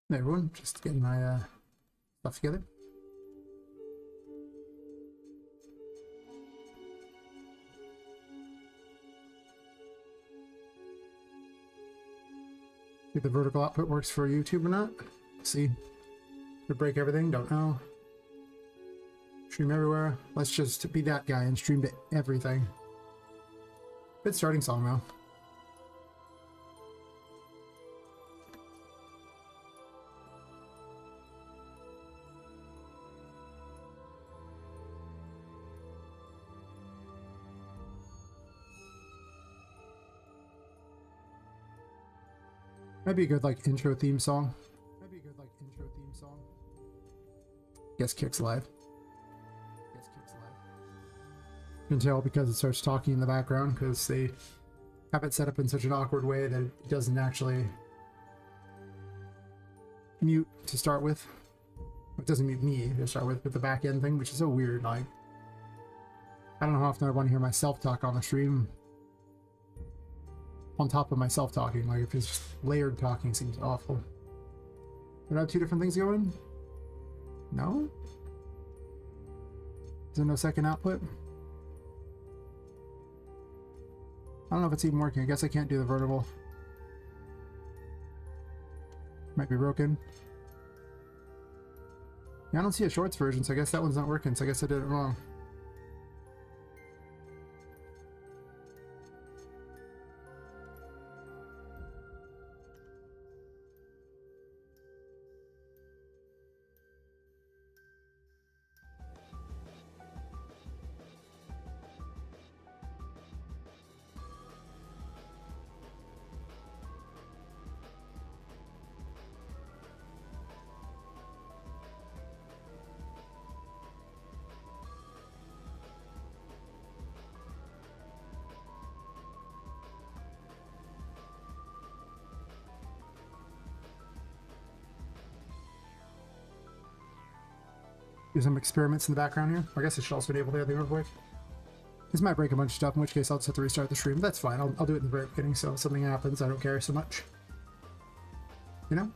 Hey everyone, just getting my stuff together. See if the vertical output works for YouTube or not. See. Could break everything, don't know. Stream everywhere. Let's just be that guy and stream to everything. Good starting song though. Might be a good like intro theme song. Guess Kick's live. You can tell because it starts talking in the background because they have it set up in such an awkward way that it doesn't actually mute to start with. It doesn't mute me to start with the back end thing, which is so weird. Like, I don't know how often I want to hear myself talk on the stream on top of myself talking. Like, if it's just layered talking, seems awful. But I have two different things going? No? Is there no second output? I don't know if it's even working. I guess I can't do the vertical. Might be broken. Yeah, I don't see a shorts version, so I guess that one's not working, so I guess I did it wrong. Do some experiments in the background here. I guess I should also enable the other real quick. This might break a bunch of stuff, in which case I'll just have to restart the stream. That's fine. I'll do it in the very beginning, so if something happens, I don't care so much. You know?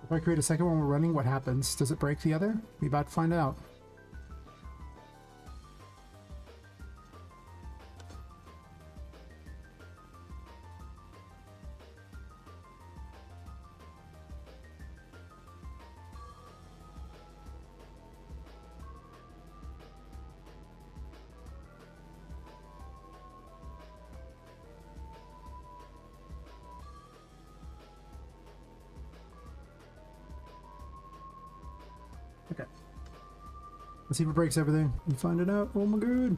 If I create a second one we're running, what happens? Does it break the other? We about to find out. Okay. Let's see if it breaks everything and find it out. Oh my god.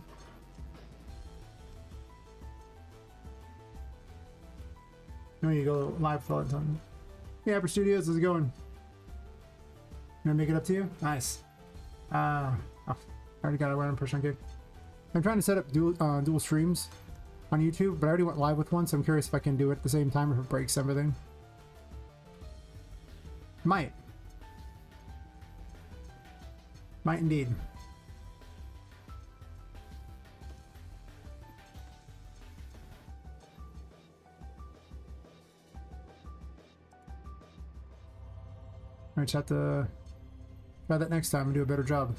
No, you go live for all the time. Hey, Apper Studios, how's it going? Can I make it up to you? Nice. I already got a random person gig. I'm trying to set up dual streams on YouTube, but I already went live with one, so I'm curious if I can do it at the same time or if it breaks everything. Might. Might indeed. I just have to try that next time and do a better job.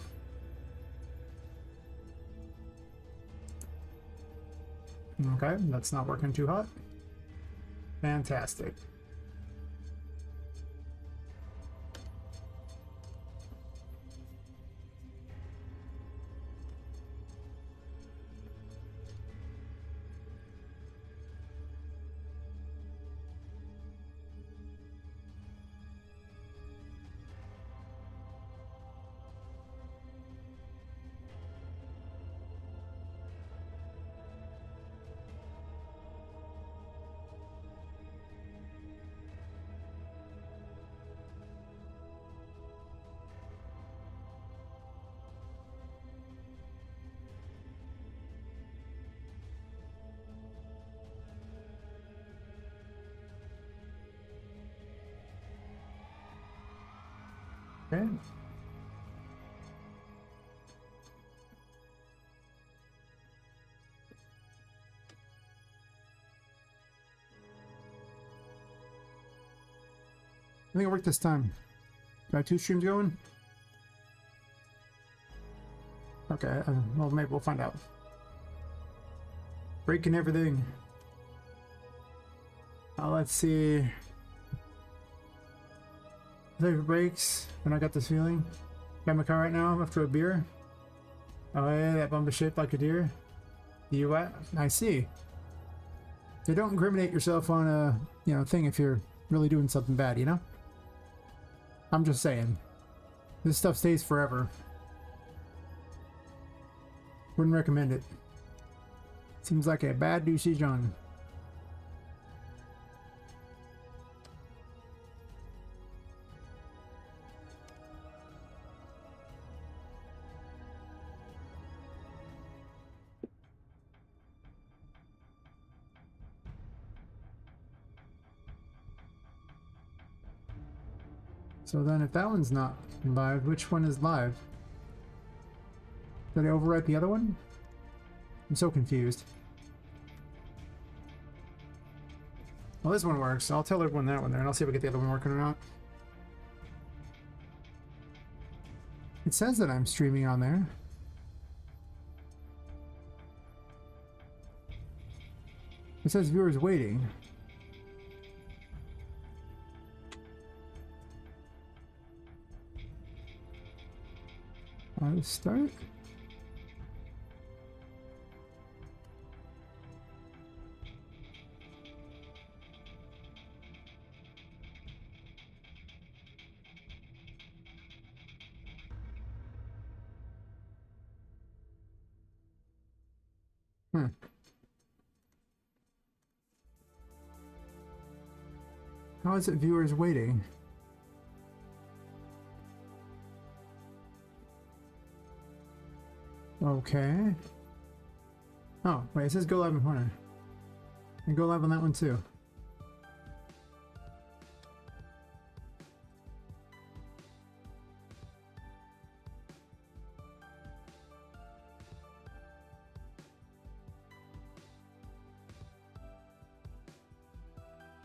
Okay, that's not working too hot. Fantastic. Okay. I think it worked this time. Got 2 streams going? Okay, well, maybe we'll find out. Breaking everything. Let's see. Favorite breaks when I got this feeling. Got my car right now after a beer. Oh yeah, that bump is shaped like a deer. You what? I see. So don't incriminate yourself on a thing if you're really doing something bad, you know? I'm just saying. This stuff stays forever. Wouldn't recommend it. Seems like a bad decision. So then if that one's not live, which one is live? Did I overwrite the other one? I'm so confused. Well, this one works. I'll tell everyone that one there, and I'll see if I get the other one working or not. It says that I'm streaming on there. It says viewers waiting. Start. How is it viewers waiting? Okay. Oh, wait, it says go live in corner. And go live on that one too.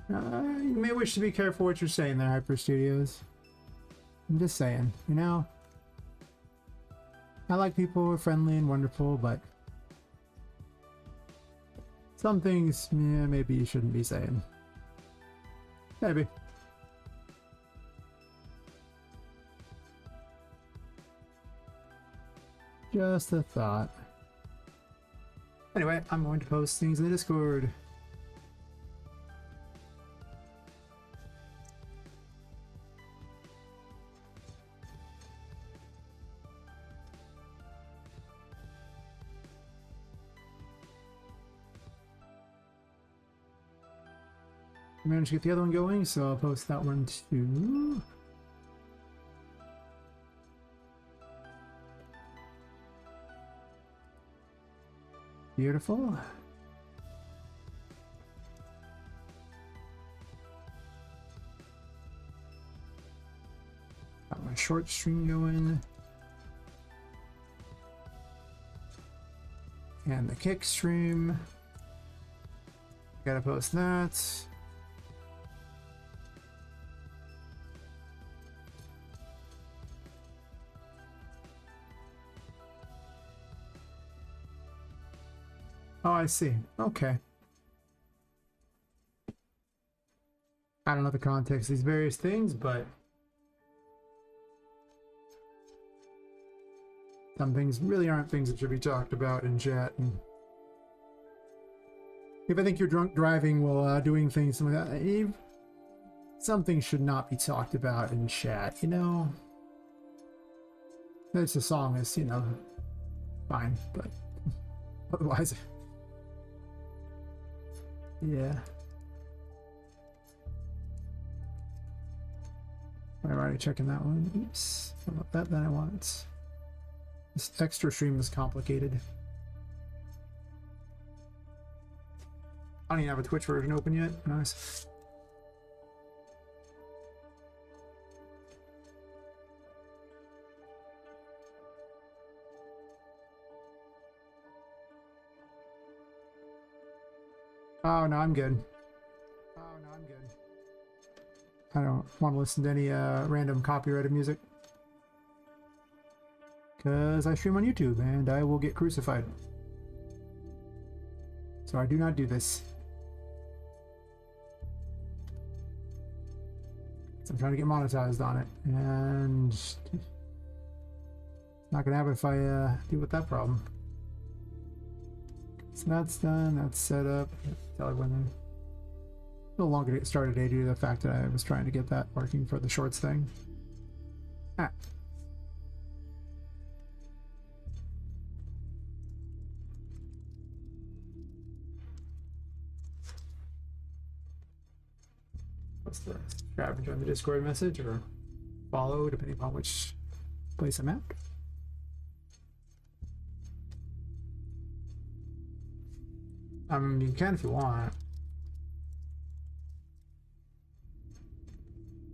You may wish to be careful what you're saying there, Hyper Studios. I'm just saying, you know? I like people who are friendly and wonderful, but some things, yeah, maybe you shouldn't be saying. Maybe. Just a thought. Anyway, I'm going to post things in the Discord. I managed to get the other one going, so I'll post that one too. Beautiful. short stream going. And the kick stream. Gotta post that. Oh, I see. Okay. I don't know the context of these various things, but some things really aren't things that should be talked about in chat. And if I think you're drunk driving while doing things like that, some things should not be talked about in chat, you know? It's a song is, you know, fine, but otherwise, yeah. I'm already checking that one. Oops. How about that? Then I want this extra stream is complicated. I don't even have a Twitch version open yet. Nice. Oh no, I'm good. Oh no, I'm good. I don't want to listen to any random copyrighted music. Because I stream on YouTube and I will get crucified. So I do not do this. So I'm trying to get monetized on it. And not going to happen if I deal with that problem. So that's done. That's set up. Tell everyone no longer get started today due to the fact that I was trying to get that working for the shorts thing. Ah. What's the subscribe and join the Discord message or follow depending upon which place I'm at? You can if you want.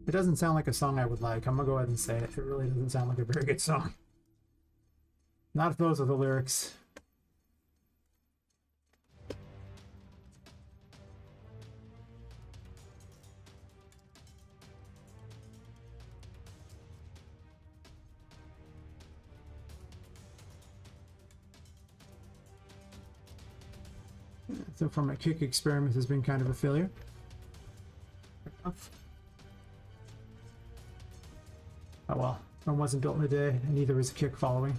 It doesn't sound like a song I would like. I'm gonna go ahead and say it. It really doesn't sound like a very good song. Not if those are the lyrics. So far my kick experiment has been kind of a failure. Oh well, one wasn't built in a day, and neither was a kick following.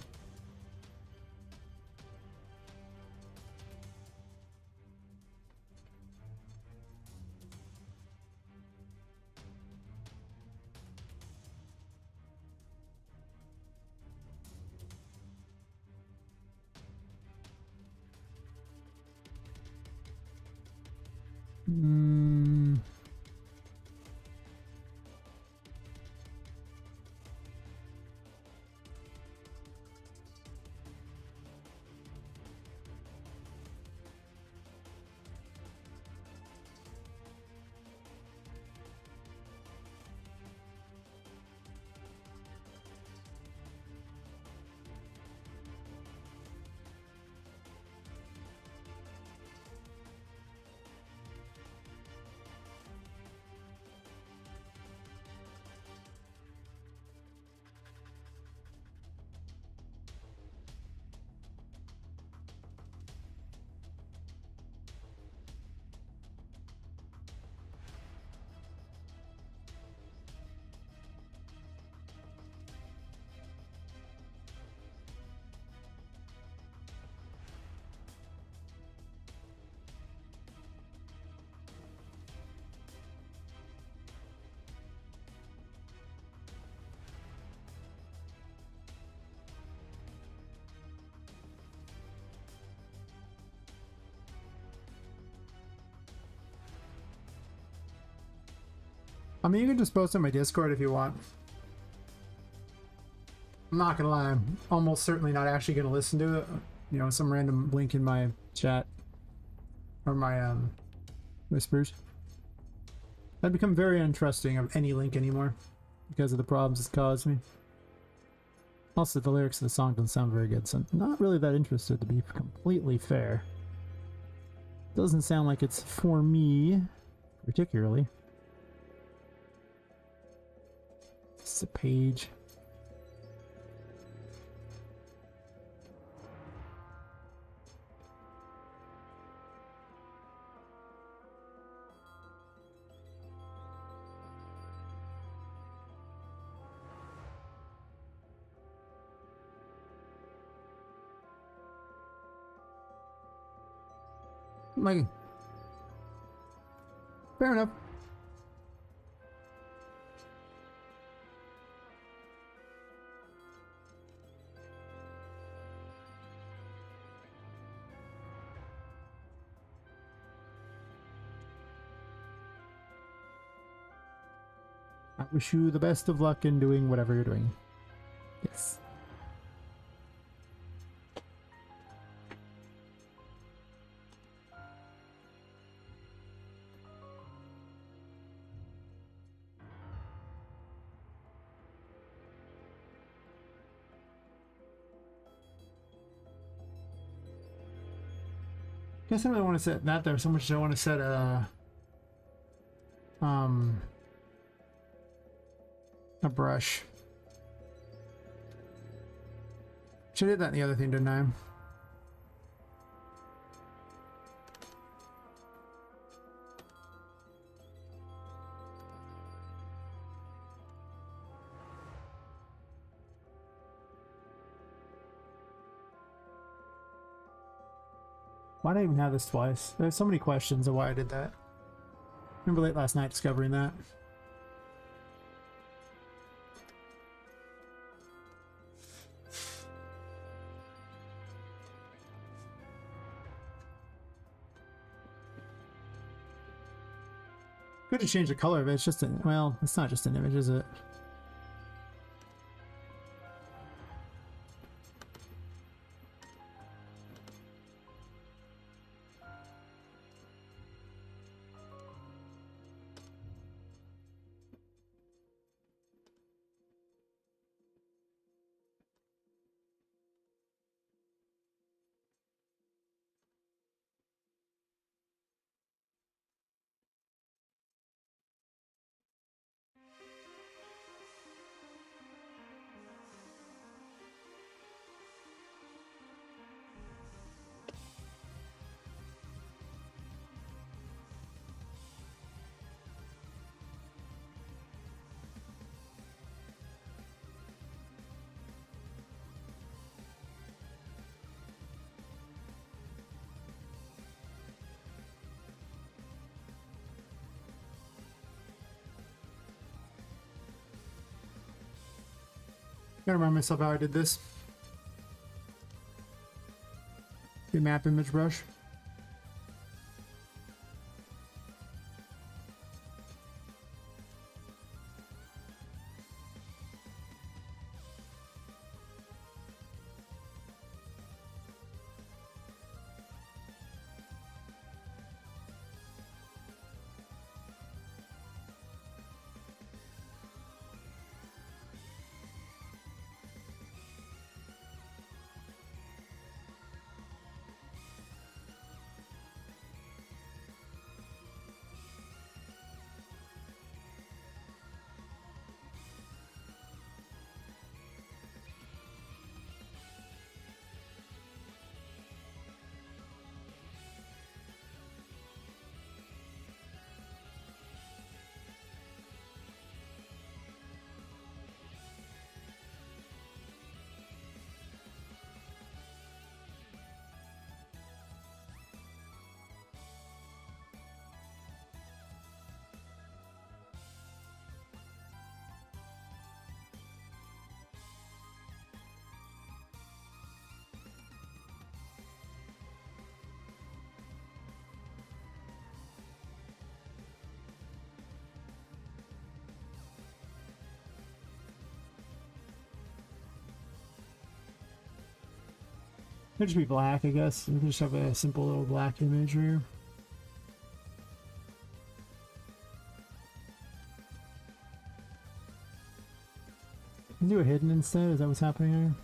I mean, you can just post on my Discord if you want. I'm not gonna lie, I'm almost certainly not actually gonna listen to it. You know, some random link in my chat. Or my, whispers. I've become very untrusting of any link anymore. Because of the problems it's caused me. Also, the lyrics of the song don't sound very good, so I'm not really that interested, to be completely fair. Doesn't sound like it's for me, particularly. It's a page. Like, fair enough. I wish you the best of luck in doing whatever you're doing. Yes. Guess I really want to set that there so much as I want to set a brush. Should have did that in the other thing, didn't I? Why did I even have this twice? There's so many questions of why I did that. I remember late last night discovering that. Good to change the color of it. It's just an, well, it's not just an image, is it? Gotta remind myself how I did this. The map image brush. Could just be black, I guess. We can just have a simple little black image here. Do a hidden instead? Is that what's happening here?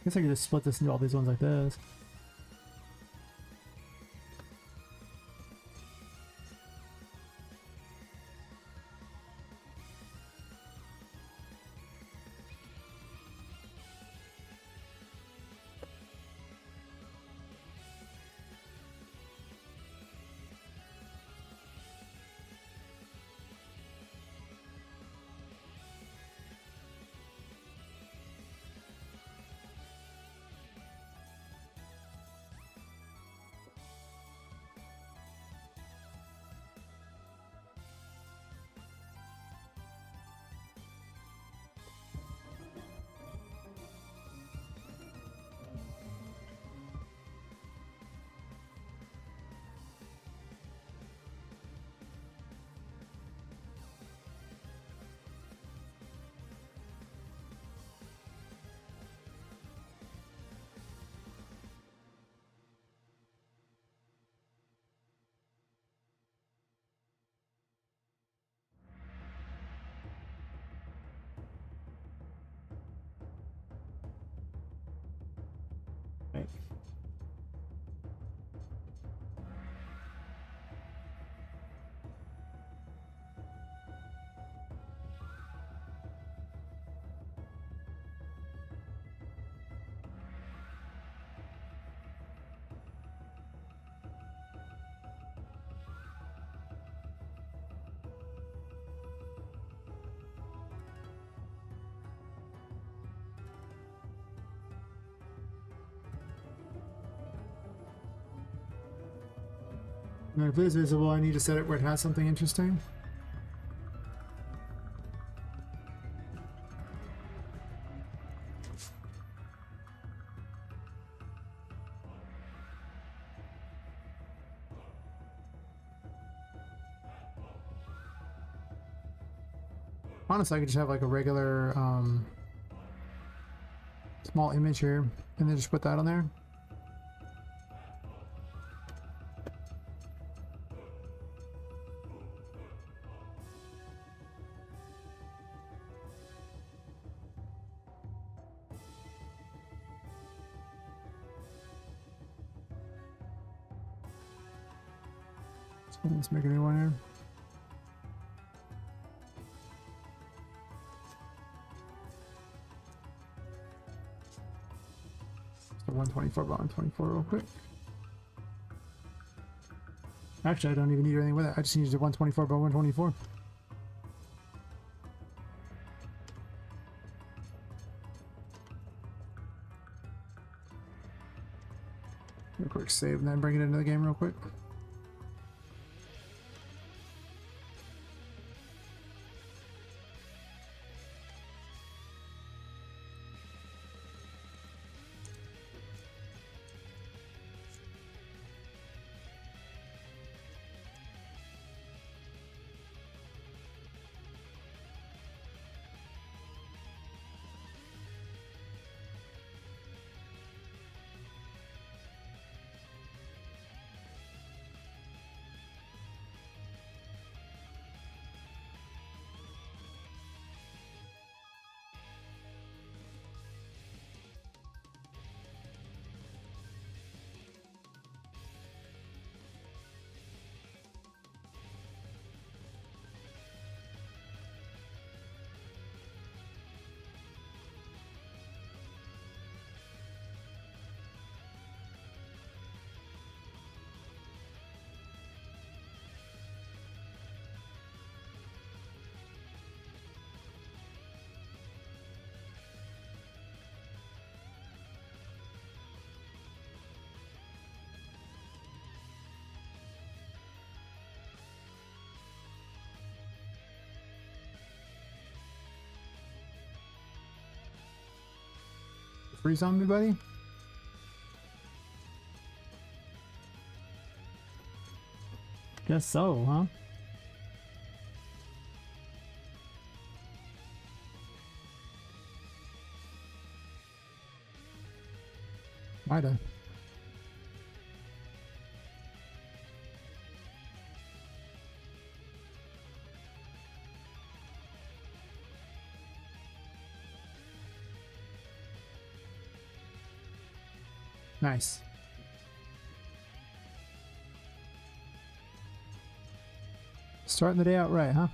I guess I could just split this into all these ones like this. Right. Now, if it is visible, I need to set it where it has something interesting. Honestly, I could just have like a regular small image here and then just put that on there. Let's make a new one here. So 124 by 124 real quick. Actually, I don't even need anything with it. I just need to do 124 by 124. Real quick save and then bring it into the game real quick. Freeze on me, buddy. Guess so, huh? Might have. Nice. Starting the day out right, huh?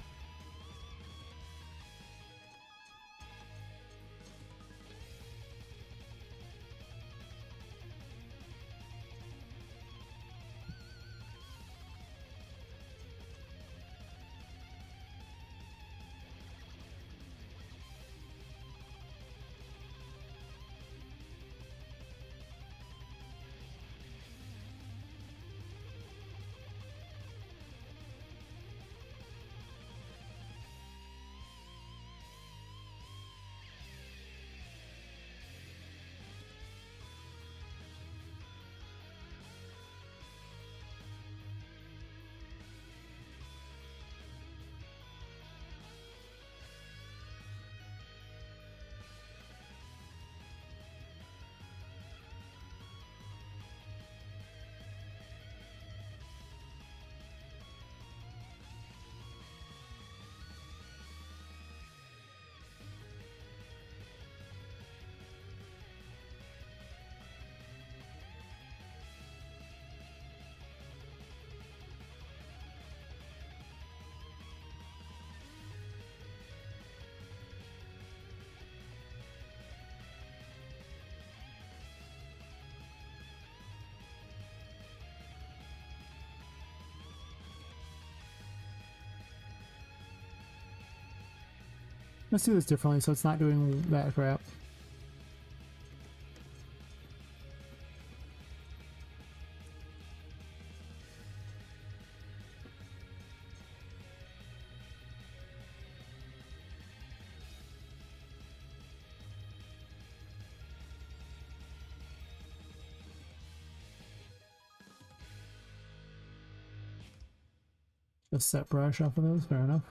Let's do this differently so it's not doing that crap. Just set brush off of those, fair enough.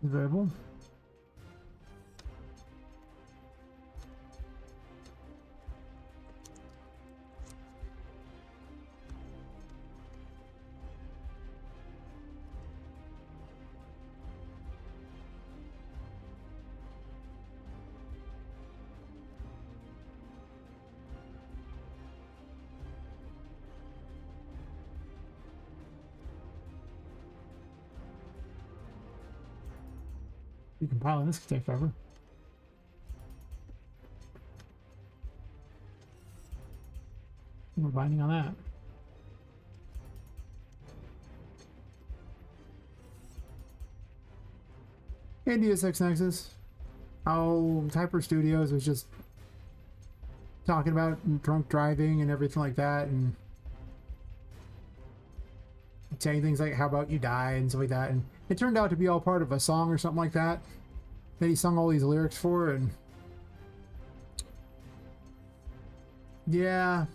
Variable. Decompiling this could take forever. We're binding on that. Hey, Deus Ex Nexus. How Hyper Studios was just talking about drunk driving and everything like that, and saying things like, how about you die, and stuff like that. And it turned out to be all part of a song or something like that he sung all these lyrics for. And yeah,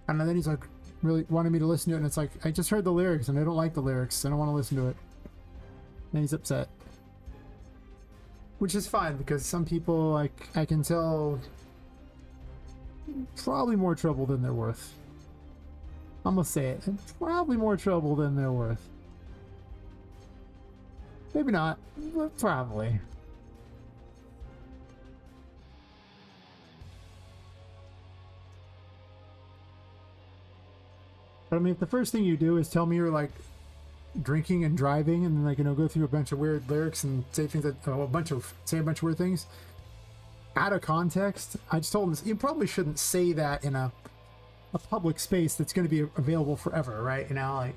and then he's like really wanted me to listen to it, and it's like, I just heard the lyrics and I don't like the lyrics, I don't want to listen to it. And he's upset, which is fine, because some people, like, I can tell, probably more trouble than they're worth. I'm gonna say it. Probably more trouble than they're worth. Maybe not, but probably. But I mean, if the first thing you do is tell me you're like drinking and driving, and then, like, you know, go through a bunch of weird lyrics and say things that say a bunch of weird things, out of context. I just told him this, you probably shouldn't say that in a public space that's going to be available forever, right? You know, like,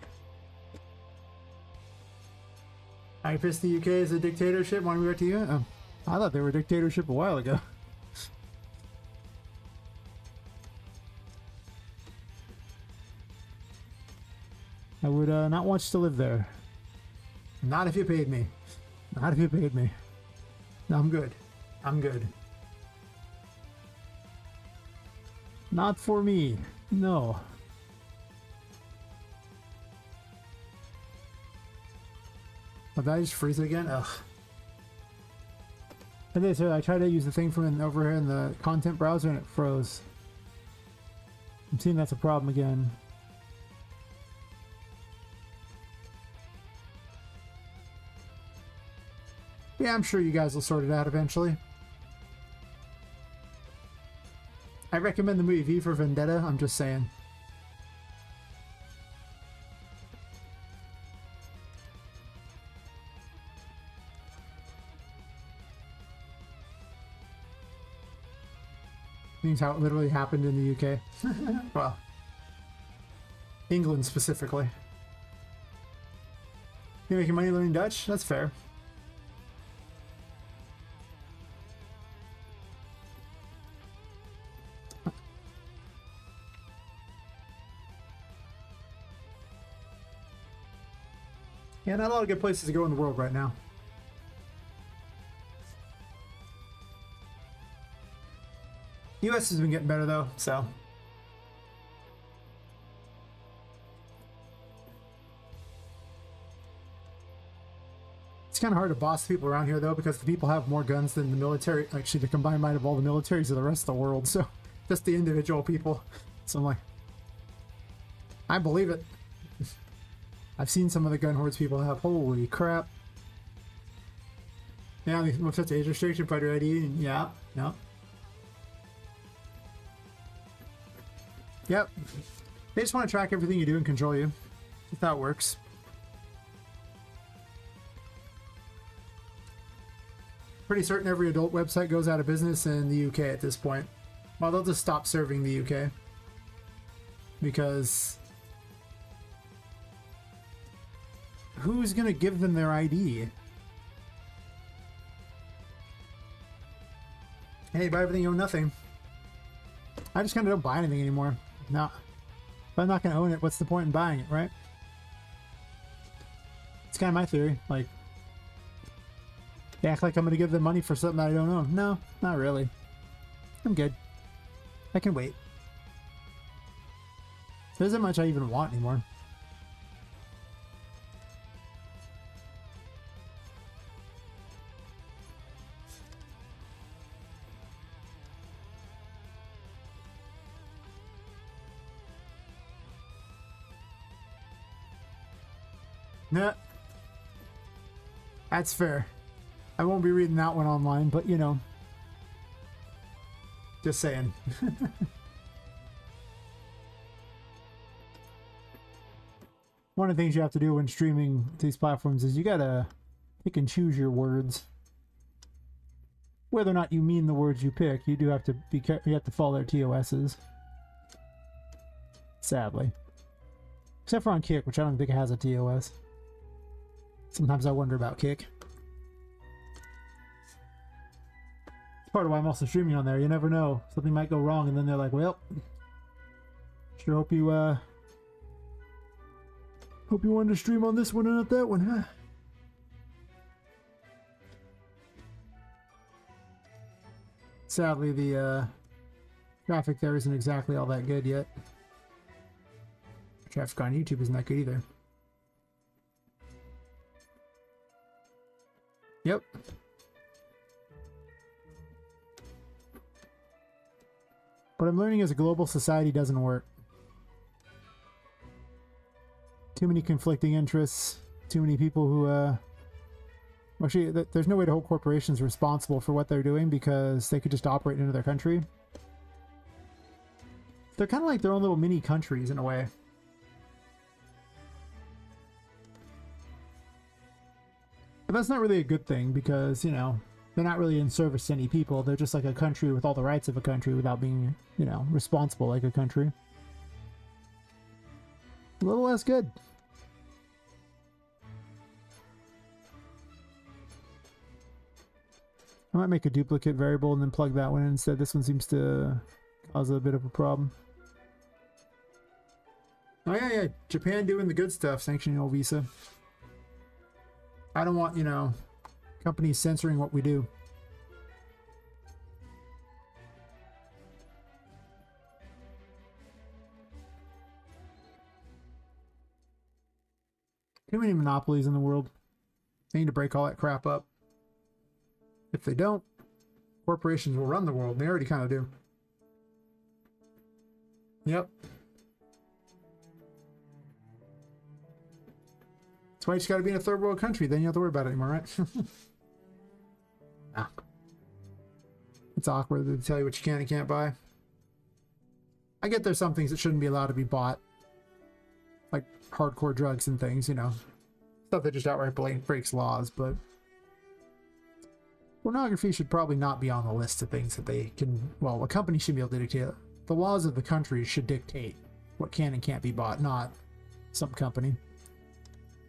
I pissed the UK is a dictatorship. Want to go back to you? I thought they were a dictatorship a while ago. I would not want you to live there. Not if you paid me. Not if you paid me. No, I'm good. I'm good. Not for me. No. Oh, did I just freeze it again? Ugh. Okay, so I tried to use the thing from over here in the content browser and it froze. I'm seeing that's a problem again. Yeah, I'm sure you guys will sort it out eventually. I recommend the movie V for Vendetta, I'm just saying. Means how it literally happened in the UK. Well, England specifically. You're making money learning Dutch? That's fair. Yeah, not a lot of good places to go in the world right now. US has been getting better though, so. It's kind of hard to boss people around here though, because the people have more guns than the military, actually the combined might of all the militaries of the rest of the world, so just the individual people. So I'm like, I believe it. I've seen some of the gun hordes people have. Holy crap. Yeah, they looked at the age restriction, fighter ID, and yeah, no. Yep. They just want to track everything you do and control you. That's how it works. Pretty certain every adult website goes out of business in the UK at this point. Well, they'll just stop serving the UK. Because who's gonna give them their ID? Hey, buy everything, own nothing. I just kind of don't buy anything anymore. No. If I'm not gonna own it, what's the point in buying it, right? It's kind of my theory. Like, they act like I'm gonna give them money for something that I don't own. No, not really. I'm good. I can wait. There isn't much I even want anymore. Nah. That's fair. I won't be reading that one online, but you know. Just saying. One of the things you have to do when streaming to these platforms is you gotta pick and choose your words. Whether or not you mean the words you pick, you do have to be you have to follow their TOSs. Sadly. Except for on Kick, which I don't think it has a TOS. Sometimes I wonder about Kick. It's part of why I'm also streaming on there. You never know. Something might go wrong and then they're like, well, sure hope you wanted to stream on this one and not that one, huh? Sadly, the traffic there isn't exactly all that good yet. Traffic on YouTube isn't that good either. Yep. What I'm learning is a global society doesn't work. Too many conflicting interests, too many people who, actually, there's no way to hold corporations responsible for what they're doing because they could just operate in another country. They're kind of like their own little mini countries in a way. But that's not really a good thing because, you know, they're not really in service to any people. They're just like a country with all the rights of a country without being, you know, responsible like a country. A little less good. I might make a duplicate variable and then plug that one in instead. This one seems to cause a bit of a problem. Oh yeah, Japan doing the good stuff, sanctioning all visa. I don't want, you know, companies censoring what we do. Too many monopolies in the world. They need to break all that crap up. If they don't, corporations will run the world. They already kind of do. Yep. That's why you just got to be in a third world country. Then you don't have to worry about it anymore, right? Ah. It's awkward to tell you what you can and can't buy. I get there's some things that shouldn't be allowed to be bought. Like hardcore drugs and things, you know. Stuff that just outright breaks laws, but pornography should probably not be on the list of things that they can, well, a company should be able to dictate. The laws of the country should dictate what can and can't be bought, not some company.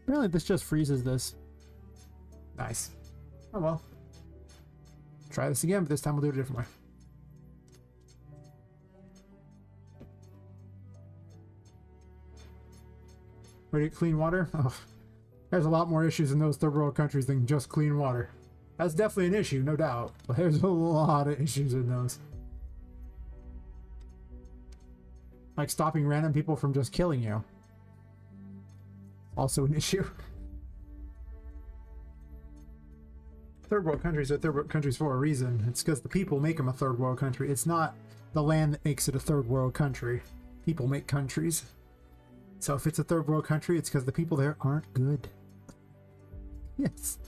Apparently this just freezes this. Nice. Oh well. Try this again, but this time we'll do it a different way. Ready to get clean water? Oh, there's a lot more issues in those third world countries than just clean water. That's definitely an issue, no doubt. But there's a lot of issues in those. Like stopping random people from just killing you. Also an issue. Third world countries are third world countries for a reason. It's because the people make them a third world country. It's not the land that makes it a third world country. People make countries. So if it's a third world country, it's because the people there aren't good. Yes.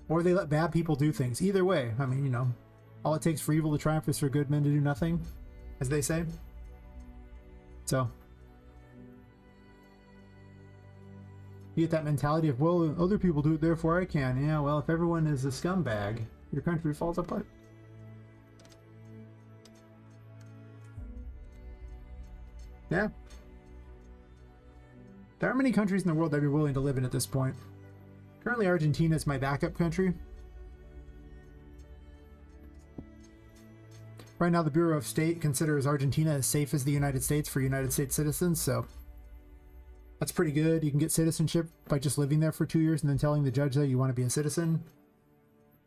Or they let bad people do things. Either way, I mean, you know, all it takes for evil to triumph is for good men to do nothing, as they say. So you get that mentality of, well, other people do it, therefore I can. Yeah, well, if everyone is a scumbag, your country falls apart. Yeah. There aren't many countries in the world I'd be willing to live in at this point. Currently, Argentina is my backup country. Right now, the Bureau of State considers Argentina as safe as the United States for United States citizens, so that's pretty good. You can get citizenship by just living there for 2 years and then telling the judge that you want to be a citizen.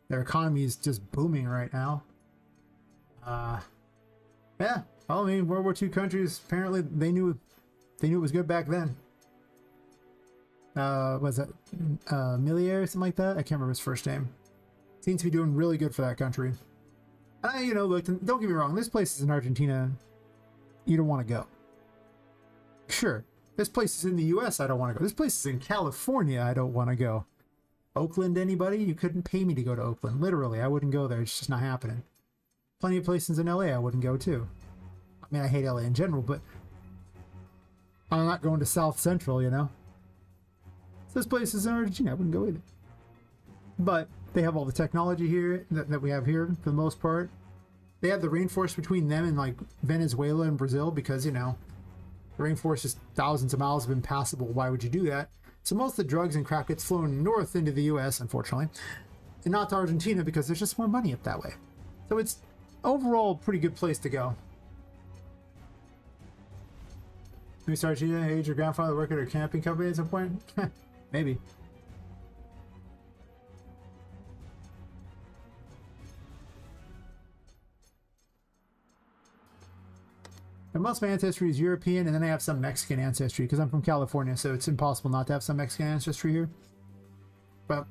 Their economy is just booming right now. Yeah. Well, I mean, World War II countries, apparently they knew it was good back then. Was it Milier or something like that? I can't remember his first name. Seems to be doing really good for that country. You know, look, don't get me wrong. This place is in Argentina. You don't want to go. Sure. This place is in the U.S. I don't want to go. This place is in California. I don't want to go. Oakland, anybody? You couldn't pay me to go to Oakland. Literally, I wouldn't go there. It's just not happening. Plenty of places in L.A. I wouldn't go to. I mean, I hate LA in general, but I'm not going to South Central, you know? So this place is in Argentina. I wouldn't go either. But they have all the technology here that we have here for the most part. They have the rainforest between them and like Venezuela and Brazil because, you know, the rainforest is thousands of miles of impassable. Why would you do that? So most of the drugs and crap gets flown north into the U.S., unfortunately, and not to Argentina because there's just more money up that way. So it's overall a pretty good place to go. Maybe start Argentina, age your grandfather work at a camping company at some point? Maybe. And most of my ancestry is European, and then I have some Mexican ancestry because I'm from California, so it's impossible not to have some Mexican ancestry here. But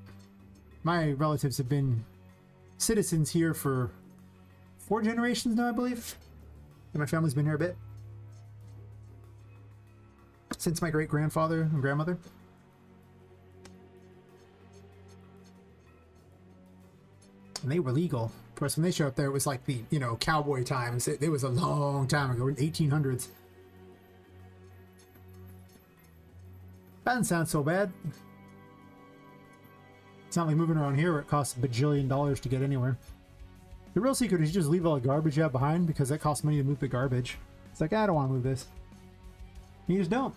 my relatives have been citizens here for 4 generations now, I believe. And my family's been here a bit. Since my great-grandfather and grandmother. And they were legal. Of course, when they showed up there, it was like the, you know, cowboy times. It was a long time ago, in the 1800s. That doesn't sound so bad. It's not like moving around here where it costs a bajillion dollars to get anywhere. The real secret is you just leave all the garbage you have behind because that costs money to move the garbage. It's like, I don't want to move this. You just don't.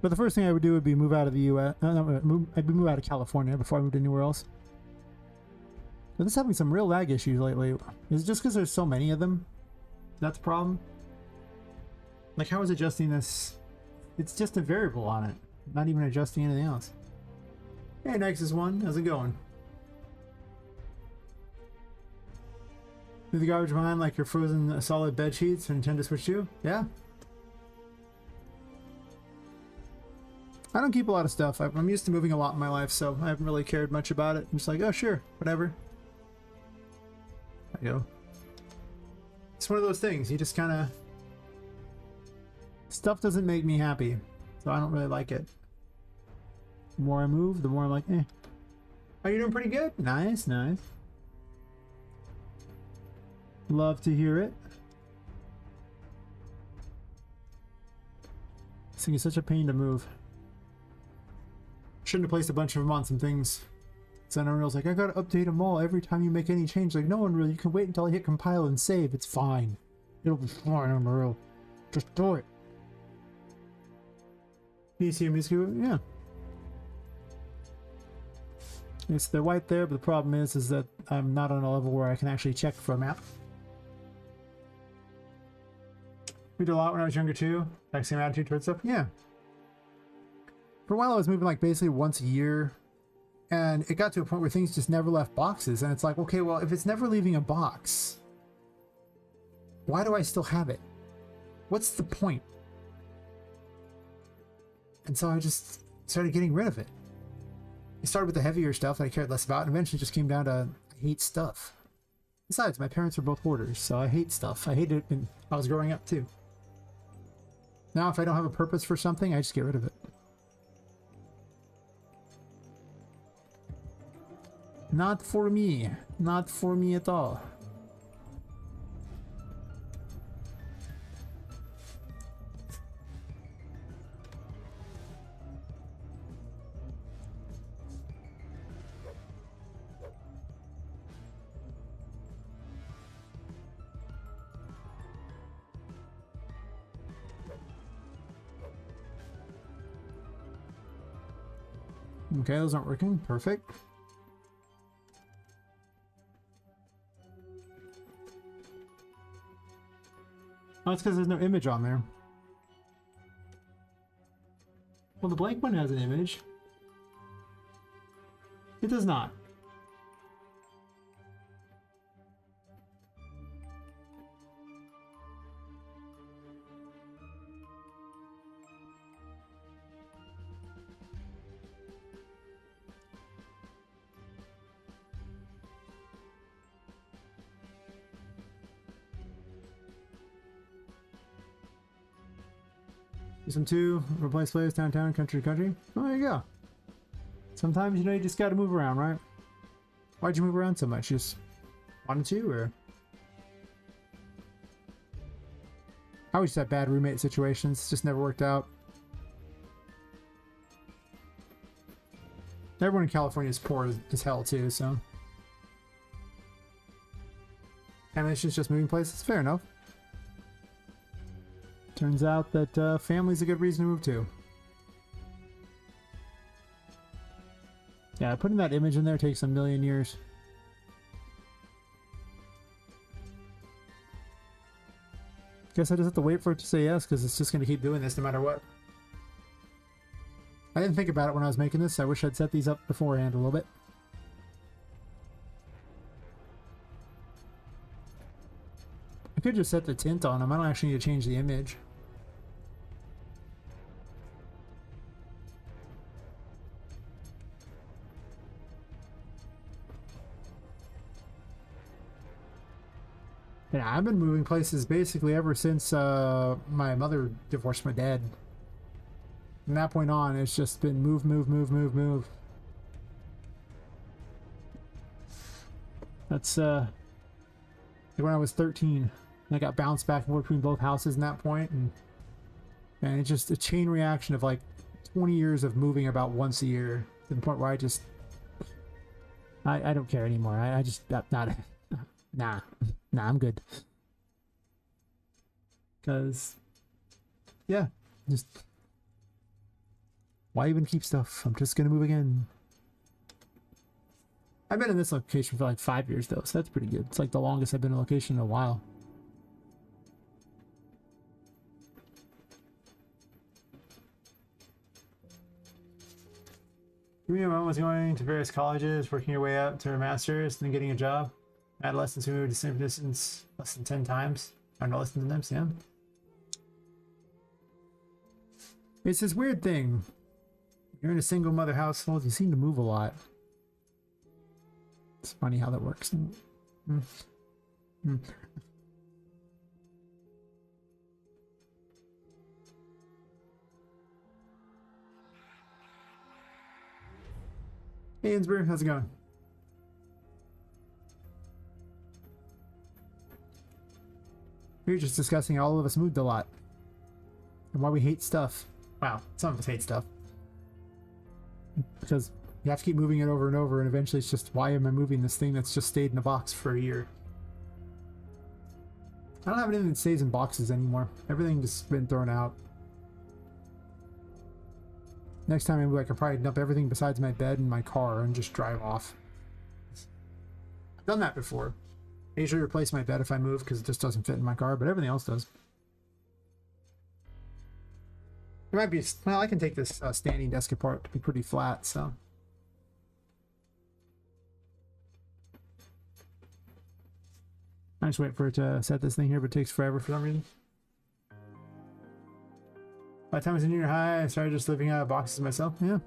But the first thing I would do would be move out of the U.S. I'd move out of California before I moved anywhere else. But this is having some real lag issues lately. Is it just because there's so many of them? That's the problem? Like, how is adjusting this? It's just a variable on it. Not even adjusting anything else. Hey, Nexus 1. How's it going? Leave the garbage behind like your frozen solid bed sheets and Nintendo Switch 2? Yeah. I don't keep a lot of stuff. I'm used to moving a lot in my life, so I haven't really cared much about it. I'm just like, oh, sure, whatever. There you go. It's one of those things. You just kind of... Stuff doesn't make me happy, so I don't really like it. The more I move, the more I'm like, eh. Oh, you're doing pretty good? Nice, nice. Love to hear it. This thing is such a pain to move. Shouldn't have placed a bunch of them on some things. So then Unreal's like, I gotta update them all every time you make any change. Like, no, Unreal, you can wait until I hit compile and save. It's fine. It'll be fine, Unreal. Just do it. PC music, yeah. It's they're white there, but the problem is that I'm not on a level where I can actually check for a map. We did a lot when I was younger too. Like same attitude towards stuff. Yeah. For a while I was moving like basically once a year, and it got to a point where things just never left boxes, and it's like, okay, well, if it's never leaving a box, why do I still have it? What's the point? And so I just started getting rid of it. It started with the heavier stuff that I cared less about, and eventually just came down to I hate stuff. Besides, my parents were both hoarders, so I hate stuff. I hated it when I was growing up too. Now if I don't have a purpose for something, I just get rid of it. Not for me. Not for me at all. Okay, those aren't working. Perfect. Oh, it's because there's no image on there. Well, the blank one has an image. It does not. Some 2, replace players, downtown, country to country. Oh, there you go. Sometimes, you know, you just gotta move around, right? Why'd you move around so much? Just wanted to, or? I always had bad roommate situations, just never worked out. Everyone in California is poor as hell too, so. Animation's just moving places, fair enough. Turns out that family's a good reason to move to. Yeah, putting that image in there takes a million years. Guess I just have to wait for it to say yes, because it's just going to keep doing this no matter what. I didn't think about it when I was making this. I wish I'd set these up beforehand a little bit. I could just set the tint on them. I don't actually need to change the image. Yeah, I've been moving places basically ever since my mother divorced my dad. From that point on, it's just been move, move, move, move, move. That's like when I was 13. I got bounced back and forth between both houses in that point, and it's just a chain reaction of like 20 years of moving about once a year to the point where I don't care anymore. I just not nah, I'm good. Because yeah, just why even keep stuff? I'm just gonna move again. I've been in this location for like 5 years though, so that's pretty good. It's like the longest I've been in a location in a while. Your mom was going to various colleges, working your way up to her master's, then getting a job. Adolescents who moved to same distance less than 10 times. I know less than 10 times, yeah. It's this weird thing. You're in a single mother household, you seem to move a lot. It's funny how that works. Hey, Innsbruck, how's it going? We were just discussing how all of us moved a lot. And why we hate stuff. Wow, some of us hate stuff. Because you have to keep moving it over and over, and eventually it's just, why am I moving this thing that's just stayed in a box for a year? I don't have anything that stays in boxes anymore. Everything just been thrown out. Next time I move, I can probably dump everything besides my bed and my car and just drive off. I've done that before. I usually replace my bed if I move because it just doesn't fit in my car, but everything else does. It might be, well, I can take this standing desk apart to be pretty flat, so. I just wait for it to set this thing here, but it takes forever for some reason. By the time I was in junior high, I started just living out of boxes myself. Yeah.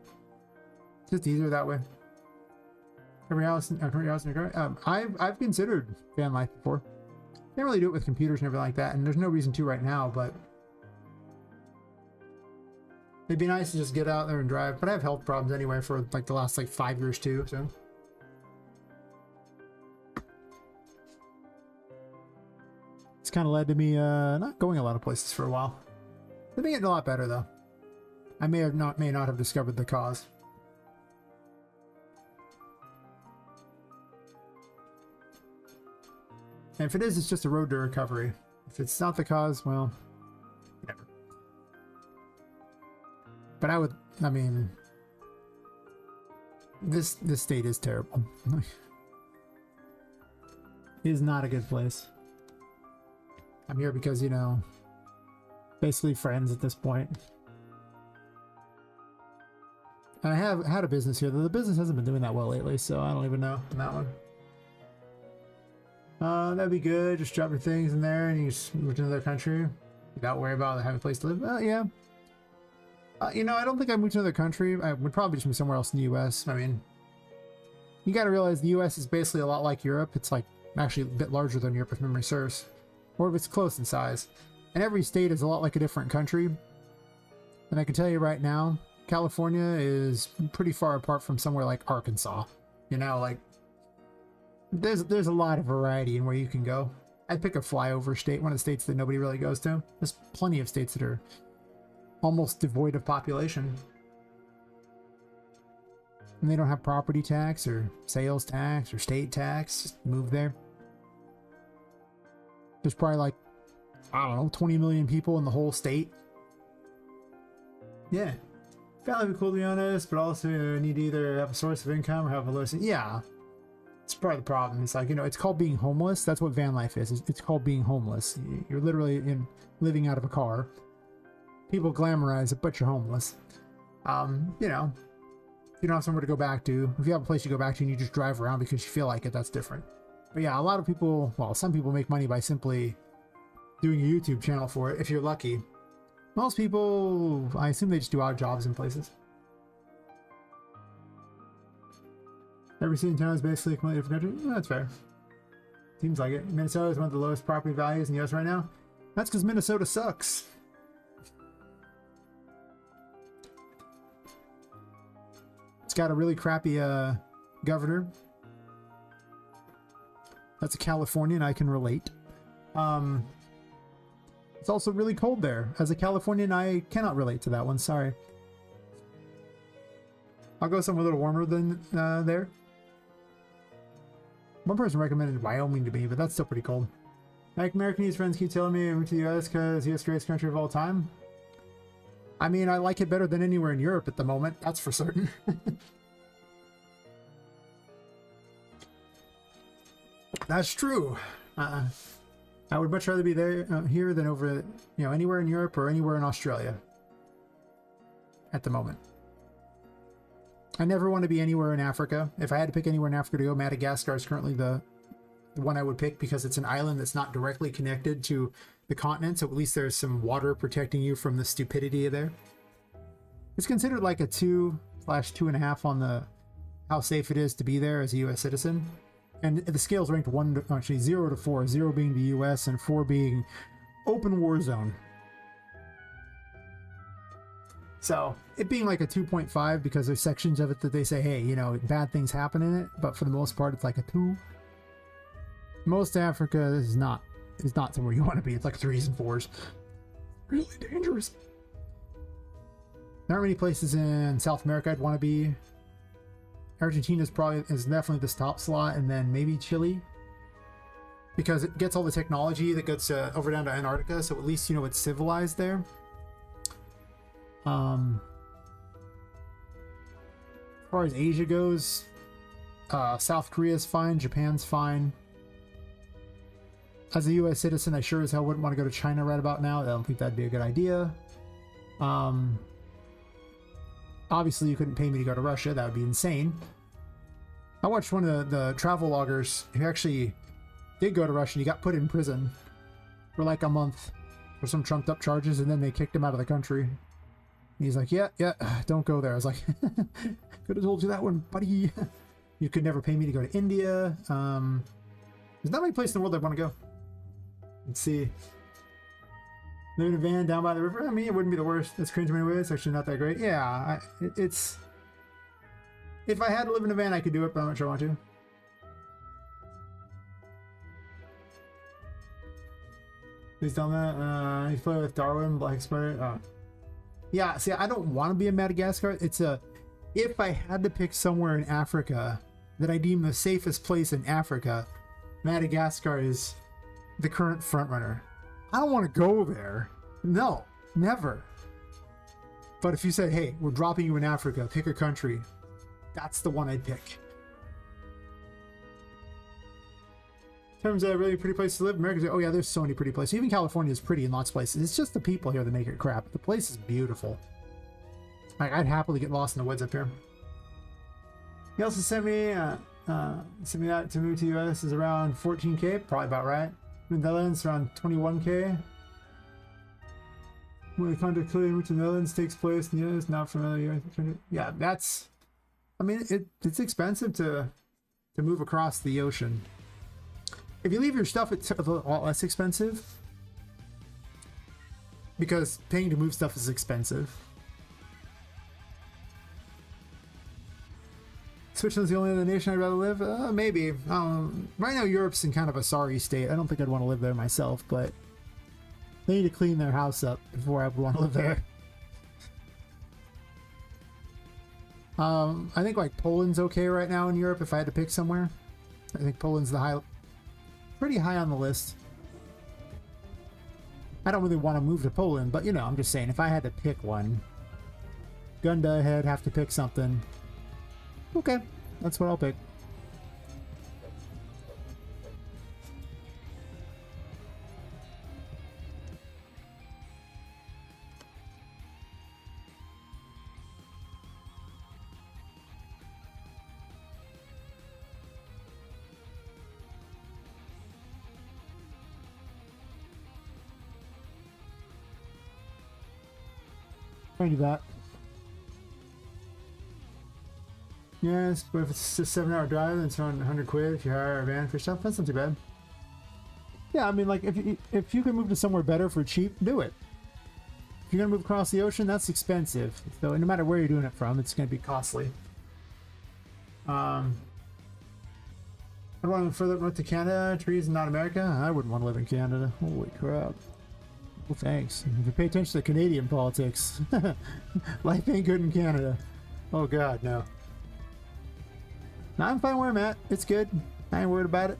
It's just easier that way. Every house in your car. I've considered van life before. Can't really do it with computers and everything like that, and there's no reason to right now, but it'd be nice to just get out there and drive. But I have health problems anyway for like the last like 5 years too, so. It's kind of led to me not going a lot of places for a while. I've been getting a lot better though. I may not have discovered the cause. And if it is, it's just a road to recovery. If it's not the cause, well, whatever. But I mean, this state is terrible. It is not a good place. I'm here because, you know, basically friends at this point. And I have had a business here, though the business hasn't been doing that well lately, so I don't even know on that one. That'd be good. Just drop your things in there and you just move to another country without worry about having a place to live. Yeah. You know, I don't think I moved to another country. I would probably just move somewhere else in the US. I mean, you gotta realize the US is basically a lot like Europe. It's like actually a bit larger than Europe if memory serves. Or if it's close in size. And every state is a lot like a different country. And I can tell you right now, California is pretty far apart from somewhere like Arkansas. You know, like, there's a lot of variety in where you can go. I'd pick a flyover state, one of the states that nobody really goes to. There's plenty of states that are almost devoid of population. And they don't have property tax or sales tax or state tax. Just move there. There's probably like, I don't know, 20 million people in the whole state. Yeah. Family would be cool to be honest, but also need to either have a source of income or have a list. Yeah. It's part of the problem. It's like, you know, it's called being homeless. That's what van life is. It's called being homeless. You're literally living out of a car. People glamorize it, but you're homeless. You know, if you don't have somewhere to go back to, if you have a place you go back to and you just drive around because you feel like it, that's different. But yeah, a lot of people, well, some people make money by simply doing a YouTube channel for it, if you're lucky. Most people, I assume they just do odd jobs in places. Every city in town is basically a completely different country. That's fair. Seems like it. Minnesota is one of the lowest property values in the US right now. That's because Minnesota sucks. It's got a really crappy governor. That's a Californian, I can relate. It's also really cold there. As a Californian, I cannot relate to that one, sorry. I'll go somewhere a little warmer than there. One person recommended Wyoming to me, but that's still pretty cold. Like Americanese friends keep telling me I moved to the US because the US greatest country of all time. I mean, I like it better than anywhere in Europe at the moment, that's for certain. That's true. I would much rather be there here than over, you know, anywhere in Europe or anywhere in Australia. At the moment. I never want to be anywhere in Africa. If I had to pick anywhere in Africa to go, Madagascar is currently the one I would pick because it's an island that's not directly connected to the continent, so at least there's some water protecting you from the stupidity there. It's considered like a 2/2.5 on the how safe it is to be there as a US citizen. And the scale's ranked 0 to 4, 0 being the US and 4 being open war zone. So, it being like a 2.5 because there's sections of it that they say, hey, you know, bad things happen in it, but for the most part it's like a 2. Most Africa is not somewhere you want to be. It's like 3s and 4s. Really dangerous. There aren't many places in South America I'd want to be. Argentina is definitely this top slot, and then maybe Chile. Because it gets all the technology that gets over down to Antarctica, so at least, you know, it's civilized there. As far as Asia goes, South Korea's fine, Japan's fine. As a US citizen, I sure as hell wouldn't want to go to China right about now. I don't think that'd be a good idea. Obviously, you couldn't pay me to go to Russia. That would be insane. I watched one of the travel loggers who actually did go to Russia and he got put in prison for like a month for some trumped up charges, and then they kicked him out of the country. And he's like, yeah, don't go there. I was like, could have told you that one, buddy. You could never pay me to go to India. There's not many places in the world I want to go. Let's see. Live in a van down by the river. I mean, it wouldn't be the worst. It's cringe in many ways. It's actually not that great. Yeah, it's... If I had to live in a van, I could do it, but I'm not sure I want to. Please tell me that. You play with Darwin, Black Spider. Oh. Yeah, see, I don't want to be in Madagascar. It's a... If I had to pick somewhere in Africa that I deem the safest place in Africa, Madagascar is the current frontrunner. I don't want to go there. No, never. But if you said, hey, we're dropping you in Africa, pick a country, that's the one I'd pick. In terms of a really pretty place to live, America's, oh yeah, there's so many pretty places. Even California is pretty in lots of places. It's just the people here that make it crap. The place is beautiful. I'd happily get lost in the woods up here. He also sent me that to move to the US is around 14K, probably about right. In the Netherlands, around 21K. When the contract clearly moved to the Netherlands takes place in the US, not familiar. Yeah, that's... I mean, it's expensive to move across the ocean. If you leave your stuff, it's a lot less expensive. Because paying to move stuff is expensive. Switzerland's the only other nation I'd rather live? Maybe. Right now Europe's in kind of a sorry state. I don't think I'd want to live there myself, but they need to clean their house up before I would want to live there. I think like Poland's okay right now in Europe if I had to pick somewhere. I think Poland's pretty high on the list. I don't really want to move to Poland, but you know, I'm just saying if I had to pick one, gun to head, have to pick something. Okay, that's what I'll pick. I do that. Yes, but if it's a 7-hour drive, then it's around 100 quid if you hire a van for stuff. That's not too bad. Yeah, I mean, like, if you can move to somewhere better for cheap, do it. If you're gonna move across the ocean, that's expensive. So no matter where you're doing it from, it's gonna be costly. I want to further north to Canada, trees in North America. I wouldn't want to live in Canada. Holy crap. Well, thanks. If you pay attention to Canadian politics, life ain't good in Canada. Oh God, no. No, I'm fine where I'm at. It's good. I ain't worried about it.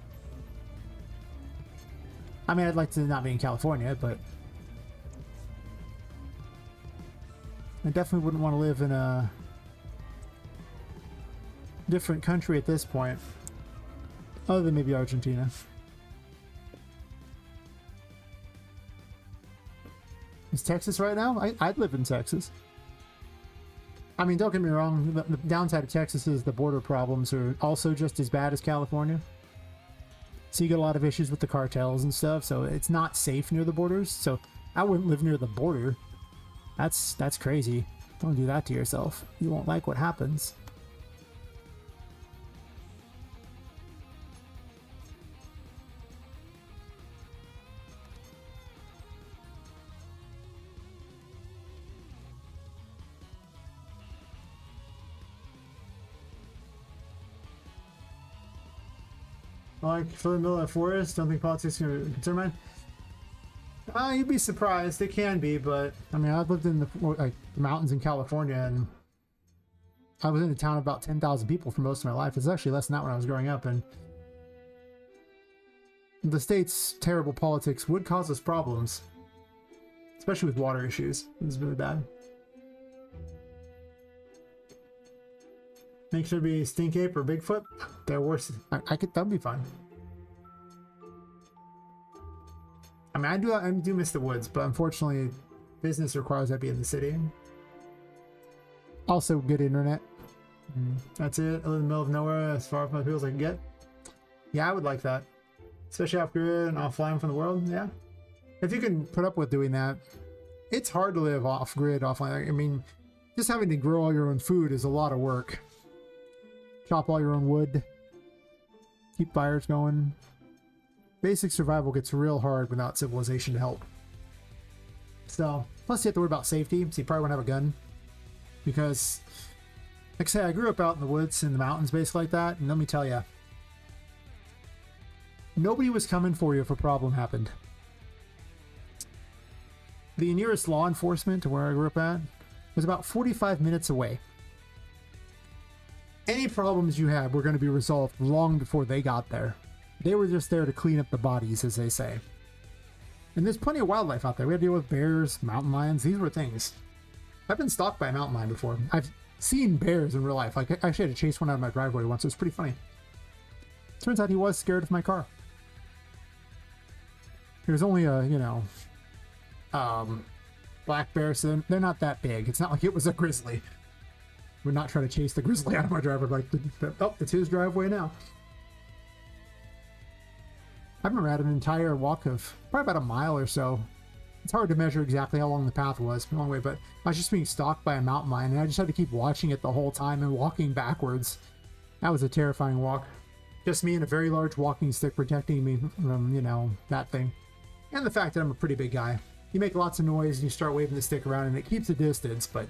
I mean, I'd like to not be in California, but I definitely wouldn't want to live in a different country at this point, other than maybe Argentina. Is Texas right now? I'd live in Texas. I mean, don't get me wrong, the downside of Texas is the border problems are also just as bad as California. So you get a lot of issues with the cartels and stuff, so it's not safe near the borders. So I wouldn't live near the border. That's crazy. Don't do that to yourself. You won't like what happens. Like, for the middle of the forest, don't think politics are concern mine. You'd be surprised. They can be, but I mean, I've lived in the mountains in California, and I was in a town of about 10,000 people for most of my life. It's actually less than that when I was growing up, and the state's terrible politics would cause us problems, especially with water issues. It's really bad. Make sure to be stink ape or Bigfoot. They're worse. That'd be fine. I mean, I do miss the woods, but unfortunately, business requires I be in the city. Also, good internet. That's it. I live in the middle of nowhere, as far from the people as I can get. Yeah, I would like that, especially off grid and offline from the world. Yeah, if you can put up with doing that. It's hard to live off grid, offline. I mean, just having to grow all your own food is a lot of work. Chop all your own wood, keep fires going. Basic survival gets real hard without civilization to help. So, plus you have to worry about safety, so you probably won't have a gun. Because, like I say, I grew up out in the woods, in the mountains, basically like that, and let me tell you, nobody was coming for you if a problem happened. The nearest law enforcement to where I grew up at was about 45 minutes away. Any problems you had were going to be resolved long before they got there. They were just there to clean up the bodies, as they say. And there's plenty of wildlife out there. We had to deal with bears, mountain lions. These were things. I've been stalked by a mountain lion before. I've seen bears in real life. Like, I actually had to chase one out of my driveway once. It was pretty funny. Turns out he was scared of my car. He was only a, black bear, so they're not that big. It's not like it was a grizzly. Would not try to chase the grizzly out of my driveway. Like, oh, it's his driveway now. I remember I had an entire walk of probably about a mile or so. It's hard to measure exactly how long the path was, a long way, but I was just being stalked by a mountain lion, and I just had to keep watching it the whole time and walking backwards. That was a terrifying walk. Just me and a very large walking stick protecting me from, that thing. And the fact that I'm a pretty big guy. You make lots of noise and you start waving the stick around and it keeps a distance, but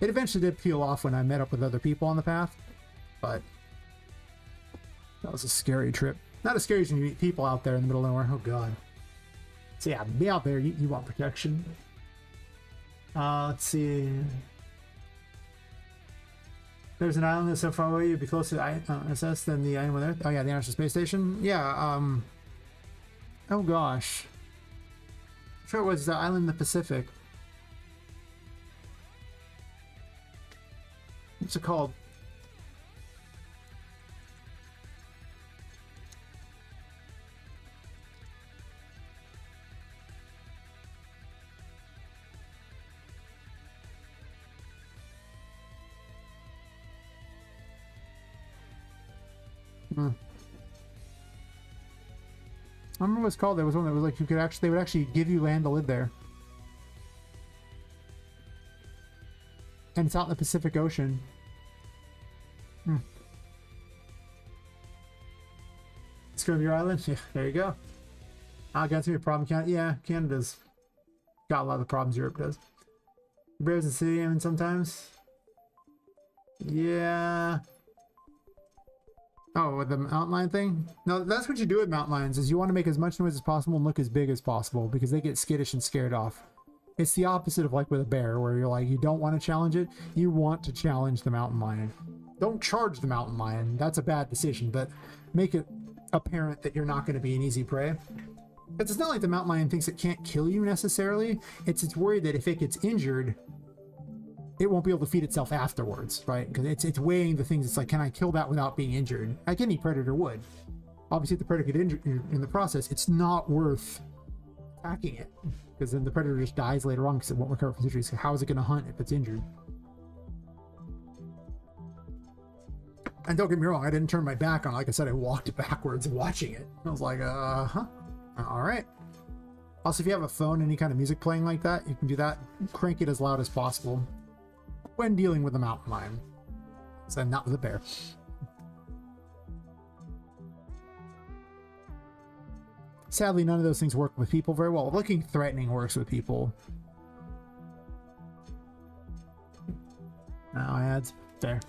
it eventually did peel off when I met up with other people on the path. But that was a scary trip. Not as scary as when you meet people out there in the middle of nowhere. Oh god. So yeah, be out there, you want protection. Let's see. There's an island that's so far away you'd be closer to ISS than the island with Earth. Oh yeah, the International Space Station. Yeah, oh gosh. I'm sure it was the island in the Pacific. What's it called? I remember what it's called. There was one that was like they would actually give you land to live there. And it's out in the Pacific Ocean. It's gonna be your island? Yeah, there you go. That's gonna be a problem. Yeah, Canada's got a lot of the problems Europe does. Bears in the city, I mean, sometimes. Yeah. Oh, with the mountain lion thing? No, that's what you do with mountain lions, is you want to make as much noise as possible and look as big as possible, because they get skittish and scared off. It's the opposite of like with a bear, where you're like, you don't want to challenge it, you want to challenge the mountain lion. Don't charge the mountain lion, that's a bad decision, but make it apparent that you're not going to be an easy prey. Because it's not like the mountain lion thinks it can't kill you necessarily, it's worried that if it gets injured, it won't be able to feed itself afterwards, right? Because it's weighing the things. It's like, can I kill that without being injured? Like any predator would. Obviously, if the predator get injured in the process, it's not worth attacking it, because then the predator just dies later on because it won't recover from injuries. So how is it going to hunt if it's injured? And don't get me wrong, I didn't turn my back on it. Like I said, I walked backwards watching it. I was like, all right. Also, if you have a phone, any kind of music playing like that, you can do that. Crank it as loud as possible when dealing with a mountain lion. So not with a bear. Sadly, none of those things work with people very well. Looking threatening works with people. Now ads. There.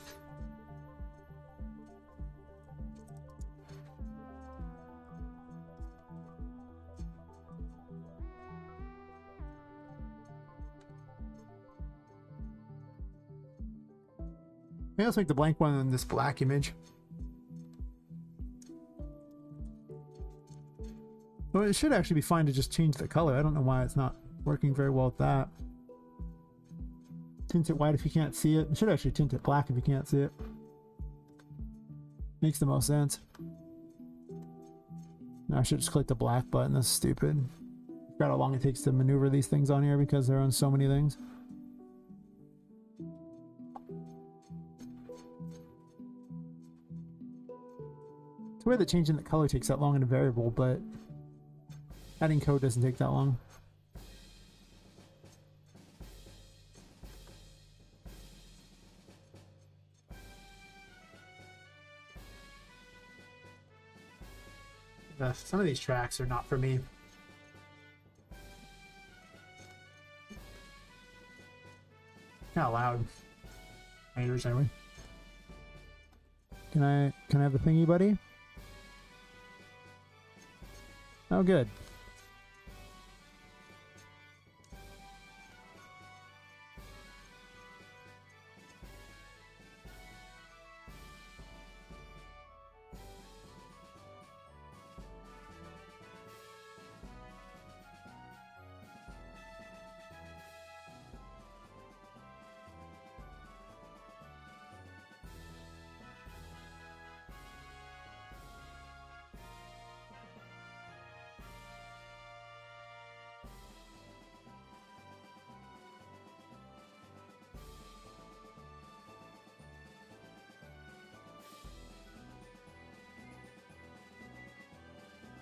Maybe let's make the blank one in this black image. Well, it should actually be fine to just change the color. I don't know why it's not working very well with that. Tint it white if you can't see it. It should actually tint it black if you can't see it. Makes the most sense. Now I should just click the black button. That's stupid. Forgot how long it takes to maneuver these things on here because they're on so many things. It's weird that changing the color takes that long in a variable, but adding code doesn't take that long. Some of these tracks are not for me. Kind of loud. Haters, anyway. Can I have the thingy, buddy? Oh, good.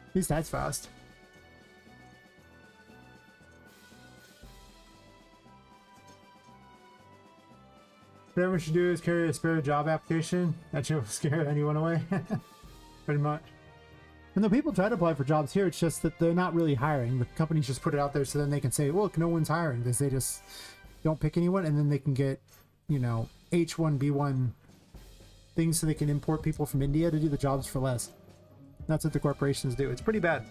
At least that's fast. What everyone should do is carry a spare job application. That should scare anyone away. Pretty much. And the people try to apply for jobs here, it's just that they're not really hiring. The companies just put it out there so then they can say, look, no one's hiring. Because they just don't pick anyone, and then they can get, you know, H1B1 things so they can import people from India to do the jobs for less. That's what the corporations do. It's pretty bad.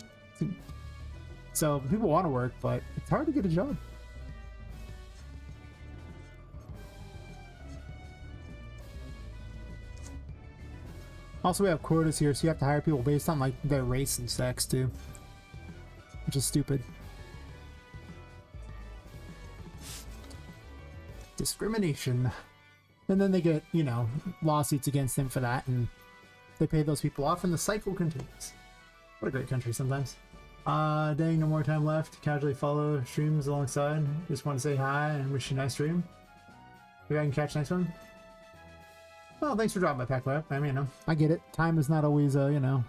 So people want to work, but it's hard to get a job. Also, we have quotas here, so you have to hire people based on like their race and sex too, which is stupid. Discrimination. And then they get, you know, lawsuits against them for that, and they pay those people off, and the cycle continues. What a great country sometimes. Dang, no more time left. Casually follow streams alongside. Just want to say hi and wish you a nice stream. Maybe I can catch the next one. Well, thanks for dropping by, Pack Lab. I mean, you know, I get it. Time is not always, you know,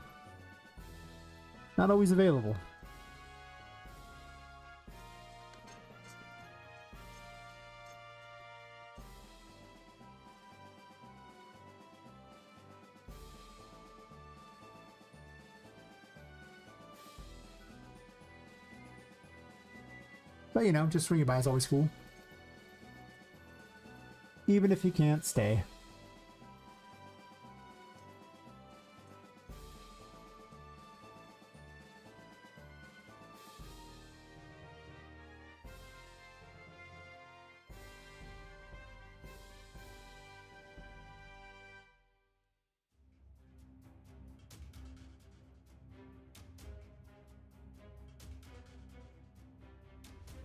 not always available. But you know, just swinging by is always cool. Even if you can't stay.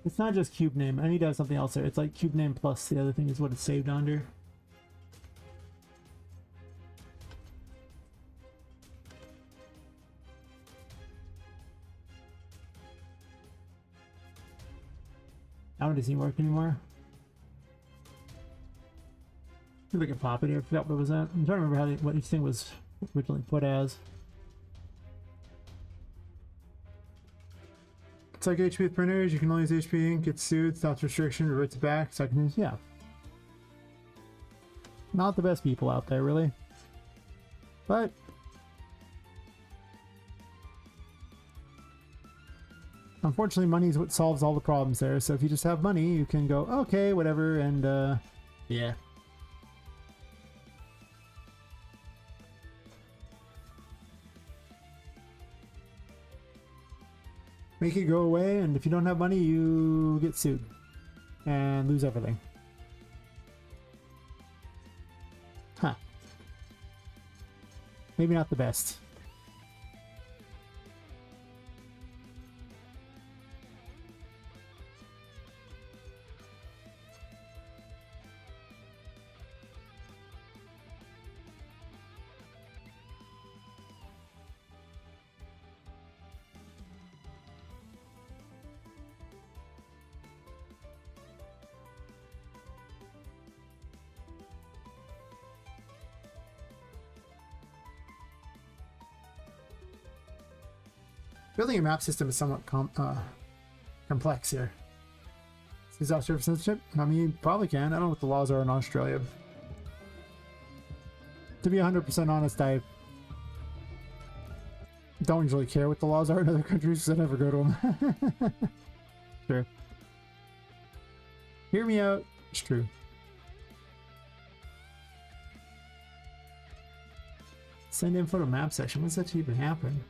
It's not just cube name. I need to have something else there. It's like cube name plus the other thing is what it's saved under. Now it doesn't work anymore. Maybe I can pop it here. I forgot what was that. I'm trying to remember how what each thing was originally put as. It's like HP with printers, you can only use HP ink, gets sued, stops restriction, reverts it back, so I can use, yeah. Not the best people out there, really. But unfortunately, money is what solves all the problems there, so if you just have money, you can go, okay, whatever, and yeah. Make it go away, and if you don't have money, you get sued and lose everything. Huh. Maybe not the best. Building a map system is somewhat complex here. Is that surface censorship? I mean, you probably can. I don't know what the laws are in Australia. To be 100% honest, I don't usually care what the laws are in other countries because I never go to them. Sure. Hear me out. It's true. Send info to map section. When does that even happen?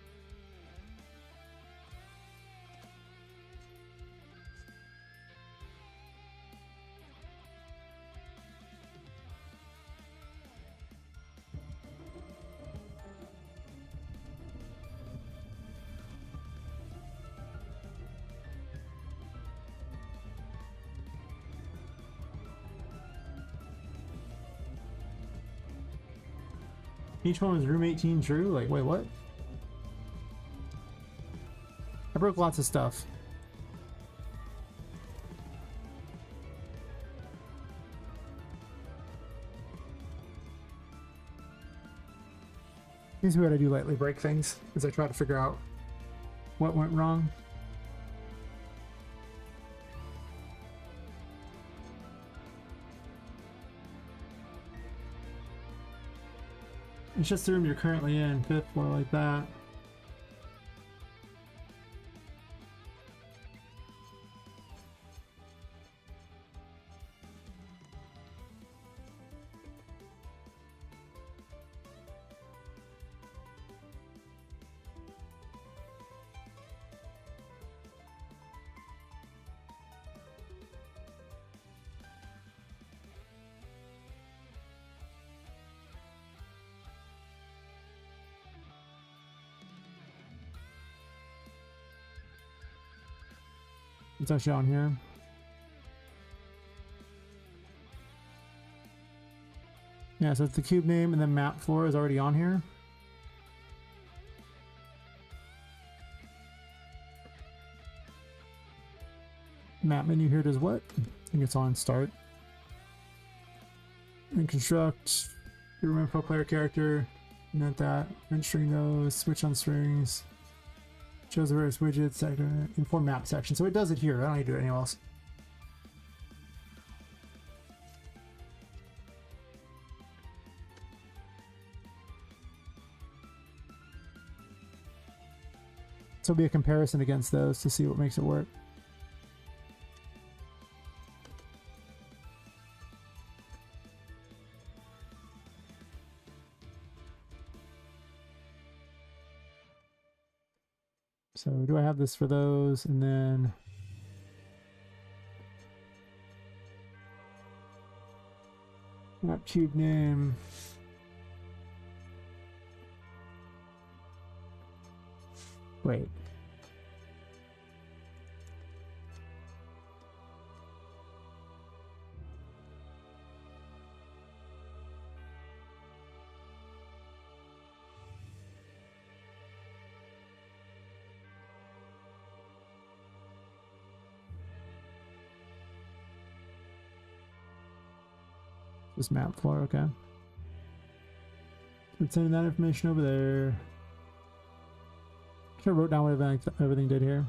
Each one was room 18 true? Like, wait, what? I broke lots of stuff. Here's what I do lightly break things, as I try to figure out what went wrong. It's just the room you're currently in, 5th floor, like that. It's actually on here. Yeah, so it's the cube name and then map floor is already on here. Map menu here does what? I think it's on start. And construct, your info player character, note that, registering those, switch on strings. Shows the various widgets, sector, inform map section. So it does it here. I don't need to do it anywhere else. So it'll be a comparison against those to see what makes it work. So do I have this for those? And then map cube name. Wait. This map floor, okay. Let's send that information over there. I wrote down what everything did here.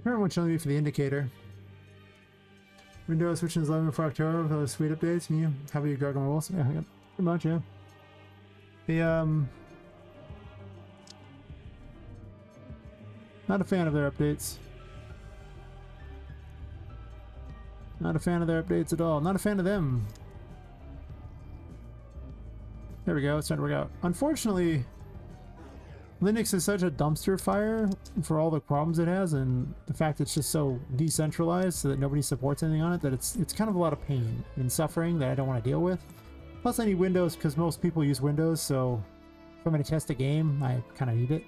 Remember what showing me for the indicator. Windows switching is 11 for October with those sweet updates. Can you have your gargle rules? Yeah, pretty much, yeah. The not a fan of their updates. Not a fan of their updates at all. Not a fan of them. There we go. It's starting to work out. Unfortunately, Linux is such a dumpster fire for all the problems it has, and the fact it's just so decentralized so that nobody supports anything on it, that it's kind of a lot of pain and suffering that I don't want to deal with. Plus I need Windows because most people use Windows, so if I'm going to test a game, I kind of need it.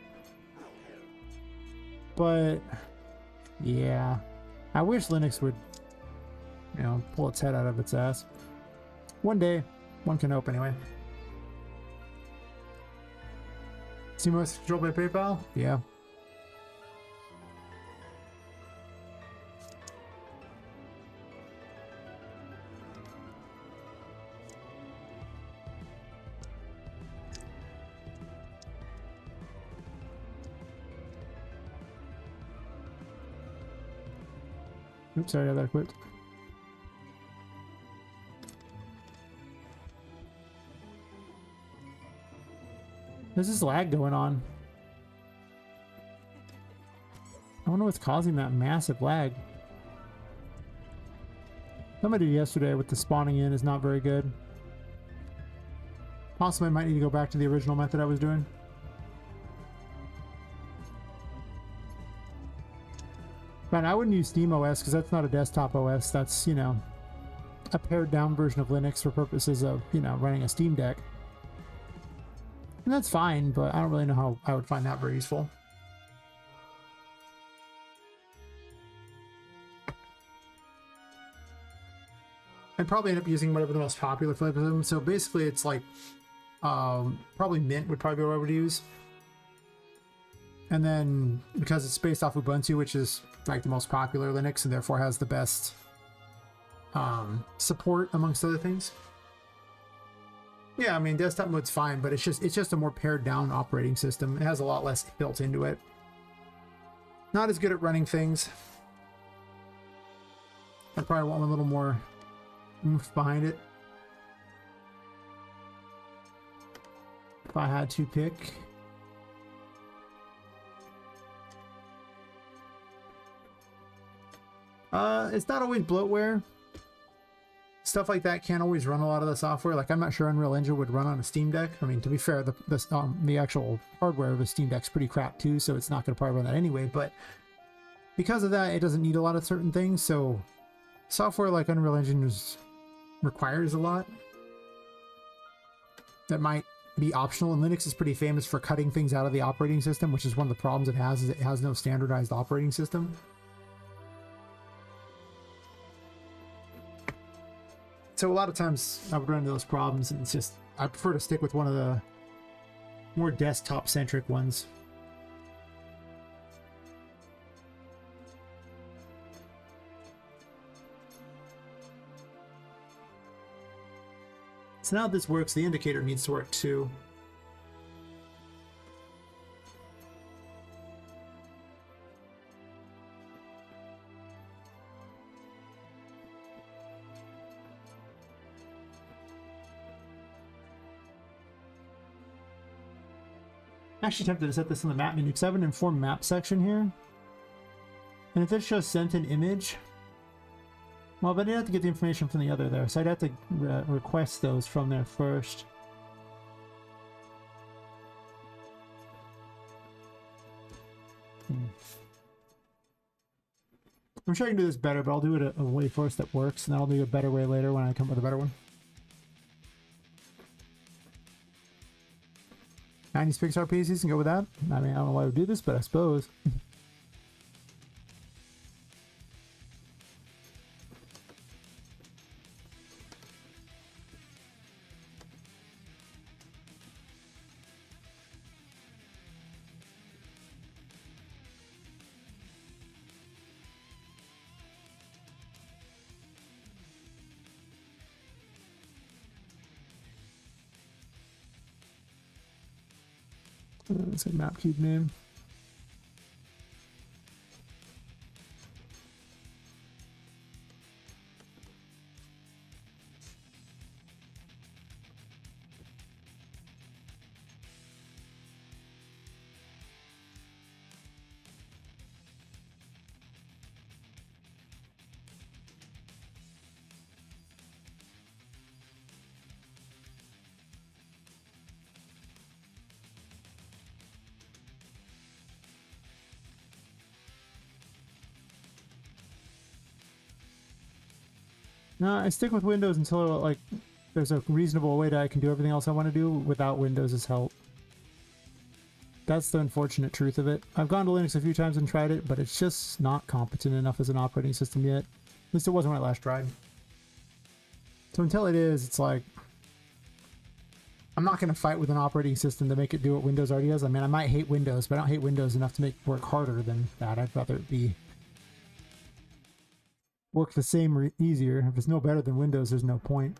But yeah, I wish Linux would, you know, pull its head out of its ass. One day, one can hope anyway. CMOS controlled by PayPal? Yeah. Oops, sorry, I got that equipped. There's this lag going on. I wonder what's causing that massive lag. Somebody yesterday with the spawning in is not very good. Possibly I might need to go back to the original method I was doing. But I wouldn't use SteamOS because that's not a desktop OS. That's, you know, a pared down version of Linux for purposes of, you know, running a Steam Deck. And that's fine, but I don't really know how I would find that very useful. I'd probably end up using whatever the most popular flavor of them. So basically it's like, probably Mint would probably be what I would use. And then because it's based off Ubuntu, which is like the most popular Linux and therefore has the best support amongst other things. Yeah, I mean, desktop mode's fine, but it's just a more pared down operating system. It has a lot less built into it. Not as good at running things. I probably want a little more oomph behind it. If I had to pick. It's not always bloatware. Stuff like that can't always run a lot of the software. Like, I'm not sure Unreal Engine would run on a Steam Deck. I mean, to be fair, the actual hardware of a Steam Deck's pretty crap too, so it's not going to probably run that anyway. But because of that, it doesn't need a lot of certain things. So software like Unreal Engine requires a lot that might be optional. And Linux is pretty famous for cutting things out of the operating system, which is one of the problems it has. Is it has no standardized operating system. So a lot of times I would run into those problems, and it's just, I prefer to stick with one of the more desktop-centric ones. So now this works, the indicator needs to work too. I'm actually tempted to set this in the map menu because I have an inform map section here. And if this just sent an image, well, but I'd have to get the information from the other there, so I'd have to request those from there first. I'm sure I can do this better, but I'll do it a way first that works, and then I'll do a better way later when I come up with a better one. 90s Pixar pieces can go with that. I mean, I don't know why I would do this, but I suppose. That's a map cube name. No, I stick with Windows until like there's a reasonable way that I can do everything else I want to do without Windows' help. That's the unfortunate truth of it. I've gone to Linux a few times and tried it, but it's just not competent enough as an operating system yet. At least it wasn't when I last tried. So until it is, it's like I'm not going to fight with an operating system to make it do what Windows already does. I mean, I might hate Windows, but I don't hate Windows enough to make it work harder than that. I'd rather it be work the same or easier. If it's no better than Windows, there's no point.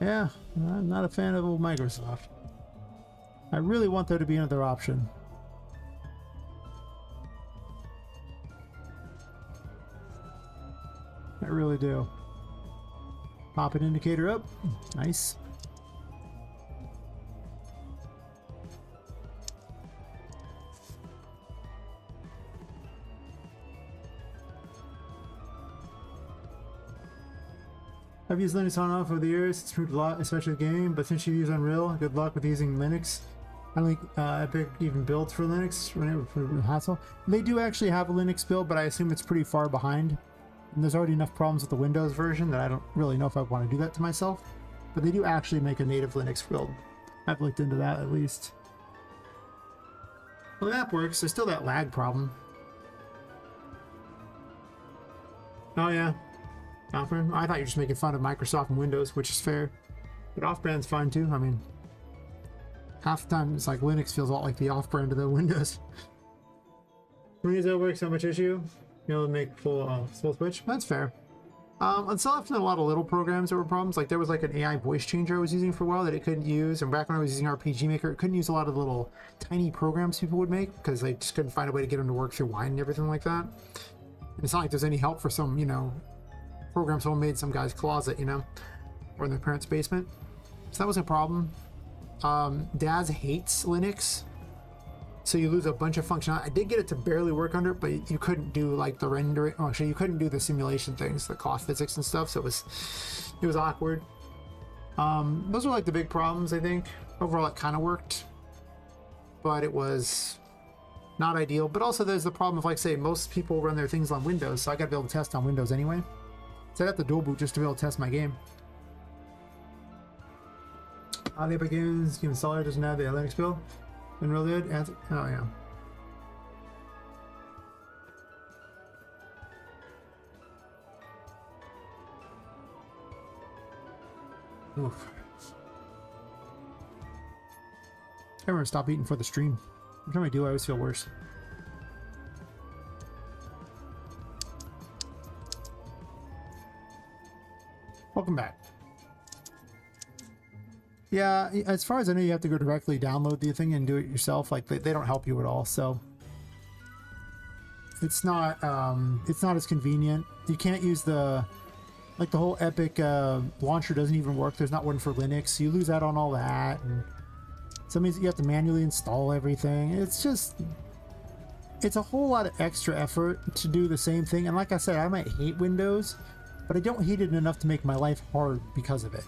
Yeah, I'm not a fan of old Microsoft. I really want there to be another option. I really do. Pop an indicator up. Nice. I've used Linux on and off over the years. It's improved a lot, especially the game, but since you use Unreal, good luck with using Linux. I don't think Epic even builds for Linux for hassle. They do actually have a Linux build, but I assume it's pretty far behind. And there's already enough problems with the Windows version that I don't really know if I want to do that to myself. But they do actually make a native Linux build. I've looked into that at least. Well, the app works. There's still that lag problem. Oh yeah. Off-brand? I thought you were just making fun of Microsoft and Windows, which is fair. But off-brand's fine too. I mean, half the time it's like Linux feels a lot like the off-brand of the Windows. When does that work? So much issue? You know, make full switch? That's fair. And still have a lot of little programs that were problems. Like there was like an AI voice changer I was using for a while that it couldn't use. And back when I was using RPG Maker, it couldn't use a lot of the little tiny programs people would make because they just couldn't find a way to get them to work through Wine and everything like that. And it's not like there's any help for some, you know, program someone made some guy's closet, you know, or in their parents' basement. So that was a problem. Daz hates Linux, so you lose a bunch of functionality. I did get it to barely work under it, but you couldn't do like the rendering. Oh, actually, you couldn't do the simulation things, the cloth physics and stuff. So it was awkward. Those were like the big problems. I think overall it kind of worked. but it was not ideal. But also there's the problem of, like, say, most people run their things on Windows, so I gotta be able to test on Windows anyway. So I have to dual boot just to be able to test my game. The Epic Games game installer doesn't have the Linux build. Been real good. Oh yeah. Oof. I'm gonna stop eating for the stream. Every time I do, I always feel worse. Welcome back. Yeah, as far as I know, you have to go directly download the thing and do it yourself. Like, they don't help you at all, so it's not as convenient. You can't use the whole Epic launcher doesn't even work. There's not one for Linux, so you lose out on all that. And so it means you have to manually install everything. It's a whole lot of extra effort to do the same thing. And like I said, I might hate Windows, but I don't hate it enough to make my life hard because of it.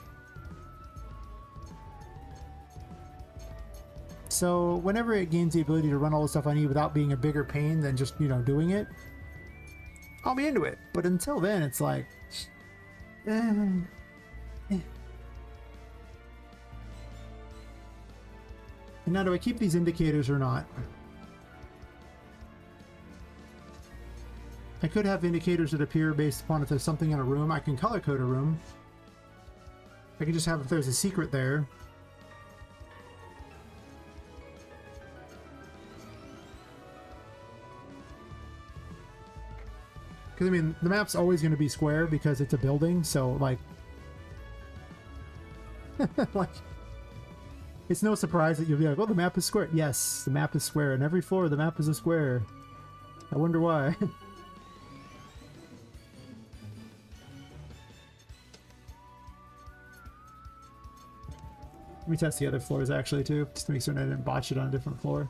So whenever it gains the ability to run all the stuff I need without being a bigger pain than just, you know, doing it, I'll be into it. But until then, it's like, And now, do I keep these indicators or not? I could have indicators that appear based upon if there's something in a room. I can color code a room. I can just have if there's a secret there. Because, I mean, the map's always going to be square because it's a building, so, like... like... It's no surprise that you'll be like, oh, the map is square. Yes, the map is square. And every floor, the map is a square. I wonder why. Let me test the other floors, actually, too. Just to make certain I didn't botch it on a different floor.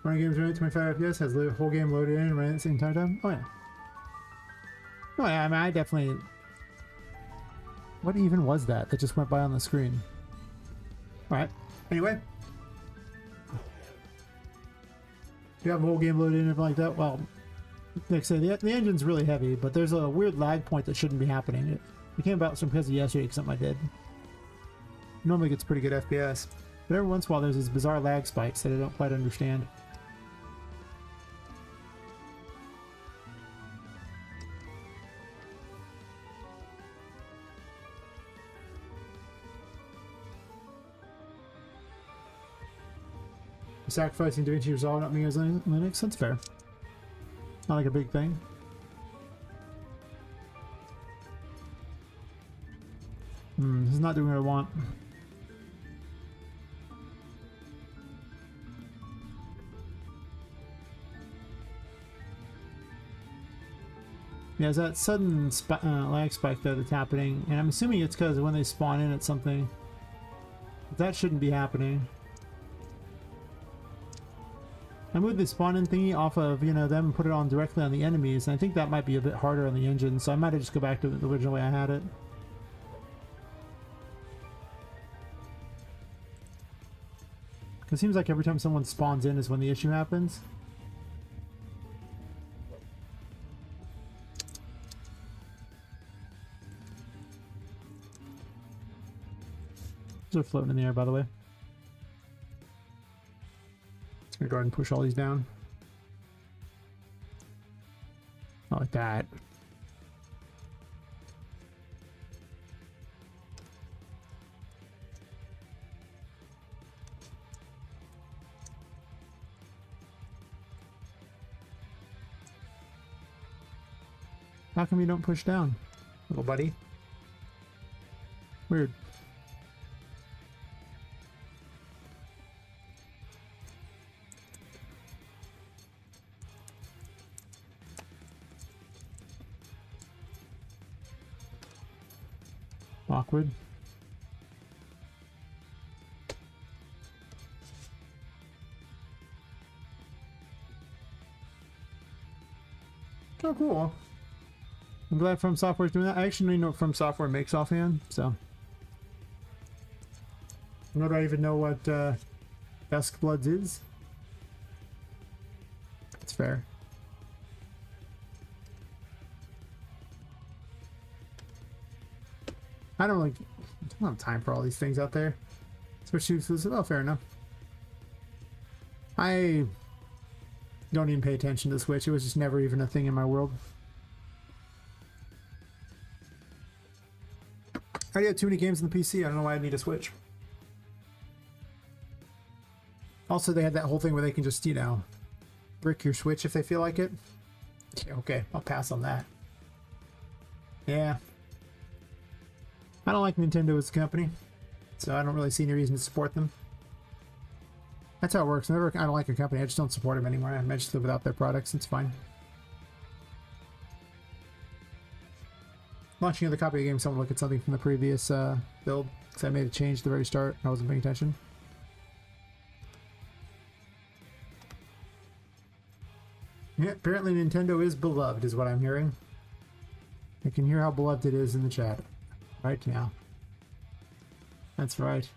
Running games running at 25 FPS, has the whole game loaded in and running at the same time? Oh yeah. Oh yeah, I mean, I definitely... What even was that just went by on the screen? Alright, anyway. You have the whole game loaded in and everything like that? Well, like I said, the engine's really heavy, but there's a weird lag point that shouldn't be happening. It came about because of yesterday, something I did. Normally gets pretty good FPS, but every once in a while there's these bizarre lag spikes that I don't quite understand. Sacrificing DaVinci Resolve not being as Linux, that's fair. Not like a big thing. This is not doing what I want. Yeah, there's that sudden lag spike though that's happening, and I'm assuming it's because when they spawn in at something. That shouldn't be happening. I moved the spawn-in thingy off of, you know, them and put it on directly on the enemies, and I think that might be a bit harder on the engine, so I might have just go back to the original way I had it. It seems like every time someone spawns in is when the issue happens. Those are floating in the air, by the way. Gonna go ahead and push all these down. Not like that. How come you don't push down, little buddy? Weird. Awkward. Oh, cool. I'm glad From Software's doing that. I actually know what From Software makes offhand, so. Nor do I even know what Dusk Bloods is. That's fair. I don't have time for all these things out there. Switch to exclusive. Oh, fair enough. I don't even pay attention to Switch. It was just never even a thing in my world. I already have too many games on the PC. I don't know why I need a Switch. Also, they had that whole thing where they can just, you know, brick your Switch if they feel like it. Yeah, okay, I'll pass on that. Yeah. I don't like Nintendo as a company, so I don't really see any reason to support them. That's how it works. Whenever I don't like a company, I just don't support them anymore. I just live without their products. It's fine. Launching another copy of the game, someone look at something from the previous build, because I made a change at the very start. I wasn't paying attention. Yeah, apparently Nintendo is beloved, is what I'm hearing. I can hear how beloved it is in the chat right now. That's right.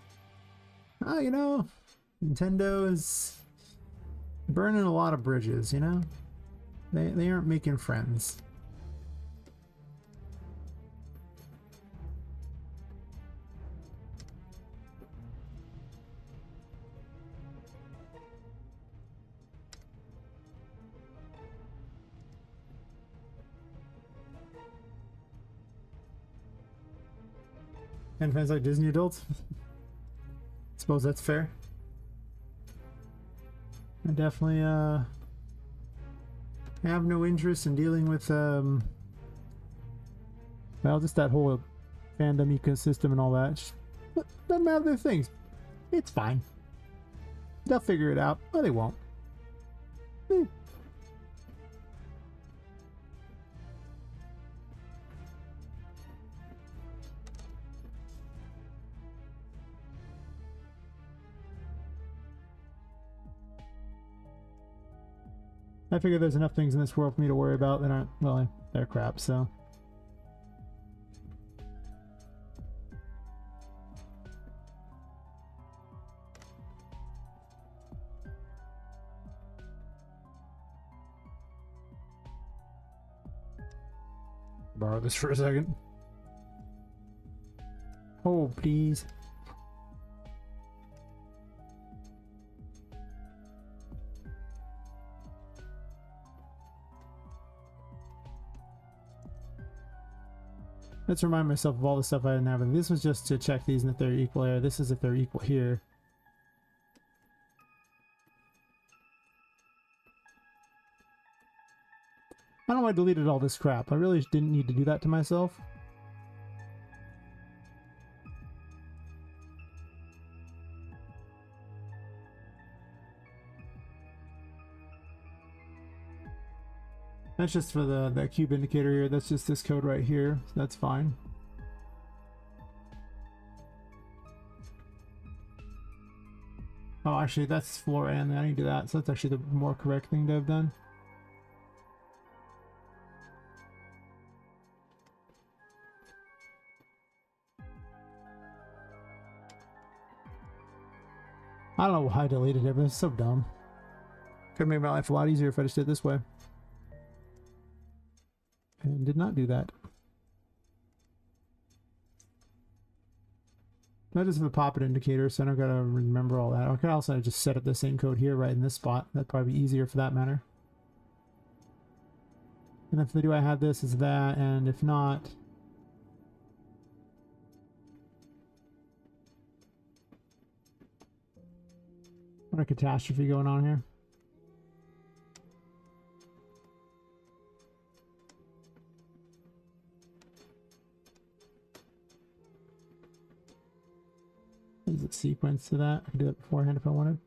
Oh, you know, Nintendo is burning a lot of bridges, you know? They aren't making friends. And fans like Disney adults? Suppose that's fair. I definitely have no interest in dealing with well, just that whole fandom ecosystem and all that. Just let them have their things. It's fine. They'll figure it out. Or they won't. I figure there's enough things in this world for me to worry about that aren't, well, they're crap, so. Borrow this for a second. Oh, please. Let's remind myself of all the stuff I didn't have. And this was just to check these and if they're equal here. This is if they're equal here. I don't know why I deleted all this crap. I really didn't need to do that to myself. That's just for the cube indicator here. That's just this code right here. So that's fine. Oh, actually, that's floor and I need to do that. So that's actually the more correct thing to have done. I don't know why I deleted it, but it's so dumb. Could have made my life a lot easier if I just did it this way. And did not do that. That is the Poppet indicator, so I don't gotta remember all that. I could also just set up the same code here, right in this spot. That'd probably be easier for that matter. And if do I have this, is that, and if not... What a catastrophe going on here. Is it sequence to that? I could do that beforehand if I wanted.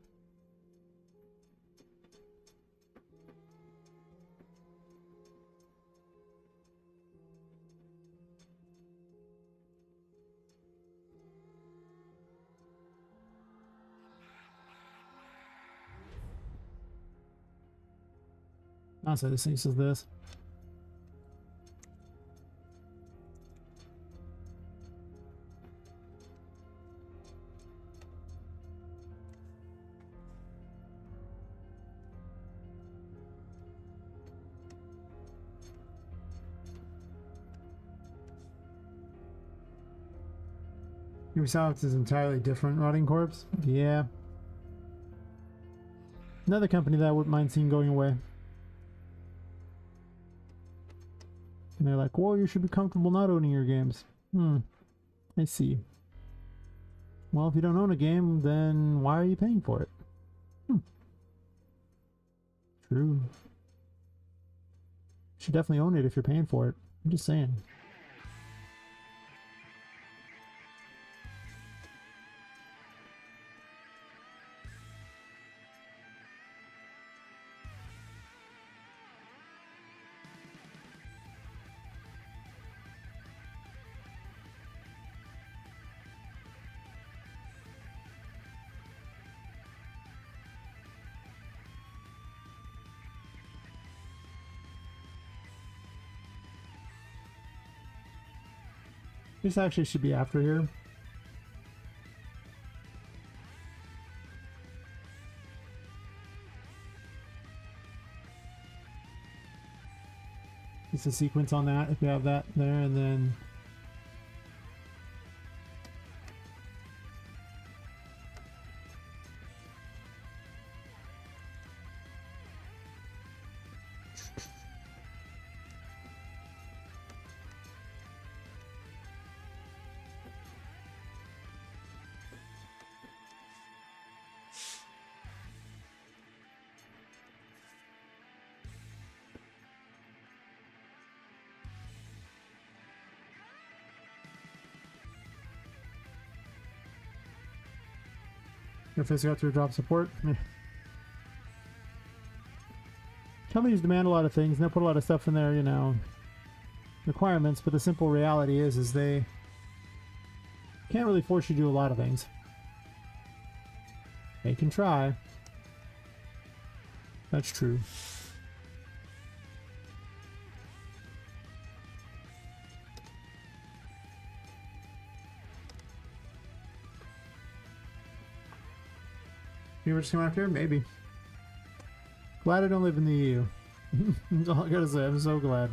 Oh, so this thing says this. Ubisoft is entirely different. Rotting Corpse? Yeah. Another company that I wouldn't mind seeing going away. And they're like, whoa, you should be comfortable not owning your games. I see. Well, if you don't own a game, then why are you paying for it? True. You should definitely own it if you're paying for it. I'm just saying. This actually should be after here. It's a sequence on that if we have that there, and then if it's got to drop support. Companies demand a lot of things, and they put a lot of stuff in their, you know, requirements, but the simple reality is they can't really force you to do a lot of things. They can try. That's true. You were just coming after here? Maybe. Glad I don't live in the EU. That's all I gotta say. I'm so glad.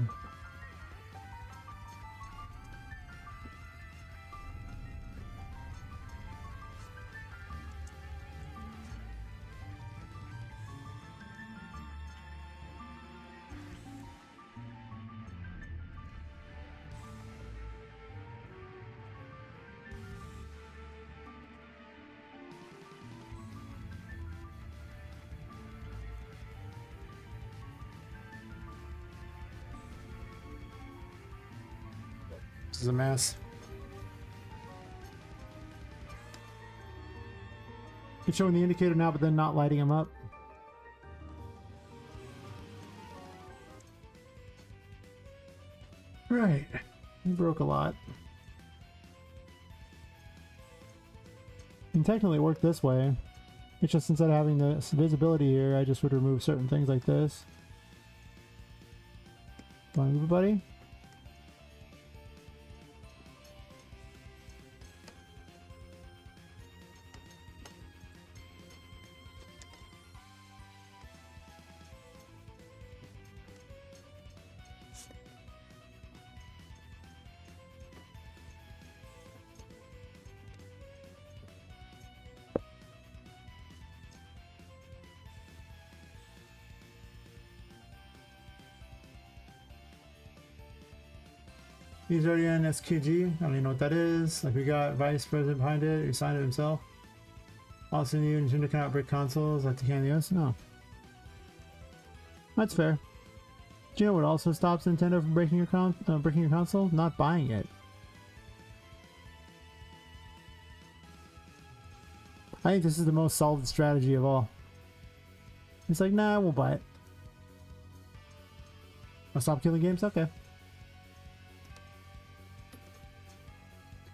This is a mess. It's showing the indicator now, but then not lighting them up. Right. We broke a lot. And technically it worked this way. It's just instead of having this visibility here, I just would remove certain things like this. Want to move it, buddy? He's already on SQG. I don't even know what that is. Like, we got Vice President behind it. He signed it himself. Also new Nintendo cannot break consoles like the can the US. No. That's fair. Do you know what also stops Nintendo from breaking your console? Not buying it. I think this is the most solid strategy of all. It's like, nah, we'll buy it. I'll stop killing games? Okay.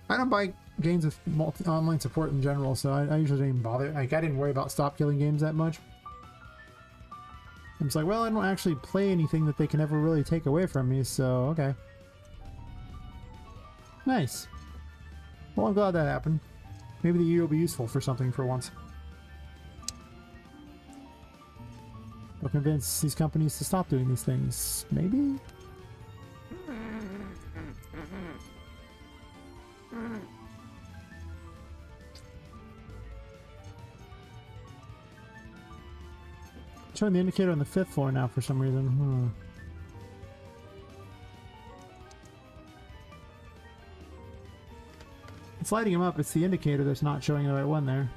I don't buy games with online support in general, so I usually don't even bother. Like, I didn't worry about stop killing games that much. I'm just like, well, I don't actually play anything that they can ever really take away from me, so okay. Nice. Well, I'm glad that happened. Maybe the EU will be useful for something for once. I'll convince these companies to stop doing these things. Maybe? Showing the indicator on the 5th floor now for some reason. It's lighting him up. It's the indicator that's not showing the right one there.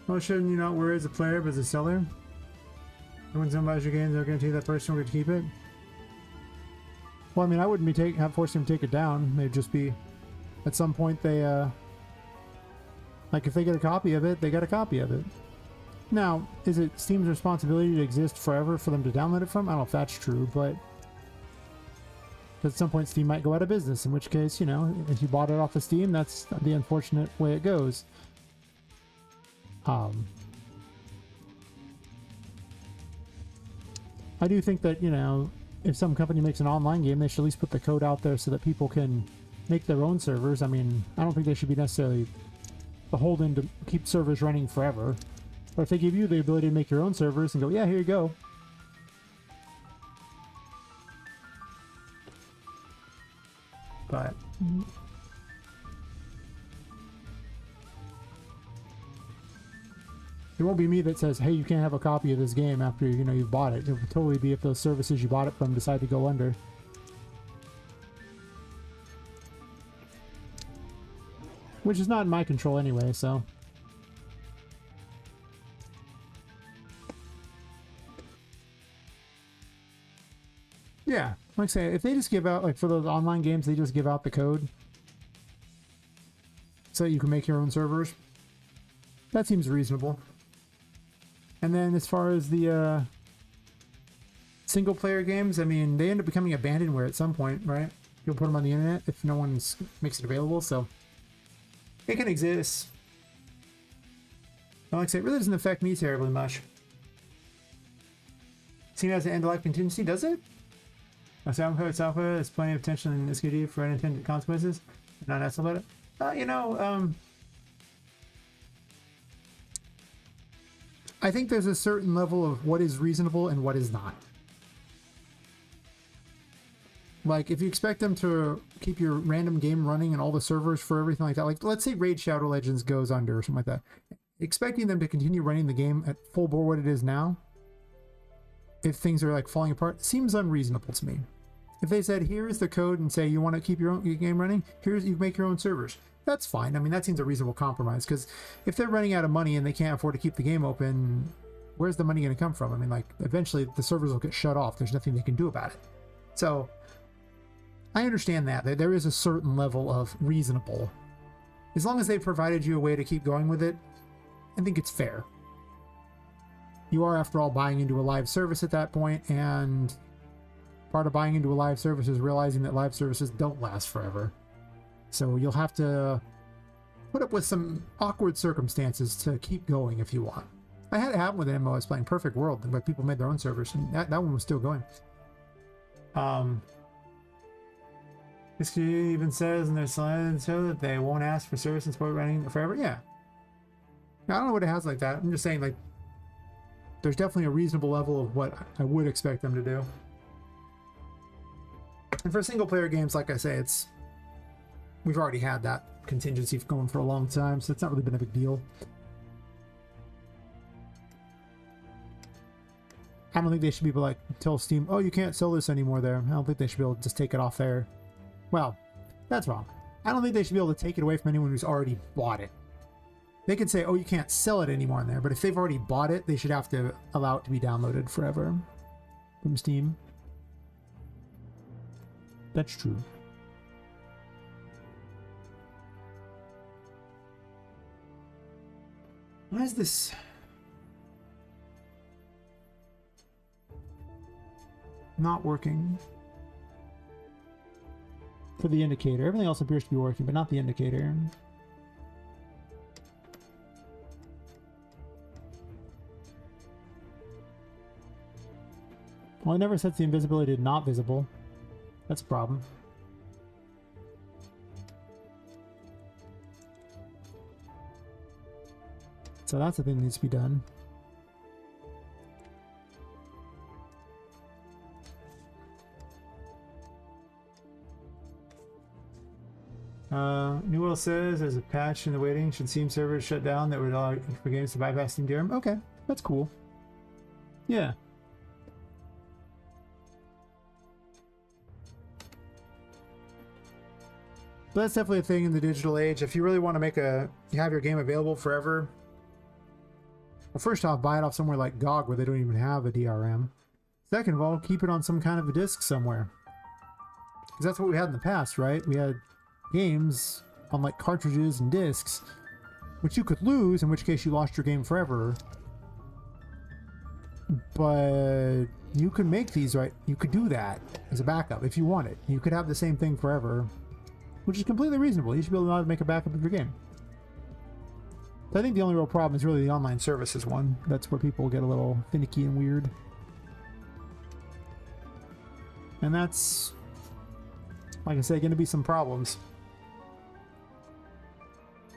Well, shouldn't you not worry as a player, but as a seller? When someone buys your game, they're guarantee that person will get to keep it? Well, I mean, I wouldn't be forcing them to take it down. They'd just be, at some point, they, like, if they get a copy of it, they get a copy of it. Now, is it Steam's responsibility to exist forever for them to download it from? I don't know if that's true, but at some point Steam might go out of business, in which case, you know, if you bought it off of Steam, that's the unfortunate way it goes. I do think that, you know, if some company makes an online game, they should at least put the code out there so that people can make their own servers. I mean, I don't think they should be necessarily beholden to keep servers running forever. Or if they give you the ability to make your own servers and go, yeah, here you go. But it won't be me that says, hey, you can't have a copy of this game after, you know, you've bought it. It would totally be if those services you bought it from decide to go under. Which is not in my control anyway, so. Yeah, like I say, if they just give out, like for those online games, they just give out the code so that you can make your own servers. That seems reasonable. And then as far as the single player games, I mean, they end up becoming abandonware at some point, right? You'll put them on the internet if no one makes it available, so it can exist. But like I say, it really doesn't affect me terribly much. Seen as an end-of-life contingency, does it? A software has plenty of potential in SKD for unintended consequences. Not asked about it. You know, I think there's a certain level of what is reasonable and what is not. Like, if you expect them to keep your random game running and all the servers for everything like that, like, let's say Raid Shadow Legends goes under or something like that. Expecting them to continue running the game at full bore what it is now, if things are, like, falling apart, seems unreasonable to me. If they said, here's the code and say you want to keep your game running, you make your own servers. That's fine. I mean, that seems a reasonable compromise, because if they're running out of money and they can't afford to keep the game open, where's the money going to come from? I mean, like, eventually the servers will get shut off. There's nothing they can do about it. So I understand that there is a certain level of reasonable. As long as they've provided you a way to keep going with it, I think it's fair. You are, after all, buying into a live service at that point, and part of buying into a live service is realizing that live services don't last forever. So you'll have to put up with some awkward circumstances to keep going if you want. I had it happen with an MMO I was playing, Perfect World, where people made their own servers, and that one was still going. This even says in their slide so that they won't ask for service and support running forever. Yeah. I don't know what it has like that. I'm just saying, like, there's definitely a reasonable level of what I would expect them to do. And for single player games, like I say, we've already had that contingency going for a long time, so it's not really been a big deal. I don't think they should be able to, like, tell Steam, oh, you can't sell this anymore there. I don't think they should be able to just take it off there. Well, that's wrong. I don't think they should be able to take it away from anyone who's already bought it. They could say, oh, you can't sell it anymore in there, but if they've already bought it, they should have to allow it to be downloaded forever from Steam. That's true. Why is this not working? For the indicator. Everything else appears to be working, but not the indicator. Well, it never sets the invisibility to not visible. That's a problem. So that's the thing that needs to be done. Newell says there's a patch in the waiting. Should Steam servers shut down that would allow for games to bypass Steam DRM? Okay, that's cool. Yeah. But that's definitely a thing in the digital age. If you really want to have your game available forever, well, first off, buy it off somewhere like GOG where they don't even have a DRM. Second of all, keep it on some kind of a disc somewhere. Because that's what we had in the past, right? We had games on like cartridges and discs, which you could lose, in which case you lost your game forever. But you could make these, right? You could do that as a backup if you wanted. You could have the same thing forever, which is completely reasonable. You should be able to make a backup of your game. But I think the only real problem is really the online services one. That's where people get a little finicky and weird. And that's, like I say, going to be some problems.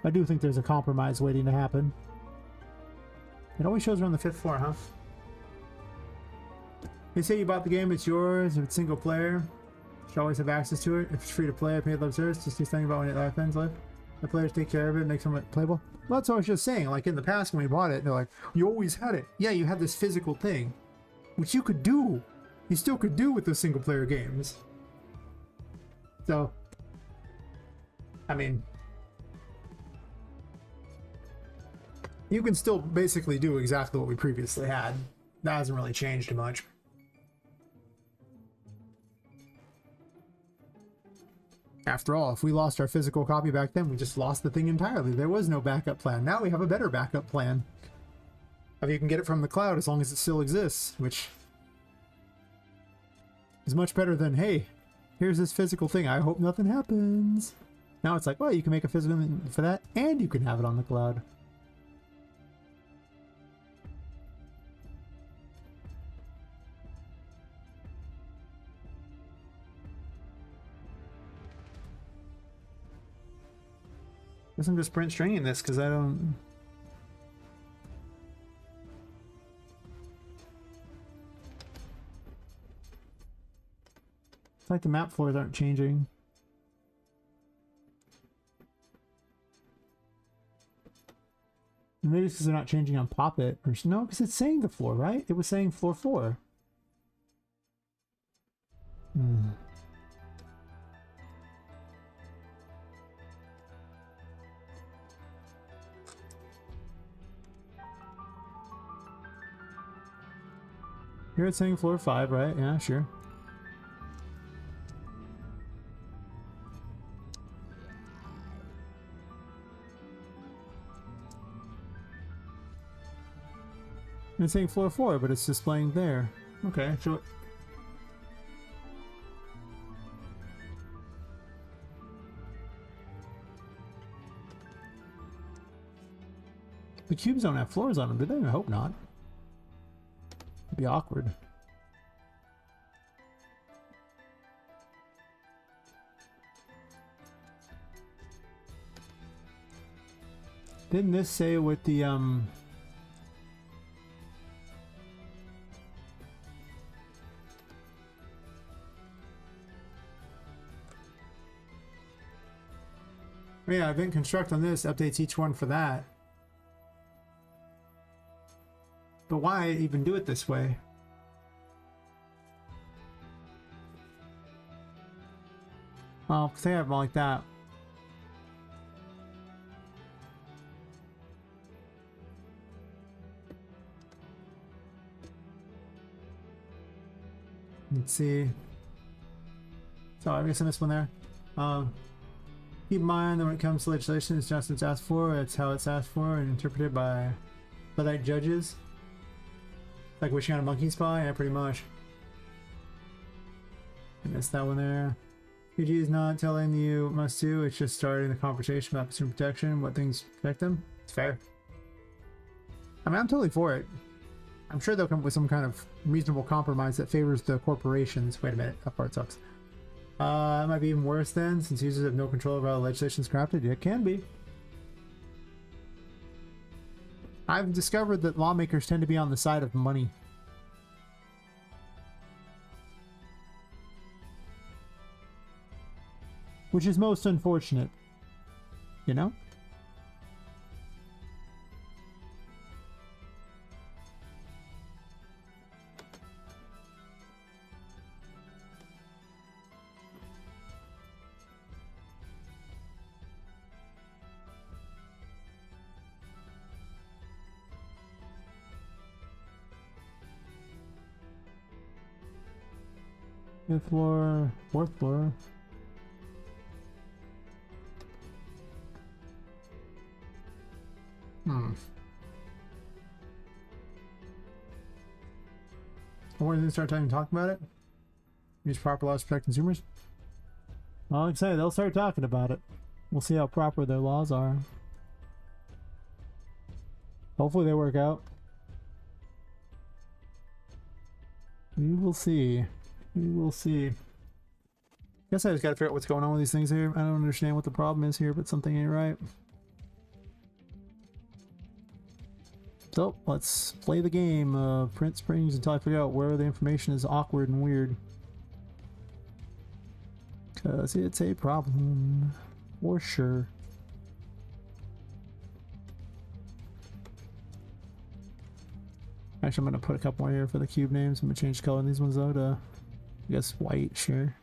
I do think there's a compromise waiting to happen. It always shows around the 5th floor, huh? They say you bought the game, it's yours. If it's single player, you should always have access to it. If it's free to play, I paid love service. Just do something about when it happens live. The players take care of it, make something playable. Well, that's what I was just saying. Like in the past when we bought it, they're like, you always had it. Yeah, you had this physical thing, which you could do. You still could do with those single player games. So, I mean, you can still basically do exactly what we previously had. That hasn't really changed much. After all, if we lost our physical copy back then, we just lost the thing entirely. There was no backup plan. Now we have a better backup plan. If you can get it from the cloud as long as it still exists, which is much better than, hey, here's this physical thing. I hope nothing happens. Now it's like, well, you can make a physical thing for that, and you can have it on the cloud. Guess I'm just print stringing this because I don't... It's like the map floors aren't changing. Maybe it's because they're not changing on Poppet. Or no, because it's saying the floor, right? It was saying floor 4. Hmm. Here it's saying floor 5, right? Yeah, sure. It's saying floor 4, but it's displaying there. Okay, so... The cubes don't have floors on them, do they? I hope not. It'd be awkward. Didn't this say with the yeah, event construct on this updates each one for that. But why even do it this way? Well, because they have them like that. Let's see. So I guess I missed one there. Keep in mind that when it comes to legislation, it's just what's asked for, it's how it's asked for and interpreted by Luddite judges. Like wishing on a monkey's paw? Yeah, pretty much. I missed that one there. PG is not telling you what must do, it's just starting the conversation about consumer protection, what things protect them. It's fair. I mean, I'm totally for it. I'm sure they'll come up with some kind of reasonable compromise that favors the corporations. Wait a minute, that part sucks. It might be even worse then, since users have no control over how the legislation's crafted. Yeah, it can be. I've discovered that lawmakers tend to be on the side of money. Which is most unfortunate. you know? Fifth floor, fourth floor. When they start talking about it? Use proper laws to protect consumers? Well, like I say, they'll start talking about it. We'll see how proper their laws are. Hopefully they work out. We will see. We will see. Guess I just gotta figure out what's going on with these things here. I don't understand what the problem is here, but something ain't right. So, let's play the game of Print Springs until I figure out where the information is awkward and weird. Because it's a problem. For sure. Actually, I'm going to put a couple more here for the cube names. I'm going to change the color on these ones though to, I guess, white, sure.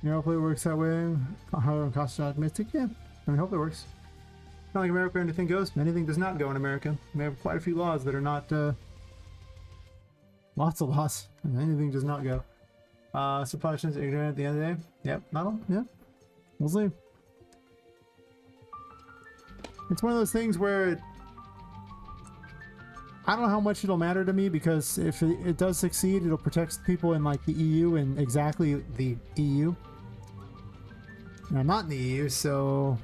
You know, hopefully it works that way. How cost optimistic? Yeah, I mean, hopefully it works. Not like America, anything goes. Anything does not go in America. We have quite a few laws that are not, lots of laws. Anything does not go. Supply chains ignorant at the end of the day. Yep, not all. Yeah, we'll see. It's one of those things where I don't know how much it'll matter to me, because if it does succeed, it'll protect people in like the EU and exactly the EU. And I'm not in the EU, so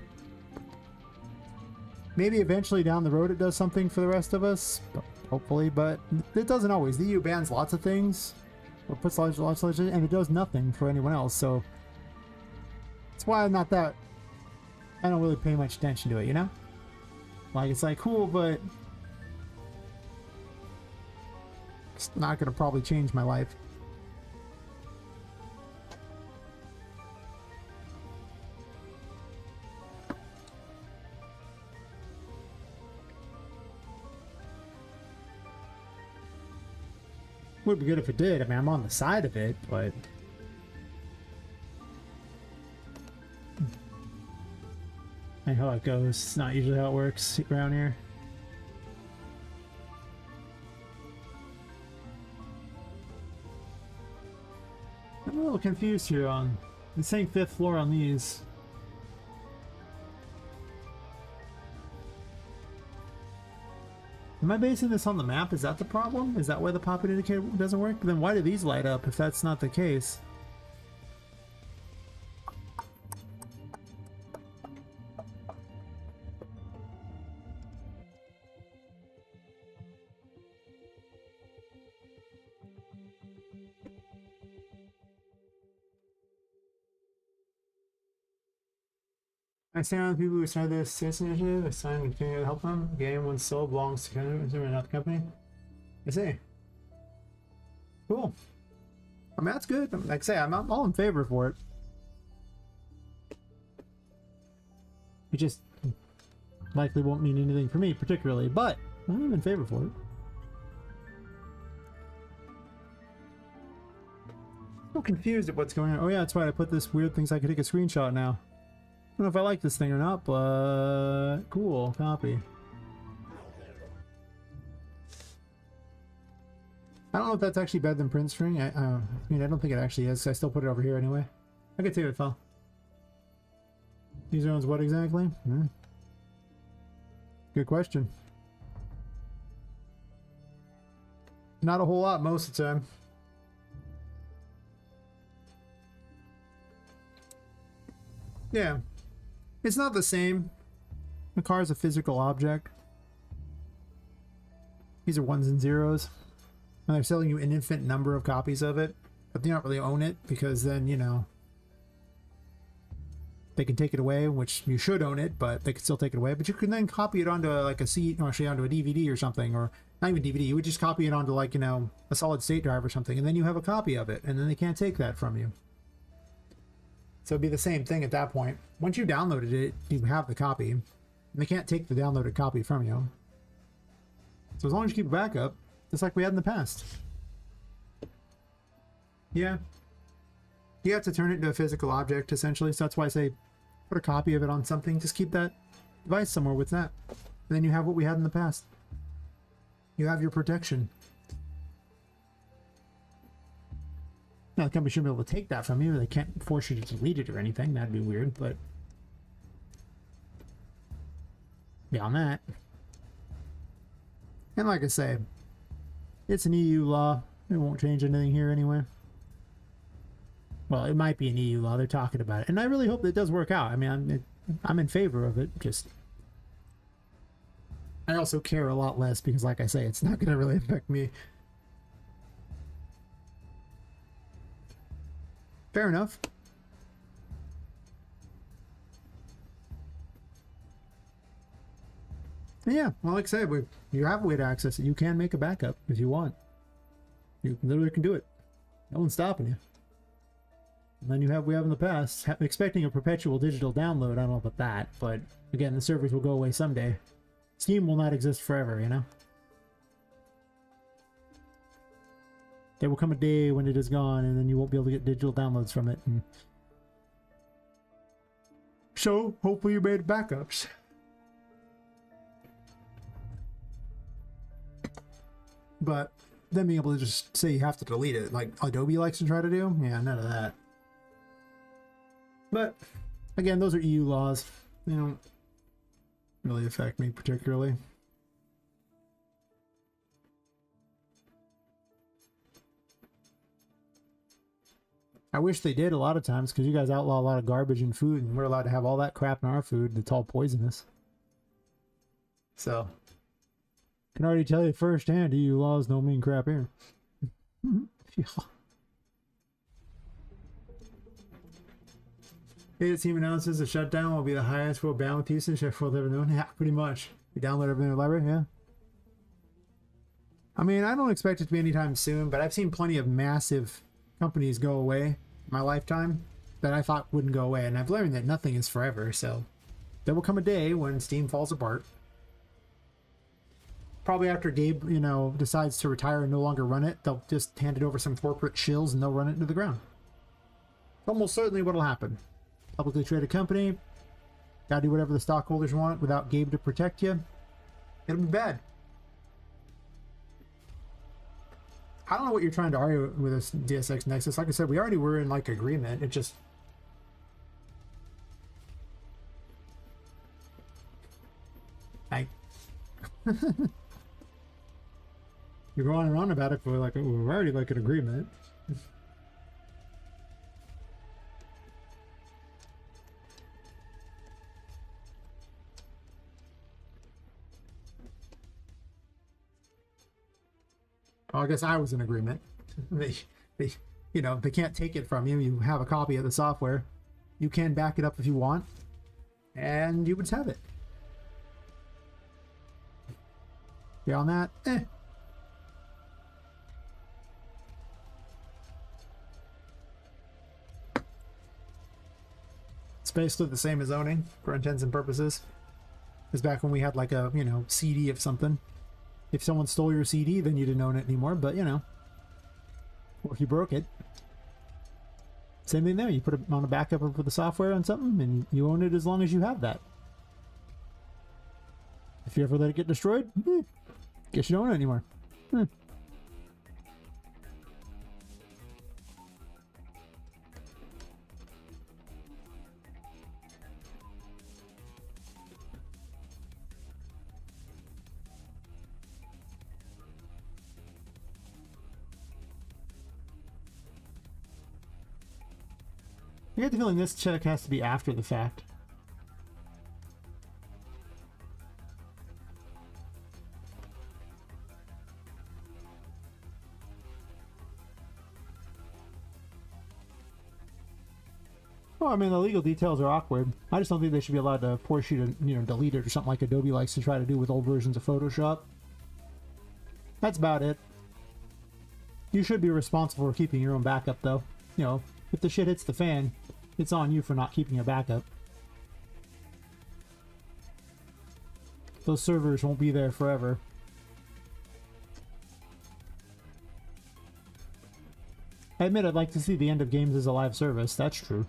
maybe eventually down the road it does something for the rest of us, hopefully, but it doesn't always. The EU bans lots of things, or puts lots of legislation, and it does nothing for anyone else, so that's why I'm not that, I don't really pay much attention to it, you know? Like, it's like, cool, but it's not gonna probably change my life. Would be good if it did. I mean, I'm on the side of it, but I know how it goes. It's not usually how it works around here. I'm a little confused here on it's saying 5th floor on these. Am I basing this on the map? Is that the problem? Is that why the pop-it indicator doesn't work? But then why do these light up if that's not the case? I stand on the people who started this citizen initiative. I signed and continue to help them. The game once sold belongs to the consumer, not the company. I see. Cool. I mean, that's good. Like I say, I'm all in favor for it. It just likely won't mean anything for me particularly, but I'm in favor for it. I'm confused at what's going on. Oh yeah, that's right. I put this weird thing so I can take a screenshot now. I don't know if I like this thing or not, but cool. Copy. I don't know if that's actually better than print string. I mean, I don't think it actually is. I still put it over here anyway. I could take it file. User owns what exactly? Good question. Not a whole lot most of the time. Yeah. It's not the same. The car is a physical object. These are ones and zeros. And they're selling you an infinite number of copies of it. But they don't really own it because then, you know, they can take it away, which you should own it, but they can still take it away. But you can then copy it onto like a CD, or actually onto a DVD or something, or not even DVD. You would just copy it onto like, you know, a solid state drive or something, and then you have a copy of it, and then they can't take that from you. So it'd be the same thing at that point. Once you downloaded it, you have the copy, and they can't take the downloaded copy from you. So as long as you keep a backup, just like we had in the past. Yeah. You have to turn it into a physical object, essentially. So that's why I say put a copy of it on something. Just keep that device somewhere with that. And then you have what we had in the past. You have your protection. Now, the company shouldn't be able to take that from you. They can't force you to delete it or anything. That'd be weird, but beyond that. And like I say, it's an EU law. It won't change anything here anyway. Well, it might be an EU law. They're talking about it. And I really hope that it does work out. I mean, I'm in favor of it. Just, I also care a lot less because, like I say, it's not going to really affect me. Fair enough. And yeah, well, like I said, you have a way to access it. You can make a backup if you want. You literally can do it. No one's stopping you. And then we have in the past, expecting a perpetual digital download. I don't know about that, but again, the servers will go away someday. Steam will not exist forever, you know? There will come a day when it is gone, and then you won't be able to get digital downloads from it. And so, hopefully you made backups. But then being able to just say you have to delete it, like Adobe likes to try to do, yeah, none of that. But again, those are EU laws. They don't really affect me particularly. I wish they did a lot of times, because you guys outlaw a lot of garbage in food, and we're allowed to have all that crap in our food that's all poisonous. So, I can already tell you firsthand, EU laws don't mean crap here. Yeah. The team announces the shutdown will be the highest world bandwidth usage we've ever known. Yeah, pretty much. We download everything in the library, yeah. I mean, I don't expect it to be anytime soon, but I've seen plenty of massive companies go away in my lifetime that I thought wouldn't go away, and I've learned that nothing is forever, so there will come a day when Steam falls apart. Probably after Gabe, you know, decides to retire and no longer run it, they'll just hand it over some corporate shills and they'll run it into the ground. Almost certainly what'll happen. Publicly traded company, gotta do whatever the stockholders want without Gabe to protect you. It'll be bad. I don't know what you're trying to argue with this DSX Nexus. Like I said, we already were in like agreement. It just, I you're going around about it for like, oh, we're already like an agreement. Well, I guess I was in agreement. they, you know, they can't take it from you. You have a copy of the software. You can back it up if you want, and you would have it. Beyond that, It's basically the same as owning for intents and purposes. It's back when we had like a, you know, CD of something. If someone stole your CD, then you didn't own it anymore, but you know. Or if you broke it. Same thing there. You put it on a backup of the software on something, and you own it as long as you have that. If you ever let it get destroyed, guess you don't own it anymore. I get the feeling this check has to be after the fact. Well, I mean, the legal details are awkward. I just don't think they should be allowed to force you to, delete it or something like Adobe likes to try to do with old versions of Photoshop. That's about it. You should be responsible for keeping your own backup, though. If the shit hits the fan, it's on you for not keeping a backup. Those servers won't be there forever. I admit I'd like to see the end of games as a live service. That's true.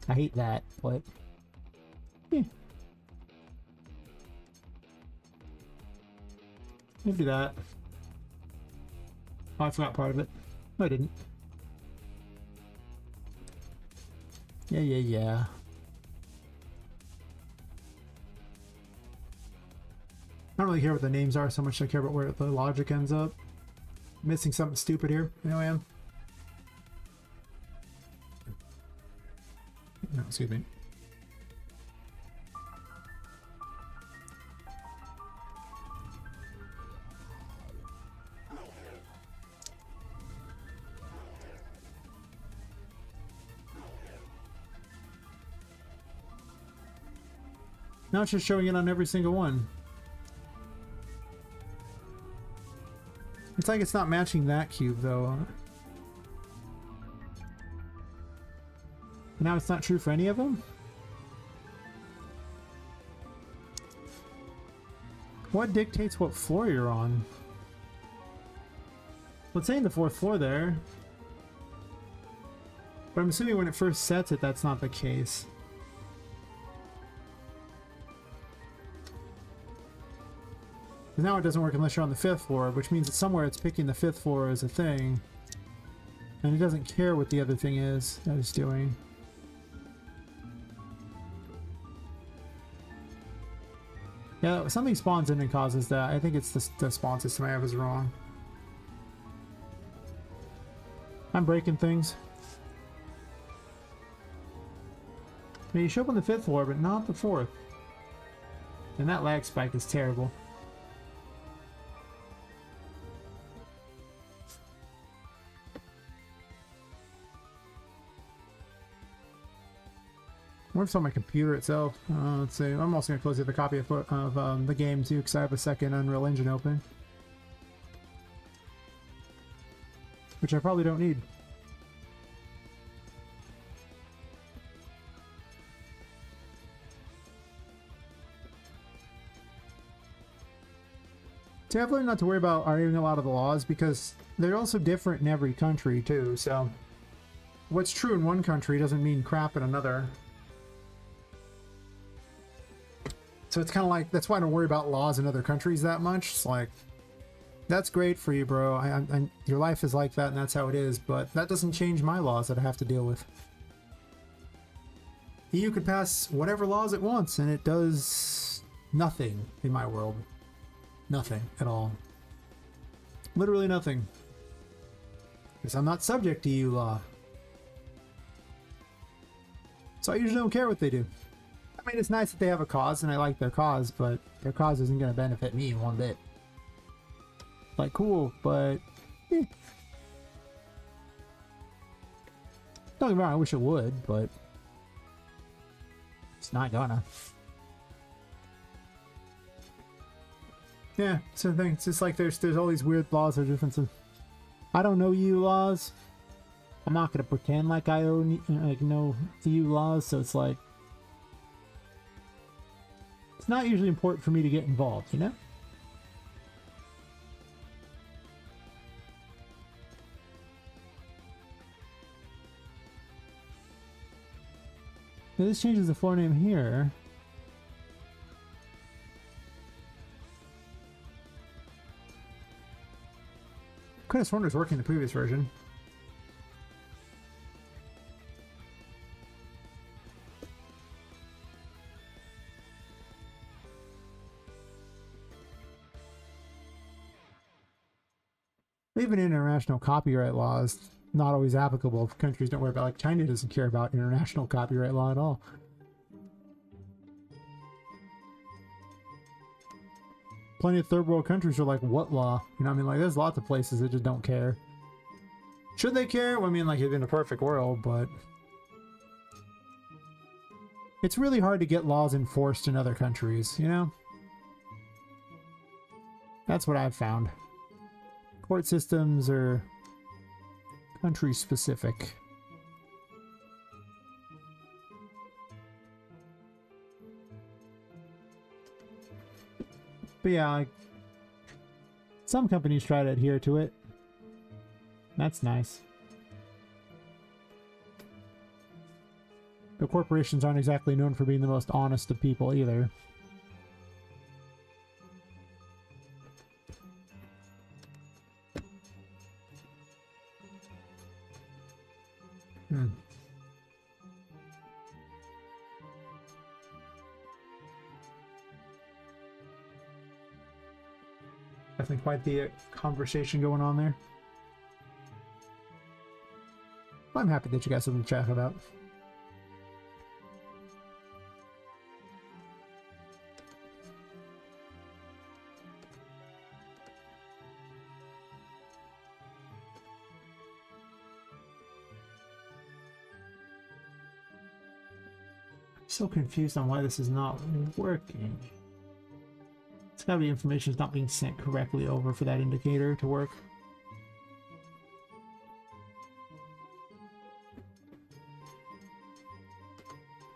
I hate that, but... Maybe do that. Oh, I forgot part of it. No, I didn't. Yeah. I don't really care what the names are so much as I care about where the logic ends up. Missing something stupid here. I know I am. No, excuse me. Now it's just showing it on every single one. It's like it's not matching that cube though. Now it's not true for any of them? What dictates what floor you're on? Well, it's saying the 4th floor there. But I'm assuming when it first sets it, that's not the case. Because now it doesn't work unless you're on the 5th floor, which means that somewhere it's picking the 5th floor as a thing. And it doesn't care what the other thing is that it's doing. Yeah, something spawns in and causes that. I think it's the spawn system I have is wrong. I'm breaking things. Now you show up on the 5th floor, but not the 4th. And that lag spike is terrible. What if it's on my computer itself? Let's see. I'm also going to close the other copy of the game too, because I have a second Unreal Engine open. Which I probably don't need. See, I've learned not to worry about arguing a lot of the laws because they're also different in every country too, so what's true in one country doesn't mean crap in another. So it's kind of like, that's why I don't worry about laws in other countries that much. It's like, that's great for you, bro. Your life is like that and that's how it is, but that doesn't change my laws that I have to deal with. The EU could pass whatever laws it wants and it does nothing in my world. Nothing at all. Literally nothing. Because I'm not subject to EU law. So I usually don't care what they do. I mean, it's nice that they have a cause, and I like their cause, but their cause isn't going to benefit me one bit. Like, cool, but... Don't get me wrong, I wish it would, but... It's not gonna. Yeah, it's the thing. It's just like there's all these weird laws or differences. I don't know EU laws. I'm not going to pretend like I know EU laws, so it's like... It's not usually important for me to get involved, you know? Now this changes the floor name here. Could have sworn it was working in the previous version. Even international copyright laws, not always applicable if countries don't worry about, like China doesn't care about international copyright law at all. Plenty of third world countries are like, what law? You know what I mean? Like, there's lots of places that just don't care. Should they care? Well, I mean, like, in a perfect world, but it's really hard to get laws enforced in other countries, you know? That's what I've found. Court systems are country specific. But yeah, like, some companies try to adhere to it. That's nice. But corporations aren't exactly known for being the most honest of people either. Definitely quite the conversation going on there. I'm happy that you got something to chat about. I'm so confused on why this is not working. It's gotta be information is not being sent correctly over for that indicator to work.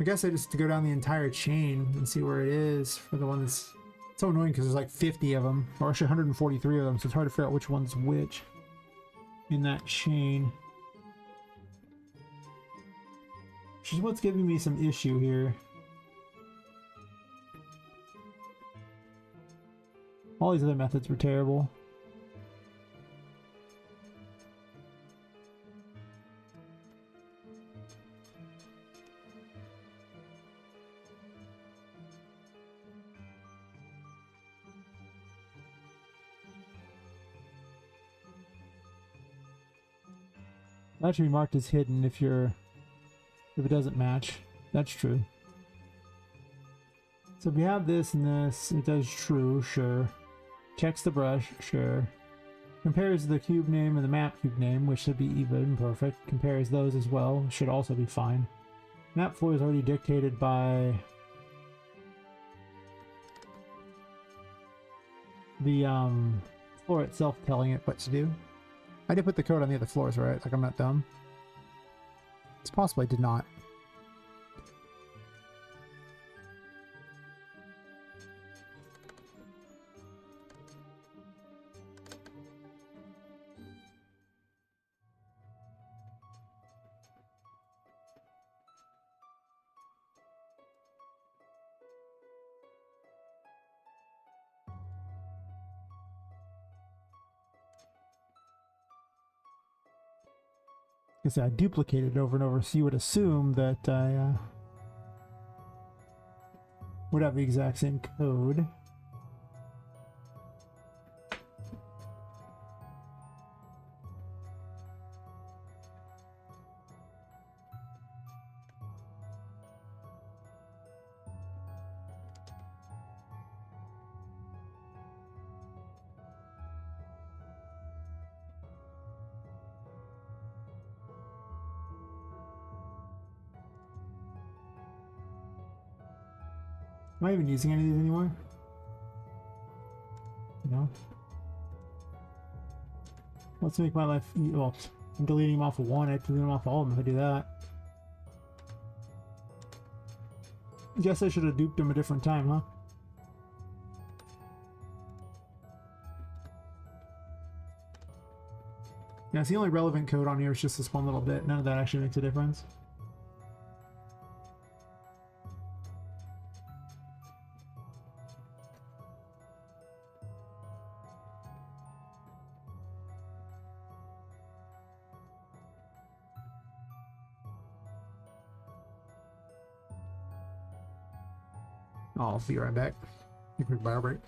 I guess I just have to go down the entire chain and see where it is for the one that's... It's so annoying because there's like 50 of them, or actually 143 of them, so it's hard to figure out which one's which in that chain. Which is what's giving me some issue here. All these other methods were terrible. That should be marked as hidden if it doesn't match. That's true. So if we have this and this, it does true, sure. Checks the brush, sure. Compares the cube name and the map cube name, which should be even perfect. Compares those as well, should also be fine. Map floor is already dictated by the floor itself telling it what to do. I did put the code on the other floors, right? Like, I'm not dumb. It's possible I did not. I duplicated it over and over, so you would assume that I would have the exact same code. Am I even using any of these anymore? No. Let's make my life... Well, I'm deleting them off of one. I have to delete them off all of them if I do that. I guess I should have duped them a different time, huh? Yeah, it's the only relevant code on here. It's just this one little bit. None of that actually makes a difference. I'll be right back. Take a quick bio break.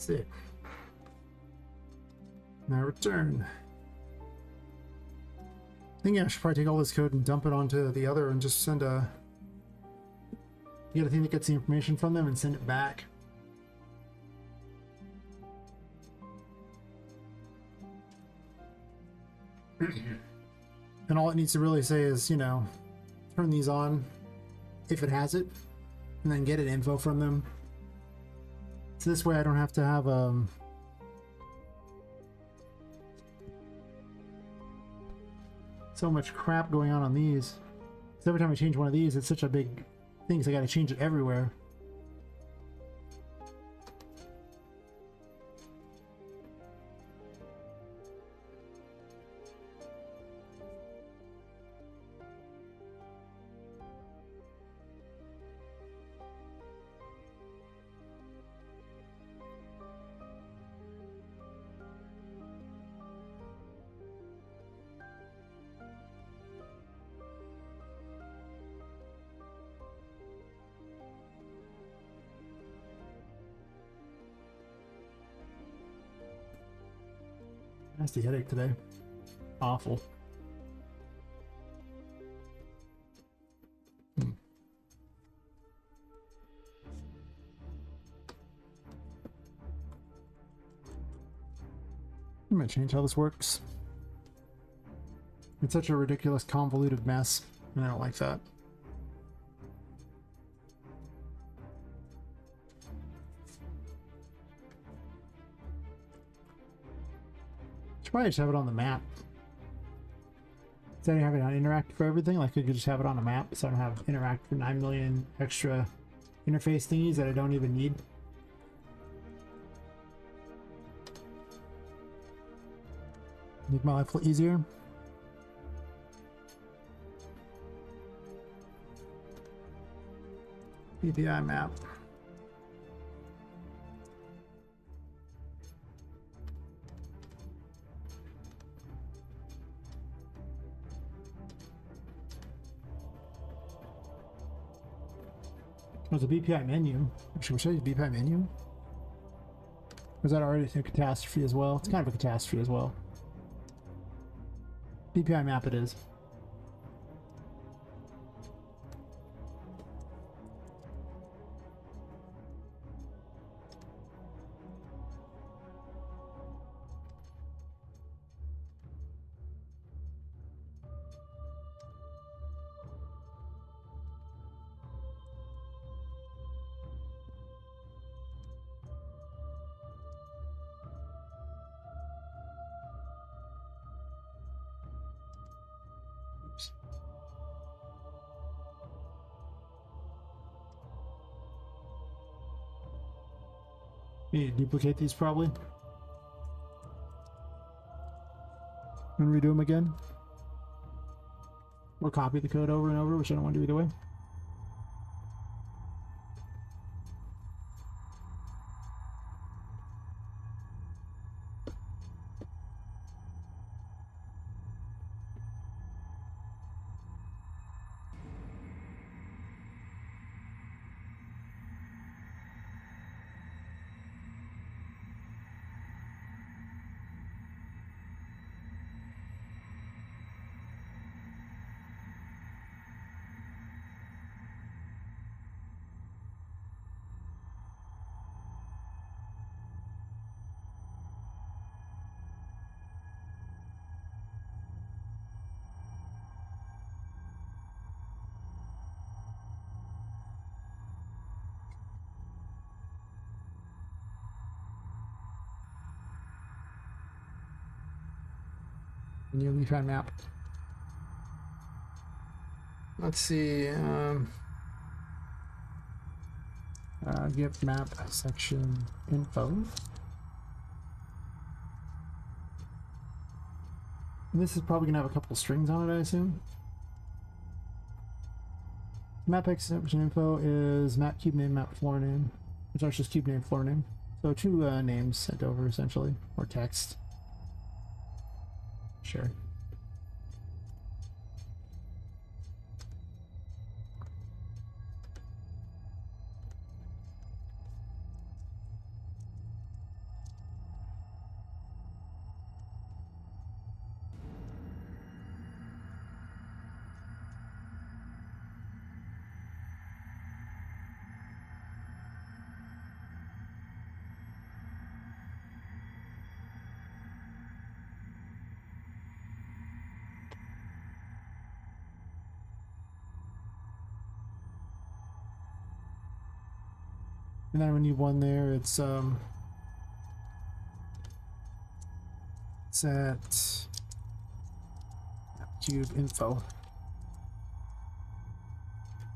That's it. Now return. I think I should probably take all this code and dump it onto the other and just send a... You get a thing that gets the information from them and send it back. And all it needs to really say is, you know, turn these on if it has it, and then get an info from them. So this way I don't have to have so much crap going on these. So every time I change one of these, it's such a big thing because I got to change it everywhere. Nasty headache today. Awful. I'm gonna change how this works. It's such a ridiculous, convoluted mess, and I don't like that. Should probably just have it on the map. Instead of having it interact for everything, like I could just have it on a map, so I don't have interact for 9 million extra interface thingies that I don't even need. Make my life a little easier. API map. There's a BPI menu. Actually, should I use BPI menu? Was that already a catastrophe as well? It's kind of a catastrophe as well. BPI map it is. Need to duplicate these probably. And redo them again. Or copy the code over and over, which I don't want to do either way. New leaf map. Let's see. Get map section info. And this is probably gonna have a couple strings on it, I assume. Map section info is map cube name, map floor name. It's actually just cube name, floor name. So two names sent over essentially, or text. Sure. And then we need one there. It's at cube info.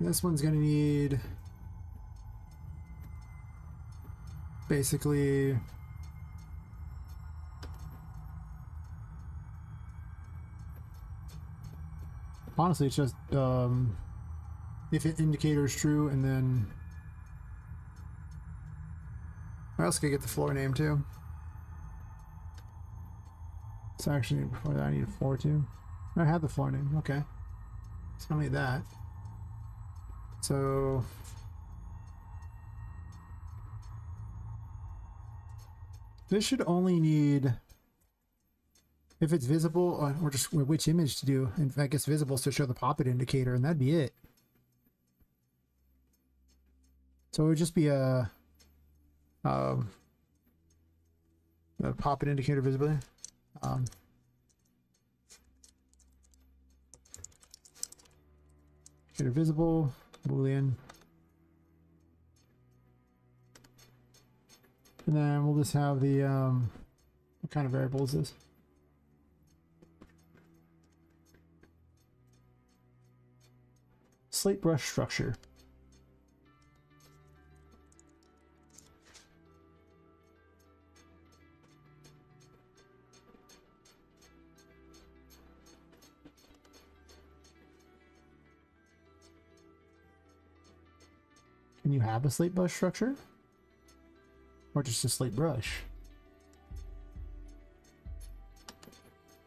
This one's gonna need basically honestly it's just if it indicator is true, and then I also could get the floor name too. So actually before that I need a floor too. I had the floor name, okay. So I need that. So this should only need, if it's visible, or just which image to do. In fact, it's visible to show the Poppet indicator, and that'd be it. So it would just be a Poppet indicator visibility. Indicator visible, Boolean. And then we'll just have the, what kind of variable is this? Slate brush structure. Can you have a slate brush structure? Or just a slate brush?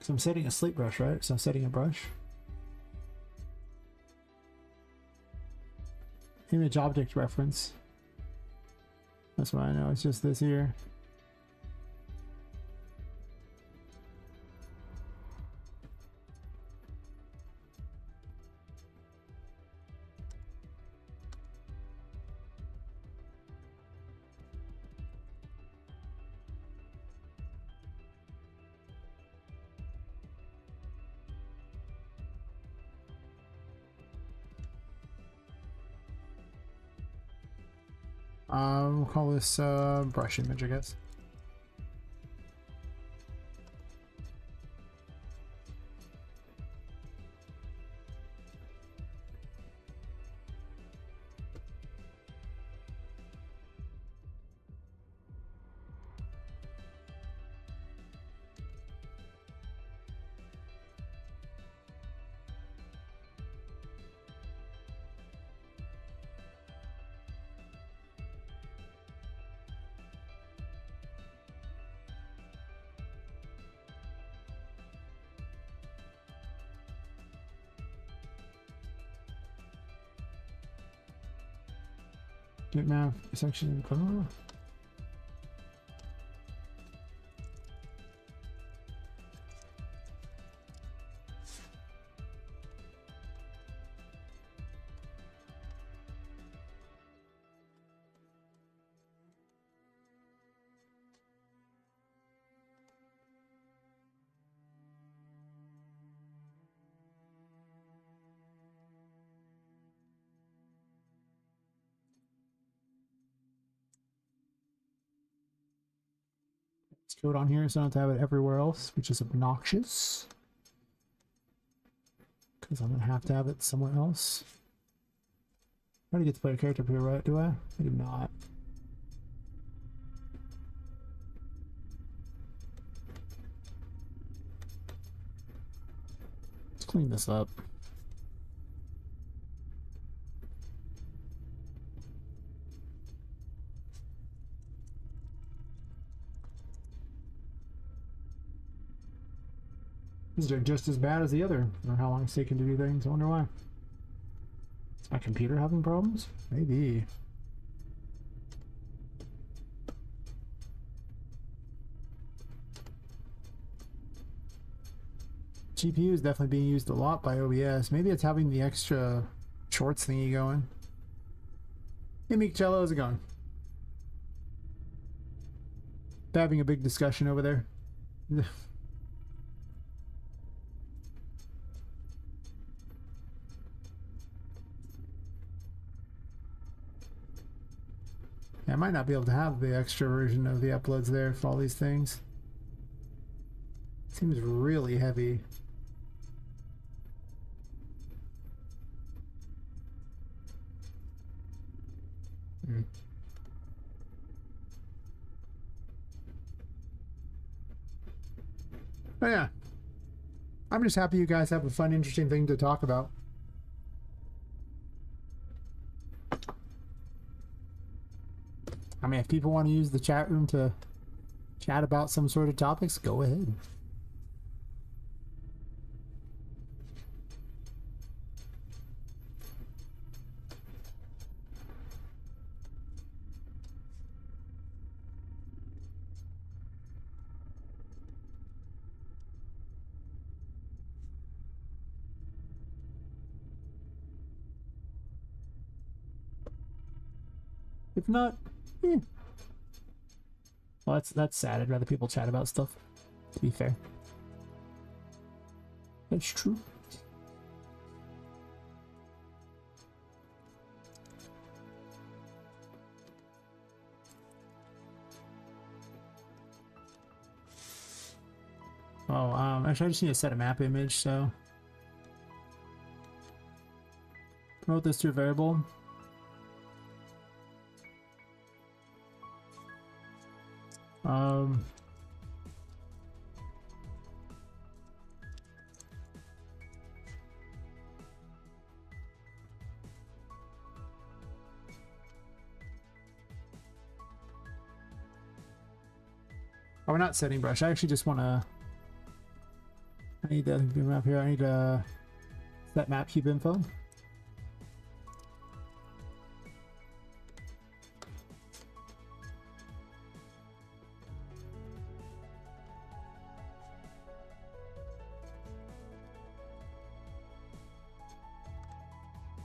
So I'm setting a slate brush, right? So I'm setting a brush. Image object reference. That's what I know. It's just this here. We'll call this brush image, I guess. Get map section. Oh. Code on here, so I don't have to have it everywhere else, which is obnoxious. Because I'm going to have it somewhere else. I get to play a character up here, right? Do I? I do not. Let's clean this up. These are just as bad as the other, or how long it's taken to do things. I wonder why. Is my computer having problems? Maybe. GPU is definitely being used a lot by OBS. Maybe it's having the extra shorts thingy going. Hey Michello, how's it going? They're having a big discussion over there. Yeah, I might not be able to have the extra version of the uploads there for all these things. Seems really heavy. Oh yeah. I'm just happy you guys have a fun, interesting thing to talk about. I mean, if people want to use the chat room to chat about some sort of topics, go ahead. If not, eh. Well, that's sad. I'd rather people chat about stuff, to be fair. That's true. Oh, actually I just need to set a map image, so promote this to a variable. Oh, we're not setting brush. I actually just want to. I need the map here. I need to set map cube info.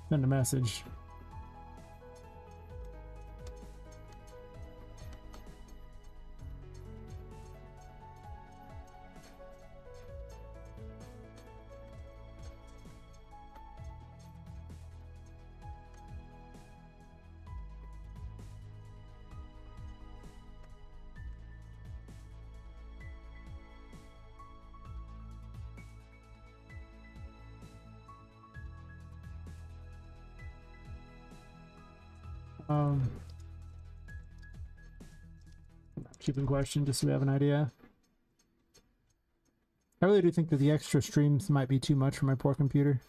Send a message. Keeping question just so we have an idea. I really do think that the extra streams might be too much for my poor computer.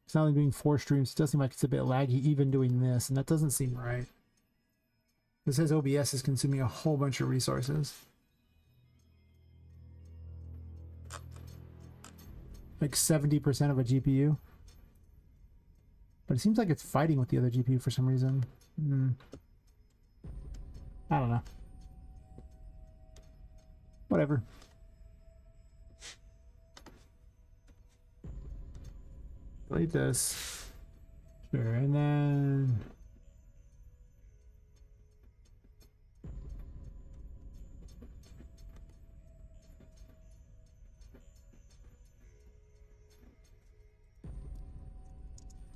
It's not only being 4 streams, it does seem like it's a bit laggy even doing this, and that doesn't seem right. It says OBS is consuming a whole bunch of resources. Like 70% of a GPU. But it seems like it's fighting with the other GPU for some reason. I don't know. Whatever. Delete this. Sure, and then...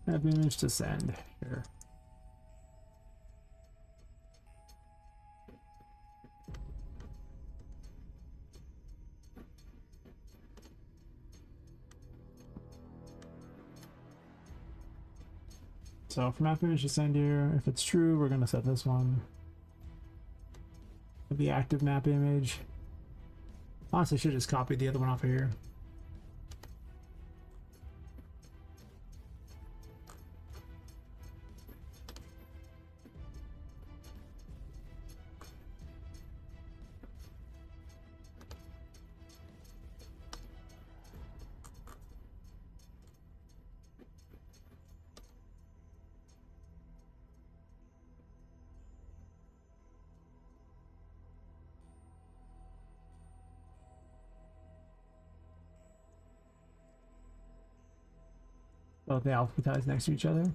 have image to send. Sure. So for map image to send you, if it's true, we're gonna set this one. The active map image. Honestly, I should just copy the other one off of here. Oh, they alphabetize next to each other.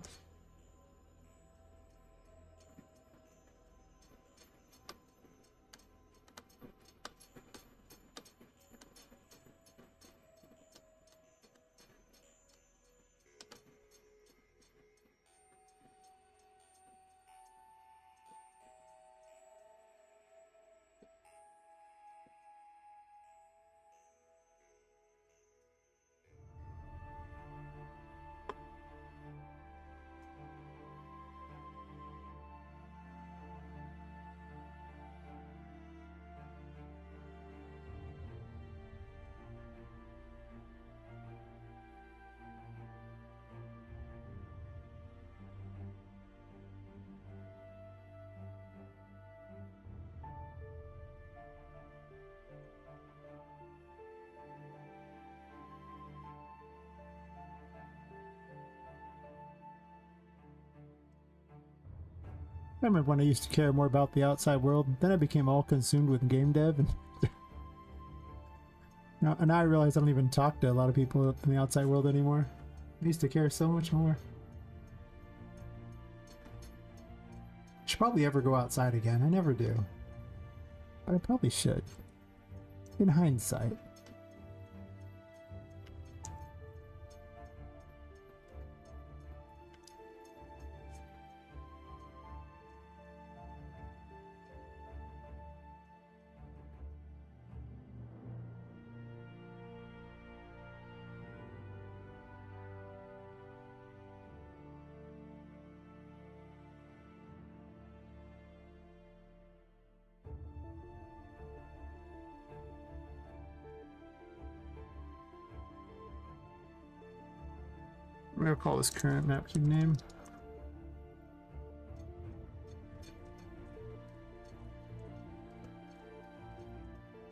I remember when I used to care more about the outside world, then I became all consumed with game dev, and now I realize I don't even talk to a lot of people in the outside world anymore. I used to care so much more. I should probably ever go outside again. I never do. But I probably should. In hindsight. I'm gonna call this current map cube name.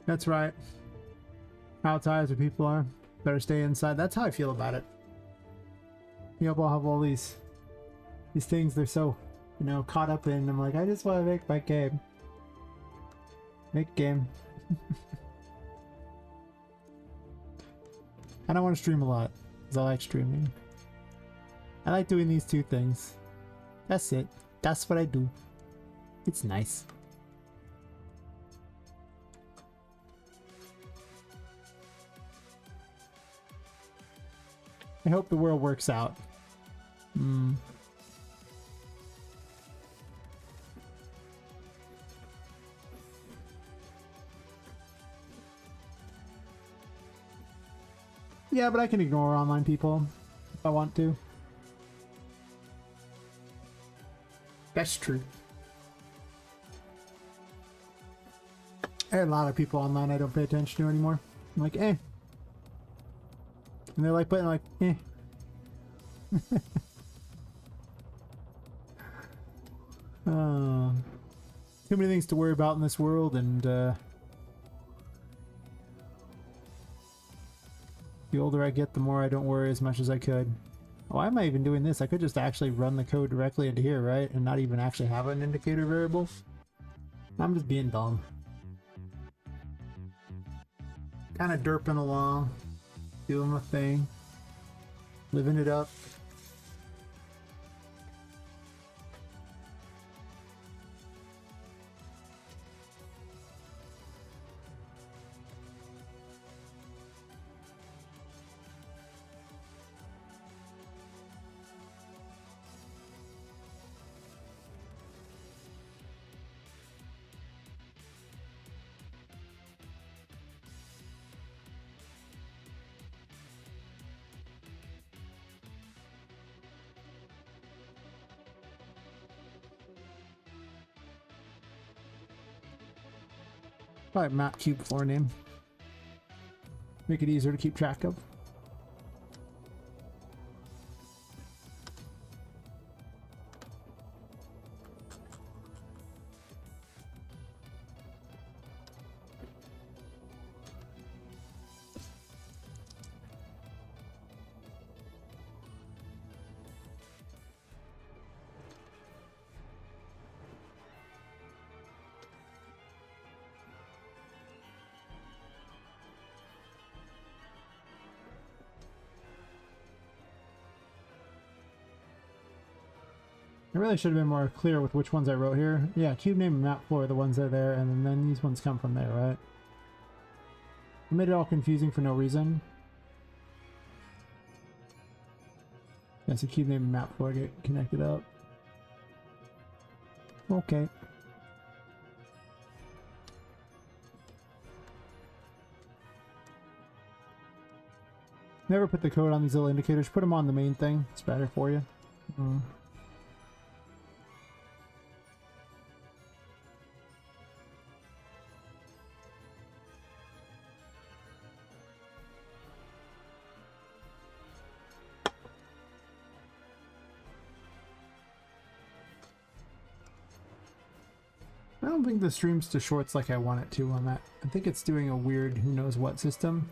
That's right. Outside where people are. Better stay inside. That's how I feel about it. You know, I'll have all these things they're so, you know, caught up in. I'm like, I just want to make my game. Make game. I don't want to stream a lot, because I like streaming. I like doing these two things. That's it. That's what I do. It's nice. I hope the world works out. Yeah, but I can ignore online people if I want to. That's true. I had a lot of people online I don't pay attention to anymore. I'm like, eh. And they're like, but I'm like, eh. Too many things to worry about in this world, and the older I get, the more I don't worry as much as I could. Why am I even doing this? I could just actually run the code directly into here, right? And not even actually have an indicator variable. I'm just being dumb. Kind of derping along, doing my thing, living it up. Probably map cube floor name. Make it easier to keep track of. I really should have been more clear with which ones I wrote here. Yeah, cube name and map floor are the ones that are there, and then these ones come from there, right? I made it all confusing for no reason. Yeah, so cube name and map floor get connected up. Okay. Never put the code on these little indicators. Put them on the main thing. It's better for you. I don't think the streams to shorts like I want it to on that. I think it's doing a weird who knows what system.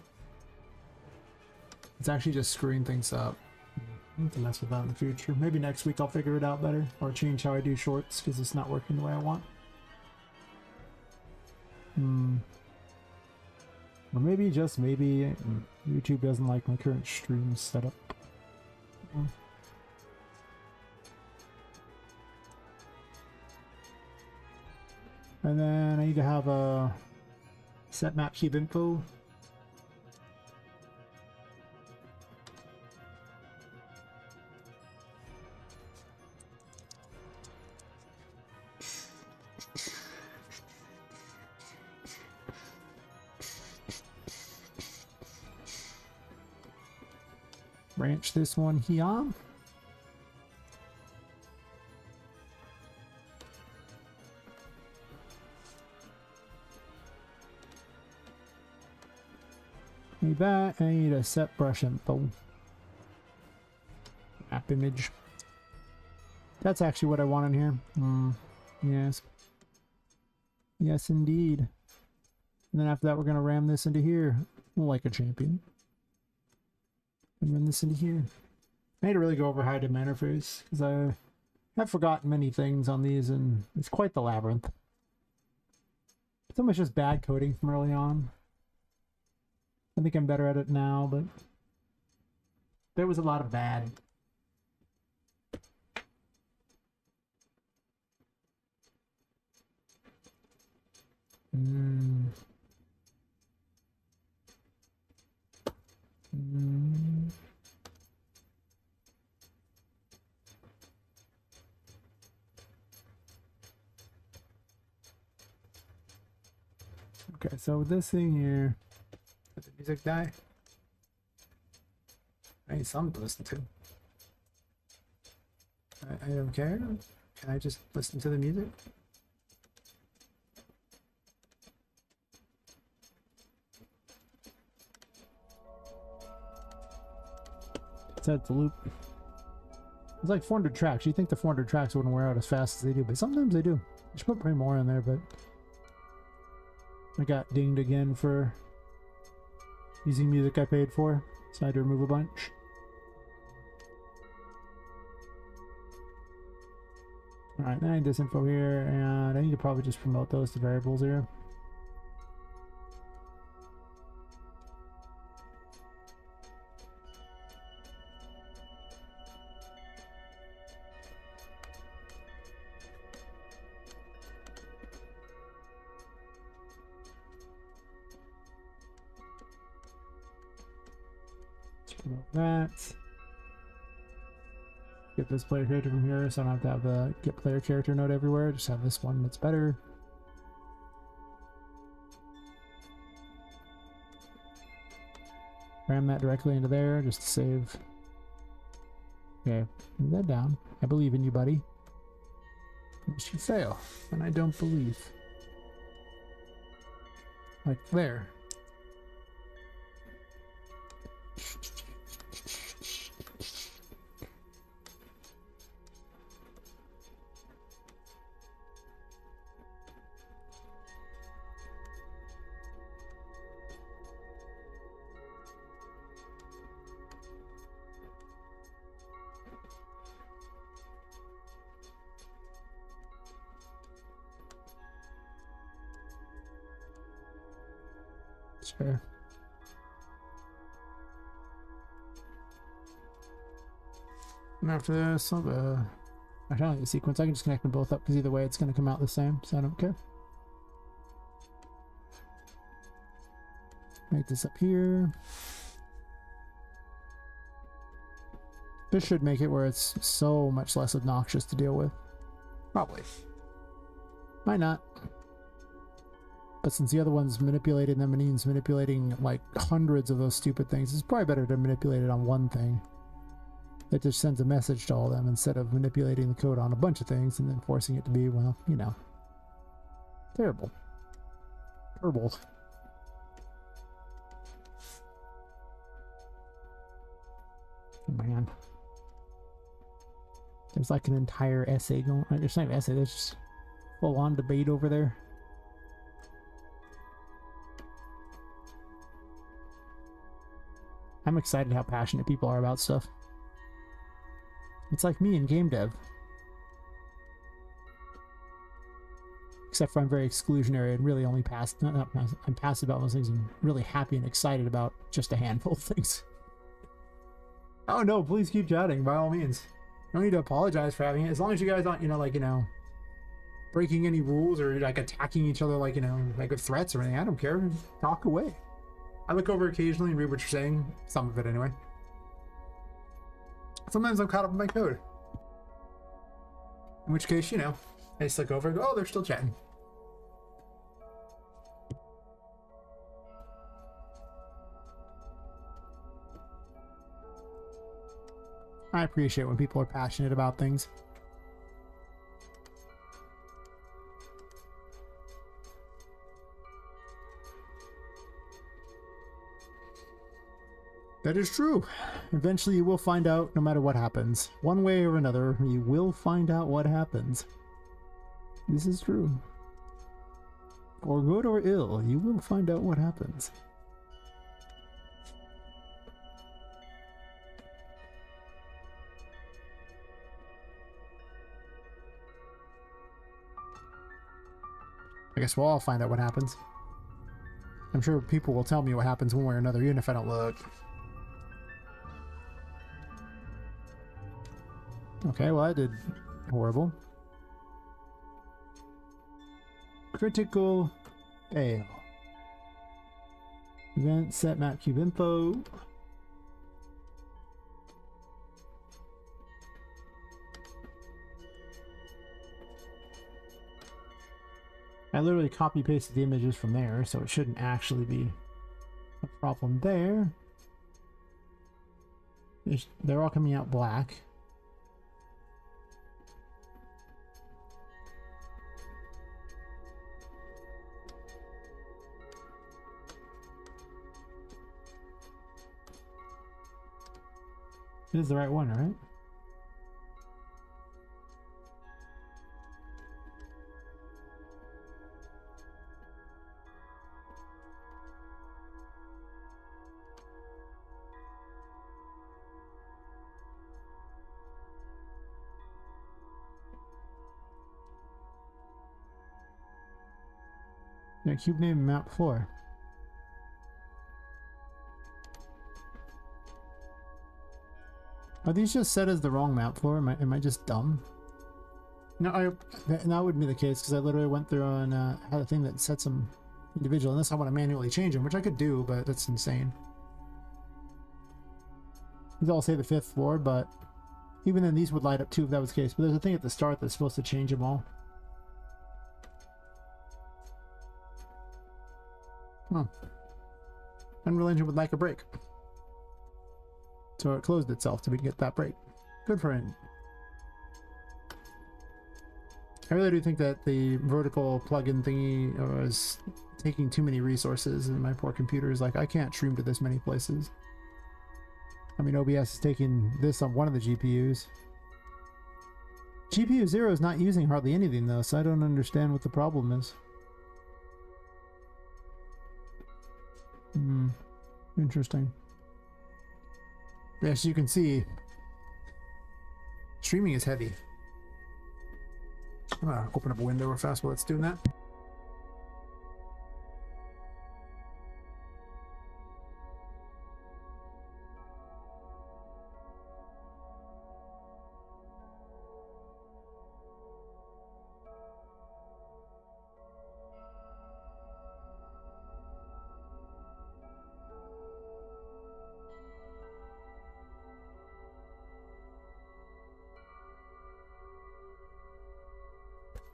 It's actually just screwing things up. I need to mess with that in the future. Maybe next week I'll figure it out better. Or change how I do shorts because it's not working the way I want. Or maybe, just maybe, YouTube doesn't like my current stream setup. And then I need to have a set map cube info. Branch this one here. Need that. I need a set brush info. Map image. That's actually what I want in here. Yes. Yes, indeed. And then after that, we're going to ram this into here. Like a champion. And run this into here. I need to really go over how to do my interface, because I have forgotten many things on these, and it's quite the labyrinth. Some is just bad coding from early on. I think I'm better at it now, but there was a lot of bad. Okay, so this thing here, does the music die? I need something to listen to. I don't care. Can I just listen to the music? Set the loop. It's like 400 tracks. You'd think the 400 tracks wouldn't wear out as fast as they do, but sometimes they do. I should put way more in there, but I got dinged again for using music I paid for, so I had to remove a bunch. Alright, then I need this info here, and I need to probably just promote those to variables here. That. Get this player character from here, so I don't have to have the get player character node everywhere. Just have this one that's better. Ram that directly into there just to save. Okay, move that down. I believe in you, buddy. Unless you fail, and I don't believe. like there. Sure. And after this, I'll go. I don't like the sequence. I can just connect them both up because either way it's going to come out the same, so I don't care. Make this up here. This should make it where it's so much less obnoxious to deal with. Probably. Might not. But since the other one's manipulating them and Ian's manipulating like hundreds of those stupid things, it's probably better to manipulate it on one thing. That just sends a message to all of them instead of manipulating the code on a bunch of things and then forcing it to be, well, you know, terrible. Terrible. Oh man. There's like an entire essay going on. There's not an essay, there's just full on debate over there. I'm excited how passionate people are about stuff. It's like me in game dev. Except for I'm very exclusionary and really only I'm passive about most things and really happy and excited about just a handful of things. Oh no, please keep chatting by all means. No need to apologize for having it. As long as you guys aren't, breaking any rules or like attacking each other like, like with threats or anything. I don't care. Talk away. I look over occasionally and read what you're saying. Some of it anyway. Sometimes I'm caught up in my code. In which case, I just look over and go, oh, they're still chatting. I appreciate when people are passionate about things. That is true. Eventually you will find out no matter what happens. One way or another, you will find out what happens. This is true. For good or ill, you will find out what happens. I guess we'll all find out what happens. I'm sure people will tell me what happens one way or another, even if I don't look. Okay, well, I did horrible. Critical fail. Event set map cube info. I literally copy pasted the images from there, so it shouldn't actually be a problem there. They're all coming out black. It is the right one, right? Yeah, cube name map 4. Are these just set as the wrong map floor? Am I just dumb? No, that wouldn't be the case because I literally went through and had a thing that sets them individual, unless I want to manually change them, which I could do, but that's insane. These all say the 5th floor, but even then these would light up too if that was the case. But there's a thing at the start that's supposed to change them all. Huh. Unreal Engine would like a break. So it closed itself to get that break. Good for it. I really do think that the vertical plugin thingy was taking too many resources, and my poor computer is like, I can't stream to this many places. I mean, OBS is taking this on one of the GPUs. GPU 0 is not using hardly anything though, so I don't understand what the problem is. Interesting. As you can see, streaming is heavy. I'm gonna open up a window real fast while it's doing that.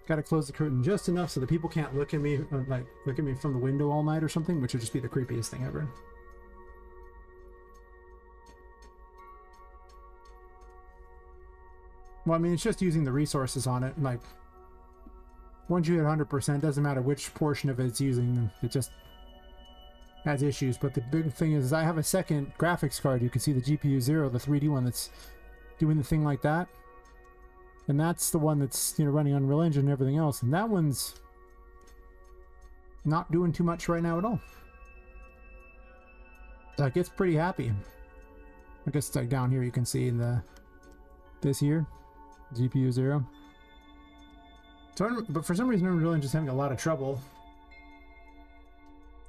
Gotta close the curtain just enough so that people can't look at me, like look at me from the window all night or something, which would just be the creepiest thing ever. Well, I mean, it's just using the resources on it. Like, once you hit 100%, doesn't matter which portion of it's using, it just has issues. But the big thing is I have a second graphics card. You can see the GPU 0, the 3D one that's doing the thing like that. And that's the one that's, you know, running on Unreal Engine and everything else. And that one's not doing too much right now at all. Like, it's pretty happy. I guess like down here you can see in the this here, GPU 0. So, but for some reason Unreal Engine's having a lot of trouble.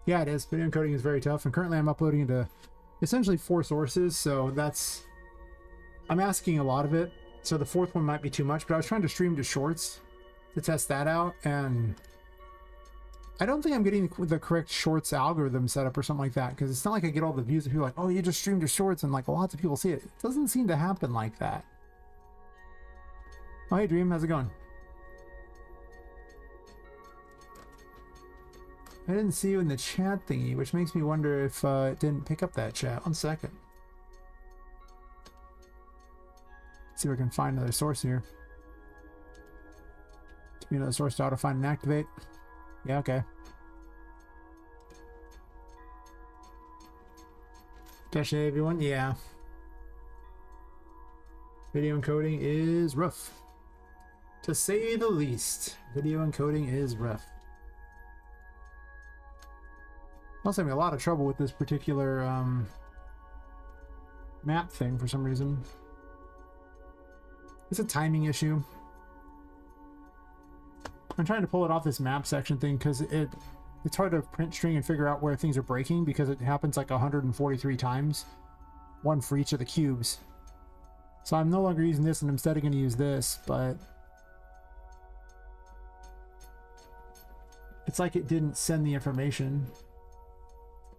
Yeah, it is. Video encoding is very tough, and currently I'm uploading into essentially 4 sources, so that's... I'm asking a lot of it. So the 4th one might be too much, but I was trying to stream to shorts to test that out, and I don't think I'm getting the correct shorts algorithm set up or something like that, because it's not like I get all the views of people like, oh, you just streamed to shorts, and like lots of people see it. It doesn't seem to happen like that. Oh, hey Dream, how's it going? I didn't see you in the chat thingy, which makes me wonder if it didn't pick up that chat. 1 second. See if I can find another source here. Give me another source to auto find and activate. Yeah, okay. Dash A, everyone. Yeah. Video encoding is rough. To say the least. Video encoding is rough. I'm also having a lot of trouble with this particular map thing for some reason. It's a timing issue. I'm trying to pull it off this map section thing because it's hard to print string and figure out where things are breaking because it happens like 143 times. One for each of the cubes. So I'm no longer using this and I'm instead going to use this, but it's like it didn't send the information.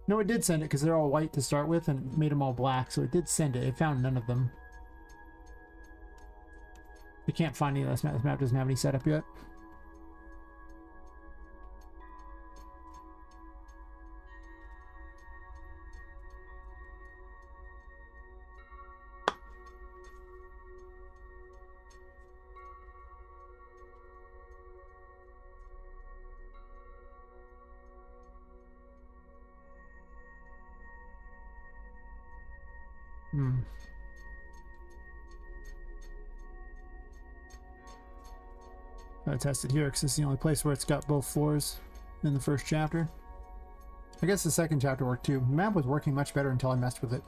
No, it did send it because they're all white to start with and it made them all black, so it did send it. It found none of them. You can't find any of this map. This map doesn't have any setup yet. I tested here because it's the only place where it's got both floors in the first chapter. I guess the second chapter worked too. The map was working much better until I messed with it.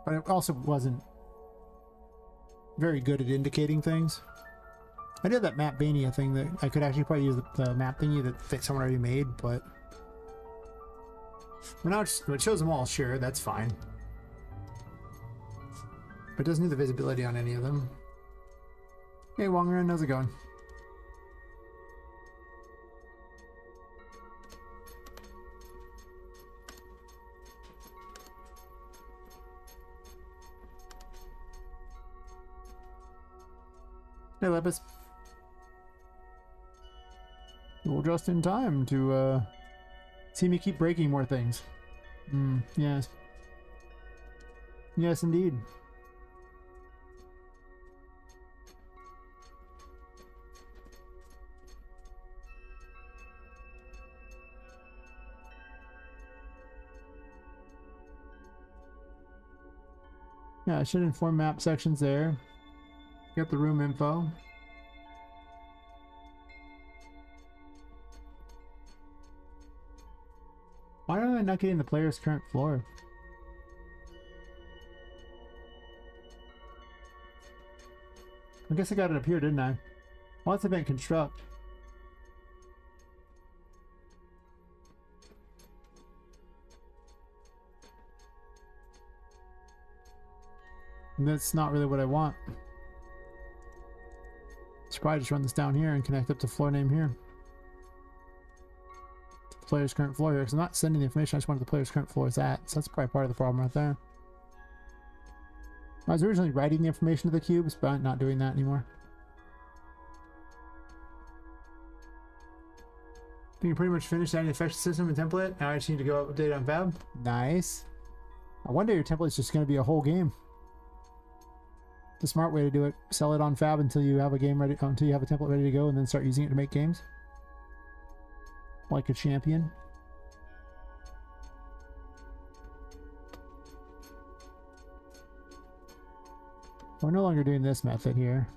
But it also wasn't very good at indicating things. I did that Mapvania thing that I could actually probably use the map thingy that someone already made, but well, now it shows them all, sure, that's fine. But it doesn't do the visibility on any of them. Hey Wongerin, how's it going? Hey Lepus. Well, just in time to see me keep breaking more things. Yes. Yes, indeed. Yeah, I should inform map sections there. Get the room info. Why am I not getting the player's current floor? I guess I got it up here, didn't I? Well, that's event construct. And that's not really what I want. Should probably just run this down here and connect up to floor name here. The player's current floor here, because I'm not sending the information, I just wanted the player's current floor is at. So that's probably part of the problem right there. I was originally writing the information to the cubes, but I'm not doing that anymore. I think you pretty much finished adding the effects system and template. Now I just need to go update on Fab. Nice. One day your template is just going to be a whole game. The smart way to do it: sell it on Fab until you have a game ready, until you have a template ready to go, and then start using it to make games. Like a champion. We're no longer doing this method here.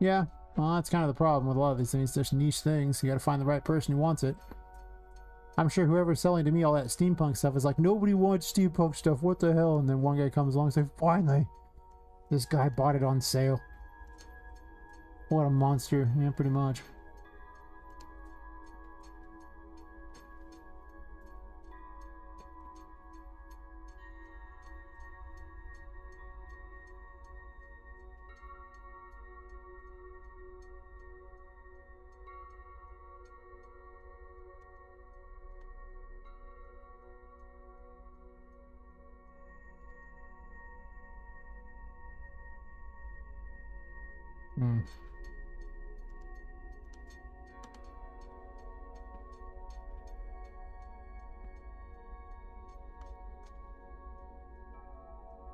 Yeah, well, that's kind of the problem with a lot of these things. There's niche things. You got to find the right person who wants it. I'm sure whoever's selling to me all that steampunk stuff is like, nobody wants steampunk stuff. What the hell? And then one guy comes along and says, finally, this guy bought it on sale. What a monster. Yeah, pretty much.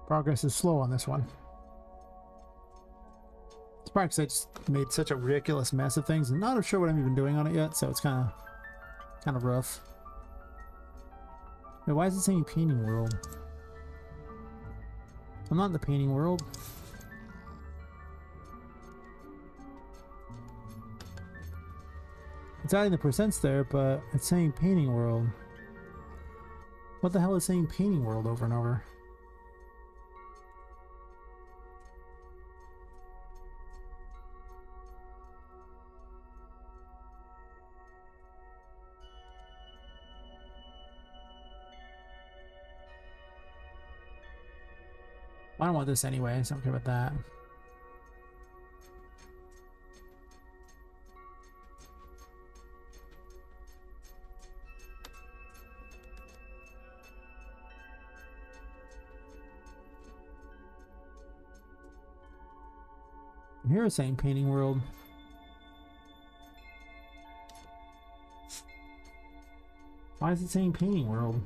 Progress is slow on this one. It's probably because I just made such a ridiculous mess of things and not sure what I'm even doing on it yet, so it's kind of rough. Wait, why is it saying painting world? I'm not in the painting world. It's adding the percents there, but it's saying painting world. What the hell is saying painting world over and over? I don't want this anyway, so I'm okay with that. Here it's saying painting world. Why is it saying painting world?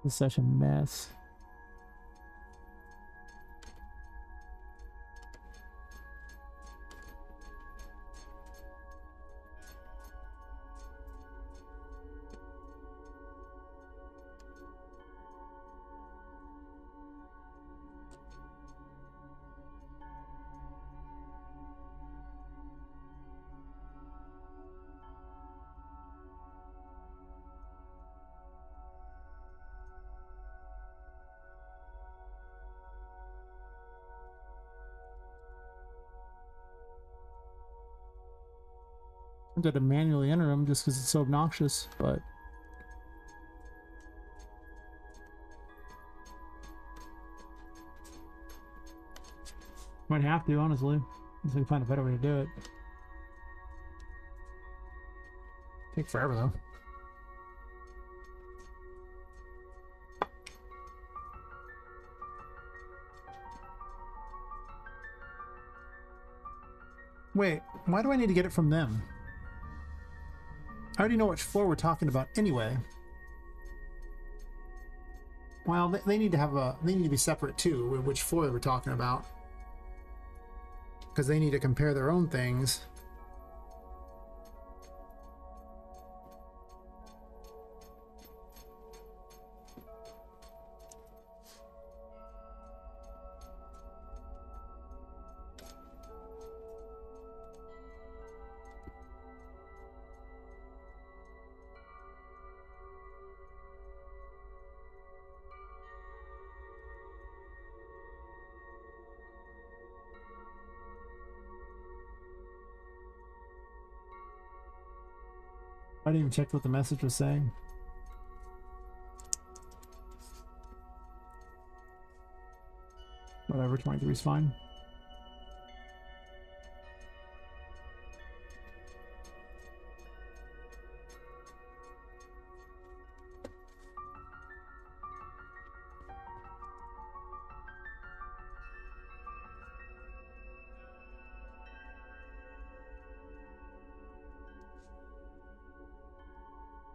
This is such a mess. wanted to manually enter them just because it's so obnoxious, but might have to, honestly. Unless we can find a better way to do it. Take forever though. Wait, why do I need to get it from them? I already know which floor we're talking about anyway. Well, they need to have a... They need to be separate too, which floor we're talking about. Because they need to compare their own things. I didn't even check what the message was saying. Whatever, 23 is fine.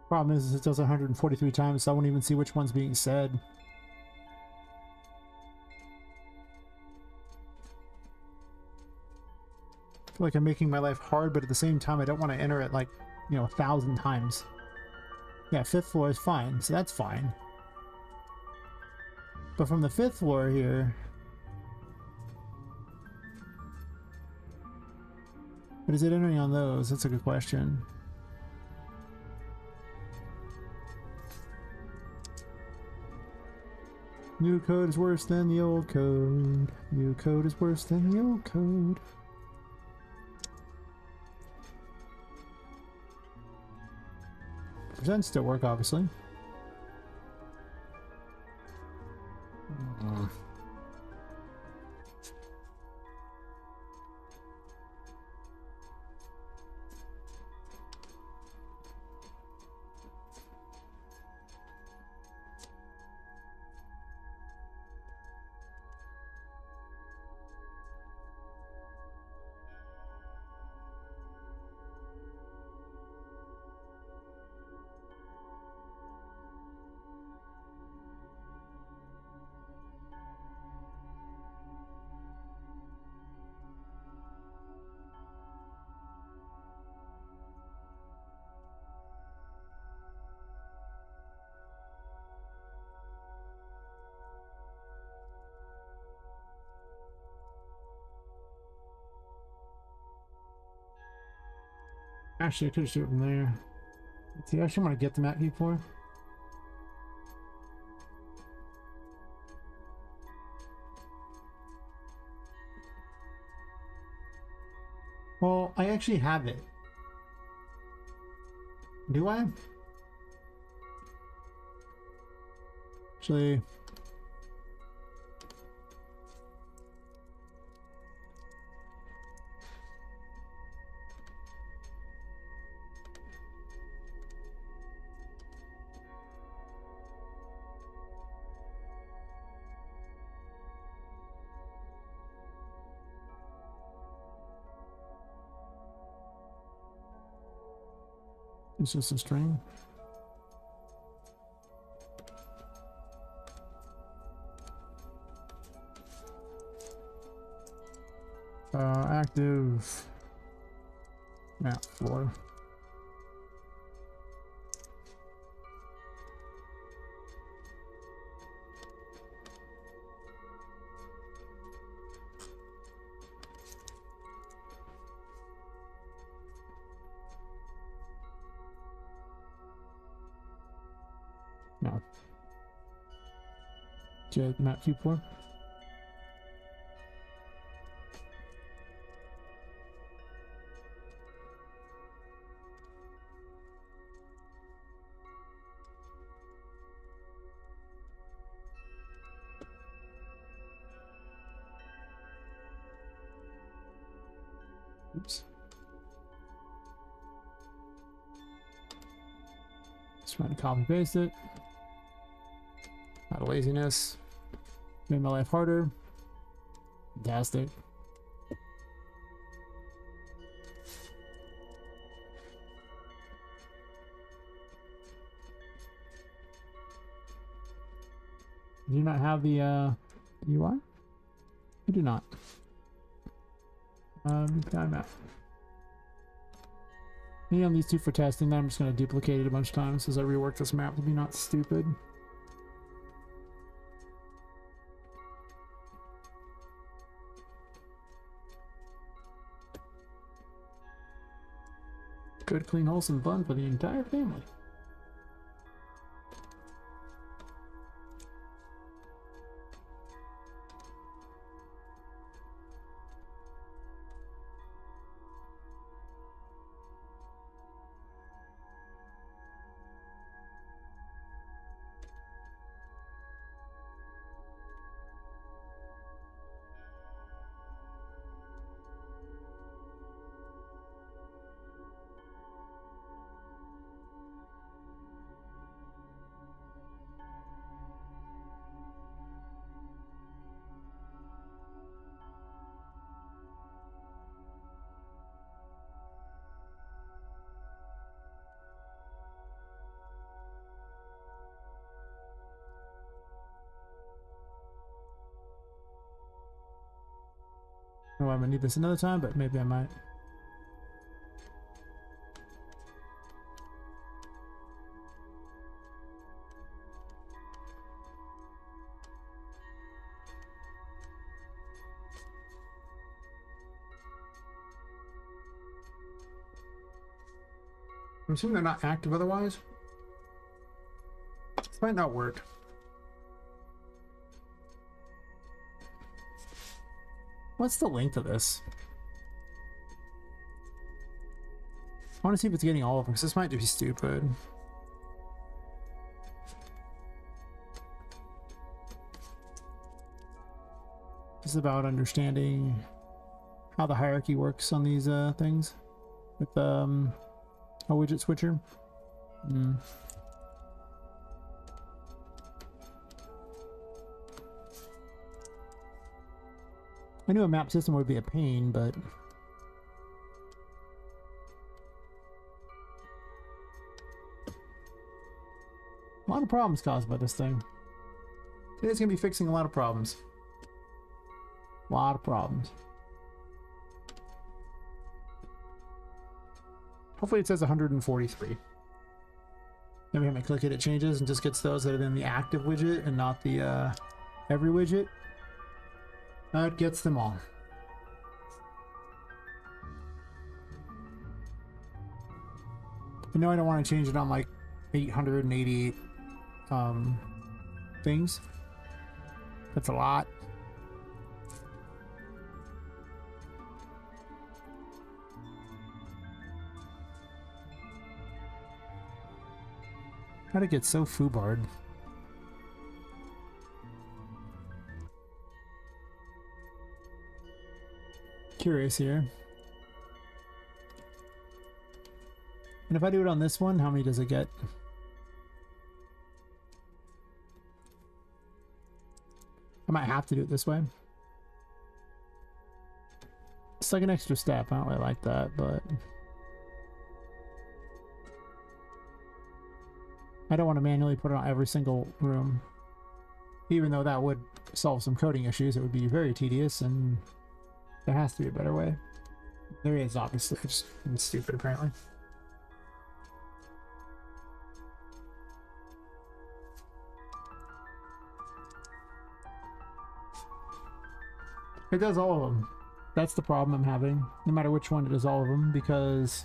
Problem is it does 143 times, so I won't even see which one's being said. I feel like I'm making my life hard, but at the same time I don't want to enter it like, you know, 1,000 times. Yeah, 5th floor is fine, so that's fine. But from the 5th floor here... But is it entering on those? That's a good question. New code is worse than the old code. New code is worse than the old code. Presents still work, obviously. Actually, I could just do it from there. Let's see, I actually want to get the map before. Well, I actually have it. Do I? Actually... It's just a string. Active map floor. No. J map viewport. Oops. Just trying to copy paste it. Out of laziness. Made my life harder. Fantastic. Do you not have the UI? I do not. Time out. Maybe on these two for testing, then I'm just going to duplicate it a bunch of times as I rework this map to be not stupid. Good, clean, wholesome fun for the entire family. Oh, I'm gonna need this another time, but maybe I might. I'm assuming they're not active otherwise. This might not work. What's the length of this? I want to see if it's getting all of them, because this might be stupid. This is about understanding how the hierarchy works on these things with a widget switcher. I knew a map system would be a pain, but a lot of problems caused by this thing. Today's gonna be fixing a lot of problems. A lot of problems. Hopefully it says 143. Every time I click it, it changes and just gets those that are in the active widget and not the every widget. That gets them all. I know I don't want to change it on like 888 things. That's a lot. How'd it get so foobarred? Curious here. And if I do it on this one, how many does it get? I might have to do it this way. It's like an extra step. I don't really like that, but I don't want to manually put it on every single room. Even though that would solve some coding issues, it would be very tedious, and there has to be a better way. There is, obviously. It's stupid, apparently. It does all of them. That's the problem I'm having. No matter which one, it does all of them, because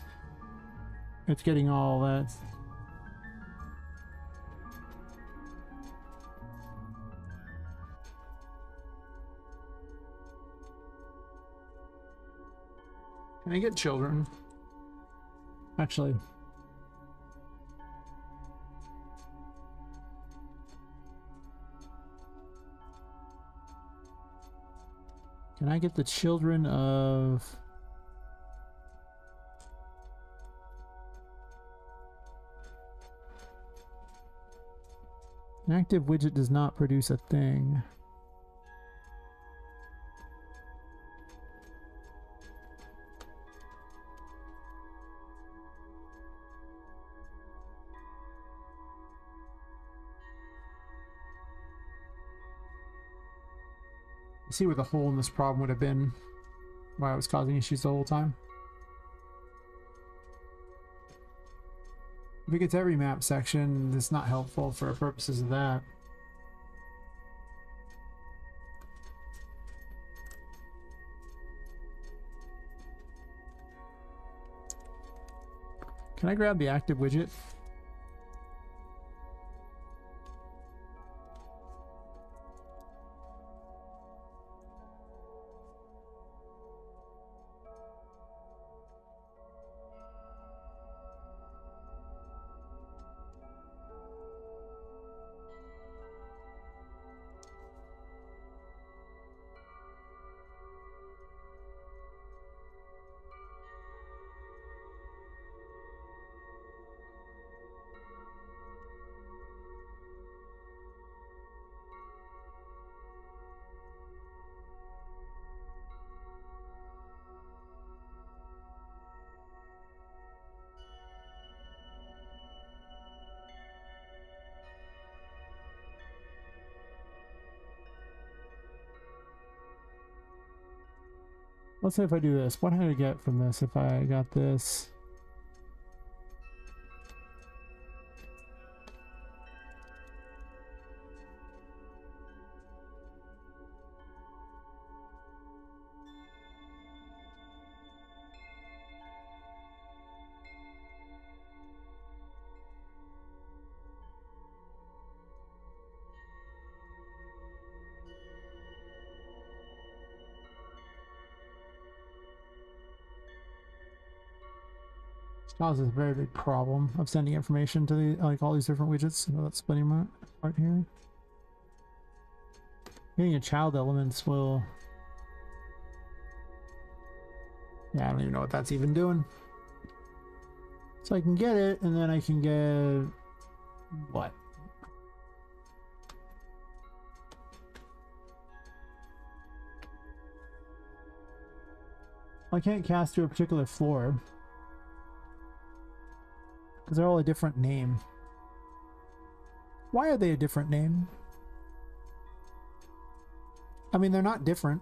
it's getting all that. Can I get children? Actually. Can I get the children of An active widget does not produce a thing. See where the hole in this problem would have been, why it was causing issues the whole time. If it gets every map section, it's not helpful for purposes of that. Can I grab the active widget? Let's say if I do this, what did I get from this if I got this? Causes a very big problem of sending information to the like all these different widgets. So that's splitting my part here. Getting a child elements will. Yeah, I don't even know what that's even doing. So I can get it, and then I can get what? I can't cast to a particular floor. Because they're all a different name. Why are they a different name? I mean, they're not different.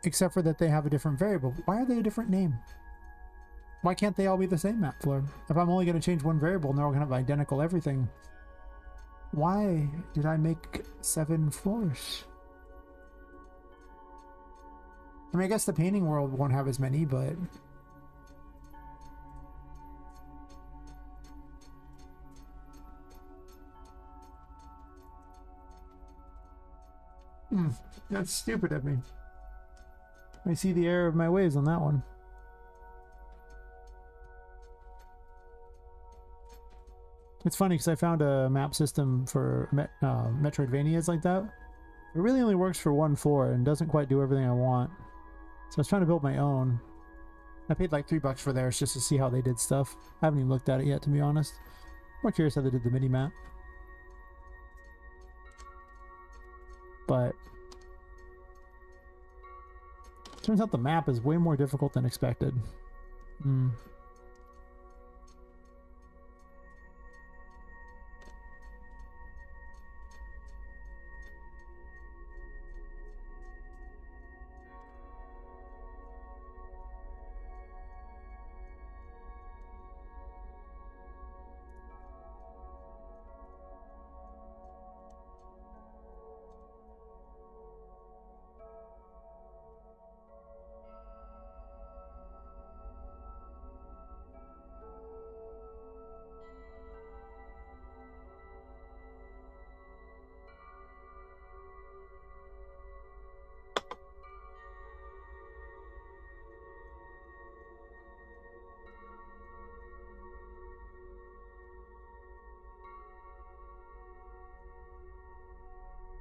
Except for that they have a different variable. Why are they a different name? Why can't they all be the same map floor? If I'm only going to change one variable and they're all going to have identical everything. Why did I make 7 floors? I mean, I guess the painting world won't have as many, but... that's stupid of me. I see the error of my ways on that one. It's funny because I found a map system for Metroidvanias like that. It really only works for one floor and doesn't quite do everything I want. So I was trying to build my own. I paid like $3 for theirs just to see how they did stuff. I haven't even looked at it yet, to be honest. I'm more curious how they did the mini map. But turns out the map is way more difficult than expected.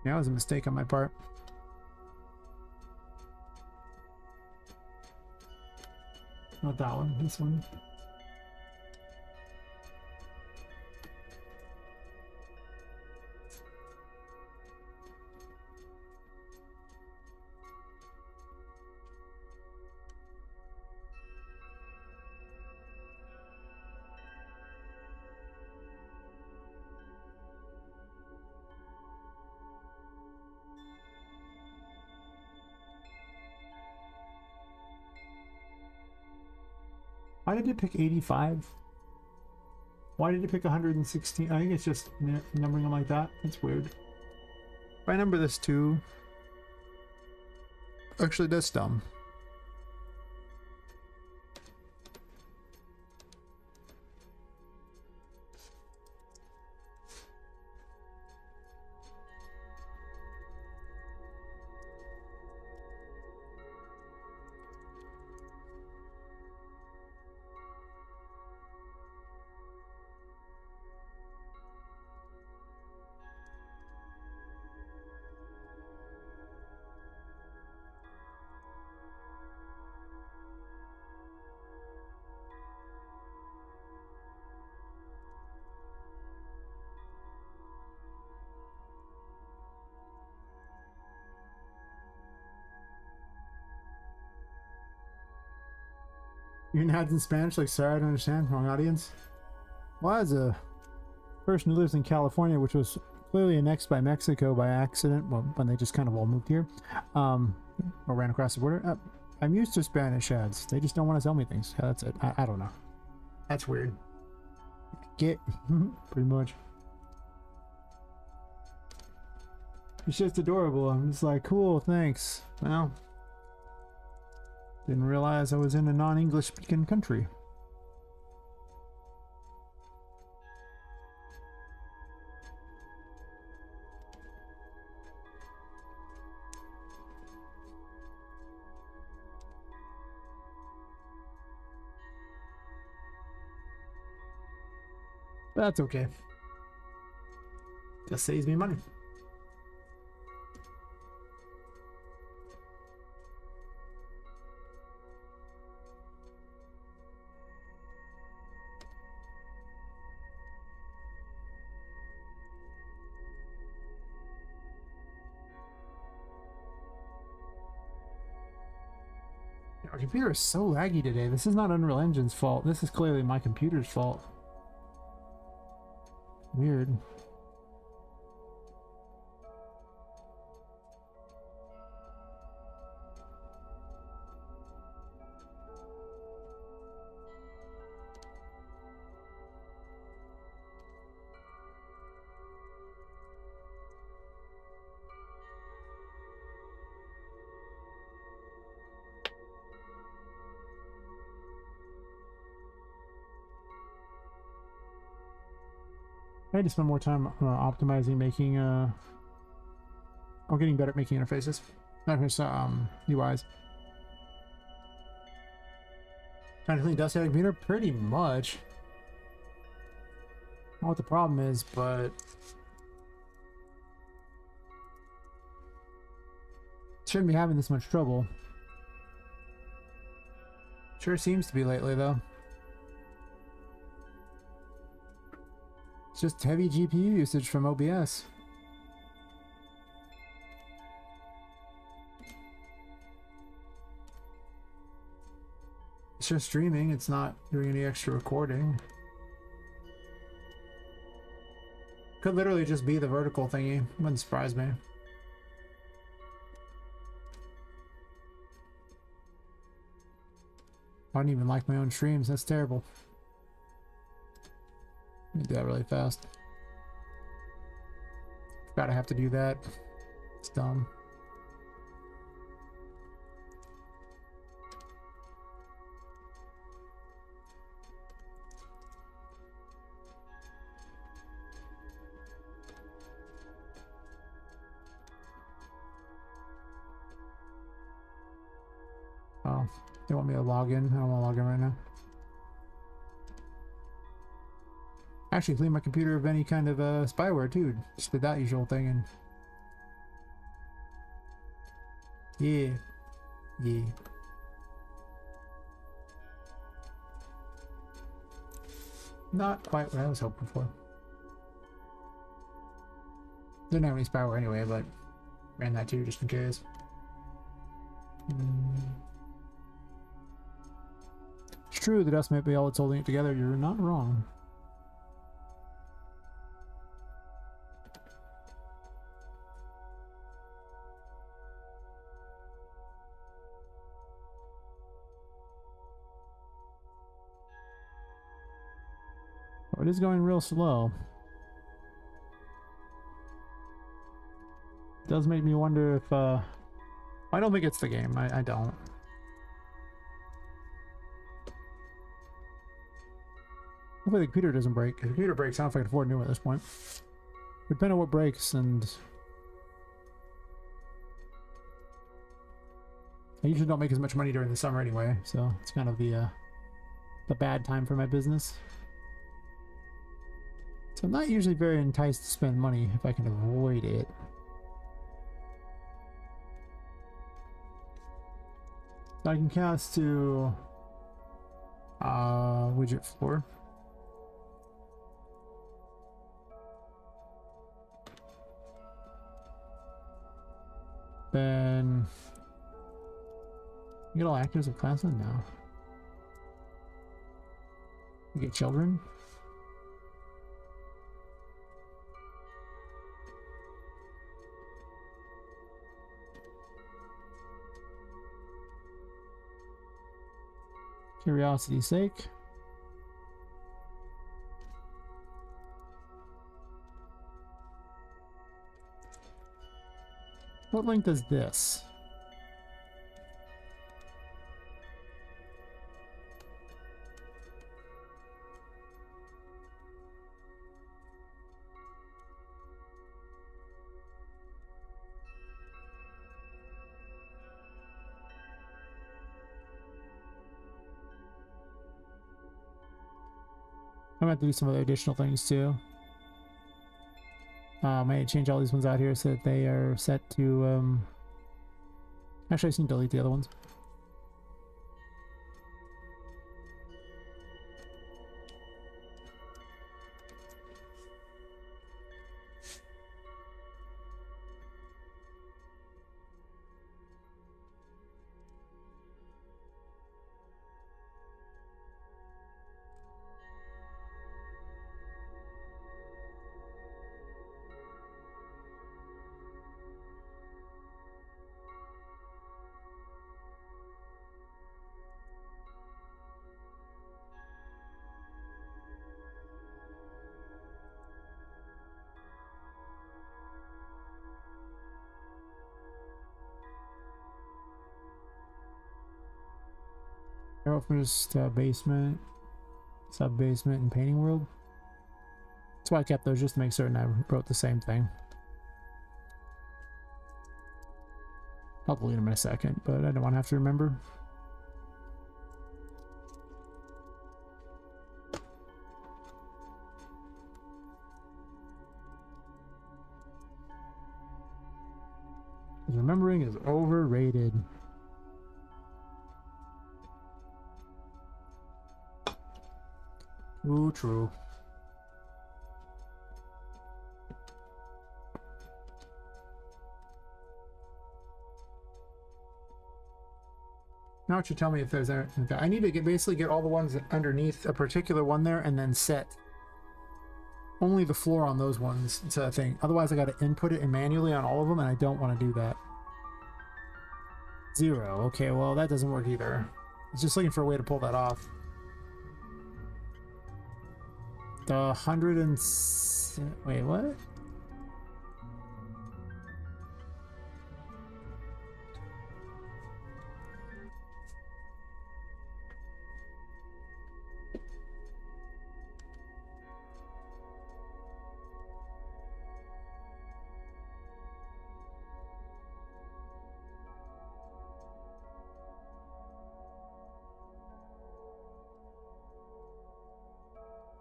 Yeah, that was a mistake on my part. Not that one, this one. Why did it pick 85? Why did it pick 116? I think it's just numbering them like that. That's weird. If I number this 2... Actually, that's dumb. Even ads in Spanish, like, sorry, I don't understand. Wrong audience. Well, as a person who lives in California, which was clearly annexed by Mexico by accident, well, when they just kind of all moved here, or ran across the border, I'm used to Spanish ads. They just don't want to tell me things. That's it. I don't know. That's weird. Get pretty much. It's just adorable. I'm just like, cool, thanks. Well, didn't realize I was in a non-English speaking country. That's okay. Just saves me money. Our computer is so laggy today. This is not Unreal Engine's fault. This is clearly my computer's fault. Weird. I had to spend more time optimizing, making or getting better at making interfaces. Not just UIs. Trying to clean dust out of the computer? Pretty much. I don't know what the problem is, but shouldn't be having this much trouble. Sure seems to be lately, though. It's just heavy GPU usage from OBS. It's just streaming, it's not doing any extra recording. Could literally just be the vertical thingy. Wouldn't surprise me. I don't even like my own streams, that's terrible. Let me do that really fast. Forgot I have to do that. It's dumb. Oh, they want me to log in. I don't want to log in right now. Actually, clean my computer of any kind of spyware too. Just did that usual thing and yeah. Not quite what I was hoping for. Didn't have any spyware anyway, but ran that too just in case. It's true, the dust might be all that's holding it together. You're not wrong. It is going real slow. It does make me wonder if, I don't think it's the game. I don't. Hopefully the computer doesn't break. If the computer breaks, I don't know if I can afford a new one at this point. Depending on what breaks, and I usually don't make as much money during the summer anyway, so it's kind of the bad time for my business. So I'm not usually very enticed to spend money if I can avoid it. So I can cast to widget 4. Then you get all actors of classes now. You get children. Curiosity's sake. What length is this? I'm gonna have to do some other additional things too. I might change all these ones out here so that they are set to, actually I just need to delete the other ones. First basement, sub-basement, and painting world. That's why I kept those, just to make certain I wrote the same thing. I'll delete them in a second, but I don't want to have to remember. Remembering is overrated. Ooh, true. Now it should tell me if there's a... I need to basically get all the ones underneath a particular one there and then set only the floor on those ones to a thing. Otherwise I got to input it manually on all of them, and I don't want to do that. 0. Okay, well that doesn't work either. I was just looking for a way to pull that off. The 100 and... Wait, what?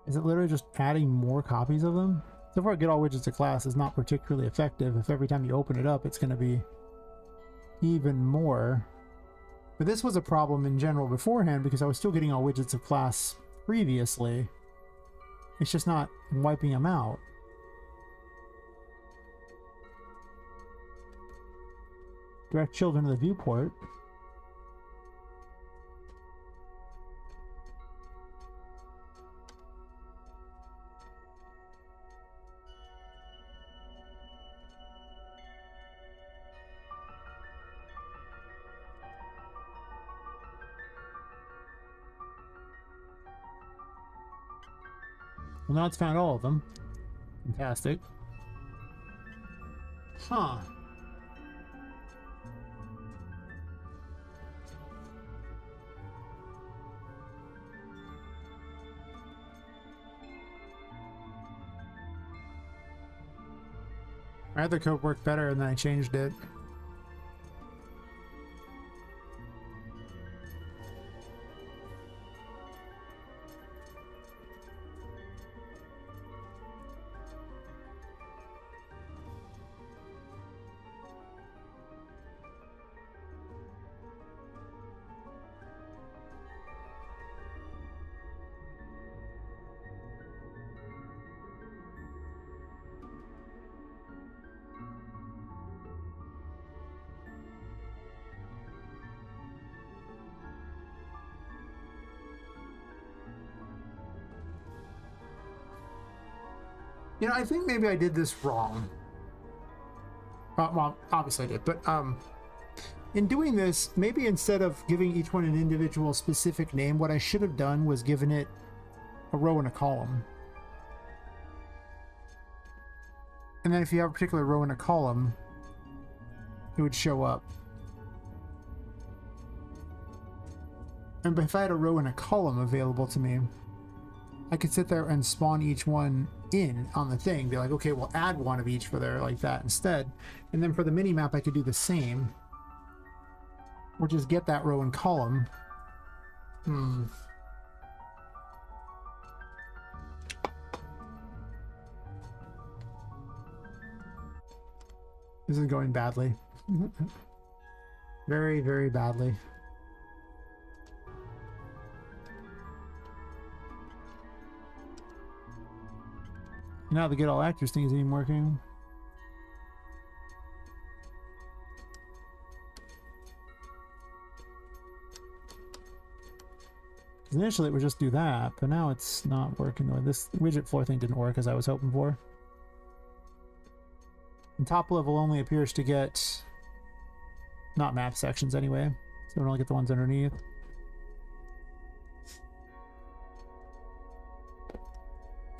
Is it literally just adding more copies of them? So far, get all widgets to class is not particularly effective if every time you open it up, it's going to be even more. But this was a problem in general beforehand because I was still getting all widgets of class previously. It's just not wiping them out. Direct children to the viewport. Well, now it's found all of them. Fantastic. Huh. My other code worked better and then I changed it. You know, I think maybe I did this wrong. Well, obviously I did, but in doing this, maybe instead of giving each one an individual specific name, what I should have done was given it a row and a column. And then if you have a particular row and a column, it would show up. And if I had a row and a column available to me, I could sit there and spawn each one in on the thing, be like, okay, we'll add one of each for there like that instead. And then for the mini map, I could do the same, or just get that row and column. This is going badly. Very, very badly. Now the get all actors thing isn't even working. Initially it would just do that, but now it's not working. This widget floor thing didn't work as I was hoping for. And top level only appears to get not map sections anyway, so we only get the ones underneath.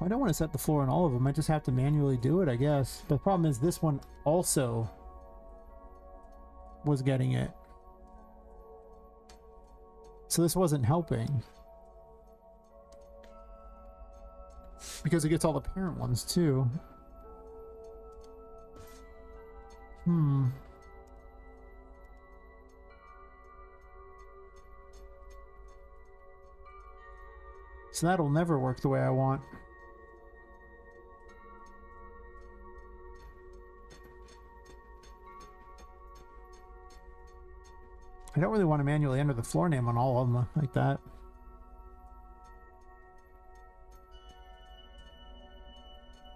I don't want to set the floor on all of them. I just have to manually do it, I guess. The problem is this one also was getting it. So this wasn't helping. Because it gets all the parent ones too. So that'll never work the way I want. I don't really want to manually enter the floor name on all of them like that.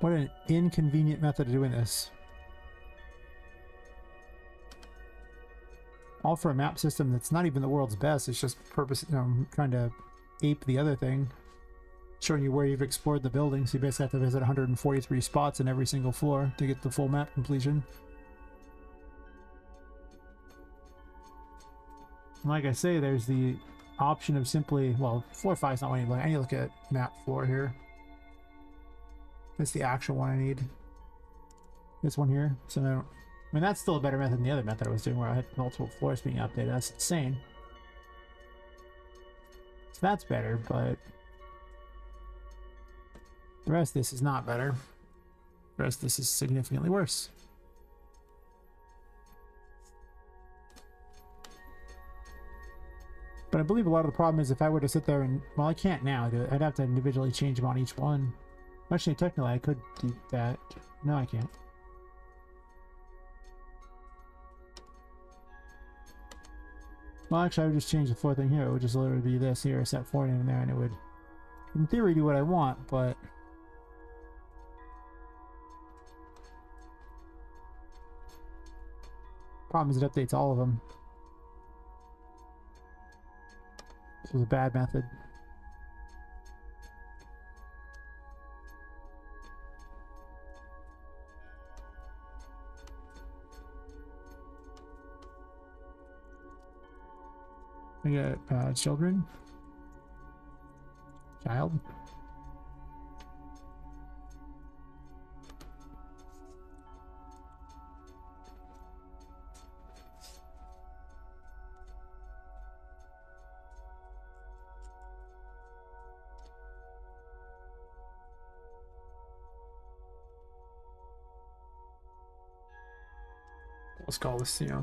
What an inconvenient method of doing this. All for a map system that's not even the world's best. It's just trying to ape the other thing. Showing you where you've explored the building, so you basically have to visit 143 spots in every single floor to get the full map completion. And like I say, there's the option of simply, well, floor 5 is not what I need to look at. I need to look at map 4 here. That's the actual one I need. This one here. So I mean, that's still a better method than the other method I was doing where I had multiple floors being updated. That's insane. So that's better, but the rest of this is not better. The rest of this is significantly worse. But I believe a lot of the problem is if I were to sit there and, well, I can't now do it. I'd have to individually change them on each one. Actually, technically, I could do that. No, I can't. Well, actually, I would just change the floor thing here. It would just literally be this here, set floor name in there, and it would, in theory, do what I want, but problem is it updates all of them. This was a bad method. We got children. Child. let's call this, you know.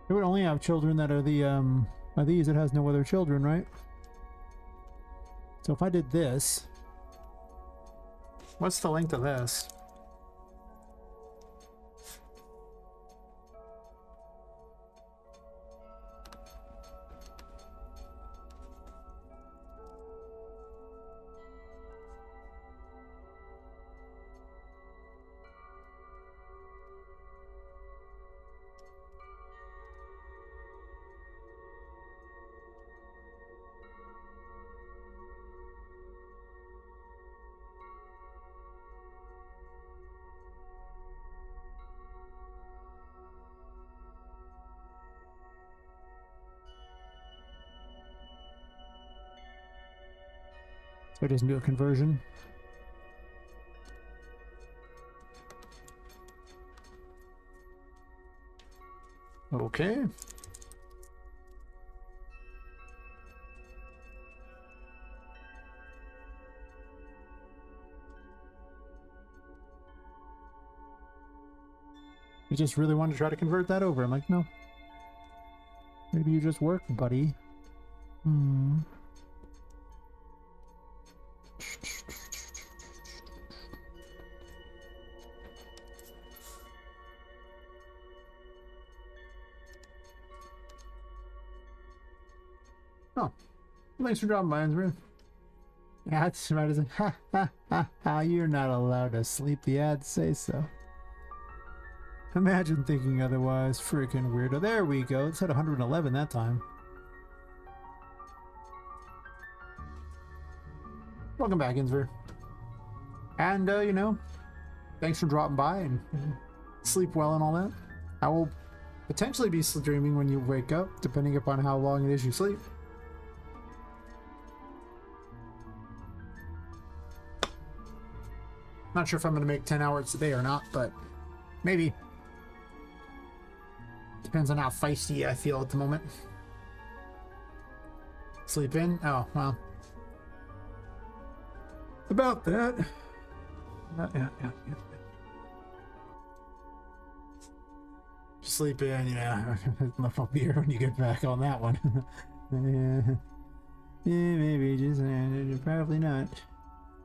It would only have children that are the are these. It has no other children, right? So if I did this, what's the length of this? So it doesn't do a conversion. Okay. You just really wanted to try to convert that over. I'm like, no. Maybe you just work, buddy. Hmm. Oh, thanks for dropping by, Answer. Yeah, that's right. As ha ha ha ha. You're not allowed to sleep. The ads say so. Imagine thinking otherwise. Freaking weirdo. There we go. It said 111 that time. Welcome back, Insver. And, you know, thanks for dropping by and sleep well and all that. I will potentially be streaming when you wake up, depending upon how long it is you sleep. Not sure if I'm going to make 10 hours a day or not, but maybe. Depends on how feisty I feel at the moment. Sleep in? Oh, well. About that. Yeah. Sleep in, yeah. I'll be here when you get back on that one. Yeah, maybe. Just probably not.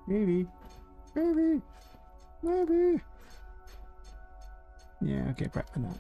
Maybe. Yeah, okay, probably not.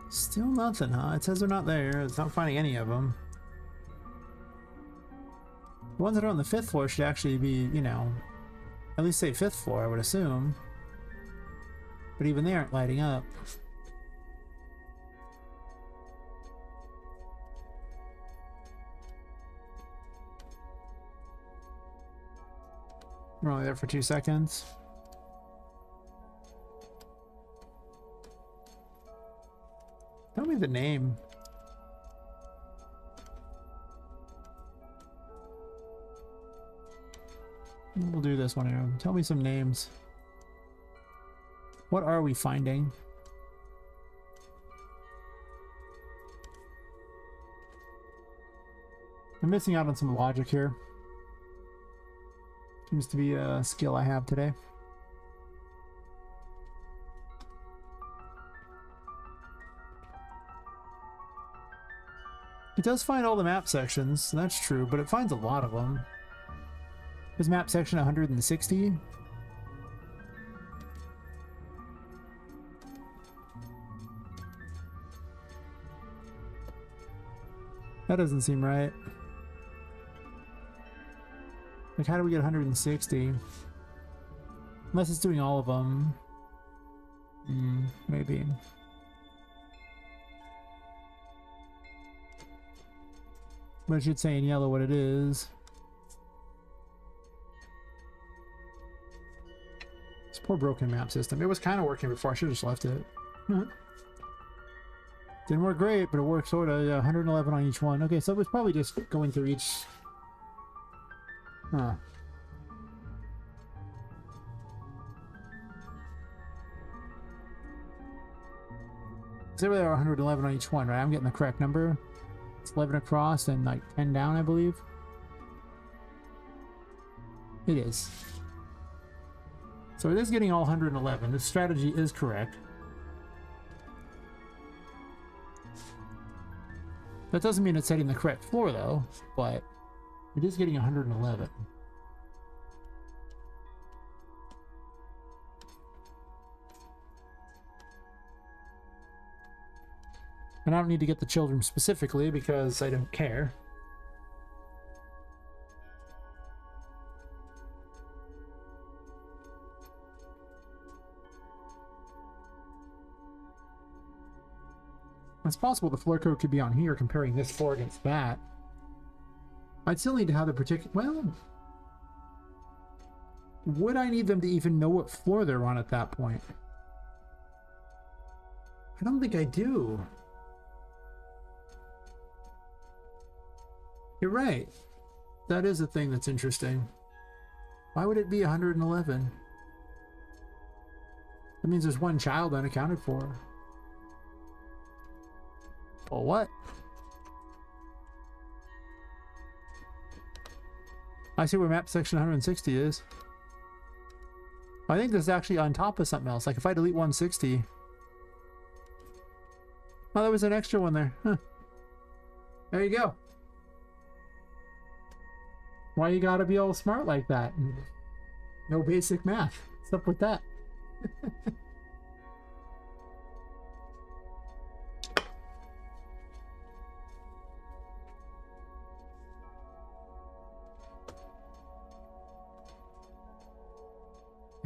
Still nothing, huh? It says they're not there. It's not finding any of them. The ones that are on the 5th floor should actually be, you know, at least say 5th floor, I would assume. But even they aren't lighting up. We're only there for 2 seconds. Tell me the name. We'll do this one here. Tell me some names. What are we finding? I'm missing out on some logic here. Seems to be a skill I have today. It does find all the map sections, that's true, but it finds a lot of them. Is map section 160? That doesn't seem right. Like, how do we get 160? Unless it's doing all of them. Maybe. But it should say in yellow what it is. This poor broken map system. It was kind of working before. I should have just left it. Didn't work great, but it worked sort of. Yeah, 111 on each one. Okay, so it was probably just going through each... Huh. So there are 111 on each one, right? I'm getting the correct number. It's 11 across and like 10 down, I believe. It is. So it is getting all 111. This strategy is correct. That doesn't mean it's setting the correct floor, though, but it is getting 111. And I don't need to get the children specifically because I don't care. It's possible the floor code could be on here comparing this floor against that. I'd still need to have the particular... Well... Would I need them to even know what floor they're on at that point? I don't think I do. You're right. That is a thing that's interesting. Why would it be 111? That means there's one child unaccounted for. Well, what? I see where map section 160 is. I think this is actually on top of something else. Like if I delete 160... Oh, there was an extra one there. Huh. There you go. Why you gotta be all smart like that? No basic math. What's up with that?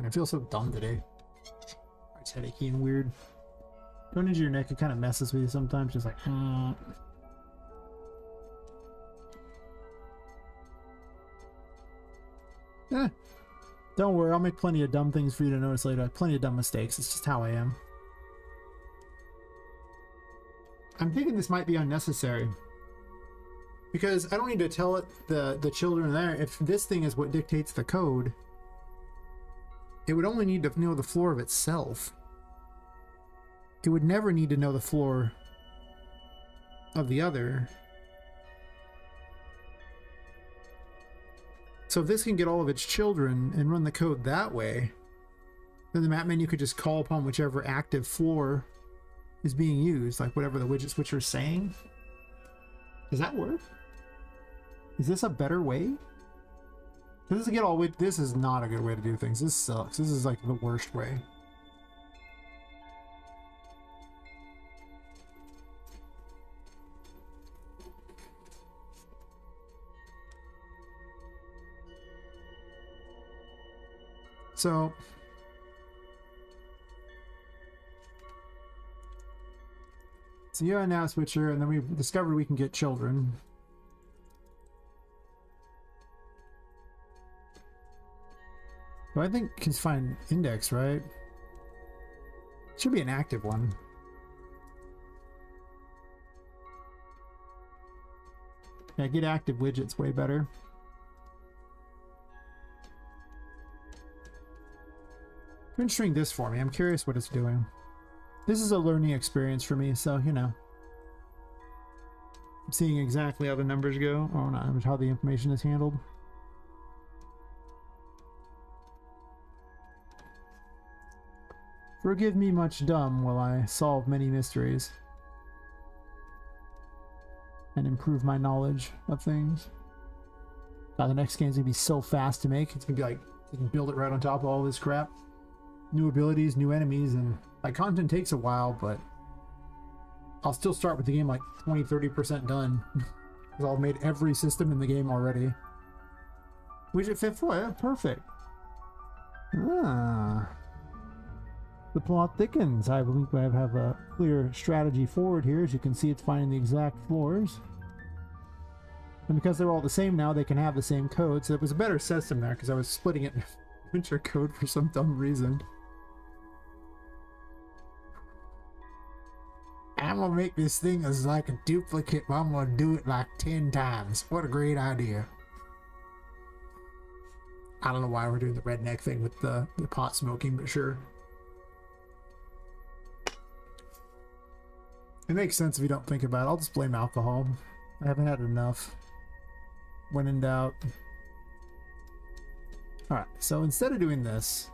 I feel so dumb today. It's headachy and weird. Going into your neck, it kind of messes with you sometimes. Just like, Don't worry, I'll make plenty of dumb things for you to notice later. Plenty of dumb mistakes. It's just how I am. I'm thinking this might be unnecessary. Because I don't need to tell it the children there. If this thing is what dictates the code, it would only need to know the floor of itself. It would never need to know the floor of the other. So if this can get all of its children and run the code that way, then the map menu could just call upon whichever active floor is being used, like whatever the widget switcher is saying. Does that work? Is this a better way? This is not a good way to do things. This sucks. This is like the worst way. So yeah, now switcher, and then we discovered we can get children. Well, I think can find index, right? Should be an active one. Yeah, get active widgets way better. Go and string this for me. I'm curious what it's doing. This is a learning experience for me, so you know. I'm seeing exactly how the numbers go, or not, how the information is handled. Forgive me much dumb while I solve many mysteries and improve my knowledge of things. God, the next game's gonna be so fast to make. It's gonna be like, you can build it right on top of all this crap. New abilities, new enemies, and like content takes a while, but I'll still start with the game like 20-30% done. Because I've made every system in the game already. Widget fit floor, yeah, perfect. Ah. The plot thickens. I believe I have a clear strategy forward here. As you can see, it's finding the exact floors. And because they're all the same now, they can have the same code. So it was a better system there because I was splitting it in winter code for some dumb reason. I'm gonna make this thing as like a duplicate, but I'm gonna do it like 10 times. What a great idea. I don't know why we're doing the redneck thing with the pot smoking, but sure. It makes sense if you don't think about it. I'll just blame alcohol. I haven't had enough. When in doubt. Alright, so instead of doing this,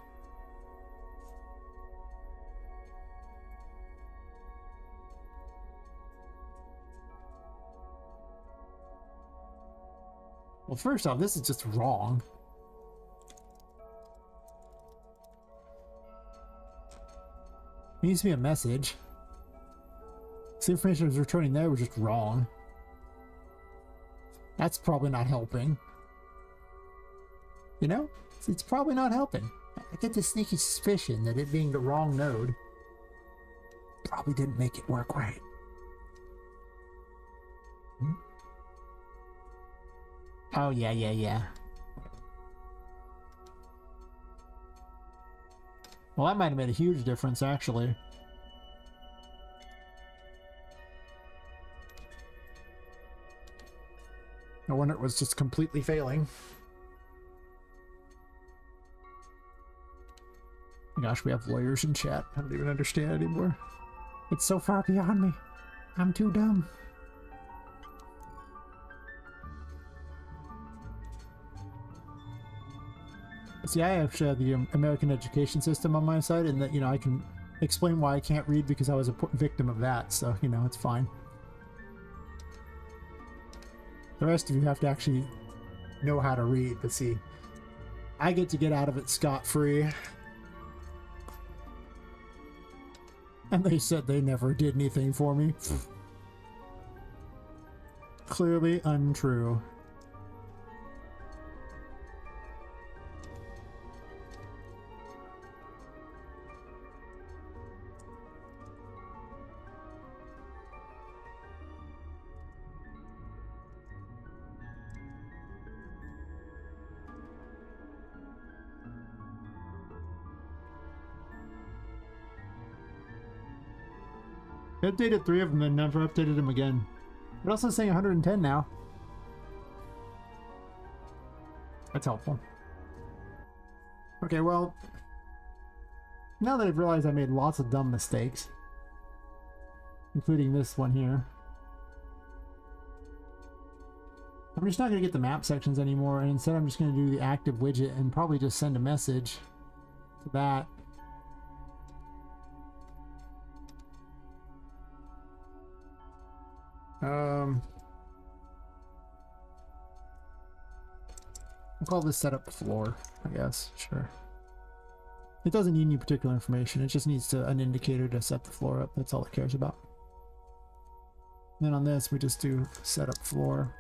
well, first off, this is just wrong. It needs to be a message. The information I was returning there was just wrong. That's probably not helping. You know? It's probably not helping. I get this sneaky suspicion that it being the wrong node probably didn't make it work right. Hmm? Oh, yeah. Well, that might have made a huge difference, actually. No wonder it was just completely failing. Gosh, we have lawyers in chat. I don't even understand anymore. It's so far beyond me. I'm too dumb. See, I actually have the American education system on my side, and that, you know, I can explain why I can't read because I was a victim of that, so, you know, it's fine. The rest of you have to actually know how to read, but see, I get out of it scot-free. And they said they never did anything for me. Clearly untrue. I updated 3 of them and never updated them again. It also saying 110 now. That's helpful. Okay, well, now that I've realized I made lots of dumb mistakes, including this one here, I'm just not going to get the map sections anymore, and instead I'm just going to do the active widget and probably just send a message to that. We'll call this setup floor, I guess. Sure. It doesn't need any particular information. It just needs an indicator to set the floor up. That's all it cares about. And then on this, we just do setup floor.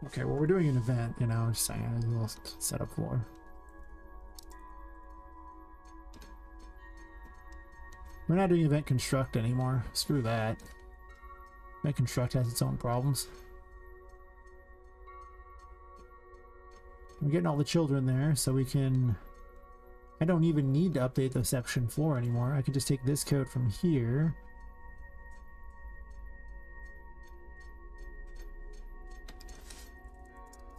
Okay, well, we're doing an event, you know, just saying a little setup floor. We're not doing event construct anymore. Screw that. Event construct has its own problems. We're getting all the children there, so we can... I don't even need to update the section floor anymore. I can just take this code from here.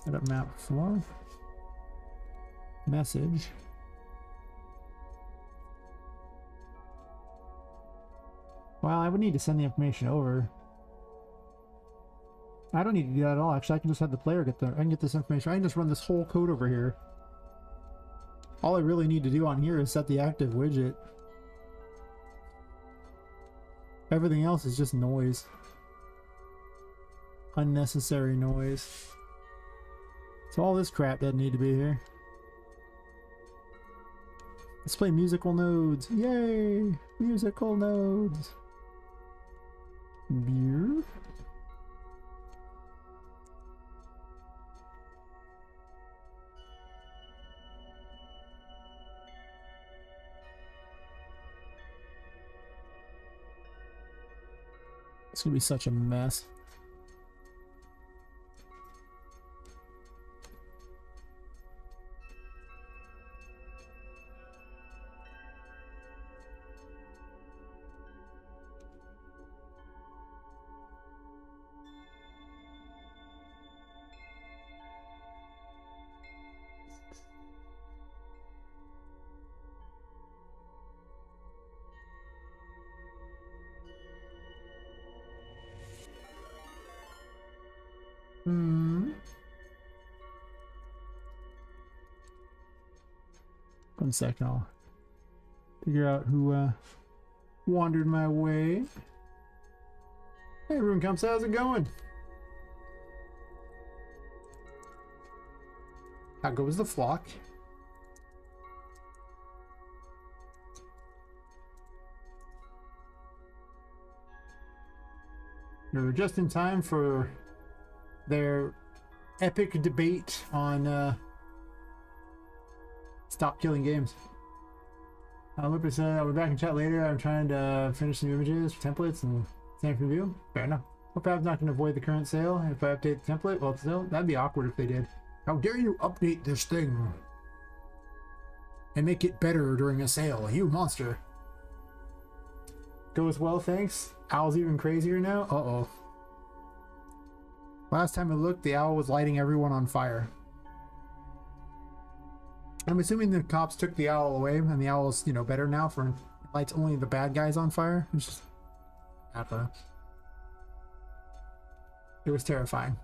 Set up map floor. Message. Well, I would need to send the information over. I don't need to do that at all. Actually, I can just have the player get there. I can get this information. I can just run this whole code over here. All I really need to do on here is set the active widget. Everything else is just noise. Unnecessary noise. So all this crap doesn't need to be here. Let's play musical nodes. Yay! Musical nodes. Beer. It's gonna be such a mess. Hmm. 1 second, I'll figure out who wandered my way. Hey, Rune Comes, how's it going? How goes the flock? You're just in time for their epic debate on stop killing games. Lupus said, I'll be back in chat later. I'm trying to finish some images, templates, and same for you. Fair enough. Hope I'm not going to avoid the current sale. If I update the template, well, still, that'd be awkward if they did. How dare you update this thing and make it better during a sale, you monster. Goes well, thanks. Owl's even crazier now? Uh-oh. Last time I looked, the owl was lighting everyone on fire. I'm assuming the cops took the owl away, and the owl's, you know, better now for lights only the bad guys on fire. It's just... It was terrifying.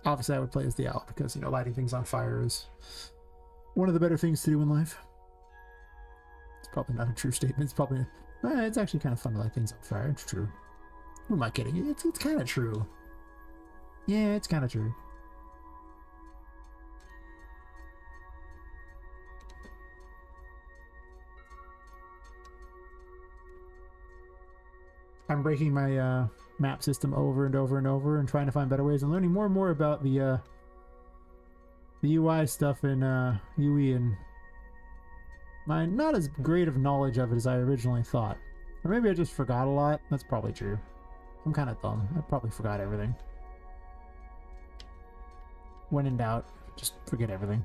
Obviously, I would play as the owl because, you know, lighting things on fire is one of the better things to do in life. It's probably not a true statement. It's probably... it's actually kind of fun to light things on fire. It's true. Who am I kidding? It's kind of true. Yeah, it's kind of true. I'm breaking my map system over and over and over and trying to find better ways and learning more and more about the UI stuff in UE, and my not as great of knowledge of it as I originally thought. Or maybe I just forgot a lot. That's probably true. I'm kind of dumb. I probably forgot everything. When in doubt, just forget everything.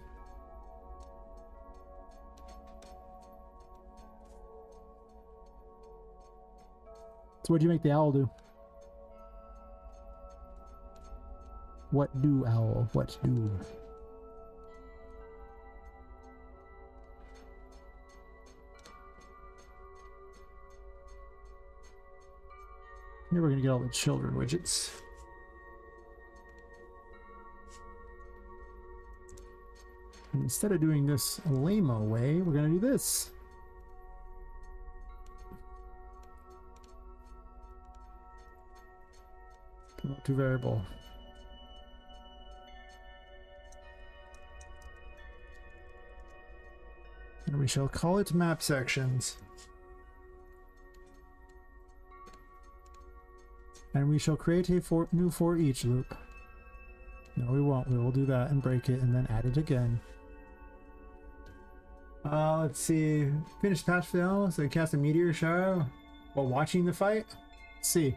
So what'd you make the owl do? What do, owl? What do? Here we're gonna get all the children widgets. And instead of doing this lame-o way, we're gonna do this. Promote to variable. And we shall call it map sections. And we shall create a new for each loop. No, we won't. We will do that and break it and then add it again. Let's see. Finish patch fail, so cast a meteor shower while watching the fight. Let's see.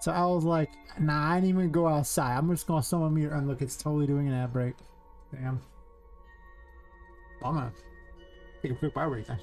So I was like, nah, I ain't even go outside. I'm just gonna summon meteor, and look, it's totally doing an ad break. Damn. I'm gonna take a quick bio break then.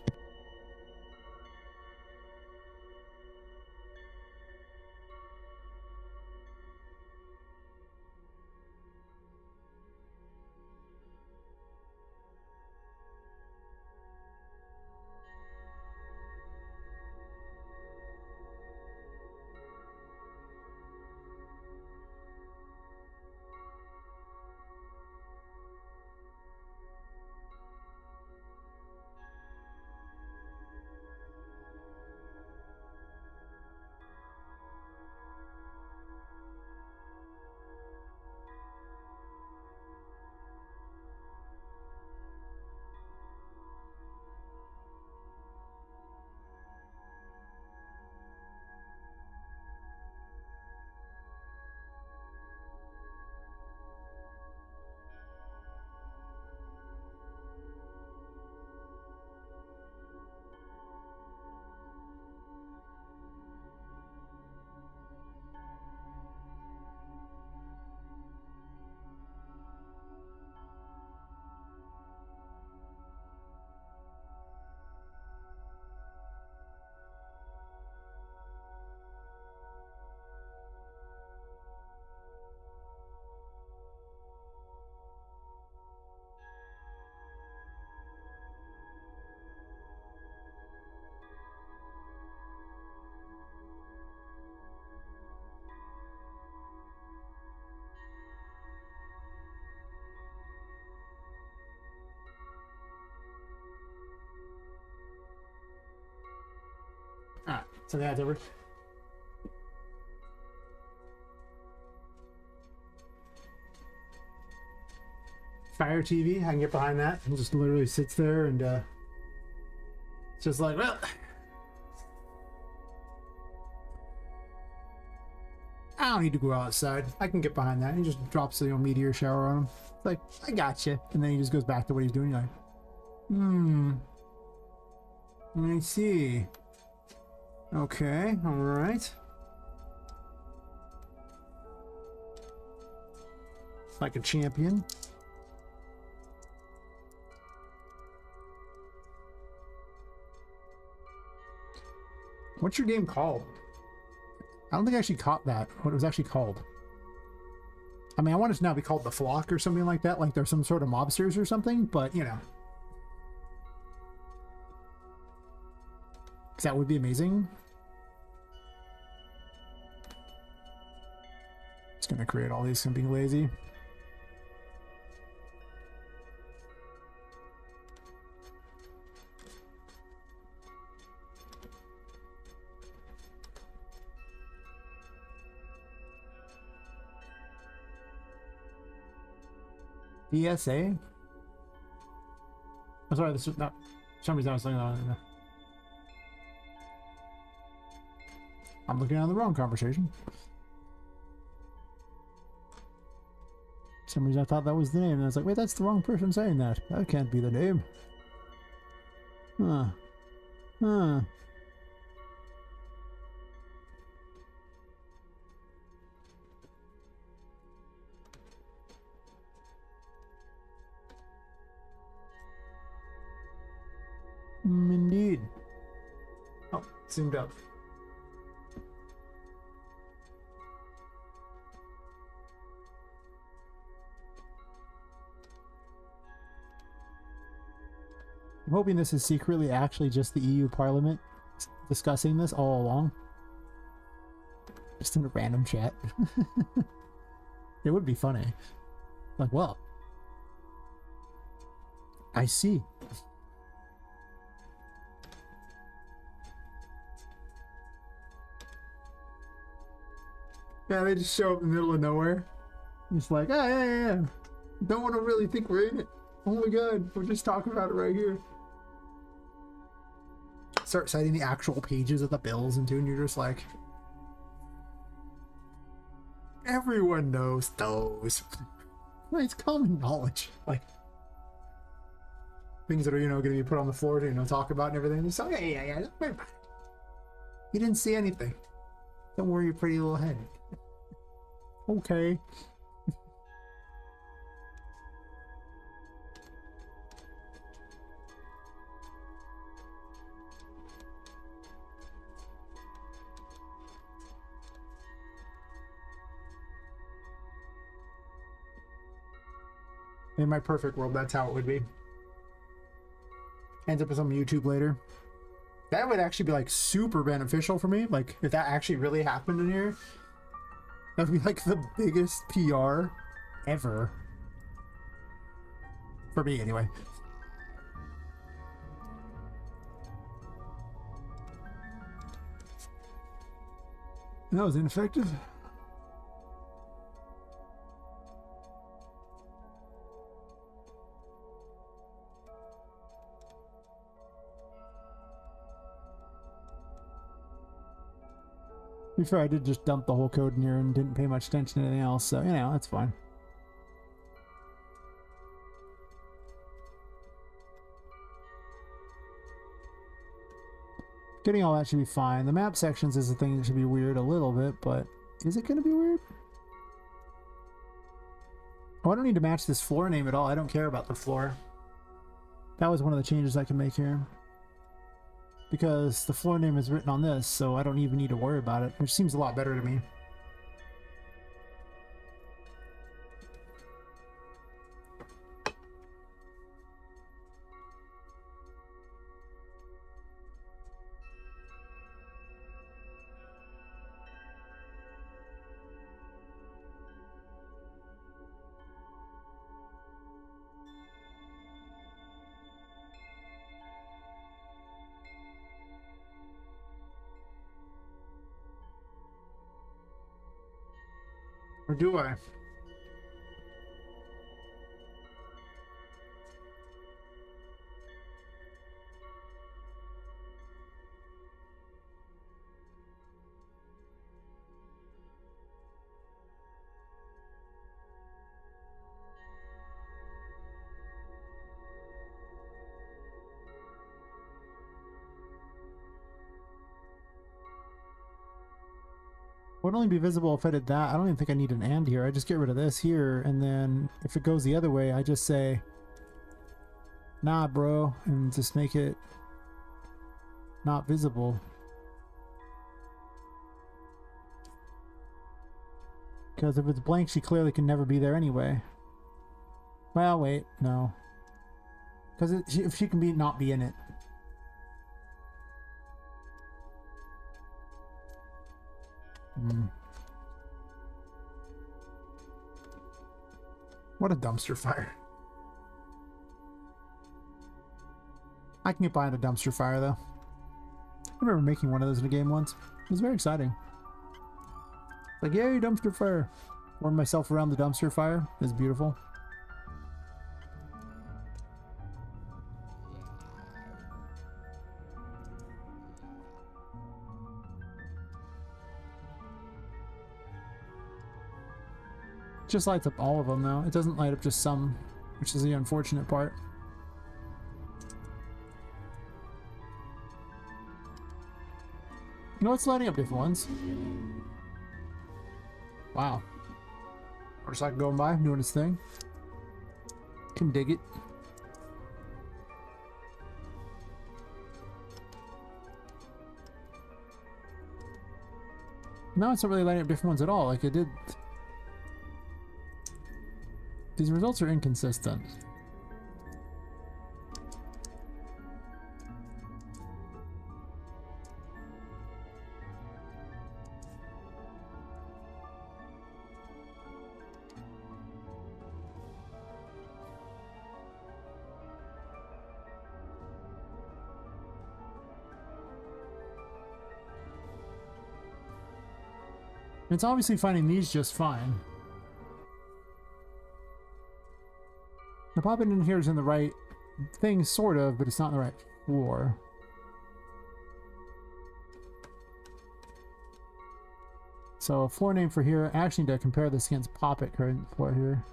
So that's over. Fire TV, I can get behind that. It just literally sits there and it's just like, well, I don't need to go outside. I can get behind that. He just drops the meteor shower on him. It's like, I got you. And then he just goes back to what he's doing. You're like, I see. Okay, all right. Like a champion. What's your game called? I don't think I actually caught that. What it was actually called. I mean, I want it to now be called The Flock or something like that. Like there's some sort of mobsters or something, but you know. Because that would be amazing. It's going to create all these from being lazy. DSA? I'm sorry, this is not. For some reason I was looking on. I'm looking on the wrong conversation. For some reason I thought that was the name, and I was like, wait, that's the wrong person saying that. That can't be the name. Huh. Huh. Indeed. Oh, zoomed up. I'm hoping this is secretly actually just the EU Parliament discussing this all along. Just in a random chat. It would be funny. Like, well, I see. Yeah, they just show up in the middle of nowhere. It's like, ah, yeah. Don't want to really think we're in it. Oh my god, we're just talking about it right here. Start citing the actual pages of the bills and you're just like, everyone knows those. It's common knowledge. Like, things that are, going to be put on the floor to, talk about and everything. It's like, yeah. Don't worry about it. You didn't see anything. Don't worry your pretty little head. Okay. In my perfect world, that's how it would be. Ends up with some YouTube later. That would actually be like super beneficial for me. Like if that actually really happened in here, that would be like the biggest PR ever. For me anyway. That was ineffective. To be fair, I did just dump the whole code in here and didn't pay much attention to anything else, so, that's fine. Getting all that should be fine. The map sections is the thing that should be weird a little bit, but is it going to be weird? Oh, I don't need to match this floor name at all. I don't care about the floor. That was one of the changes I can make here. Because the floor name is written on this, so I don't even need to worry about it, which seems a lot better to me. Or do I? Would only be visible if I did that. I don't even think I need an and here. I just get rid of this here, and then if it goes the other way, I just say, nah, bro, and just make it not visible. Because if it's blank, she clearly can never be there anyway. Well, wait, no. Because if she can be not be in it. What a dumpster fire. I can get behind a dumpster fire though. I remember making one of those in a game once. It was very exciting. Like, yay, dumpster fire. Warm myself around the dumpster fire. It was beautiful. Just lights up all of them though. It doesn't light up just some, which is the unfortunate part. You know, it's lighting up different ones. Wow. Motorcycle going by, doing its thing. Can dig it. Now it's not really lighting up different ones at all, like it did. These results are inconsistent. It's obviously finding these just fine. The Poppet in here is in the right thing, sort of, but it's not in the right floor. So, a floor name for here, I actually need to compare this against Poppet current floor here.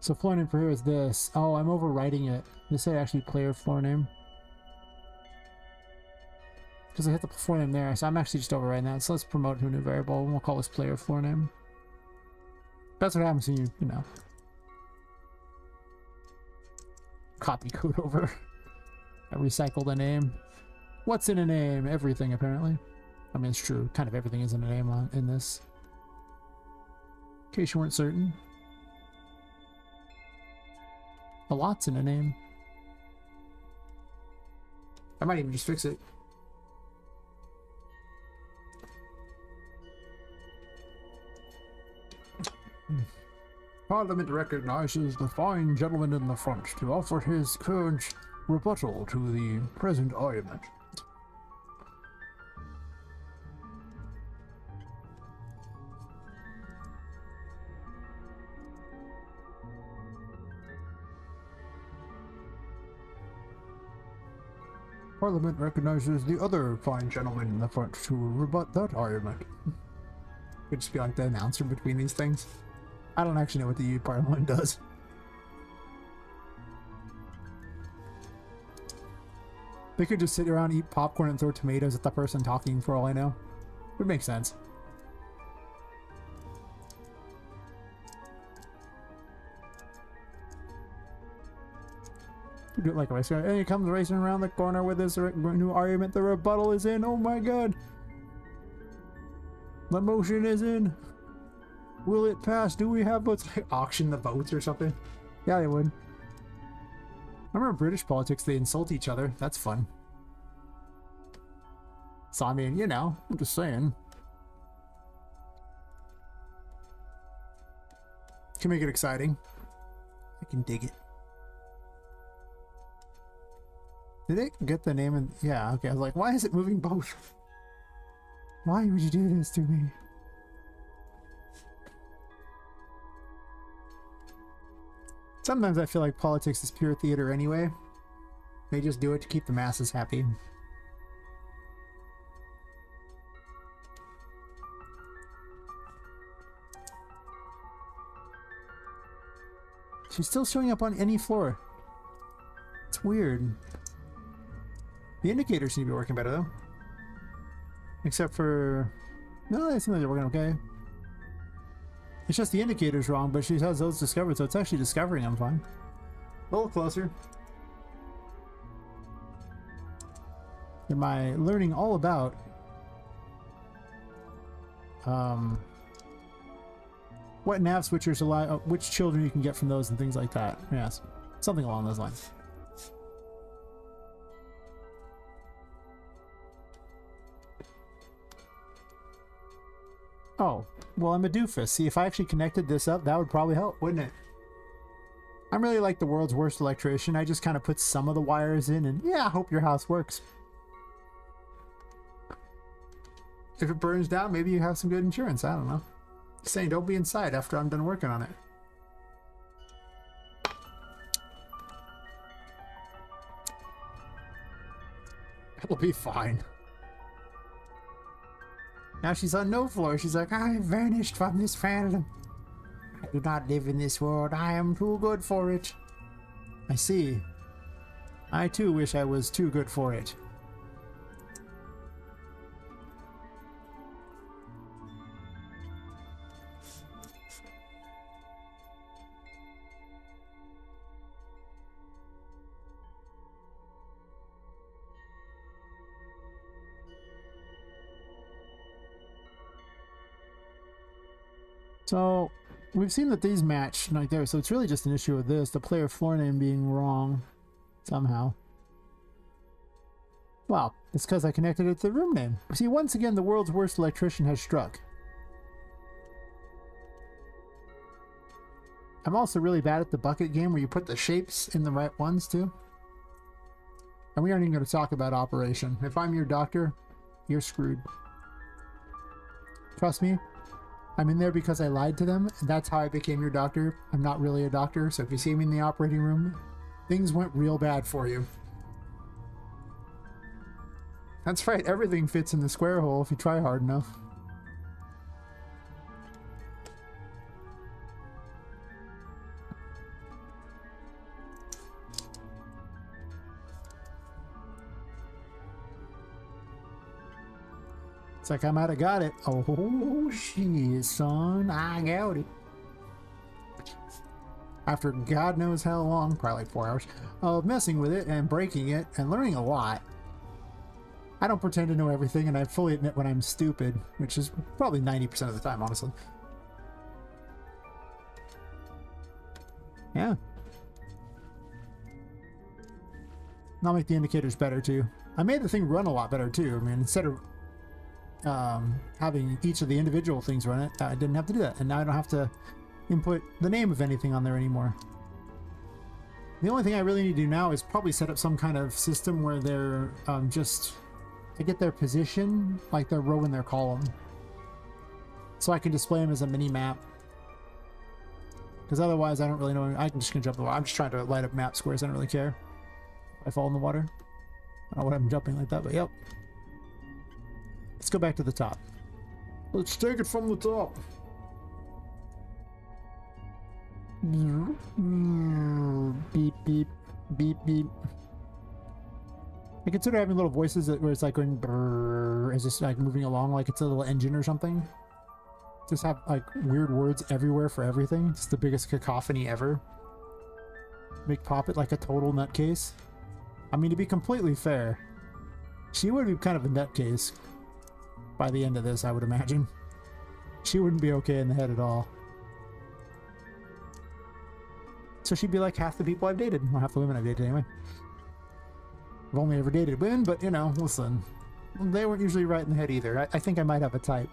So, floor name for here is this. Oh, I'm overwriting it. This is actually player floor name. Because I hit the floor name there, so I'm actually just overwriting that. So let's promote to a new variable, and we'll call this player floor name. That's what happens when you know, copy code over. I recycled a name. What's in a name? Everything, apparently. I mean, it's true. Kind of everything is in a name in this. In case you weren't certain. A lot's in a name. I might even just fix it. Parliament recognizes the fine gentleman in the front to offer his current rebuttal to the present argument. Parliament recognizes the other fine gentleman in the front to rebut that argument. Could just be like the announcer between these things. I don't actually know what the Parliament does. They could just sit around, eat popcorn, and throw tomatoes at the person talking, for all I know. It would make sense. Do it like a race car. And he comes racing around the corner with this new argument. The rebuttal is in. Oh my god. The motion is in. Will it pass? Do we have votes? Like auction the votes or something? Yeah, they would. I remember British politics, they insult each other. That's fun. So, I mean, you know, I'm just saying. Can make it exciting. I can dig it. Did it get the name? And yeah, okay. I was like, why is it moving both? Why would you do this to me? Sometimes I feel like politics is pure theater anyway. They just do it to keep the masses happy. She's still showing up on any floor. It's weird. The indicators seem to be working better though. Except for... No, they seem like they're working okay. It's just the indicator's wrong, but she has those discovered, so it's actually discovering them fine. A little closer. Am I learning all about what nav switchers allow, which children you can get from those and things like that. Yes, something along those lines. Oh, well, I'm a doofus. See, if I actually connected this up, that would probably help, wouldn't it? I'm really like the world's worst electrician. I just kind of put some of the wires in and, yeah, I hope your house works. If it burns down, maybe you have some good insurance. I don't know. Just saying, don't be inside after I'm done working on it. It'll be fine. Now she's on no floor. She's like, I vanished from this phantom. I do not live in this world. I am too good for it. I see. I too wish I was too good for it. So, we've seen that these match right there, so it's really just an issue with this, the player floor name being wrong somehow. Well, it's because I connected it to the room name. See, once again, the world's worst electrician has struck. I'm also really bad at the bucket game where you put the shapes in the right ones too. And we aren't even going to talk about operation. If I'm your doctor, you're screwed. Trust me. I'm in there because I lied to them, and that's how I became your doctor. I'm not really a doctor, so if you see me in the operating room, things went real bad for you. That's right, everything fits in the square hole if you try hard enough. It's like I might have got it. Oh, shit, son. I got it. After God knows how long, probably like 4 hours, of messing with it and breaking it and learning a lot. I don't pretend to know everything, and I fully admit when I'm stupid, which is probably 90% of the time, honestly. Yeah. And I'll make the indicators better, too. I made the thing run a lot better, too. I mean, instead of having each of the individual things run it, I didn't have to do that, and now I don't have to input the name of anything on there anymore. The only thing I really need to do now is probably set up some kind of system where they're just I get their position, like their row and their column, so I can display them as a mini map, because otherwise I don't really know. I'm just gonna jump the water. I'm just trying to light up map squares. I don't really care if I fall in the water. I don't know what I'm jumping like that, but yep. Let's go back to the top. Let's take it from the top. Beep, beep, beep, beep. I consider having little voices where it's like going brrr, it's just like moving along like it's a little engine or something. Just have like weird words everywhere for everything. It's the biggest cacophony ever. Make Poppet like a total nutcase. I mean, to be completely fair, she would be kind of a nutcase by the end of this, I would imagine. She wouldn't be okay in the head at all. So she'd be like half the people I've dated, or half the women I've dated anyway. I've only ever dated women, but you know, listen, they weren't usually right in the head either. I think I might have a type.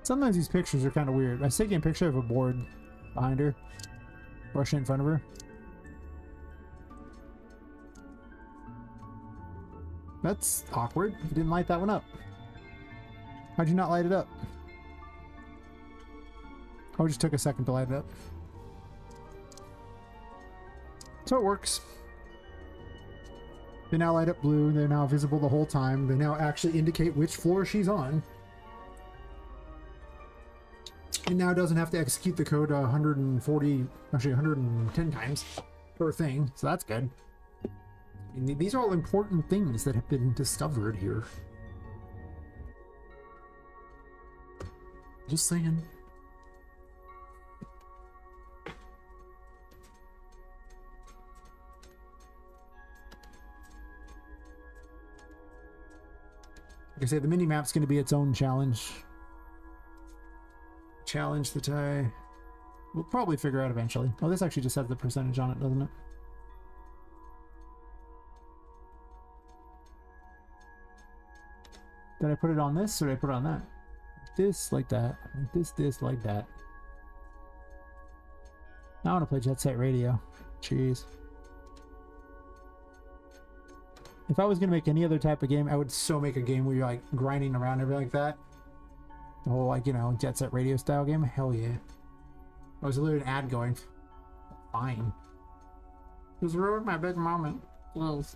Sometimes these pictures are kind of weird. I was taking a picture of a board behind her. Rushing in front of her. That's awkward. You didn't light that one up. How'd you not light it up? Oh, it just took a second to light it up. So it works. They now light up blue. They're now visible the whole time. They now actually indicate which floor she's on. It now doesn't have to execute the code 140, actually 110 times per thing. So that's good. And these are all important things that have been discovered here. Just saying. Like I say, the mini map's going to be its own challenge. Challenge that we'll probably figure out eventually. Oh, this actually just has the percentage on it, doesn't it? Did I put it on this or did I put it on that? This, like that. This, like that. Now I want to play Jet Set Radio. Jeez. If I was going to make any other type of game, I would so make a game where you're like grinding around everything like that. The whole, like, you know, Jet Set Radio style game. Hell yeah. I was literally an ad going. Fine. Just ruined my big moment. Yes.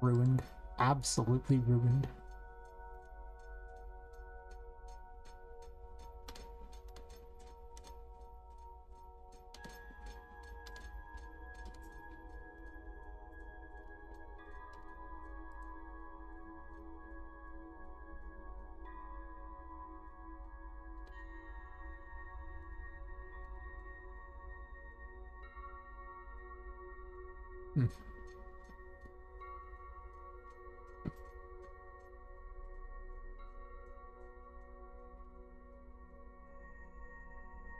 Ruined. Absolutely ruined.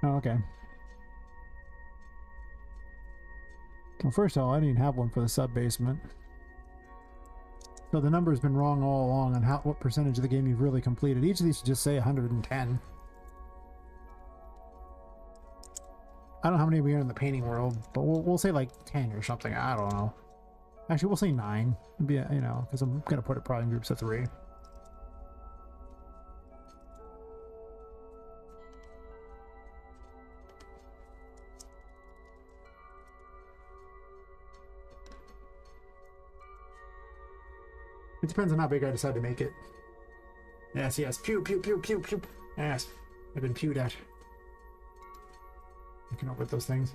Oh, okay. Well, first of all, I didn't even have one for the sub-basement. So the number's been wrong all along on what percentage of the game you've really completed. Each of these should just say 110. I don't know how many we are in the painting world, but we'll say like 10 or something. I don't know. Actually, we'll say 9. It'd be, you know, because I'm going to put it probably in groups of 3. It depends on how big I decide to make it. Yes, yes. Pew, pew, pew, pew, pew. Yes. I've been pewed at. I can with those things.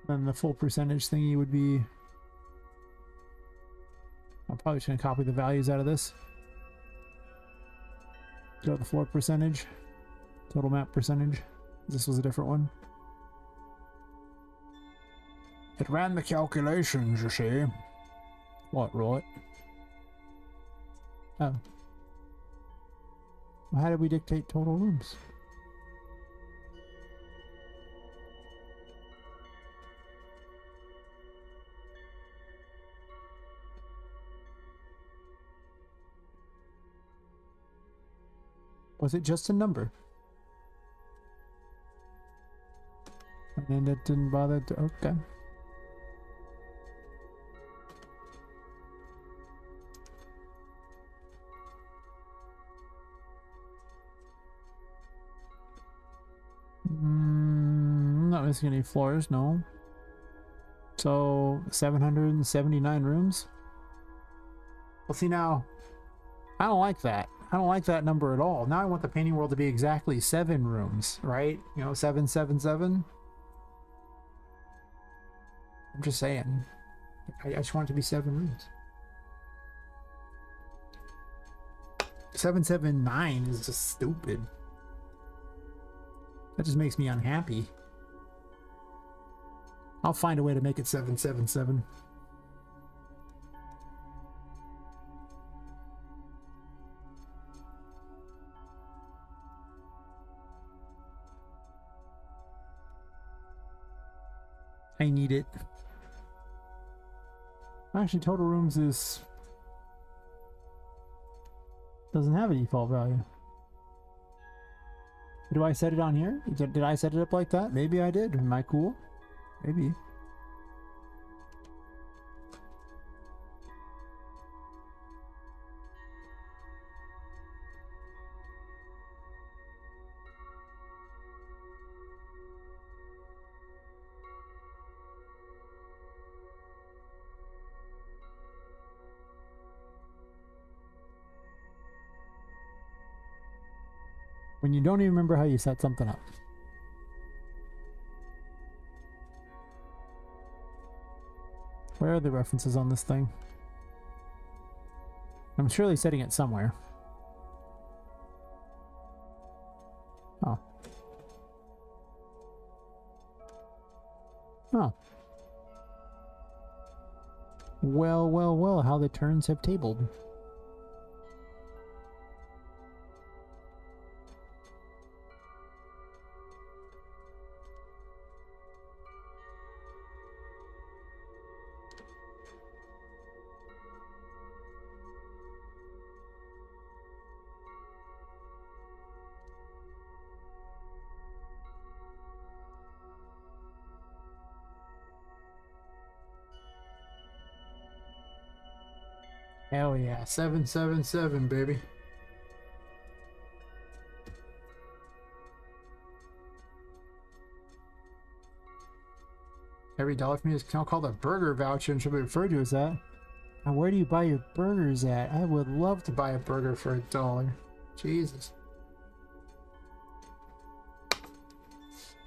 Then the full percentage thingy would be... I'm probably just going to copy the values out of this. Go to the floor percentage. Total map percentage. This was a different one. It ran the calculations, you see. What, right? Oh. Well, how did we dictate total rooms? Was it just a number? And it didn't bother to... Okay. Not missing any floors, no. So, 779 rooms? Well, see now, I don't like that. I don't like that number at all. Now I want the painting world to be exactly 7 rooms, right? You know, 777. I'm just saying. I just want it to be 7 rooms. 779 is just stupid. That just makes me unhappy. I'll find a way to make it 777. I need it. Actually, total rooms doesn't have a default value. Do I set it on here? Did I set it up like that? Maybe I did. Am I cool? Maybe. When you don't even remember how you set something up. Where are the references on this thing? I'm surely setting it somewhere. Oh. Oh. Well, well, well, how the turns have tabled. Hell yeah, 777, baby. Every dollar for me is now called a burger voucher and should be referred to as that. Now, where do you buy your burgers at? I would love to buy a burger for $1. Jesus.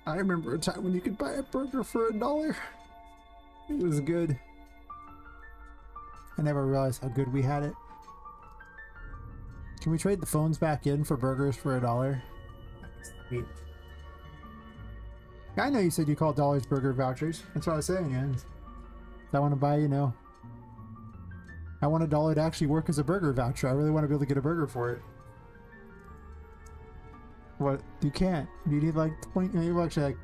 I remember a time when you could buy a burger for $1. It was good. I never realized how good we had it. Can we trade the phones back in for burgers for $1? Sweet. I know you said you call dollars burger vouchers. That's what I was saying, yeah. I want to buy, you know, I want $1 to actually work as a burger voucher. I really want to be able to get a burger for it. What? You can't. You need like 20, you actually like...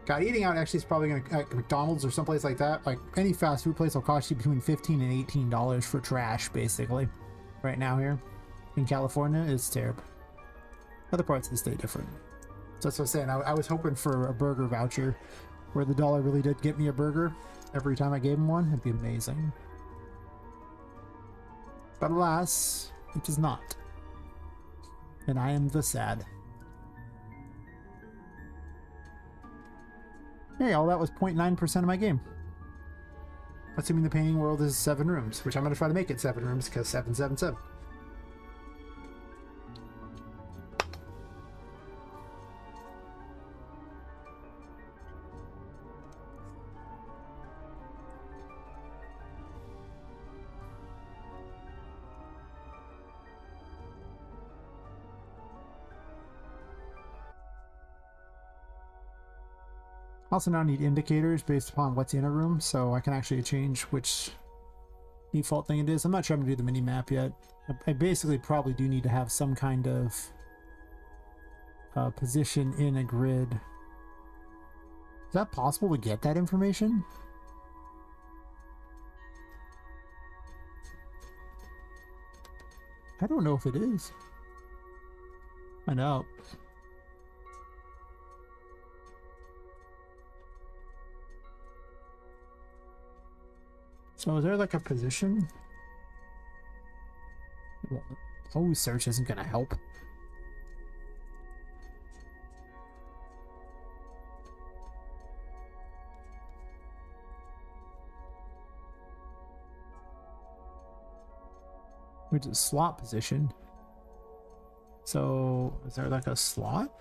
God, eating out actually is probably going to, like McDonald's or someplace like that, like any fast food place will cost you between $15 and $18 for trash, basically. Right now here in California, it's terrible. Other parts of the state different. So that's what I'm saying. I was hoping for a burger voucher where the dollar really did get me a burger every time I gave him one. It'd be amazing. But alas, it does not. And I am the sad. Hey, all that was 0.9% of my game. Assuming the painting world is 7 rooms, which I'm going to try to make it 7 rooms because 777. I also now need indicators based upon what's in a room, so I can actually change which default thing it is. I'm not sure I'm going to do the mini map yet. I basically probably do need to have some kind of position in a grid. Is that possible to get that information? I don't know if it is. I know. So is there like a position? Oh, search isn't gonna help. Which is slot position. So is there like a slot?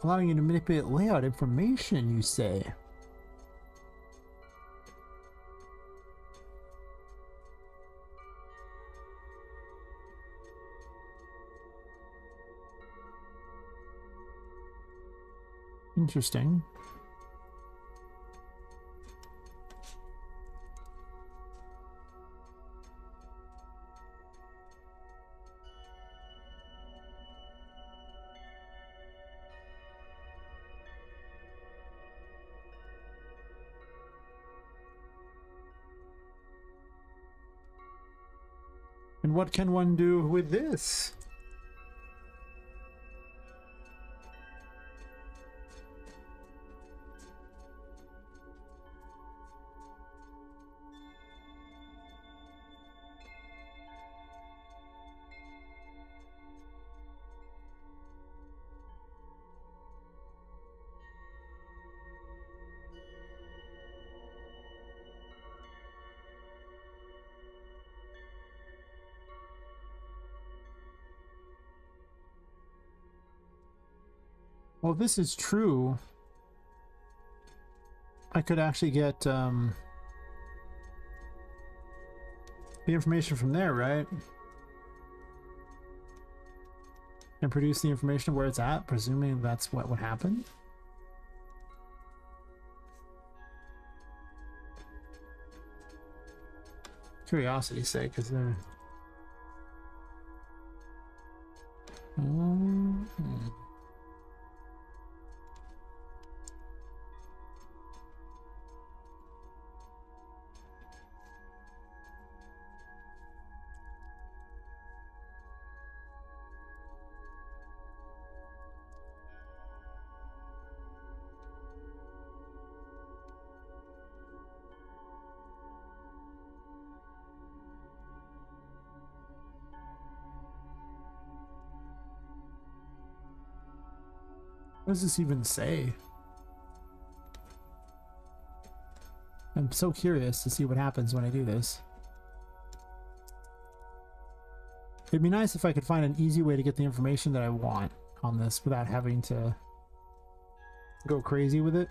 Allowing you to manipulate layout information, you say? Interesting. And what can one do with this? Well, if this is true, I could actually get the information from there, right? And produce the information of where it's at, presuming that's what would happen. Curiosity's sake, is there... What does this even say? I'm so curious to see what happens when I do this. It'd be nice if I could find an easy way to get the information that I want on this without having to go crazy with it.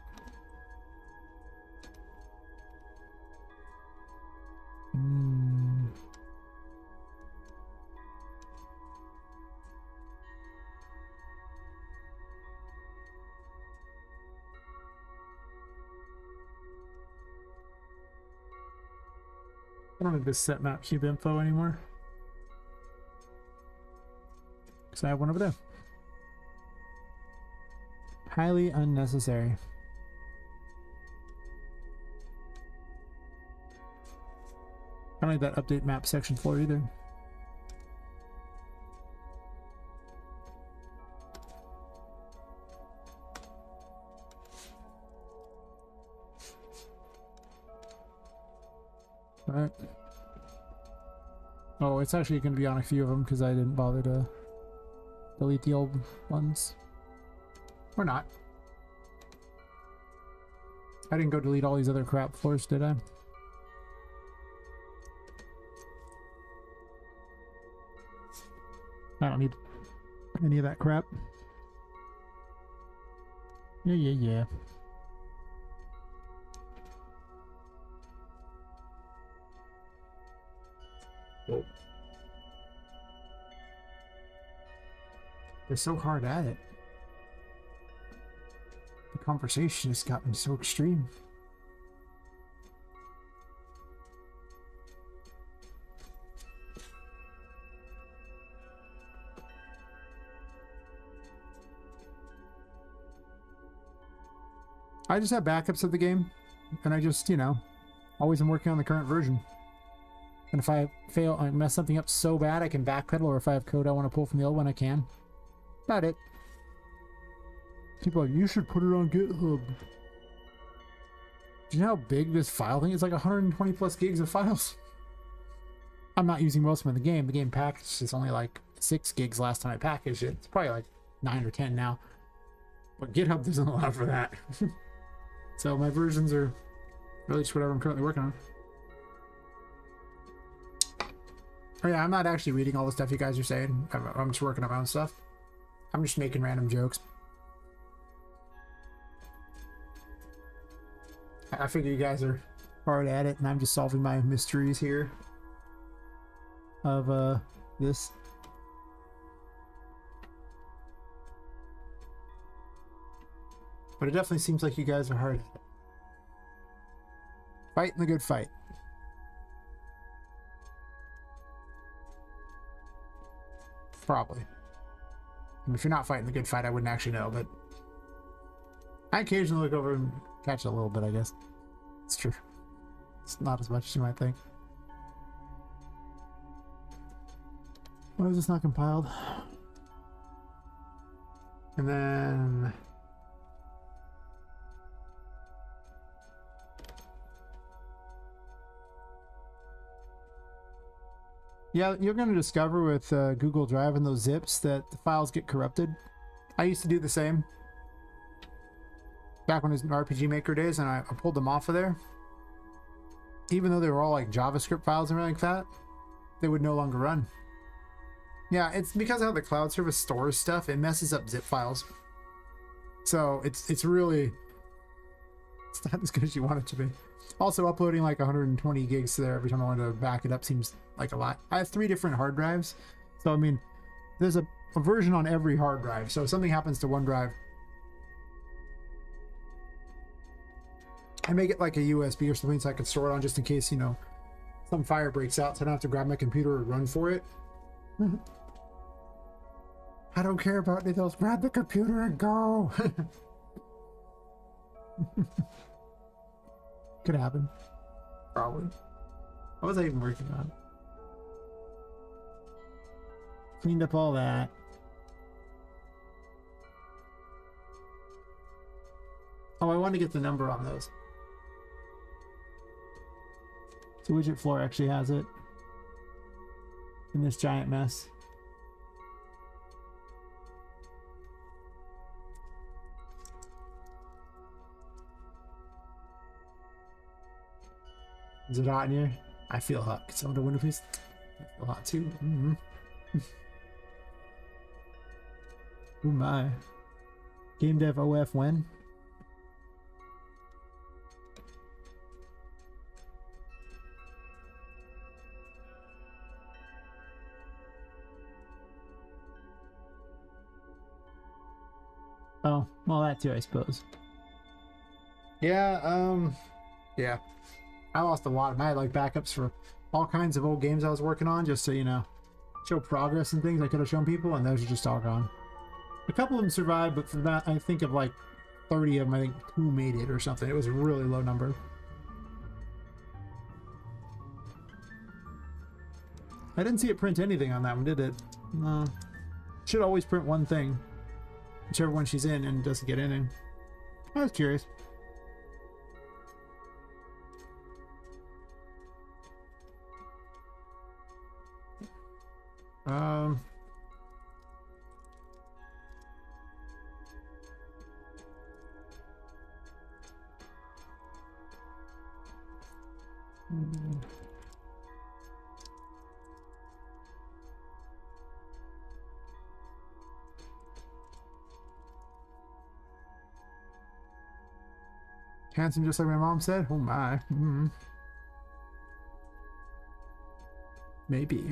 I don't need this set map cube info anymore, because I have one over there. Highly unnecessary. I don't need that update map section 4 either. Right. Oh, it's actually going to be on a few of them because I didn't bother to delete the old ones. Or not. I didn't go delete all these other crap floors, did I? I don't need any of that crap. Yeah. They're so hard at it. The conversation has gotten so extreme. I just have backups of the game, and I just, you know, always am working on the current version. And if I fail, I mess something up so bad I can backpedal, or if I have code I want to pull from the old one, I can. About it. People are like, you should put it on GitHub. Do you know how big this file thing is? Like 120 plus gigs of files. I'm not using most of them in the game. The game package is only like 6 gigs last time I packaged it. It's probably like 9 or 10 now. But GitHub doesn't allow for that. So my versions are really just whatever I'm currently working on. Oh yeah, I'm not actually reading all the stuff you guys are saying. I'm just working on my own stuff. I'm just making random jokes. I figure you guys are hard at it, and I'm just solving my mysteries here of this. But it definitely seems like you guys are hard at it. Fighting the good fight. Probably. And if you're not fighting the good fight, I wouldn't actually know, but I occasionally look over and catch it a little bit, I guess. It's true. It's not as much as you might think. Why is this not compiled? And then... yeah, you're going to discover with Google Drive and those zips that the files get corrupted. I used to do the same back when it was RPG Maker days, and I pulled them off of there. Even though they were all like JavaScript files and everything like that, they would no longer run. Yeah, it's because of how the cloud service stores stuff, it messes up zip files. So it's really, it's not as good as you want it to be. Also, uploading like 120 gigs to there every time I want to back it up seems like a lot. I have 3 different hard drives, so I mean, there's a version on every hard drive. So if something happens to one drive, I make it like a USB or something so I can store it on just in case, you know, some fire breaks out, so I don't have to grab my computer and run for it. I don't care about details. Grab the computer and go. Could happen. Probably. What was I even working on? Cleaned up all that. Oh, I want to get the number on those. So Widget Floor actually has it in this giant mess. Is it hot in here? I feel hot. Can someone to window please? I feel hot too. Mm-hmm. Oh my. Game dev OF when? Oh, well that too, I suppose. Yeah, yeah. I lost a lot of, I had like backups for all kinds of old games I was working on just so, you know, show progress and things I could have shown people, and those are just all gone. A couple of them survived, but for that, I think of like 30 of them, I think 2 made it or something. It was a really low number. I didn't see it print anything on that one, did it? No. Should always print one thing, whichever one she's in, and doesn't get in. I was curious. Handsome, just like my mom said. Oh my. Maybe.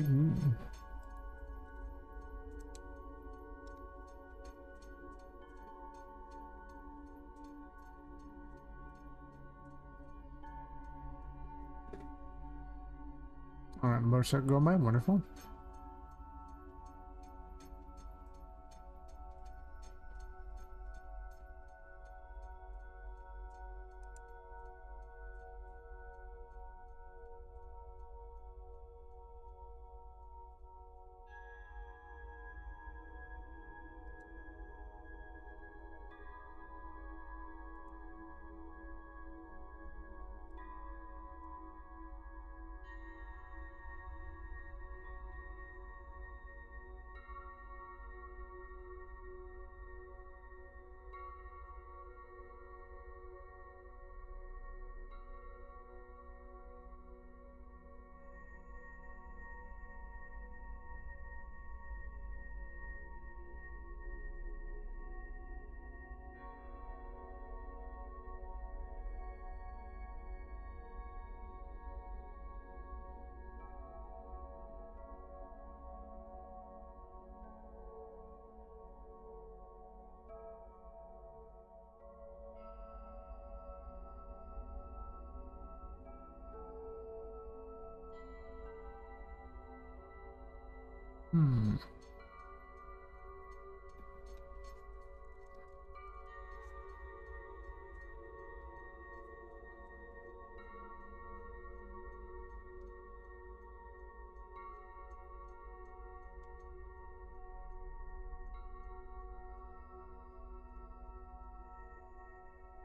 All right, motorcycle going by. Wonderful.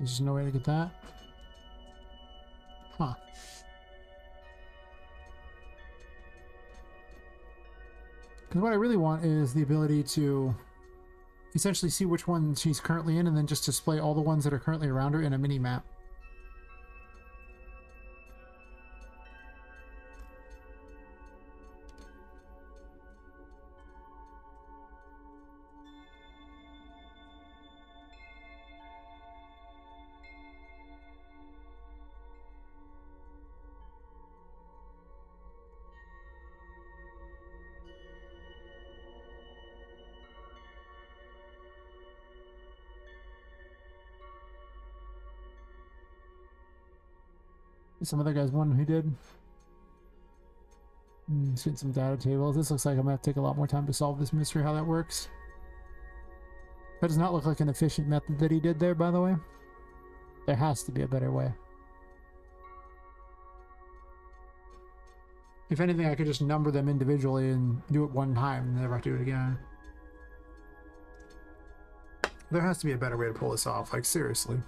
There's just no way to get that. Huh. Because what I really want is the ability to essentially see which one she's currently in and then just display all the ones that are currently around her in a mini map. Some other guys won who did. Seen some data tables. This looks like I'm gonna have to take a lot more time to solve this mystery, how that works. That does not look like an efficient method that he did there, by the way. There has to be a better way. If anything, I could just number them individually and do it one time and never have to do it again. There has to be a better way to pull this off, like seriously.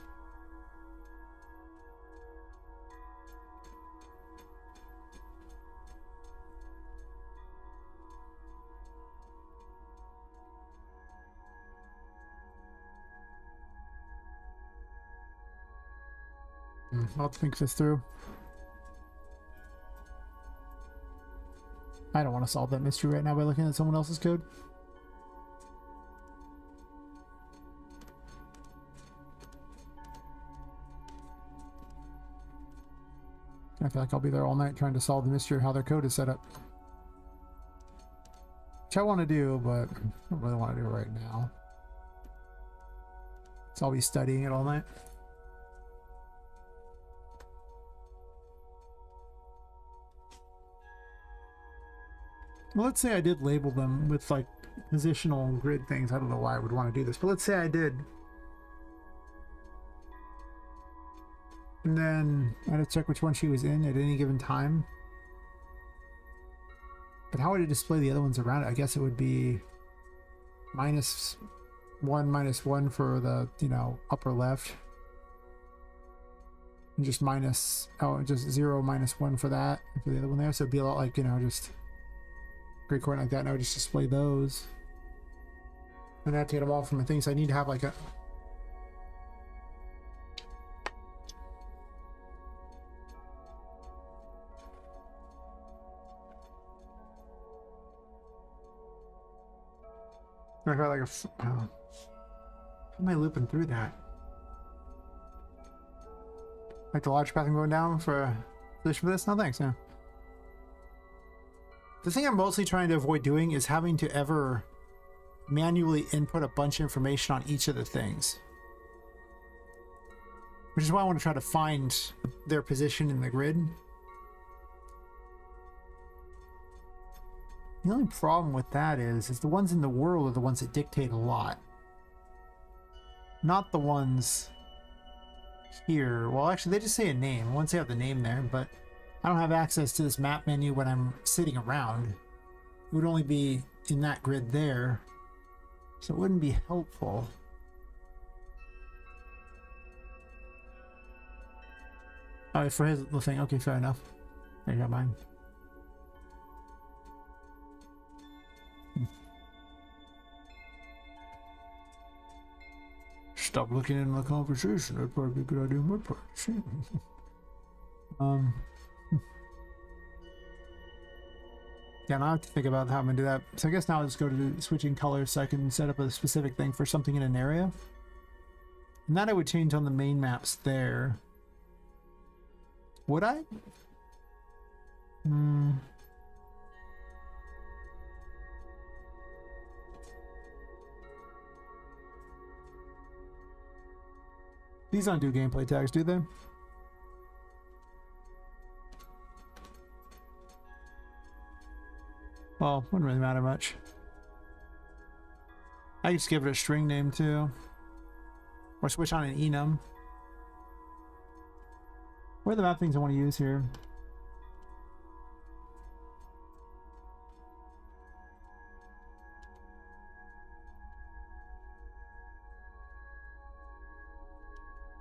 I'll think this through. I don't want to solve that mystery right now by looking at someone else's code. I feel like I'll be there all night trying to solve the mystery of how their code is set up. Which I want to do, but I don't really want to do it right now. So I'll be studying it all night. Well, let's say I did label them with like positional grid things. I don't know why I would want to do this, but let's say I did. And then I had to check which one she was in at any given time. But how would it display the other ones around it? I guess it would be -1, -1 for the, you know, upper left. And just just 0, -1 for that, for the other one there. So it'd be a lot like, you know, just grid coordinate like that, and I would just display those. And I have to get them all from the thing, so I need to have like a... I got like a... how am I looping through that? Like the large path I'm going down for a solution for this? No thanks, yeah. The thing I'm mostly trying to avoid doing is having to ever manually input a bunch of information on each of the things. Which is why I want to try to find their position in the grid. The only problem with that is the ones in the world are the ones that dictate a lot. Not the ones here. Well, actually, they just say a name. Once they have the name there, but I don't have access to this map menu when I'm sitting around. It would only be in that grid there, so it wouldn't be helpful. Oh, for his little thing. Okay, fair enough. There you go, mine. Stop looking in the conversation. That'd probably be a good idea on my part. Yeah, now I have to think about how I'm gonna do that. So I guess now I'll just go to switching colors so I can set up a specific thing for something in an area. And that I would change on the main maps there. Would I? These don't do gameplay tags, do they? Well, wouldn't really matter much. I just give it a string name too. Or switch on an enum. What are the map things I want to use here?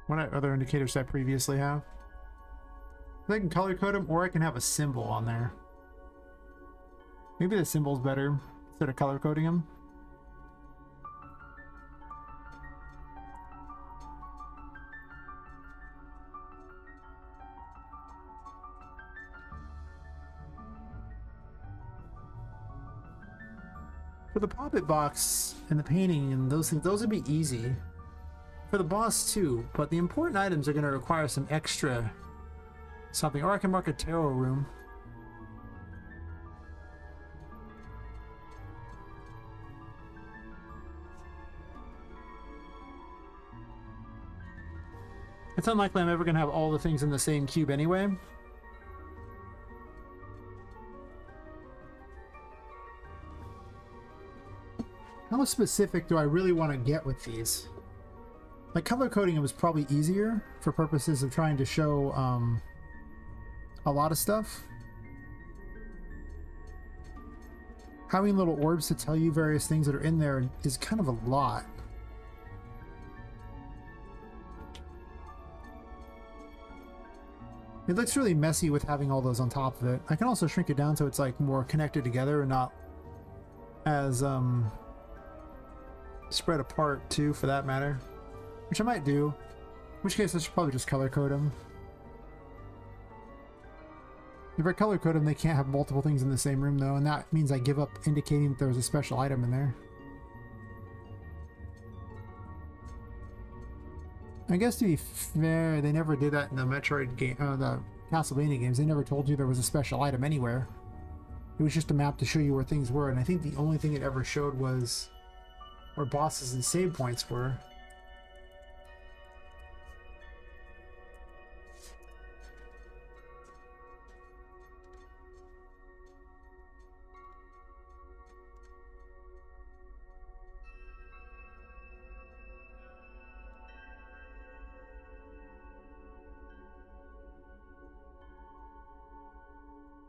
What other indicators did I previously have? I can color code them, or I can have a symbol on there. Maybe the symbol's better instead of color coding them. For the Poppet box and the painting and those things, those would be easy. For the boss too, but the important items are going to require some extra something. Or I can mark a tarot room. It's unlikely I'm ever going to have all the things in the same cube anyway. How specific do I really want to get with these? Like, color coding was probably easier for purposes of trying to show a lot of stuff. Having little orbs to tell you various things that are in there is kind of a lot. It looks really messy with having all those on top of it. I can also shrink it down so it's like more connected together and not as spread apart too, for that matter. Which I might do. In which case I should probably just color code them. If I color code them, they can't have multiple things in the same room though, and that means I give up indicating that there was a special item in there. I guess to be fair, they never did that in the Metroid game, the Castlevania games. They never told you there was a special item anywhere. It was just a map to show you where things were, and I think the only thing it ever showed was where bosses and save points were.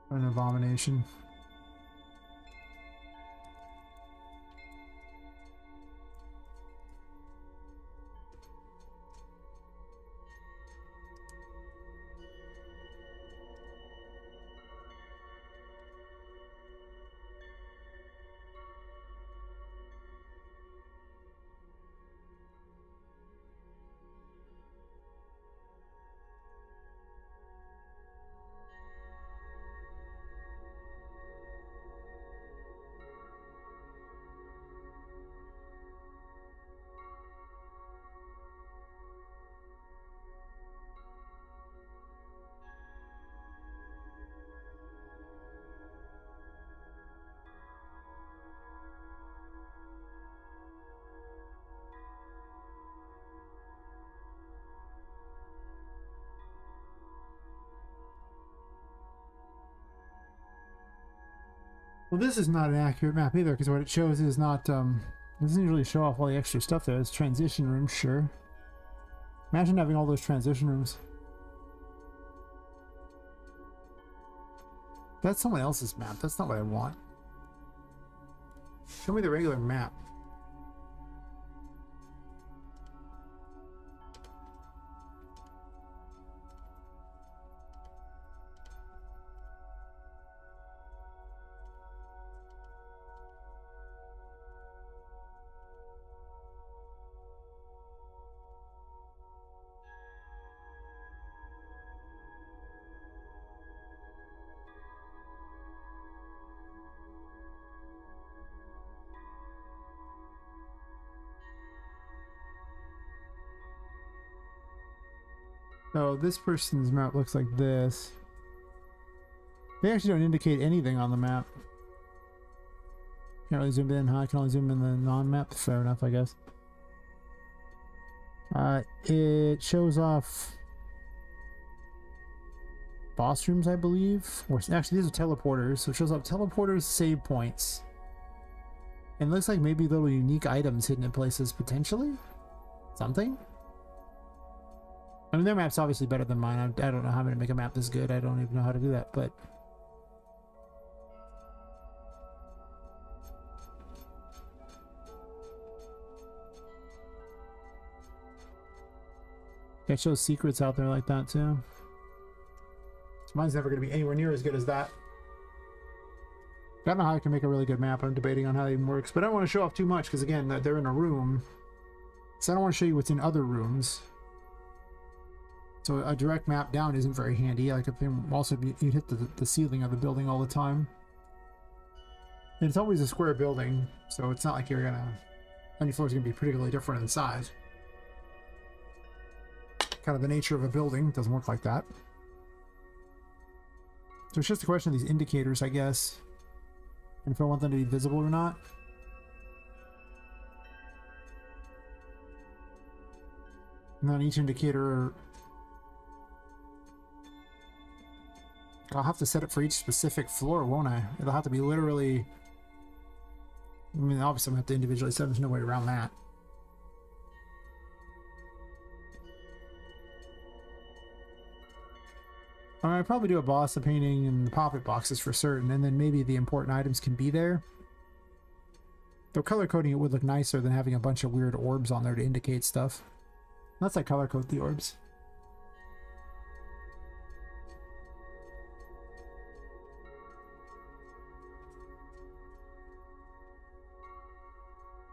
An abomination. Well, this is not an accurate map either, because what it shows is not, it doesn't really show off all the extra stuff there. It's transition rooms, sure. Imagine having all those transition rooms. That's someone else's map. That's not what I want. Show me the regular map. So this person's map looks like this. They actually don't indicate anything on the map. Can't really zoom in, huh? I can only zoom in the non-map. Fair enough, I guess. It shows off boss rooms, I believe. Or actually, these are teleporters. So it shows off teleporters, save points. And it looks like maybe little unique items hidden in places, potentially? Something? I mean, their map's obviously better than mine. I don't know how I'm going to make a map this good. I don't even know how to do that, but... It shows secrets out there like that too. So mine's never going to be anywhere near as good as that. I don't know how I can make a really good map. I'm debating on how it even works, but I don't want to show off too much because again, they're in a room, so I don't want to show you what's in other rooms. So a direct map down isn't very handy. Like if you also you hit the ceiling of the building all the time, and it's always a square building, so it's not like you're gonna any floor is gonna be particularly different in size. Kind of the nature of a building doesn't work like that. So it's just a question of these indicators, I guess. And if I want them to be visible or not. And then each indicator, I'll have to set it for each specific floor, won't I? It'll have to be literally, I mean, obviously I'm going to have to individually set them. There's no way around that. I'd probably do a boss, a painting, and the poppet boxes for certain, and then maybe the important items can be there. Though color coding it would look nicer than having a bunch of weird orbs on there to indicate stuff. Let's like color code the orbs.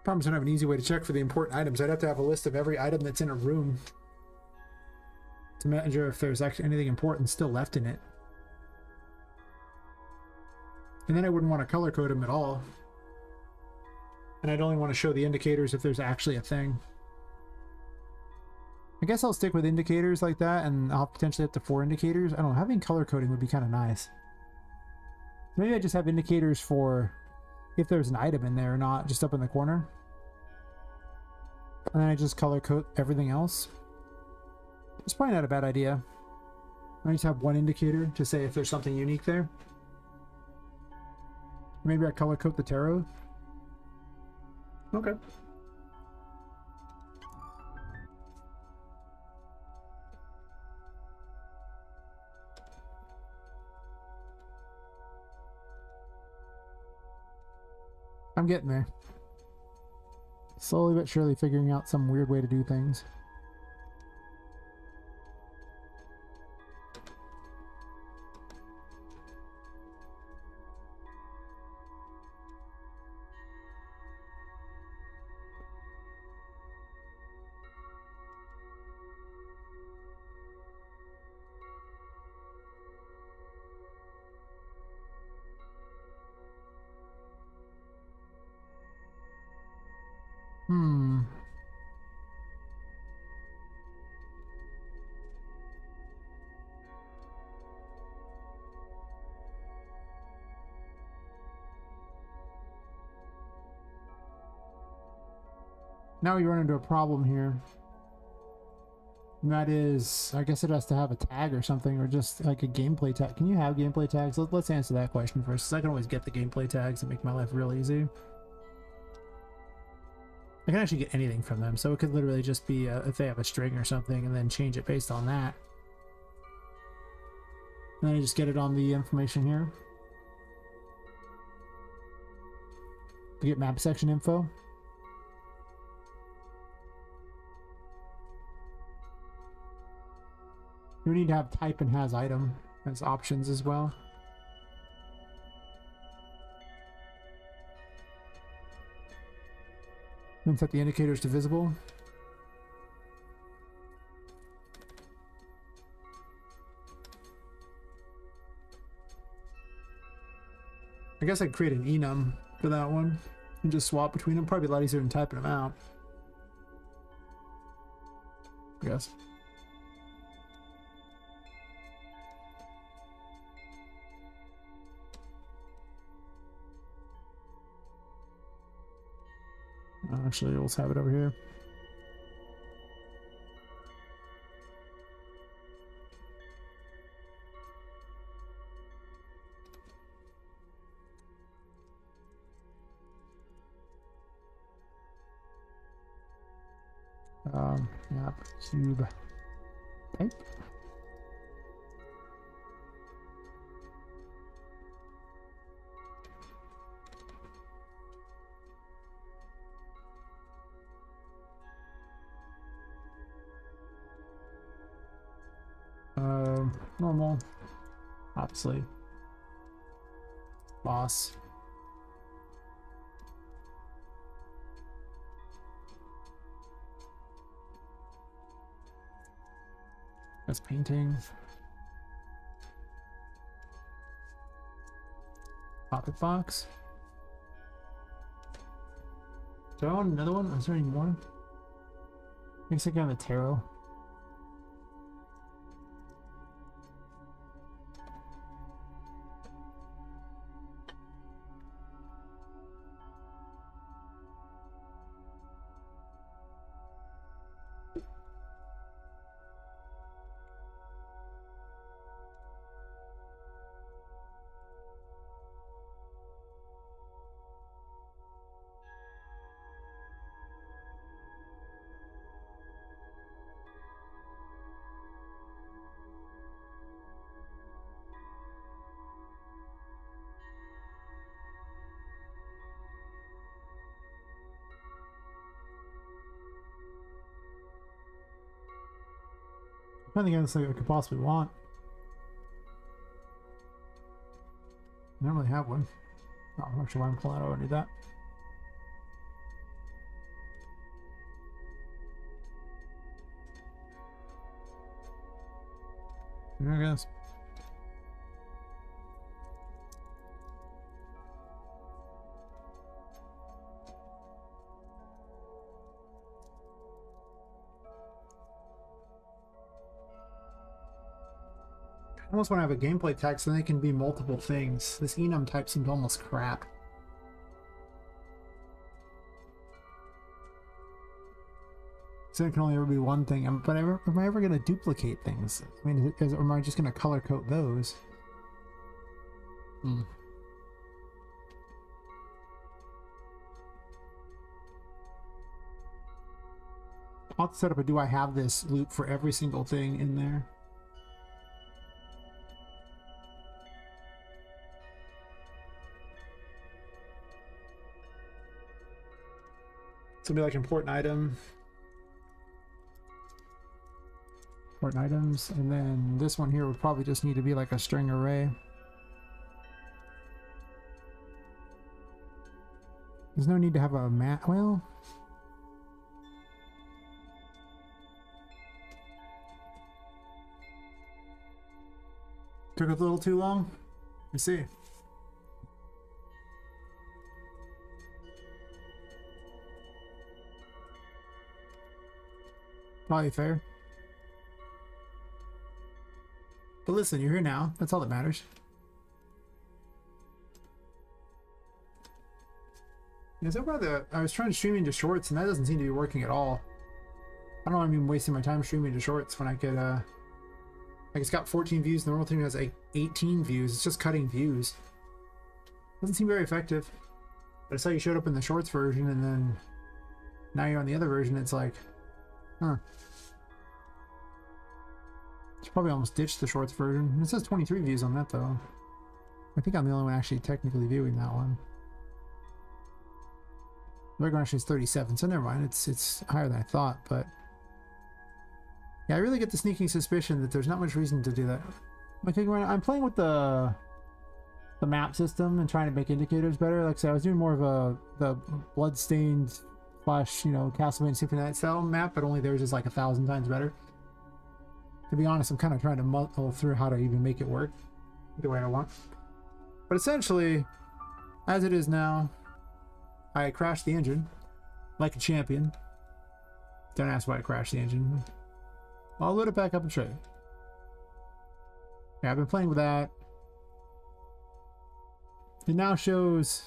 Problem is I don't have an easy way to check for the important items. I'd have to have a list of every item that's in a room to measure if there's actually anything important still left in it. And then I wouldn't want to color code them at all. And I'd only want to show the indicators if there's actually a thing. I guess I'll stick with indicators like that, and I'll potentially up to 4 indicators. I don't know, having color coding would be kind of nice. Maybe I just have indicators for if there's an item in there or not, just up in the corner. And then I just color code everything else. It's probably not a bad idea. I just have 1 indicator to say if there's something unique there. Maybe I color code the tarot. Okay. I'm getting there. Slowly but surely figuring out some weird way to do things. Now we run into a problem here. And that is, I guess it has to have a tag or something, or just like a gameplay tag. Can you have gameplay tags? Let's answer that question first, because I can always get the gameplay tags and make my life real easy. I can actually get anything from them, so it could literally just be if they have a string or something, and then change it based on that. And then I just get it on the information here. To get map section info. You need to have type and has item as options as well. Then set the indicators to visible. I guess I'd create an enum for that one and just swap between them. Probably a lot easier than typing them out. I guess. Actually, let's have it over here. Map cube type. normal. Obviously. Boss. That's painting. Poppet box. Do I want another one? Is there any more? Looks like on the tarot. I think that's like I could possibly want. I don't really have one. Oh, I'm not sure why I'm pulling out. I would do that. I guess. I almost want to have a gameplay text and they can be multiple things. This enum type seems almost crap. So it can only ever be one thing. But am I ever going to duplicate things? I mean, or am I just going to color code those? I'll have to set up a do I have this loop for every single thing in there. It's gonna be like important item. Important items, and then this one here would probably just need to be like a string array. There's no need to have a map. Well, took a little too long. I see. Probably fair. But listen, you're here now. That's all that matters. Is that why I was trying to stream into shorts and that doesn't seem to be working at all. I don't know why I'm even wasting my time streaming to shorts when I could like it's got 14 views, the normal thing has like 18 views. It's just cutting views. Doesn't seem very effective. But I saw you showed up in the shorts version and then now you're on the other version. It's like, huh. Should probably almost ditch the shorts version. It says 23 views on that though. I think I'm the only one actually technically viewing that one. The regular actually is 37, so never mind. It's higher than I thought, but yeah, I really get the sneaking suspicion that there's not much reason to do that. I'm playing with the map system and trying to make indicators better. Like I said, I was doing more of the bloodstained / Castlevania Symphony Night style map, but only theirs is like 1,000 times better. To be honest, I'm kind of trying to muddle through how to even make it work the way I want. But essentially, as it is now, I crashed the engine like a champion. Don't ask why I crashed the engine. I'll load it back up and show you. Yeah, I've been playing with that. It now shows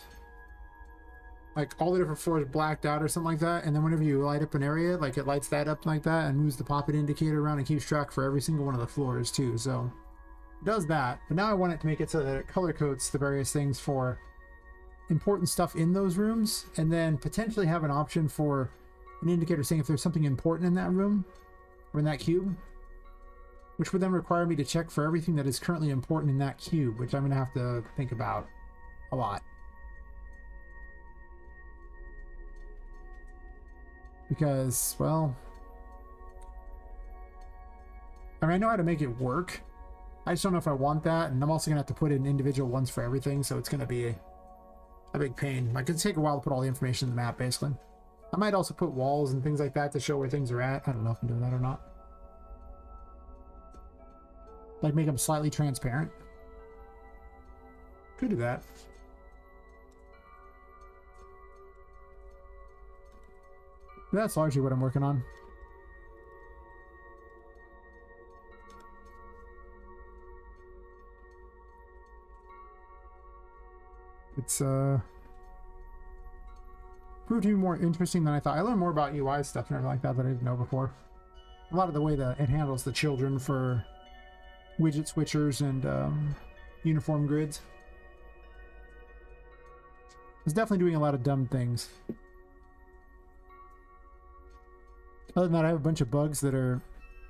like all the different floors blacked out or something like that, and then whenever you light up an area, like it lights that up like that and moves the Poppet indicator around and keeps track for every single one of the floors too. So it does that, but now I want it to make it so that it color codes the various things for important stuff in those rooms, and then potentially have an option for an indicator saying if there's something important in that room or in that cube, which would then require me to check for everything that is currently important in that cube, which I'm going to have to think about a lot. Because, well, I mean, I know how to make it work. I just don't know if I want that, and I'm also gonna have to put in individual ones for everything, so it's gonna be a big pain. Like, it'd take a while to put all the information in the map, basically. I might also put walls and things like that to show where things are at. I don't know if I'm doing that or not. Like, make them slightly transparent. Could do that. That's largely what I'm working on. It's proved to be more interesting than I thought. I learned more about UI stuff and everything like that I didn't know before. A lot of the way that it handles the children for widget switchers and uniform grids. It's definitely doing a lot of dumb things. Other than that, I have a bunch of bugs that are...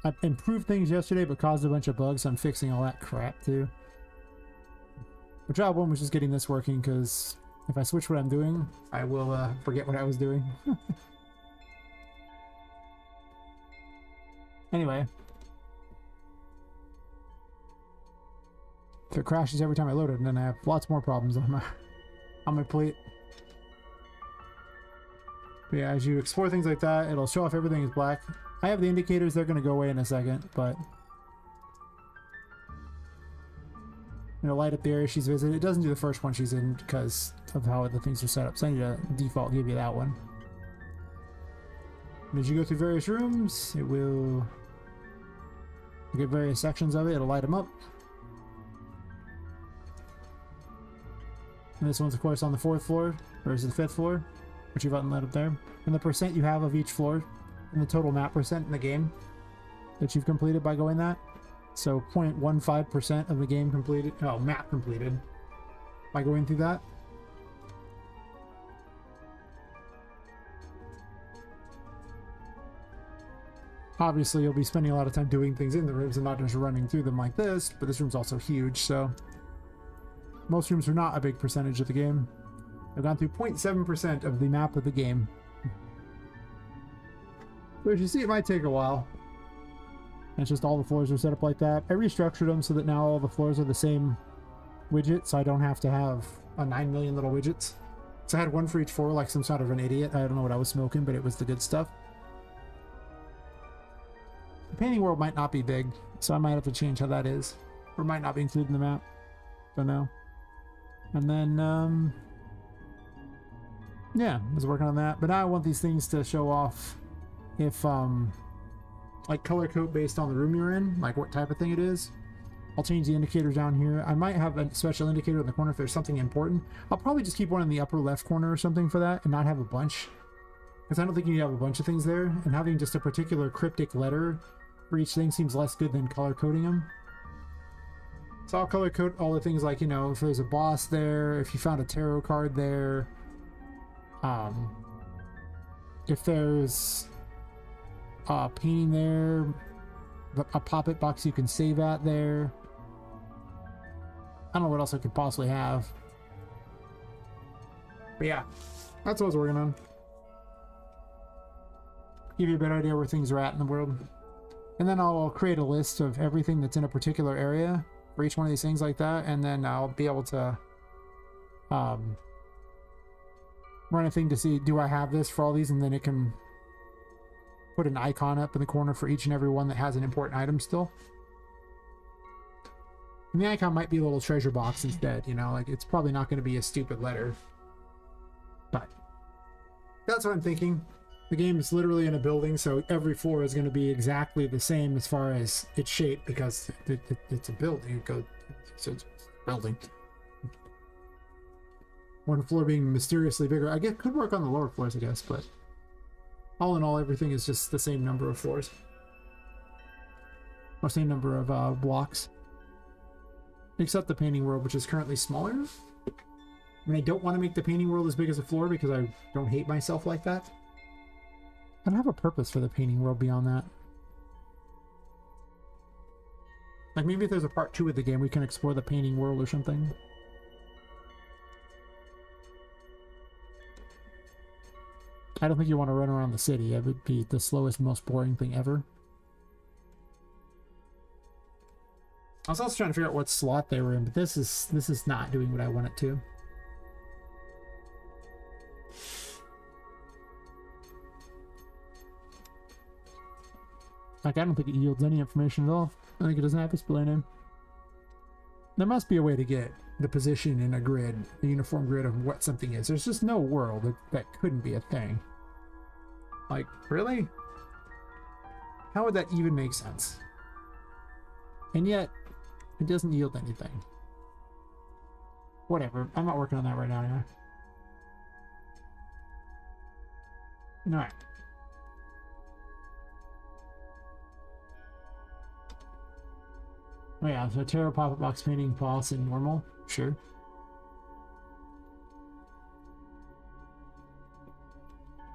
I improved things yesterday, but caused a bunch of bugs. So I'm fixing all that crap, too. But job one was just getting this working, because if I switch what I'm doing, I will forget what I was doing. Anyway. If it crashes every time I load it, and then I have lots more problems on my plate. But yeah, as you explore things like that, it'll show off everything is black. I have the indicators, they're going to go away in a second, but... It'll light up the area she's visited. It doesn't do the first one she's in because of how the things are set up, so I need to default give you that one. And as you go through various rooms, it will... You get various sections of it, it'll light them up. And this one's of course on the 4th floor, or is it the 5th floor? Which you've lit up there. And the percent you have of each floor, and the total map percent in the game that you've completed by going that. So 0.15% of the game completed, oh, map completed by going through that. Obviously, you'll be spending a lot of time doing things in the rooms and not just running through them like this, but this room's also huge, so most rooms are not a big percentage of the game. I've gone through 0.7% of the map of the game. So as you see, it might take a while. It's just all the floors are set up like that. I restructured them so that now all the floors are the same widget, so I don't have to have 9 million little widgets. So I had one for each floor like some sort of an idiot. I don't know what I was smoking, but it was the good stuff. The painting world might not be big, so I might have to change how that is. Or might not be included in the map. Don't know. And then, yeah, I was working on that. But now I want these things to show off if, like color code based on the room you're in, like what type of thing it is. I'll change the indicators down here. I might have a special indicator in the corner if there's something important. I'll probably just keep one in the upper left corner or something for that and not have a bunch. Because I don't think you need to have a bunch of things there. And having just a particular cryptic letter for each thing seems less good than color coding them. So I'll color code all the things like, you know, if there's a boss there, if you found a tarot card there, if there's a painting there, a Poppet box you can save at there. I don't know what else I could possibly have. But yeah, that's what I was working on. Give you a better idea where things are at in the world. And then I'll create a list of everything that's in a particular area for each one of these things like that, and then I'll be able to run a thing to see, do I have this for all these, and then it can put an icon up in the corner for each and every one that has an important item still. And the icon might be a little treasure box instead, you know, like it's probably not going to be a stupid letter. But that's what I'm thinking. The game is literally in a building, so every floor is going to be exactly the same as far as its shape, because it's a building. It's a building. One floor being mysteriously bigger. I guess could work on the lower floors, I guess, but all in all, everything is just the same number of floors. Or same number of blocks. Except the painting world, which is currently smaller. I mean, I don't want to make the painting world as big as a floor because I don't hate myself like that. I don't have a purpose for the painting world beyond that. Like maybe if there's a part 2 of the game, we can explore the painting world or something. I don't think you want to run around the city. It would be the slowest, most boring thing ever. I was also trying to figure out what slot they were in, but this is not doing what I want it to. Like, I don't think it yields any information at all. I think it doesn't have a display name. There must be a way to get the position in a grid, a uniform grid of what something is. There's just no world that couldn't be a thing. Like, really? How would that even make sense? And yet, it doesn't yield anything. Whatever. I'm not working on that right now anyway. Alright. Oh yeah, so tarot pop-up box painting, pulse, and normal. Sure.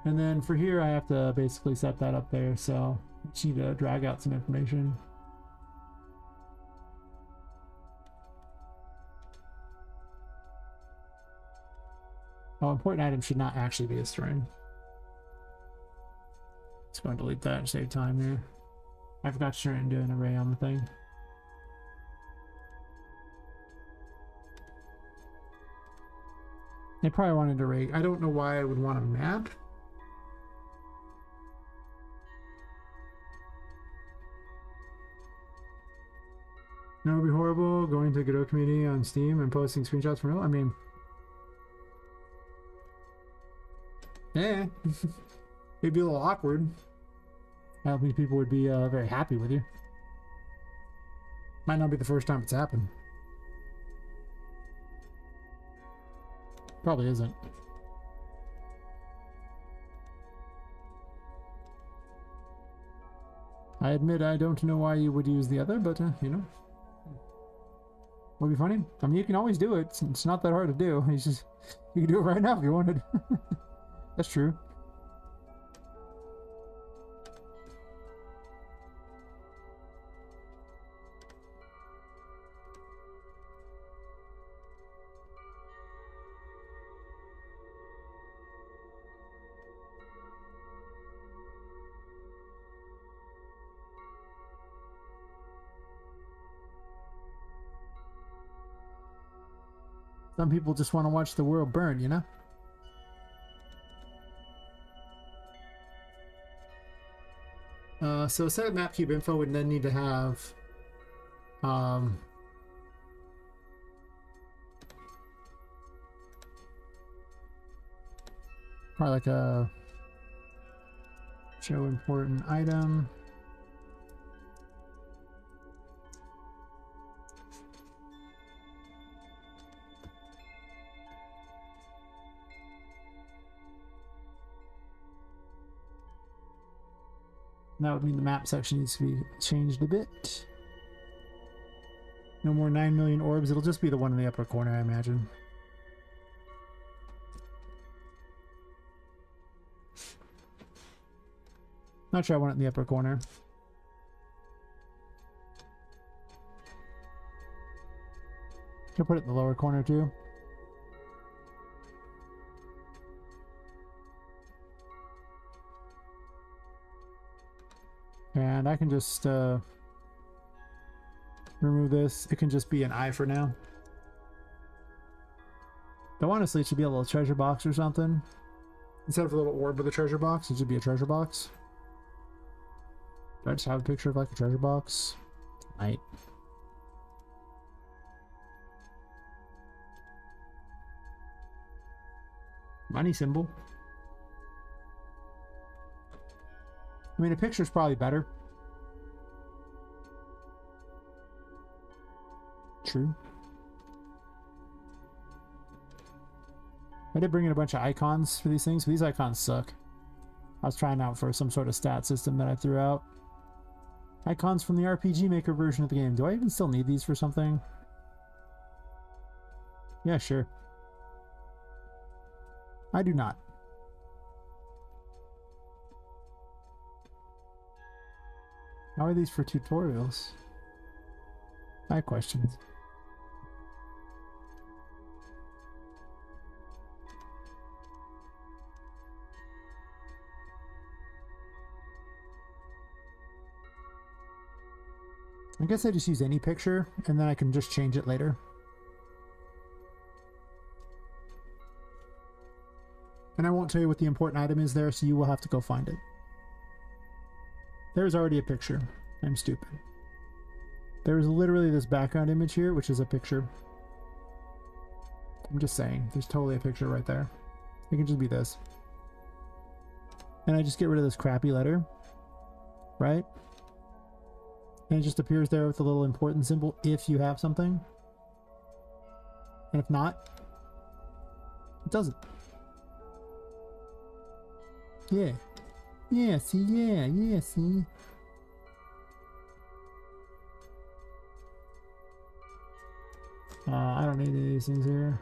And then for here, I have to basically set that up there, so I just need to drag out some information. Oh, important items should not actually be a string. Just going to delete that and save time here. I forgot to turn it into an array on the thing. They probably wanted an array. I don't know why I would want a map. No, it would be horrible going to a Godot community on Steam and posting screenshots from real. I mean, yeah, it'd be a little awkward. I don't think people would be very happy with you. Might not be the first time it's happened. Probably isn't. I admit I don't know why you would use the other, but you know, would be funny. I mean, you can always do it. It's not that hard to do. It's just you can do it right now if you wanted. That's true. Some people just want to watch the world burn, you know? So set up map cube info would then need to have probably like a show important item. That would mean the map section needs to be changed a bit. No more 9 million orbs. It'll just be the one in the upper corner, I imagine. Not sure I want it in the upper corner. Can I put it in the lower corner too? And I can just remove this. It can just be an eye for now. Though honestly, it should be a little treasure box or something. Instead of a little orb with a treasure box, it should be a treasure box. Do I just have a picture of like a treasure box? Might. Money symbol. I mean, a picture's probably better. True. I did bring in a bunch of icons for these things, but these icons suck. I was trying out for some sort of stat system that I threw out. Icons from the RPG Maker version of the game. Do I even still need these for something? Yeah, sure. I do not. How are these for tutorials? I have questions. I guess I just use any picture and then I can just change it later. And I won't tell you what the important item is there, so you will have to go find it. There's already a picture. I'm stupid. There's literally this background image here, which is a picture. I'm just saying, there's totally a picture right there. It can just be this. And I just get rid of this crappy letter, right? And it just appears there with a little important symbol if you have something. And if not, it doesn't. Yeah. Yeah, see, yeah, see. I don't need any of these things here.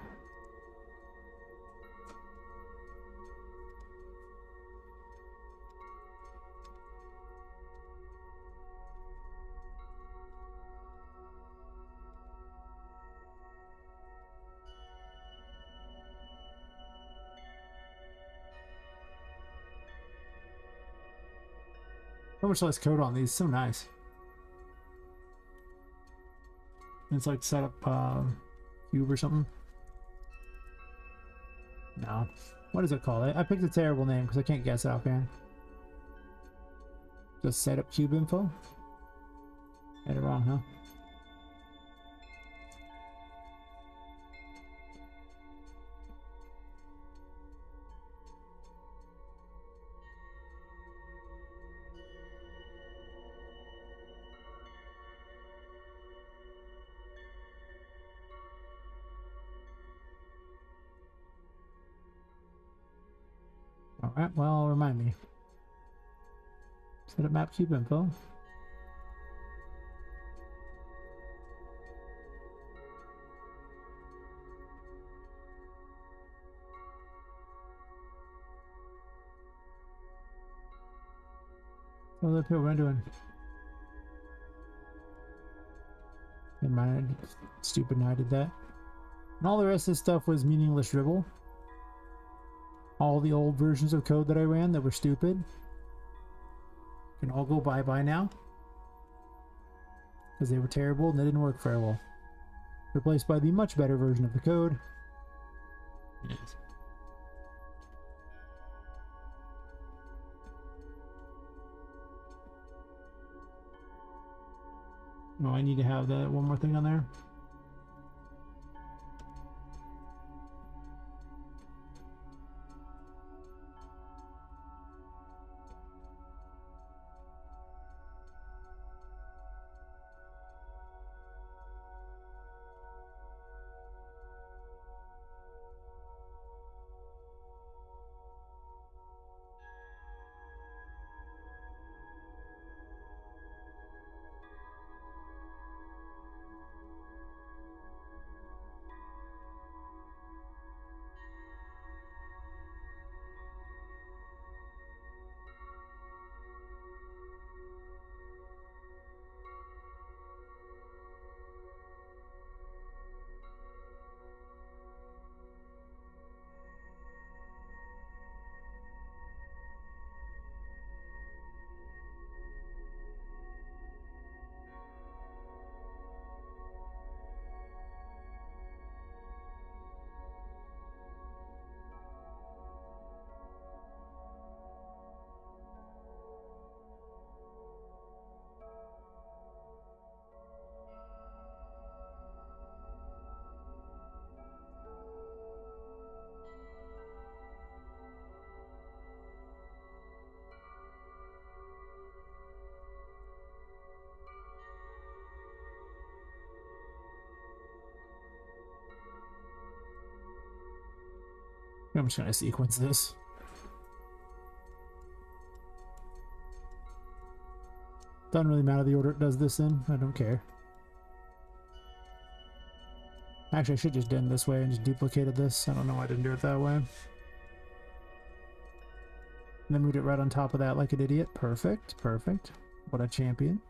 So much less code on these, so nice. It's like set up cube or something. No. What is it called? I picked a terrible name because I can't guess it offhand. Just set up cube info? Had it wrong, huh? Alright, well, remind me. Set up map cube info. What's up here? What am I doing? Never mind, stupid now I did that. And all the rest of this stuff was meaningless dribble. All the old versions of code that I ran that were stupid can all go bye-bye now. Because they were terrible and they didn't work very well. Replaced by the much better version of the code. Yes. Oh, I need to have that one more thing on there. I'm just gonna sequence this. Doesn't really matter the order it does this in. I don't care. Actually, I should just done this way and just duplicated this. I don't know why I didn't do it that way. And then moved it right on top of that like an idiot. Perfect, perfect. What a champion.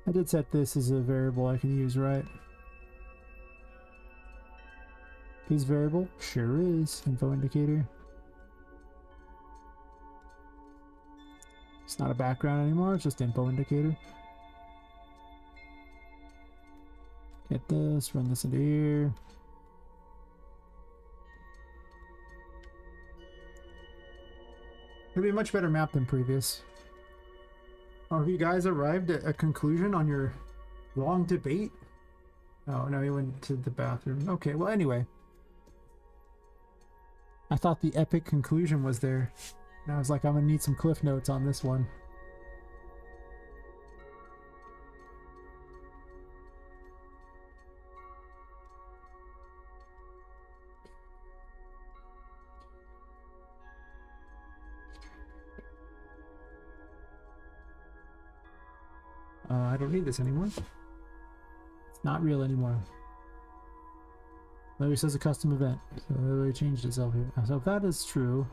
I did set this as a variable I can use, right? Is variable? Sure is. Info indicator. It's not a background anymore, it's just info indicator. Get this, run this into here. It'll be a much better map than previous. Oh, have you guys arrived at a conclusion on your long debate? Oh, no, he went to the bathroom. Okay, well, anyway. I thought the epic conclusion was there. And I was like, I'm gonna need some cliff notes on this one. I don't need this anymore. It's not real anymore. Larry says a custom event. So it really changed itself here. So if that is true,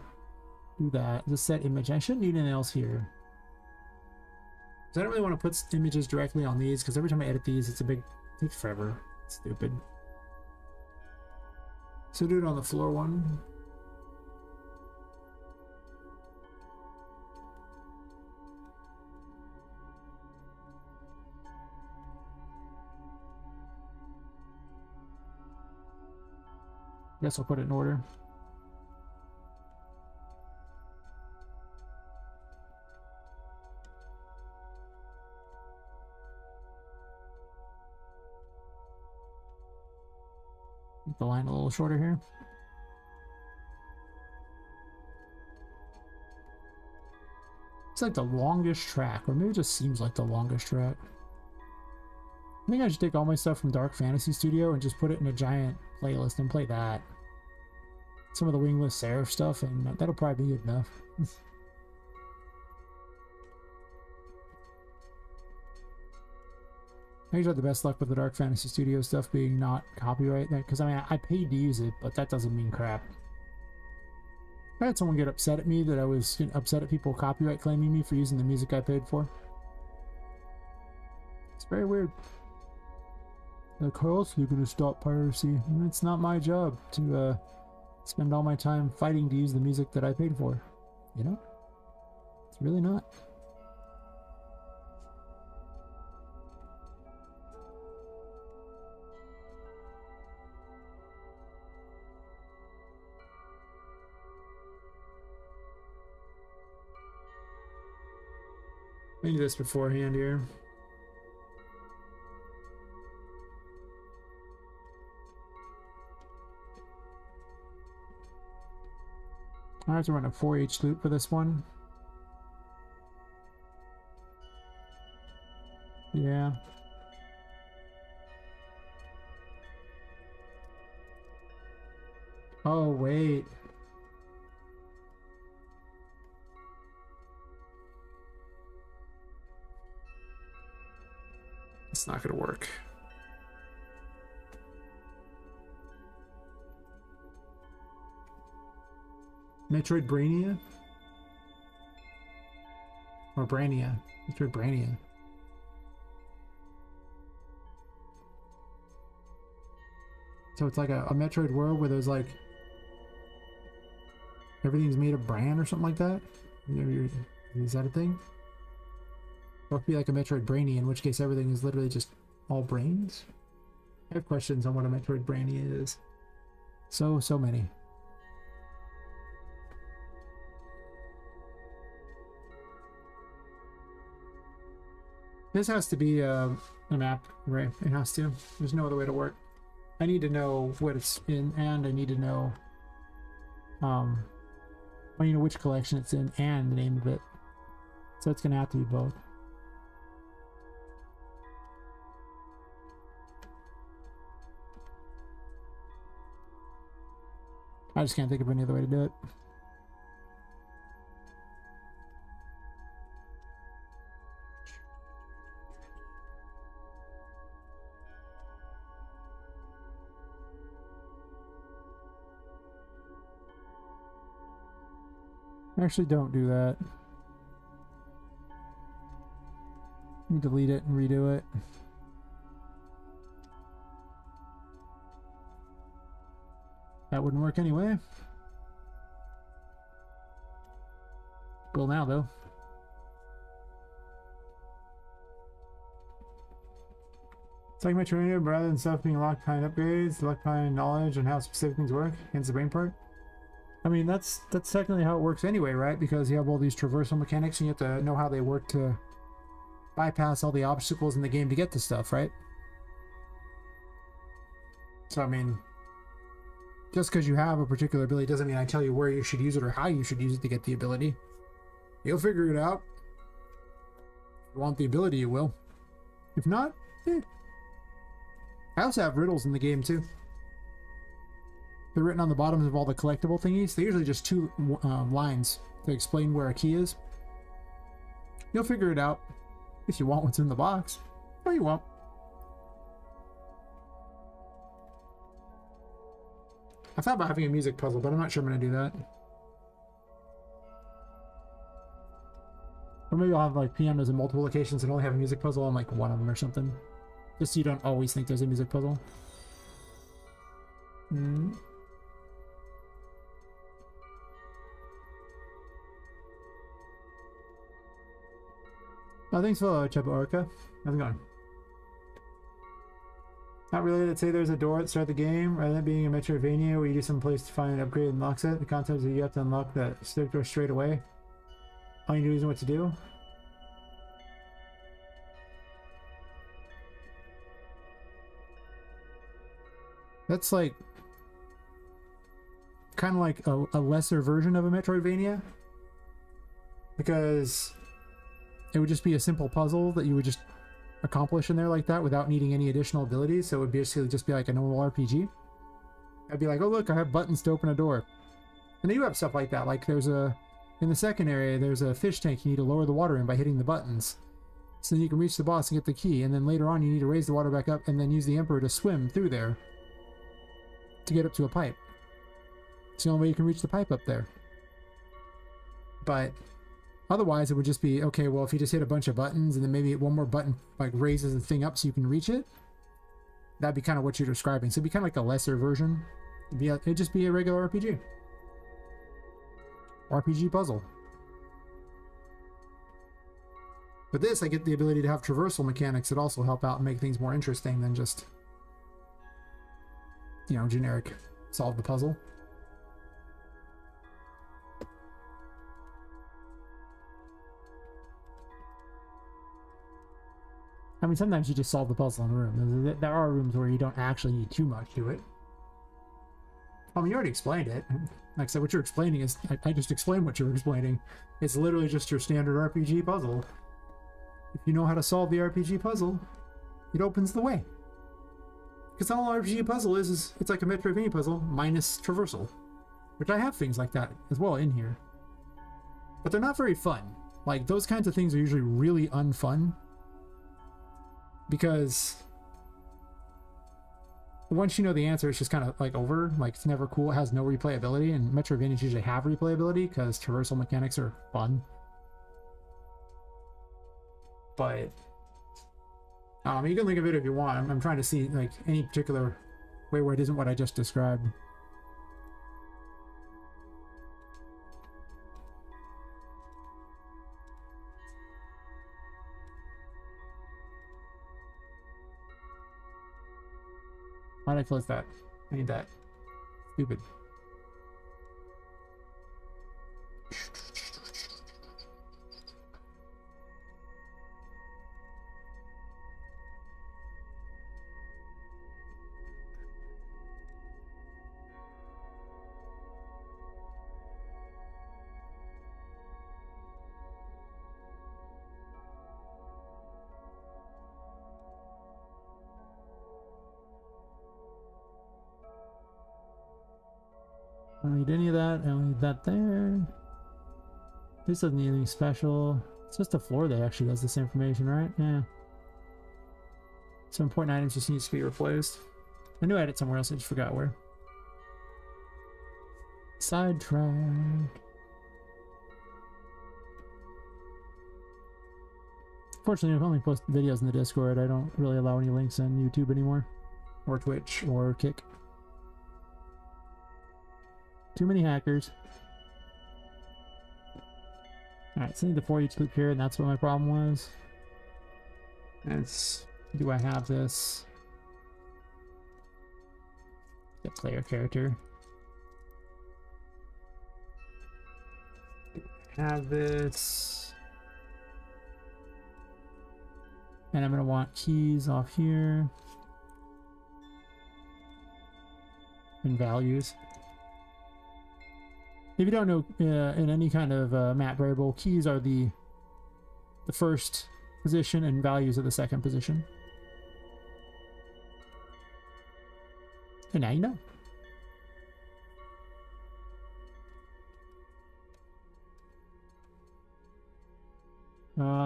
do that. Just set image. I shouldn't need anything else here. Because I don't really want to put images directly on these, because every time I edit these, it takes forever. It's stupid. So do it on the floor one. Guess I'll put it in order. Make the line a little shorter here. It's like the longest track, or maybe it just seems like the longest track. I think I should take all my stuff from Dark Fantasy Studio and just put it in a giant playlist and play that. Some of the Wingless Seraph stuff, and that'll probably be good enough. I usually have the best luck with the Dark Fantasy Studio stuff being not copyright, because I mean, I paid to use it, but that doesn't mean crap. I had someone get upset at me that I was upset at people copyright claiming me for using the music I paid for. It's very weird. Like, how else are you going to stop piracy? It's not my job to spend all my time fighting to use the music that I paid for. You know? It's really not. I do this beforehand here. I have to run a 4H loop for this one. Yeah. Oh, wait. It's not gonna work. Metroidvania? Or Brania? Metroidvania. So it's like a Metroid world where there's like everything's made of bran or something like that? Is that a thing? Or it could be like a Metroid Brainy, in which case everything is literally just all brains? I have questions on what a Metroid Brainy is. So many. This has to be a map, right? It has to. There's no other way to work. I need to know what it's in, and I need to know, well, you know, which collection it's in, and the name of it. So it's gonna have to be both. I just can't think of any other way to do it. Actually, don't do that. You delete it and redo it. That wouldn't work anyway. Will now, though. It's like Metroidvania, but rather than stuff being locked behind upgrades, locked behind knowledge and how specific things work, hence the brain part. I mean, that's technically how it works anyway, right? Because you have all these traversal mechanics and you have to know how they work to bypass all the obstacles in the game to get to stuff, right? So, I mean, just because you have a particular ability doesn't mean I tell you where you should use it or how you should use it to get the ability. You'll figure it out. If you want the ability, you will. If not, eh. I also have riddles in the game, too. They're written on the bottoms of all the collectible thingies. They're usually just two lines to explain where a key is. You'll figure it out if you want what's in the box, or you won't. I thought about having a music puzzle, but I'm not sure I'm going to do that. Or maybe I'll have like pianos in multiple locations and only have a music puzzle on like one of them or something. Just so you don't always think there's a music puzzle. Oh, thanks for Cheba Orca. How's it going? Not related. Let's say there's a door at the start of the game, rather than being a Metroidvania where you do some place to find an upgrade and unlocks it. The concept is that you have to unlock that door straight away. All you do is know what to do. That's like kind of like a lesser version of a Metroidvania, because it would just be a simple puzzle that you would just accomplish in there like that without needing any additional abilities. So it would basically just be like a normal RPG. I'd be like, oh look, I have buttons to open a door. And they do have stuff like that. Like there's a, in the second area, there's a fish tank you need to lower the water in by hitting the buttons. So then you can reach the boss and get the key. And then later on you need to raise the water back up and then use the Emperor to swim through there to get up to a pipe. It's the only way you can reach the pipe up there. But otherwise, it would just be, okay, well, if you just hit a bunch of buttons and then maybe one more button like raises the thing up so you can reach it, that'd be kind of what you're describing. So it'd be kind of like a lesser version. It'd just be a regular RPG. RPG puzzle. But this, I get the ability to have traversal mechanics that also help out and make things more interesting than just, you know, generic solve the puzzle. I mean, sometimes you just solve the puzzle in a room. There are rooms where you don't actually need too much to it. I mean, you already explained it. Like I said, what you're explaining is... I just explained what you were explaining. It's literally just your standard RPG puzzle. If you know how to solve the RPG puzzle, it opens the way. Because all an RPG puzzle is it's like a Metroidvania puzzle minus traversal. Which I have things like that as well in here. But they're not very fun. Like, those kinds of things are usually really unfun. Because once you know the answer, it's just kind of like over. Like, it's never cool. It has no replayability, and Metroidvanias usually have replayability because traversal mechanics are fun. But you can think of it if you want. I'm trying to see like any particular way where it isn't what I just described. Why did I close that? I need that. Stupid. I don't need any of that. I don't need that there. This doesn't need anything special. It's just a floor that actually does this information, right? Yeah. Some important items just needs to be replaced. I knew I had it somewhere else, I just forgot where. Sidetrack. Fortunately, I only post videos in the Discord. I don't really allow any links on YouTube anymore. Or Twitch, or Kick. Too many hackers. Alright, so I need the 4H loop here, and that's what my problem was. It's... do I have this? The player character. Have this. And I'm going to want keys off here. And values. If you don't know, in any kind of map variable, keys are the first position and values are the second position. And now you know.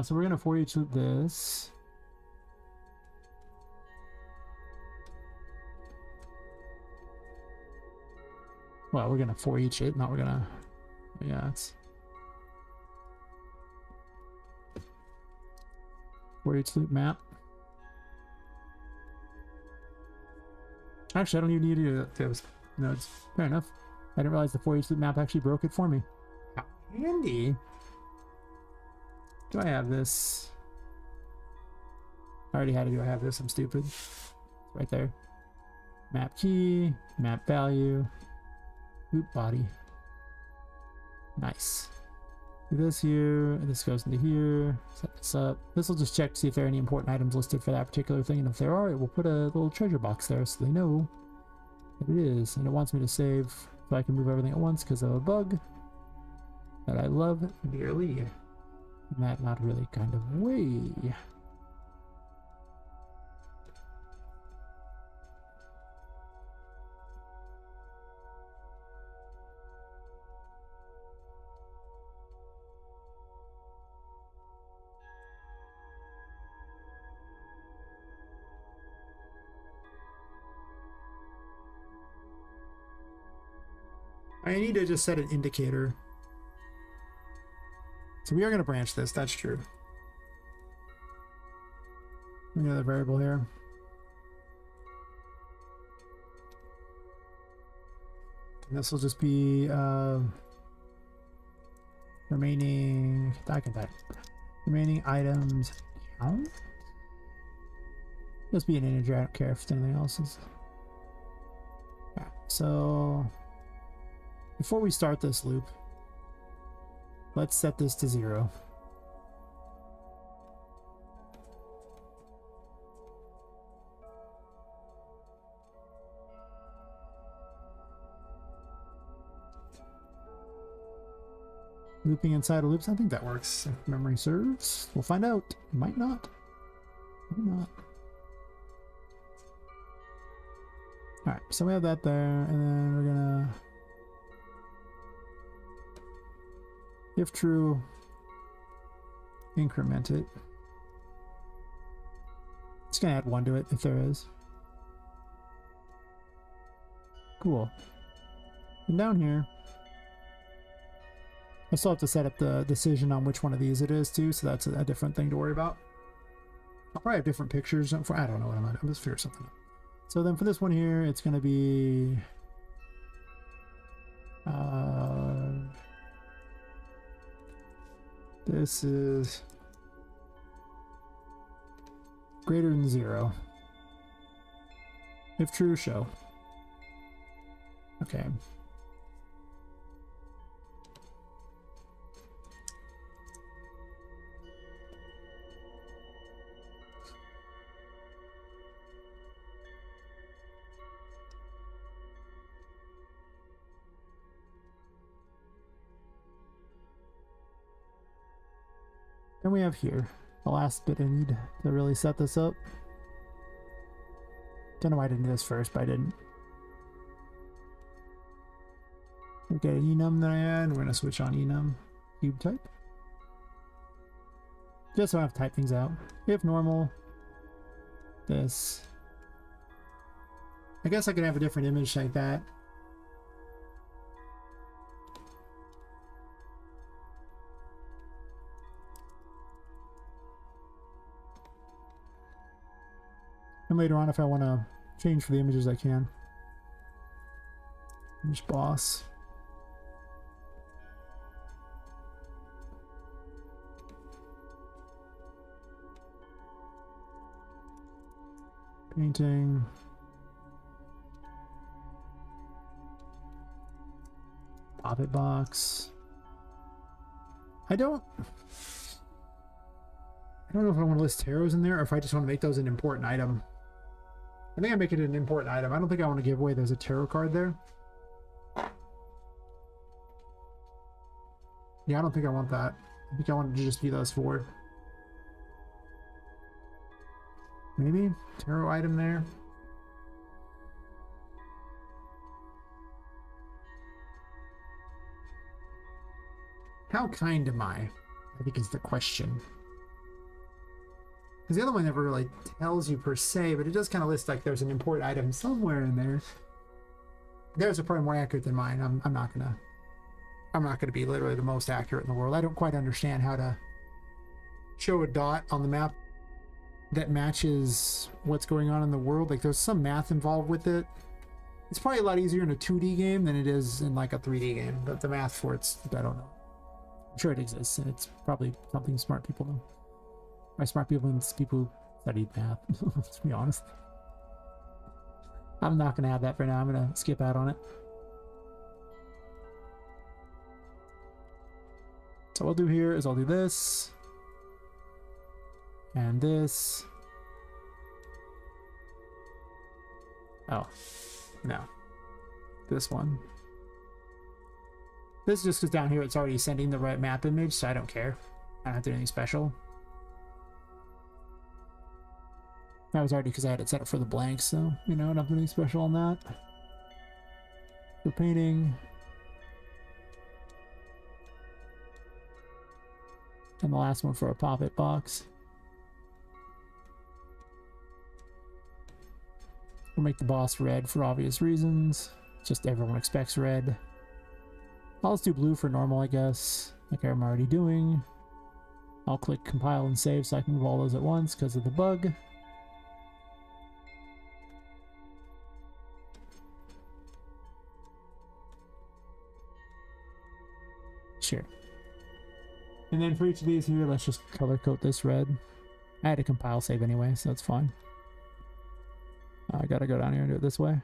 So we're gonna for each loop this. Well, we're gonna for each it, not we're gonna. Yeah, it's for each loop map. Actually, I don't even need to do those nodes. Fair enough. I didn't realize the for each loop map actually broke it for me. How handy. Do I have this? I already had to do I have this. I'm stupid. It's right there. Map key, map value, loop body. Nice. Do this here, and this goes into here. Set this up. This will just check to see if there are any important items listed for that particular thing, and if there are, it will put a little treasure box there so they know what it is. And it wants me to save so I can move everything at once because of a bug that I love dearly. In that not really kind of way. I need to just set an indicator. So we are going to branch this, that's true. Another variable here. And this will just be remaining. I can type. Remaining items count. Just be an integer. I don't care if it's anything else is. Alright, so before we start this loop, let's set this to 0. Looping inside of loops, I think that works. If memory serves, we'll find out. Might not. Might not. Alright, so we have that there, and then we're gonna, if true, increment it. It's gonna add 1 to it if there is. Cool. And down here, I still have to set up the decision on which one of these it is too, so that's a different thing to worry about. I'll probably have different pictures for, I don't know what I'm just figure something out. So then for this one here, it's gonna be this is greater than 0. If true, show. Okay. And we have here the last bit I need to really set this up. Don't know why I didn't do this first, but I didn't. Okay, enum that I add. We're going to switch on enum cube type. Just so I have to type things out. If normal, this. I guess I could have a different image like that. And later on, if I want to change for the images, I can. Image boss. Painting. Poppet box. I don't know if I want to list tarots in there or if I just want to make those an important item. I think I make it an important item. I don't think I want to give away there's a tarot card there. Yeah, I don't think I want that. I think I want it to just be those four. Maybe tarot item there. How kind am I think is the question. Because the other one never really tells you per se, but it does kind of list like there's an important item somewhere in there. Theirs are probably more accurate than mine. I'm not gonna be literally the most accurate in the world. I don't quite understand how to show a dot on the map that matches what's going on in the world. Like there's some math involved with it. It's probably a lot easier in a 2D game than it is in like a 3D game, but the math for it's, I don't know. I'm sure it exists, and it's probably something smart people know. By smart people means people who studied math, to be honest. I'm not gonna have that for now. I'm gonna skip out on it. So what I'll do here is I'll do this and this. Oh, no, this one. This is just because down here it's already sending the right map image, so I don't care. I don't have to do anything special. That was already because I had it set up for the blanks, so, you know, nothing special on that. For painting. And the last one for a Poppet box. We'll make the boss red for obvious reasons. Just everyone expects red. I'll just do blue for normal, I guess, like I'm already doing. I'll click compile and save so I can move all those at once because of the bug. Sure. And then for each of these here, let's just color code this red. I had to compile save anyway, so that's fine. I gotta go down here and do it this way.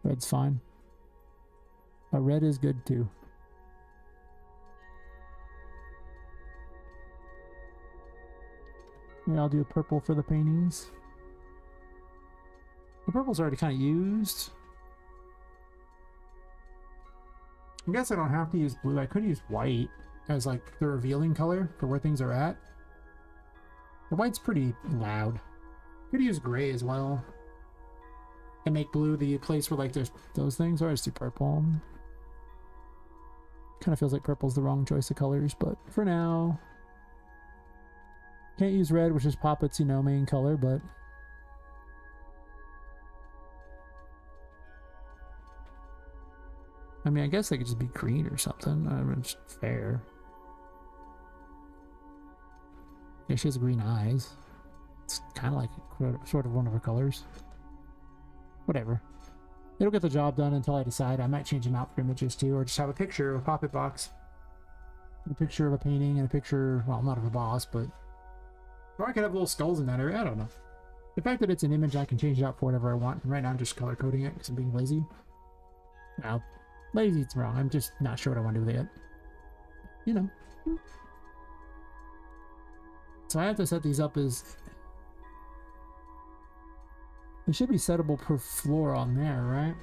Red's fine. Red is good too. Yeah, I'll do purple for the paintings. The purple's already kind of used. I guess I don't have to use blue. I could use white as like the revealing color for where things are at. The white's pretty loud. Could use gray as well. And make blue the place where like there's those things, or I just do purple. Kind of feels like purple's the wrong choice of colors, but for now. Can't use red, which is Poppet's, you know, main color, but I mean, I guess they could just be green or something. I mean, it's fair. Yeah, she has green eyes. It's kind of like sort of one of her colors. Whatever. It'll get the job done until I decide. I might change them out for images too, or just have a picture of a Poppet box. A picture of a painting and a picture, well, not of a boss, but... Or I could have little skulls in that area. I don't know. The fact that it's an image, I can change it out for whatever I want. And right now I'm just color coding it because I'm being lazy. Well, lazy, it's wrong. I'm just not sure what I want to do with it yet. You know. So I have to set these up as... It should be settable per floor on there, right?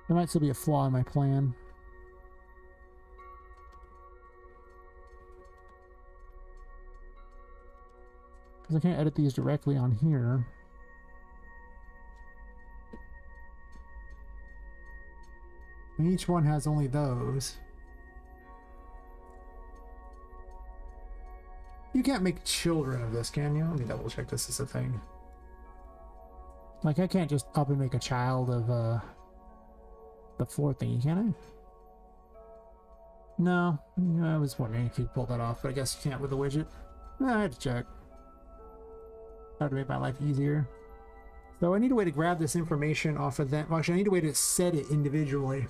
There might still be a flaw in my plan. Because I can't edit these directly on here. And each one has only those. You can't make children of this, can you? Let me double check this is a thing. Like, I can't just up and make a child of the floor thingy, can I? No. I was wondering if you pulled that off, but I guess you can't with the widget. I had to check. That would make my life easier. So I need a way to grab this information off of that. Well, actually, I need a way to set it individually.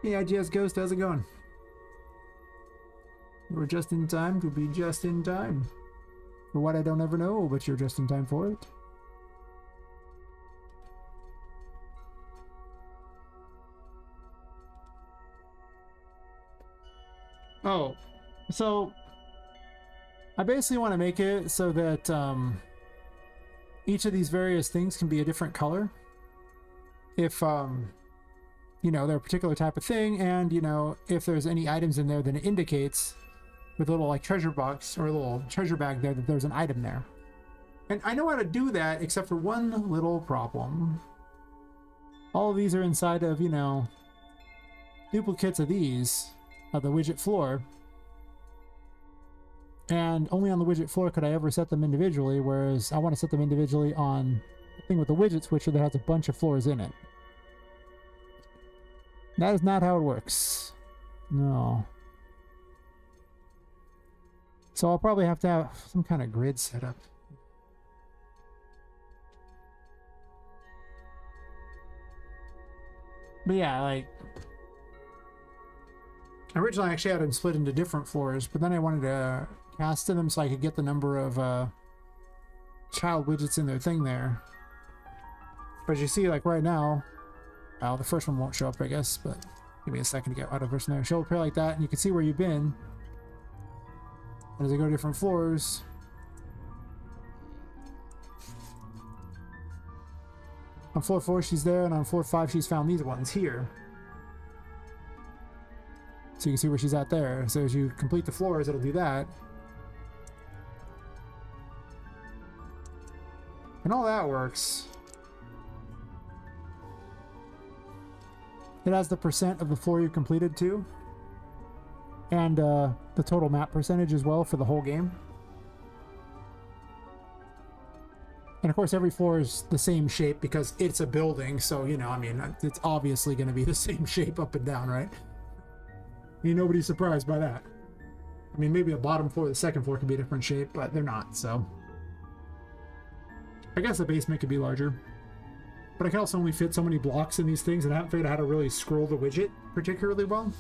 Yeah, IGS Ghost, how's it going? We're just in time to be just in time. For what I don't ever know, but you're just in time for it. Oh, so I basically want to make it so that each of these various things can be a different color. If you know, they're a particular type of thing, and you know, if there's any items in there, then it indicates with a little like treasure box or a little treasure bag there that there's an item there. And I know how to do that, except for one little problem. All of these are inside of, you know, duplicates of these, of the widget floor. And only on the widget floor could I ever set them individually, whereas I want to set them individually on the thing with the widget switcher that has a bunch of floors in it. That is not how it works. No. So I'll probably have to have some kind of grid set up. But yeah, like... originally I actually had them split into different floors, but then I wanted to cast them so I could get the number of child widgets in their thing there. But you see, like right now, well, the first one won't show up, I guess, but give me a second to get out of this there. Show up here like that, and you can see where you've been. And as I go to different floors, on floor 4 she's there, and on floor 5 she's found these ones here. So you can see where she's at there. So as you complete the floors, it'll do that. And all that works. It has the percent of the floor you completed too. And the total map percentage as well for the whole game. And of course every floor is the same shape because it's a building, so you know, I mean, it's obviously going to be the same shape up and down, right? Nobody's surprised by that. I mean, maybe the bottom floor, the second floor could be a different shape, but they're not, so. I guess the basement could be larger. But I can also only fit so many blocks in these things, and I haven't figured out how to really scroll the widget particularly well.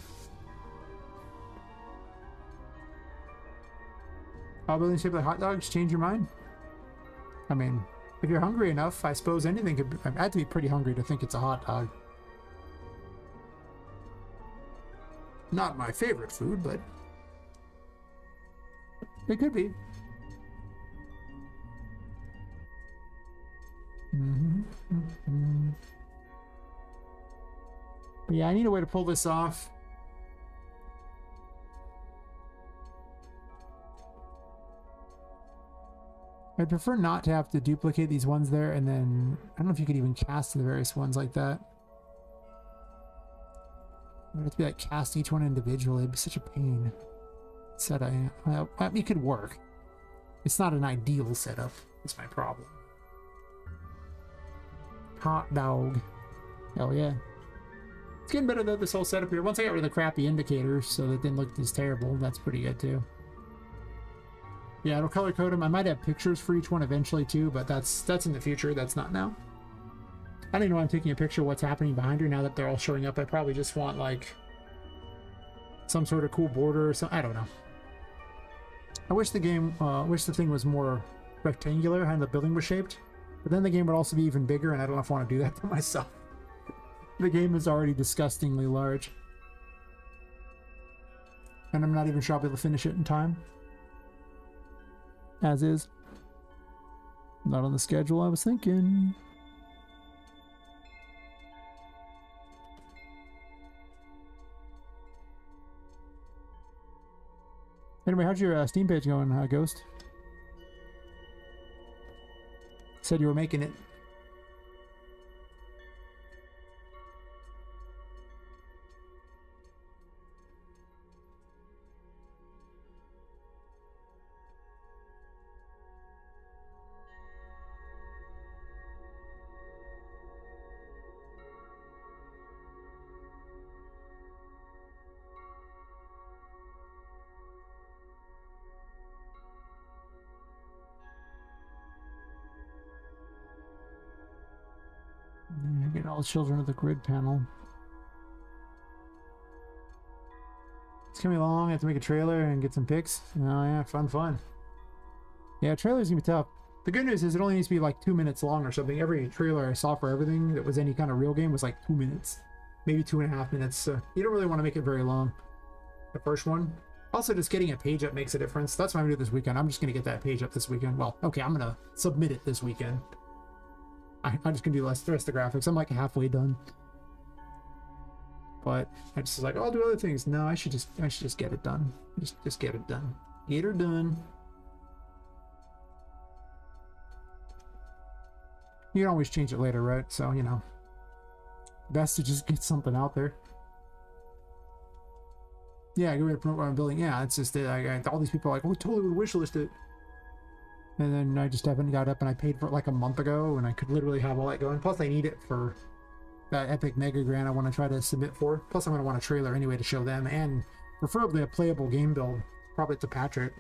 All buildings shaped like hot dogs, change your mind? I mean, if you're hungry enough, I suppose anything could be, I had to be pretty hungry to think it's a hot dog. Not my favorite food, but it could be. But yeah, I need a way to pull this off. I'd prefer not to have to duplicate these ones there, and then I don't know if you could even cast the various ones like that. It would have to be like cast each one individually. It'd be such a pain. Said it could work. It's not an ideal setup. It's my problem. Hot dog. Hell yeah. It's getting better though, this whole setup here. Once I got rid of the crappy indicators so that it didn't look as terrible, that's pretty good too. Yeah, it'll color code them. I might have pictures for each one eventually too, but that's in the future. That's not now. I don't even know why I'm taking a picture of what's happening behind her now that they're all showing up. I probably just want like some sort of cool border or something. I don't know. I wish the game, wish the thing was more rectangular, how the building was shaped. But then the game would also be even bigger, and I don't know if I want to do that to myself. The game is already disgustingly large. And I'm not even sure I'll be able to finish it in time. As is. Not on the schedule I was thinking. Anyway, how's your Steam page going, Ghost? Said you were making it. Get all the children of the grid panel. It's gonna be long. I have to make a trailer and get some pics. Oh yeah, fun. Yeah, trailers gonna be tough. The good news is it only needs to be like 2 minutes long or something. Every trailer I saw for everything that was any kind of real game was like 2 minutes, maybe 2.5 minutes. So you don't really want to make it very long. The first one, Also, just getting a page up makes a difference. That's what I'm gonna do this weekend. I'm just gonna get that page up this weekend. Well, okay, I'm gonna submit it this weekend. I'm just gonna do the rest of the graphics. I'm like halfway done. But I just was like, oh, I'll do other things. No, I should just get it done. Just get it done. Get her done. You can always change it later, right? So, you know, best to just get something out there. Yeah, get ready to promote what I'm building. Yeah, it's just that all these people are like, oh, we totally would wishlist it. And then I just haven't got up, and I paid for it like a month ago, and I could literally have all that going. Plus, I need it for that epic mega grant I want to try to submit for. Plus, I'm going to want a trailer anyway to show them, and preferably a playable game build, probably to Patrick.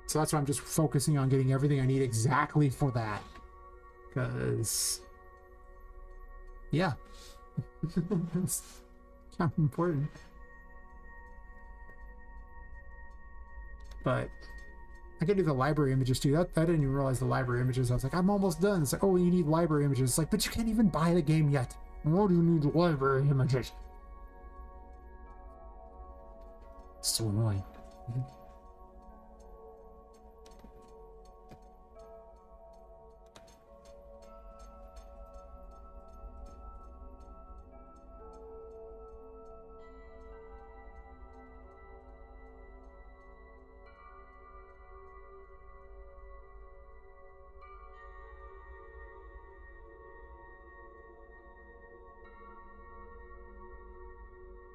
So that's why I'm just focusing on getting everything I need exactly for that. Because, yeah, it's kind of important. But I could do the library images too. I didn't even realize the library images. I was like, I'm almost done. It's like, oh, you need library images. It's like, but you can't even buy the game yet. Why do you need library images? It's so annoying.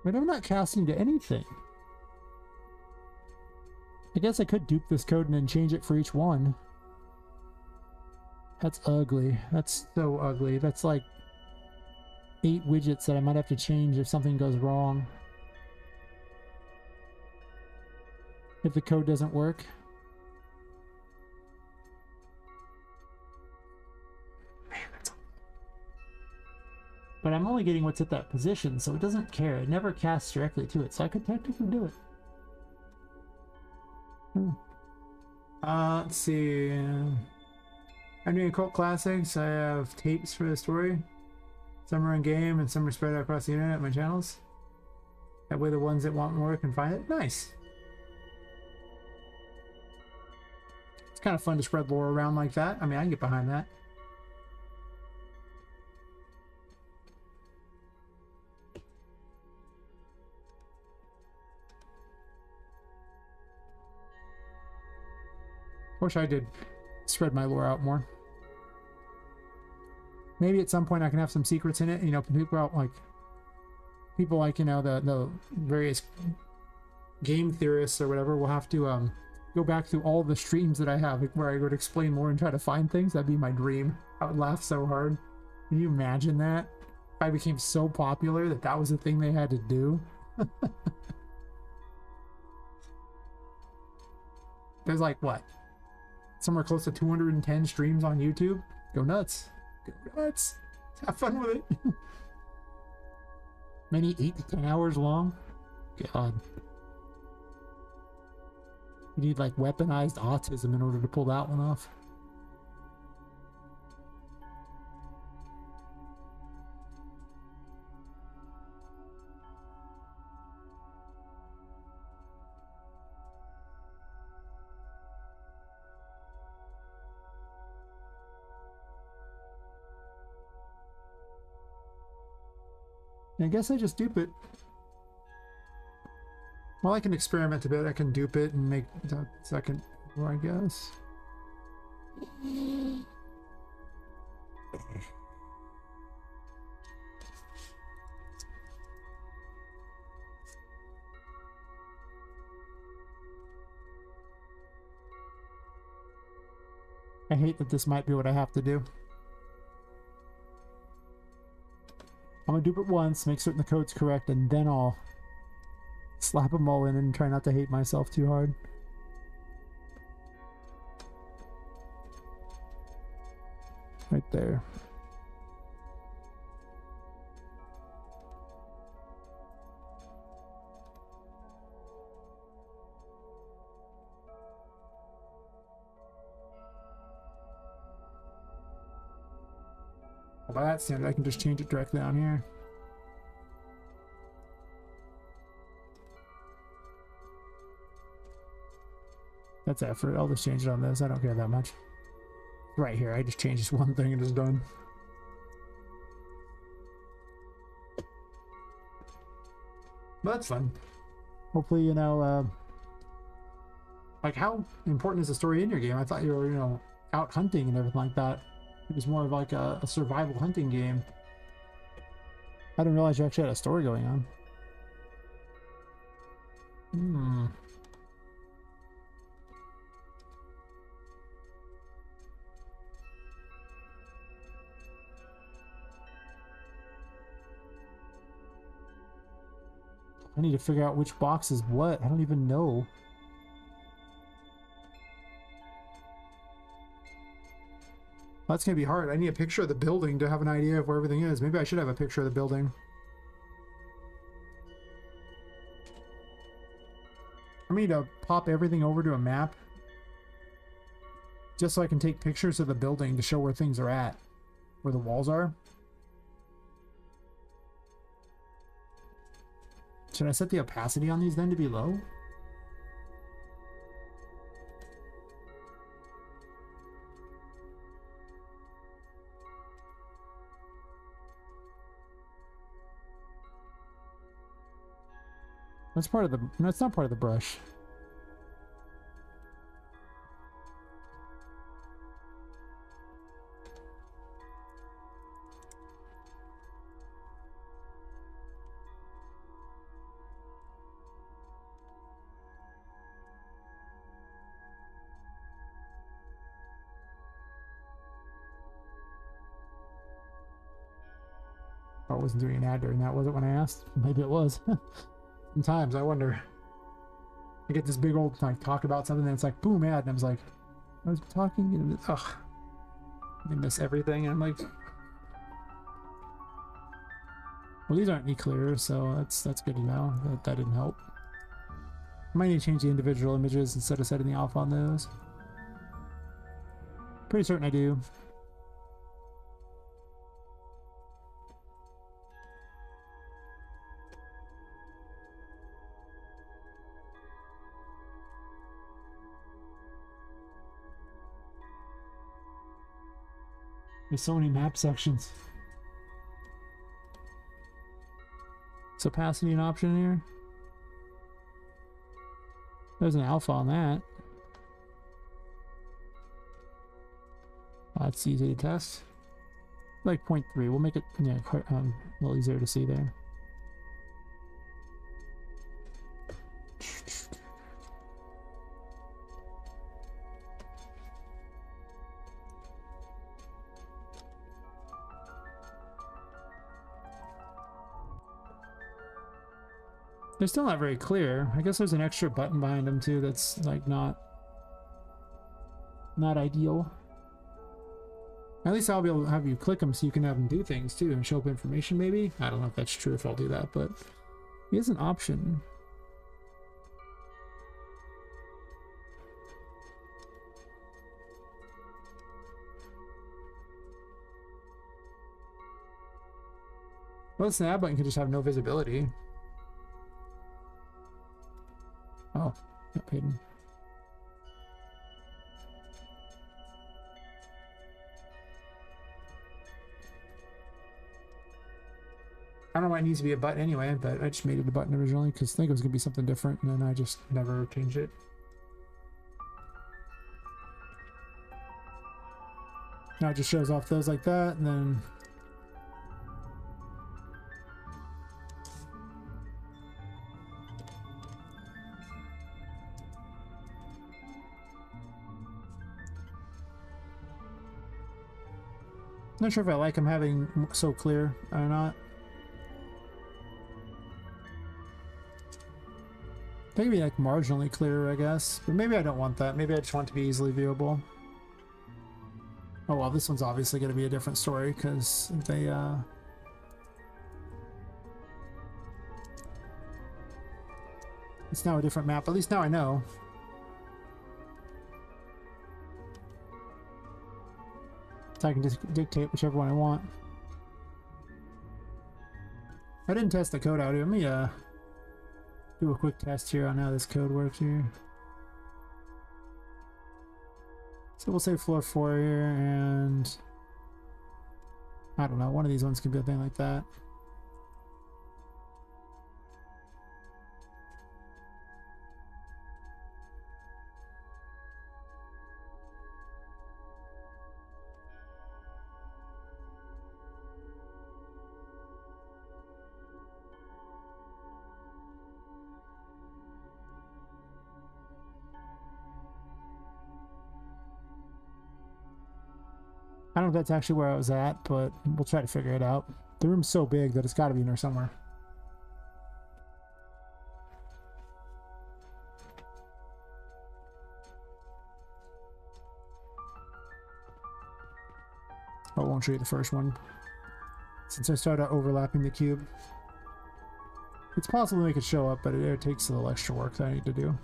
But I'm not casting to anything. I guess I could dupe this code and then change it for each one. That's ugly. That's so ugly. That's like 8 widgets that I might have to change if something goes wrong. If the code doesn't work. But I'm only getting what's at that position, so it doesn't care. It never casts directly to it, so I could technically do it. Let's see. I'm doing Cult Classics. I have tapes for the story. Some are in game and some are spread out across the internet on my channels. That way the ones that want more can find it. Nice. It's kind of fun to spread lore around like that. I mean, I can get behind that. Wish I did spread my lore out more. Maybe at some point I can have some secrets in it. You know, people like, you know, the various game theorists or whatever will have to go back through all the streams that I have where I would explain more and try to find things. That'd be my dream. I would laugh so hard. Can you imagine that? If I became so popular that that was the thing they had to do. There's like what? Somewhere close to 210 streams on YouTube. Go nuts. Go nuts. Have fun with it. Many 8 to 10 hours long. God. You need like weaponized autism in order to pull that one off. I guess I just dupe it. Well, I can experiment a bit. I can dupe it and make the second floor, I guess. I hate that this might be what I have to do. I'm gonna dupe it once, make certain the code's correct, and then I'll slap them all in and try not to hate myself too hard. Right there. By that standard, I can just change it directly on here. That's effort. I'll just change it on this. I don't care that much. Right here, I just changed this one thing and it's done. But that's fun. Hopefully, you know, like, how important is the story in your game? I thought you were, you know, out hunting and everything like that. It was more of like a survival hunting game. I didn't realize you actually had a story going on. Hmm. I need to figure out which box is what. I don't even know. That's gonna be hard. I need a picture of the building to have an idea of where everything is. Maybe I should have a picture of the building. I need to pop everything over to a map just so I can take pictures of the building to show where things are at, where the walls are. Should I set the opacity on these then to be low? That's part of the... No, it's not part of the brush. I wasn't doing an ad during that, was it, when I asked? Maybe it was. Sometimes I wonder. I get this big old like talk about something and it's like boom ad and I was like, I was talking and ugh, I miss everything and I'm like, well, these aren't any clearer, so that's good to know. That didn't help. I might need to change the individual images instead of setting the alpha on those. Pretty certain I do. There's so many map sections. Is opacity an option here? There's an alpha on that. That's easy to test. Like 0.3. We'll make it, yeah, quite, a little easier to see there. They're still not very clear. I guess there's an extra button behind them too that's like not ideal. At least I'll be able to have you click them so you can have them do things too and show up information maybe. I don't know if that's true if I'll do that, but it is an option. Well, the snap button can just have no visibility. Oh, not hidden. I don't know why it needs to be a button anyway, but I just made it a button originally because I think it was going to be something different, and then I just never changed it. Now it just shows off those like that, and then... Not sure if I like them having so clear or not. Maybe like marginally clearer, I guess. But maybe I don't want that. Maybe I just want it to be easily viewable. Oh well, this one's obviously going to be a different story because they it's now a different map. At least now I know. So I can just dictate whichever one I want. I didn't test the code out here. Let me do a quick test here on how this code works here. So we'll say floor 4 here, and I don't know, one of these ones could be a thing like that. I don't know if that's actually where I was at, but we'll try to figure it out. The room's so big that it's got to be in there somewhere. Oh, I won't show you the first one, since I started overlapping the cube. It's possible to make it show up, but it takes a little extra work that I need to do.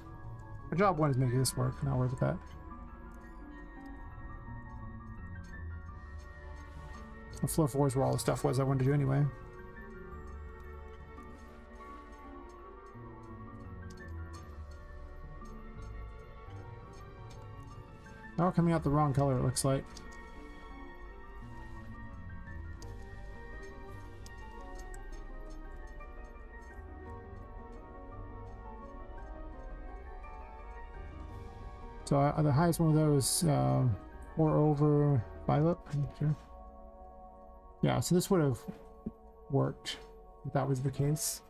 My job one is making this work, and I'll work with that. The floor 4 is where all the stuff was I wanted to do anyway. Oh, coming out the wrong color, it looks like. So the highest one of those, 4 over, 5 up, I'm sure. Yeah, so this would have worked if that was the case.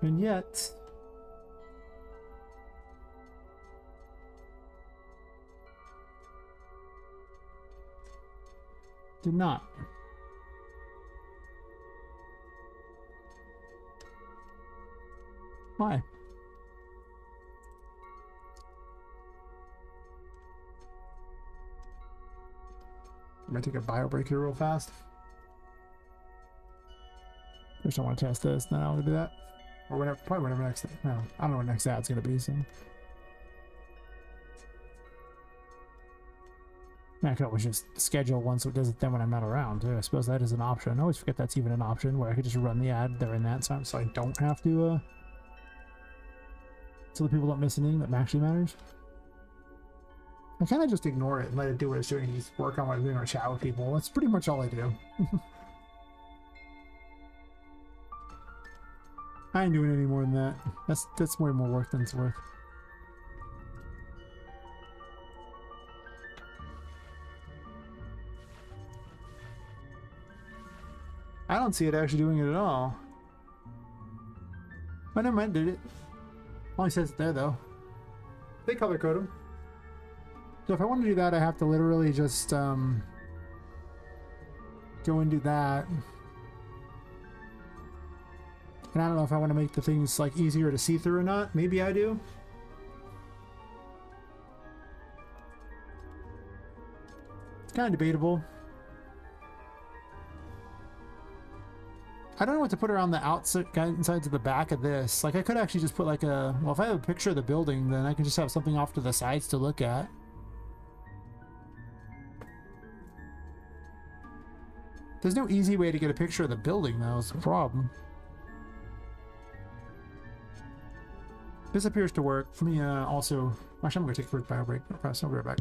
And yet, did not. Why? I'm gonna take a bio break here real fast. First I want to test this, then I'll do that. Or whatever, probably whatever next, no, I don't know what next ad's gonna be, so. I could always just schedule one so it does it then when I'm not around too. I suppose that is an option. I always forget that's even an option where I could just run the ad during that time so I don't have to, so the people don't miss anything that actually matters. I kind of just ignore it and let it do what it's doing. Just work on what I'm doing or chat with people. That's pretty much all I do. I ain't doing any more than that. That's way more work than it's worth. I don't see it actually doing it at all. Oh, never mind, did it? Only says it there though. They color code them. So if I want to do that, I have to literally just go and do that. And I don't know if I want to make the things like easier to see through or not. Maybe I do. It's kind of debatable. I don't know what to put around the outside insides of the back of this. Like I could actually just put like a, well, if I have a picture of the building, then I can just have something off to the sides to look at. There's no easy way to get a picture of the building though, is the problem. This appears to work. Let me also, actually I'm gonna take a quick bio break. I'll be right back.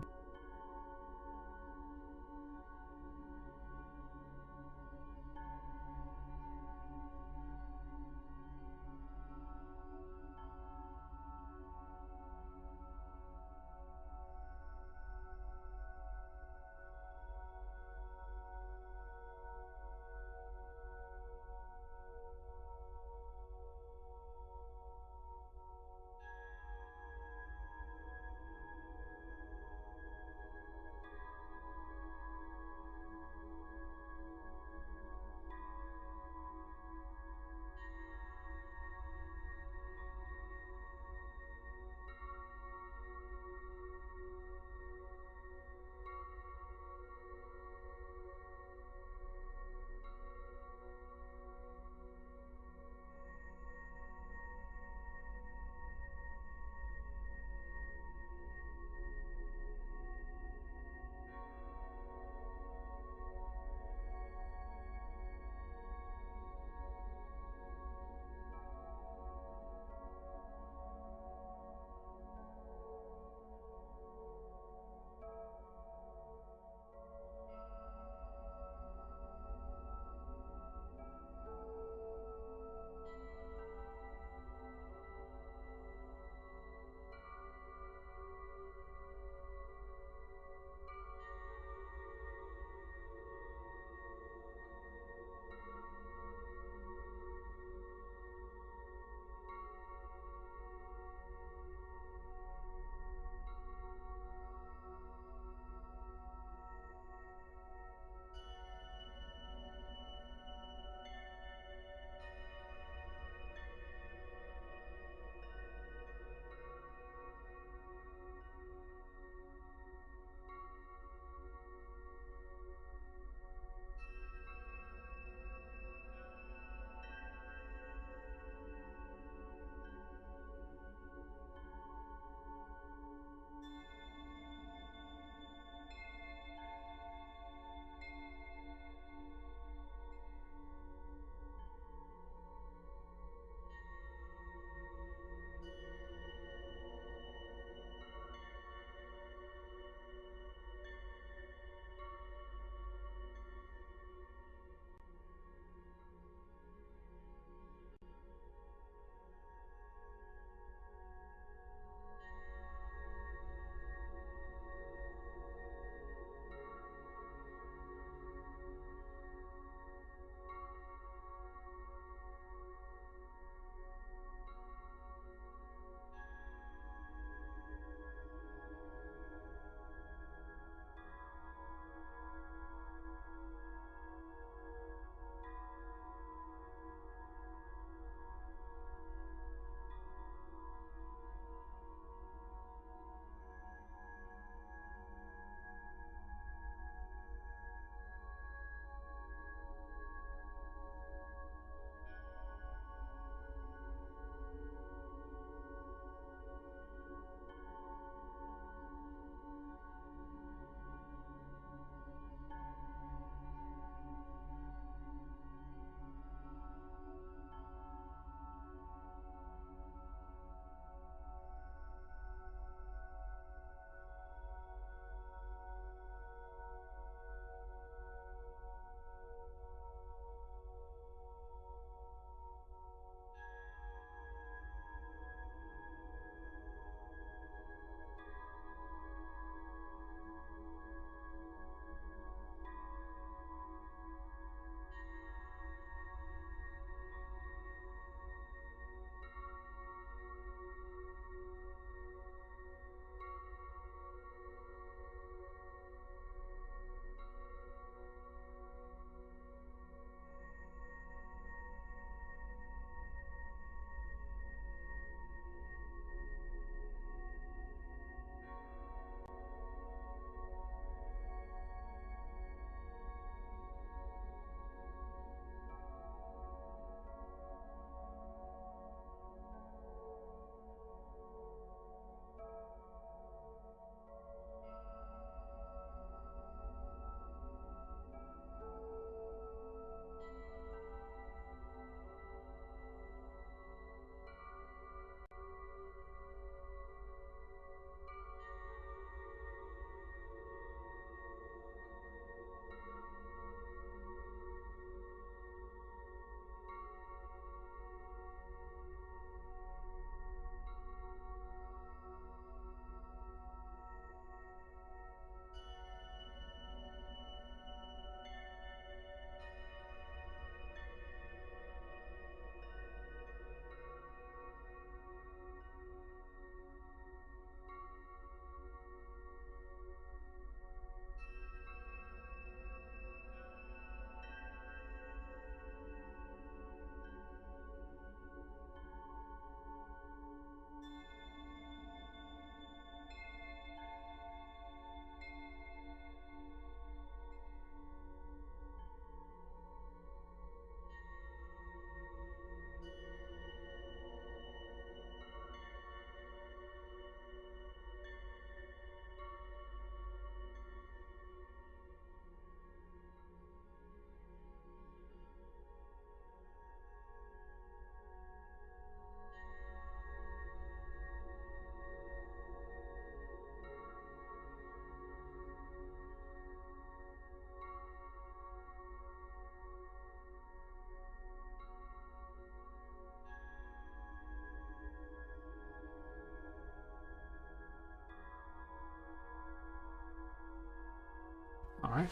Alright.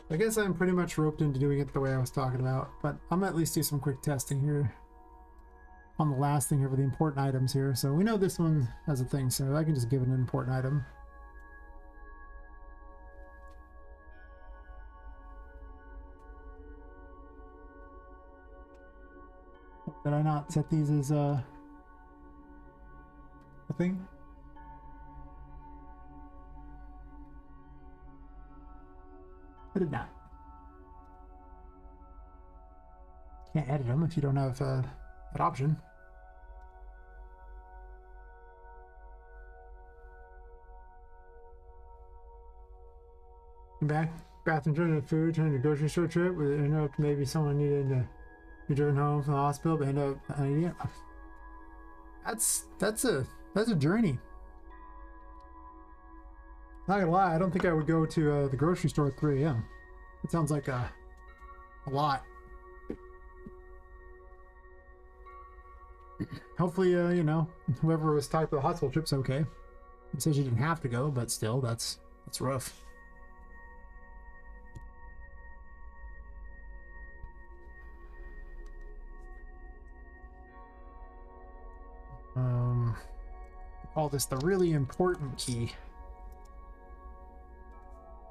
I guess I'm pretty much roped into doing it the way I was talking about, but I'm gonna at least do some quick testing here on the last thing here for the important items here. So we know this one has a thing, so I can just give it an important item. Did I not set these as a thing? I did not. Can't edit them if you don't have that option. Back, bathroom, turning to food, turning to grocery store trip. We end up maybe someone needed to be driven home from the hospital, but end up yeah. That's a journey. Not gonna lie, I don't think I would go to the grocery store at 3 a.m. It sounds like a lot. Hopefully, you know, whoever was tied for the hospital trip's okay. It says you didn't have to go, but still, that's rough. Call this the really important key.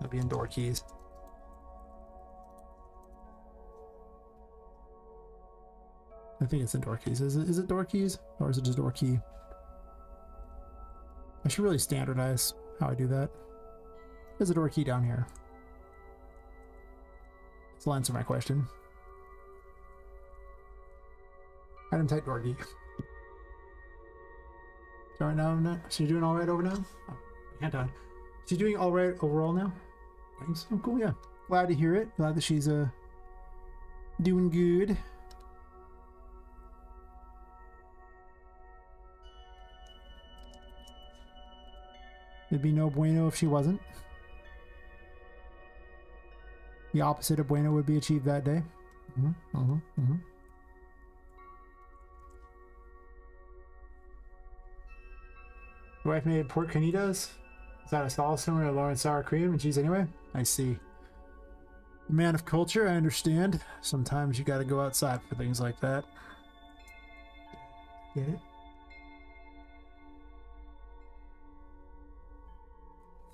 That'll be indoor keys. I think it's indoor keys. Is it door keys? Or is it just door key? I should really standardize how I do that. There's a door key down here. This will answer my question. Item type door key. So right now, she's doing all right over now? Oh, can't on. She's doing all right overall now? Thanks. Oh, cool, yeah. Glad to hear it. Glad that she's doing good. It'd be no bueno if she wasn't. The opposite of bueno would be achieved that day. Your wife made pork canitas? Is that a stall similar to Lauren sour cream and cheese anyway? I see. Man of culture, I understand. Sometimes you gotta go outside for things like that. Get it?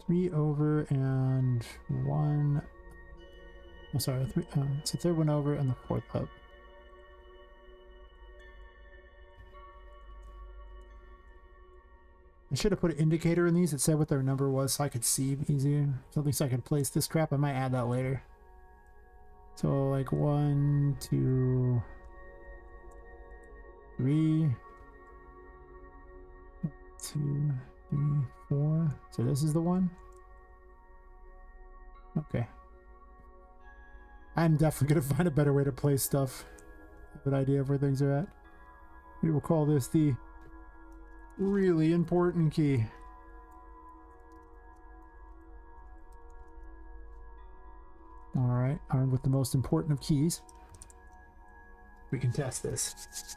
3 over and 1. Oh, sorry, 3. It's the third one over and the fourth up. I should have put an indicator in these that said what their number was so I could see easier. Something so I could place this crap. I might add that later. So like 1, 2, 3, 2, 3, 4. So this is the one. Okay. I'm definitely gonna find a better way to place stuff. I have an idea of where things are at. We will call this the really important key. Alright, armed with the most important of keys, we can test this.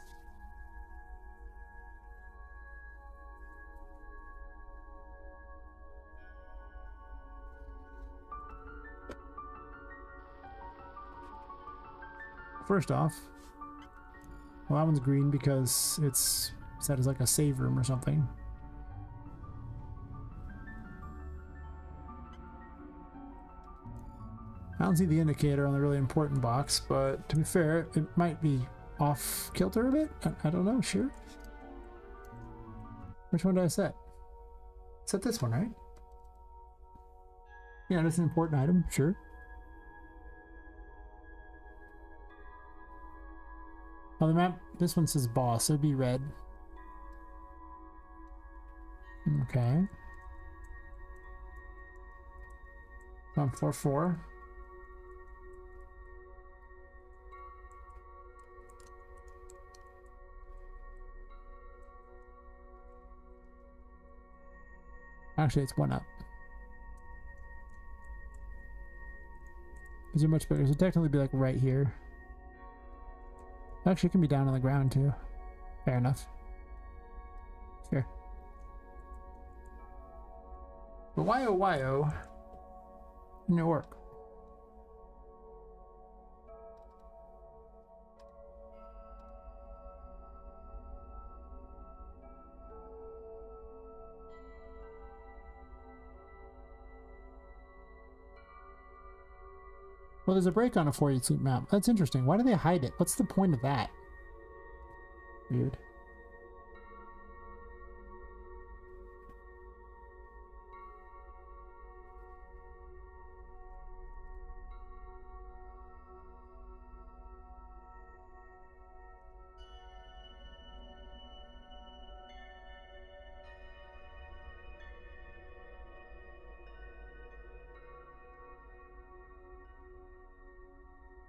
First off, well, that one's green because it's set as like a save room or something. I don't see the indicator on the really important box, but to be fair, it might be off kilter a bit. I don't know, sure. Which one did I set? Set this one, right? Yeah, that's an important item, sure. Oh, the map, this one says boss, so it'd be red. Okay. On 4-4. Actually, it's 1 up. Is it much bigger? So technically be like right here. Actually, it can be down on the ground too. Fair enough. Sure. But why oh why oh? Didn't it work? Well, there's a break on a 4-8 loop map. That's interesting. Why do they hide it? What's the point of that? Weird.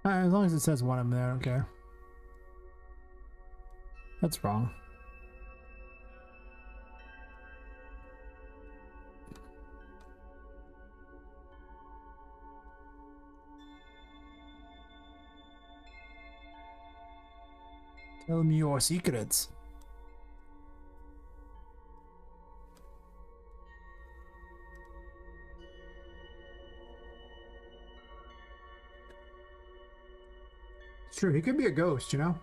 As long as it says one, I'm there. I don't care. That's wrong. Tell me your secrets. It's true, he could be a ghost, you know?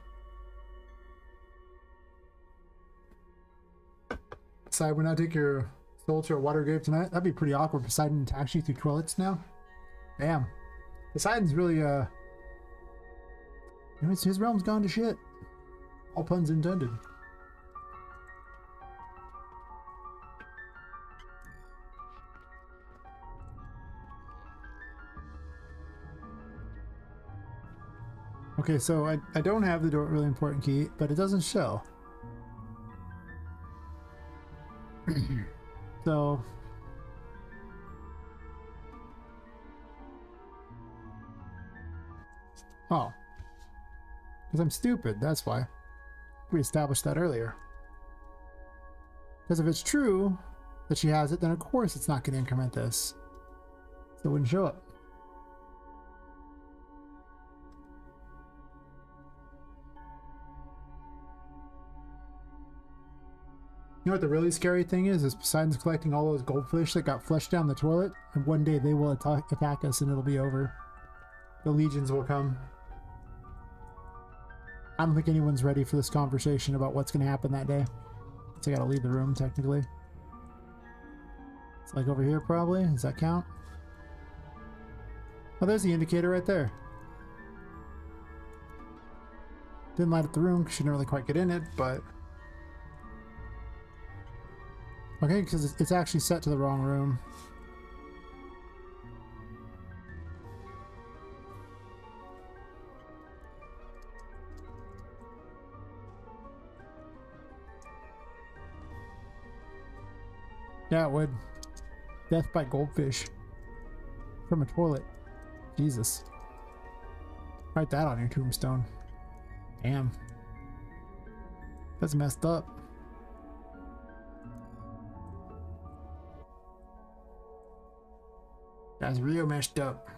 Poseidon, would not take your soul to a water grave tonight? That'd be pretty awkward. Poseidon attacks you through toilets now? Damn. Poseidon's really, you know, his realm's gone to shit. All puns intended. Okay, so I don't have the really important key, but it doesn't show. So... Oh. Because I'm stupid, that's why. We established that earlier. Because if it's true that she has it, then of course it's not going to increment this. So it wouldn't show up. You know what the really scary thing is Poseidon's collecting all those goldfish that got flushed down the toilet, and one day they will attack us and it'll be over. The legions will come. I don't think anyone's ready for this conversation about what's going to happen that day. So I gotta leave the room, technically. It's like over here, probably. Does that count? Oh, there's the indicator right there. Didn't light up the room because she didn't really quite get in it, but... Okay, because it's actually set to the wrong room. Yeah, it would. Death by goldfish. From a toilet. Jesus. Write that on your tombstone. Damn. That's messed up. That's real messed up.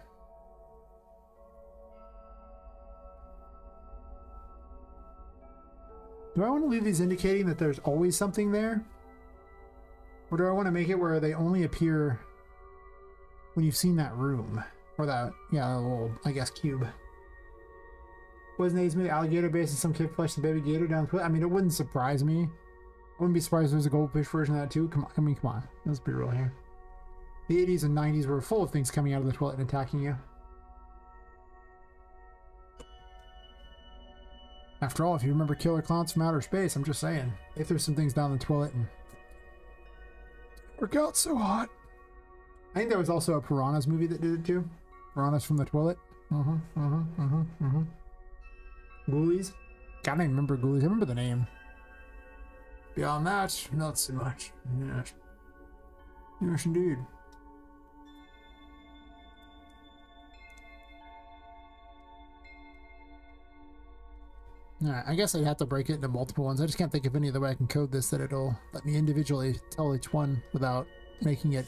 Do I want to leave these indicating that there's always something there? Or do I want to make it where they only appear when you've seen that room? Or that, yeah, little, I guess, cube. Wasn't A's movie alligator based on some kid flushed the baby gator down the toilet? I mean, it wouldn't surprise me. I wouldn't be surprised if there's a goldfish version of that too. Come on, I mean, come on. Let's be real here. The 80s and 90s were full of things coming out of the toilet and attacking you. After all, if you remember Killer Clowns from Outer Space, I'm just saying. They threw some things down the toilet and... work out so hot. I think there was also a Piranhas movie that did it too. Piranhas from the toilet. Ghoulies. God, I don't remember Ghoulies. I remember the name. Beyond that, not so much. Yes. Yes, indeed. Alright, I guess I'd have to break it into multiple ones. I just can't think of any other way I can code this that it'll let me individually tell each one without making it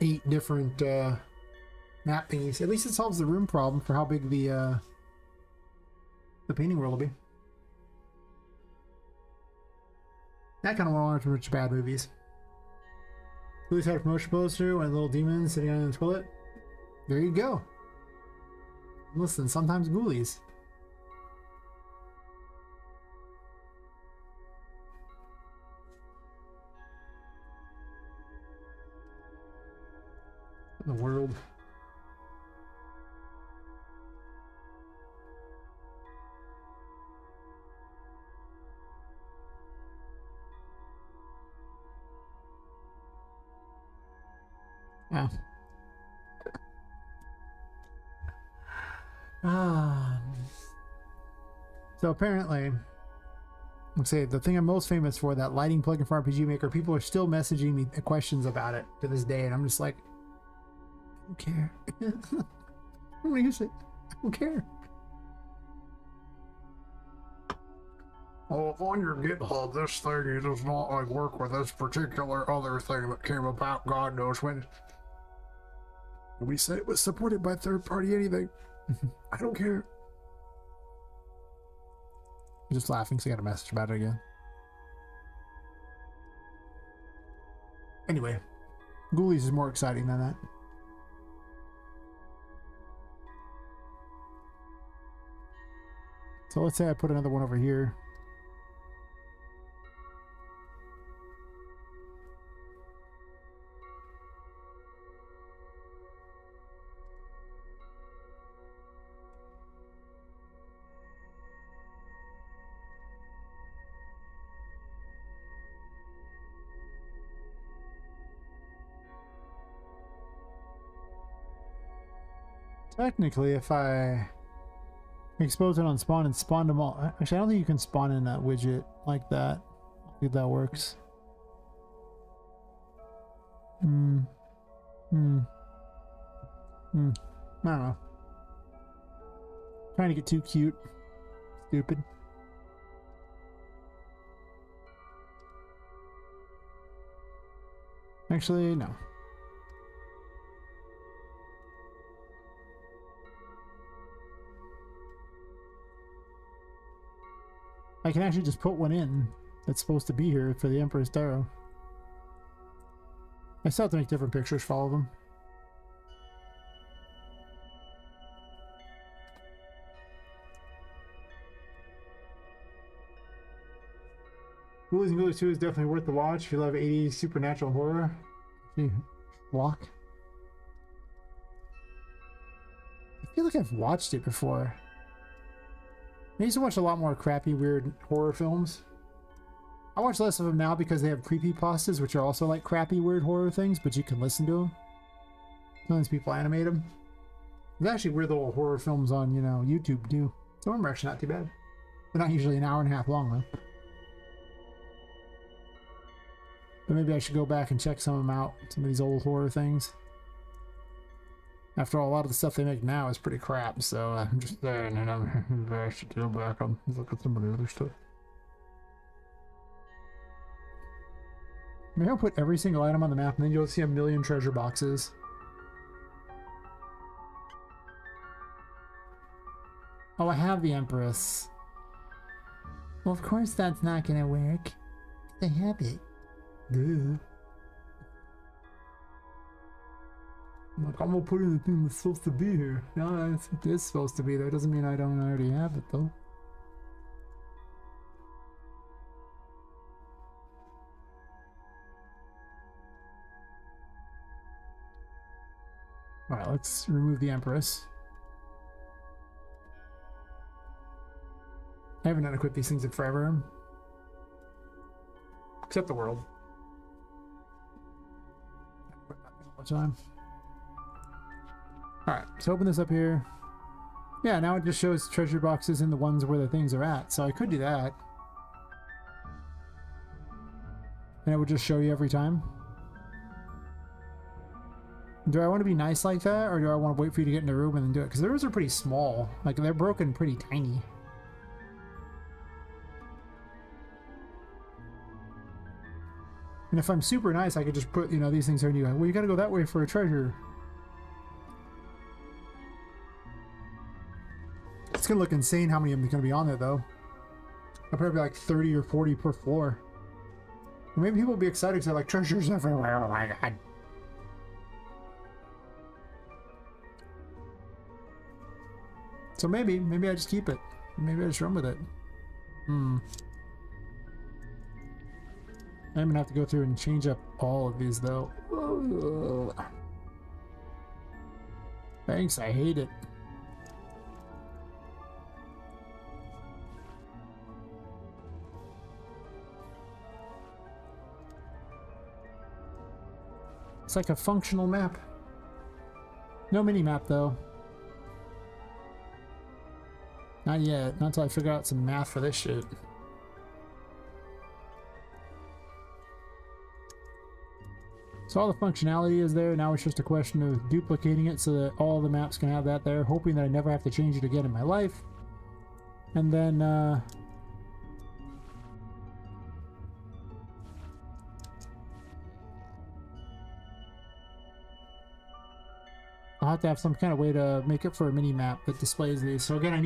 8 different map thingies. At least it solves the room problem for how big the painting world will be. I kind of want to watch bad movies. Ghoulies had a promotion poster and a little demon sitting on the toilet. There you go. Listen, sometimes ghoulies. In the world. Yeah. So apparently, let's say the thing I'm most famous for, that lighting plugin for RPG Maker, people are still messaging me questions about it to this day, and I'm just like, I don't care. I'm gonna use it. I don't care. Well, if on your GitHub this thing does not like work with this particular other thing that came about, God knows when. We said it was supported by third party anything. I don't care. I'm just laughing, so I got a message about it again. Anyway, Ghoulies is more exciting than that. So let's say I put another one over here. Technically, if I expose it on spawn and spawn them all. Actually, I don't think you can spawn in that widget like that. I think that works. I don't know. Trying to get too cute. Stupid. Actually, no. I can actually just put one in that's supposed to be here for the Emperor's Darrow. I still have to make different pictures for all of them. Ghoulies and Ghoulies 2 is definitely worth the watch if you love 80s supernatural horror. Walk. I feel like I've watched it before. I used to watch a lot more crappy, weird horror films. I watch less of them now because they have creepypastas, which are also like crappy, weird horror things, but you can listen to them. Sometimes people animate them. There's actually weird little horror films on, you know, YouTube too. Some of them are actually not too bad. They're not usually an hour and a half long though. But maybe I should go back and check some of them out. Some of these old horror things. After all, a lot of the stuff they make now is pretty crap, so I'm just saying, and maybe I should go back and look at some of the other stuff. Maybe I'll put every single item on the map and then you'll see a million treasure boxes. Oh, I have the Empress. Well, of course that's not gonna work. I have it. Duh. Like, I'm gonna put in the thing that's supposed to be here. No, it is supposed to be there. Doesn't mean I don't already have it, though. Alright, let's remove the Empress. I haven't unequipped these things in forever. Except the world. All the time. Alright, so open this up here. Yeah, now it just shows treasure boxes in the ones where the things are at, so I could do that. And it would just show you every time. Do I want to be nice like that, or do I want to wait for you to get in the room and then do it? Because the rooms are pretty small. Like, they're broken pretty tiny. And if I'm super nice, I could just put, you know, these things here and you go, well, you gotta go that way for a treasure. It's gonna look insane how many of them are gonna be on there, though. I'll probably be like 30 or 40 per floor. Maybe people will be excited because they're like, treasures everywhere, oh my god. So maybe I just keep it. Maybe I just run with it. I'm gonna have to go through and change up all of these though. Ugh. Thanks, I hate it. It's like a functional map. No mini map though. Not yet. Not until I figure out some math for this shit. So all the functionality is there. Now it's just a question of duplicating it so that all the maps can have that there, hoping that I never have to change it again in my life. And then I'll have to have some kind of way to make it for a mini map that displays these. So again, I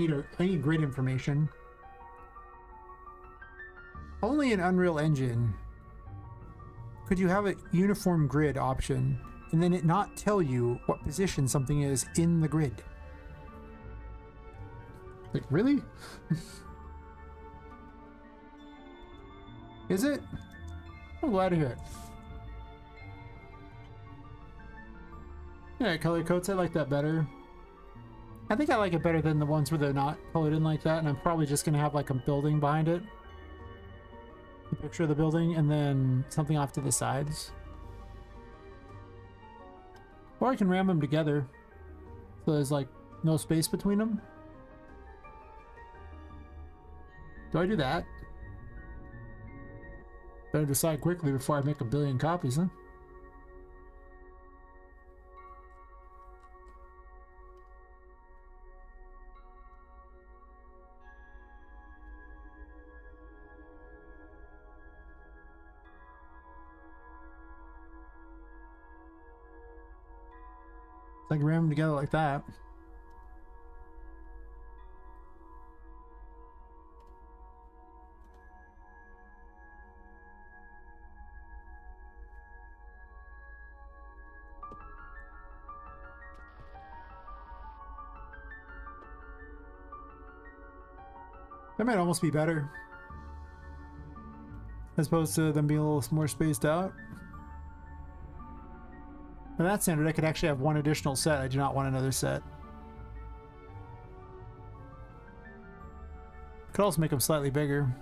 need grid information. Only in Unreal Engine could you have a uniform grid option and then it not tell you what position something is in the grid. Like, really? Is it? I'm glad to hear it. Yeah, color codes, I like that better. I think I like it better than the ones where they're not colored in like that, and I'm probably just gonna have like a building behind it. A picture of the building, and then something off to the sides. Or I can ram them together, so there's like no space between them. Do I do that? Better decide quickly before I make a billion copies, huh? Like ram them together like that. That might almost be better, as opposed to them being a little more spaced out. By that standard, I could actually have one additional set. I do not want another set. Could also make them slightly bigger.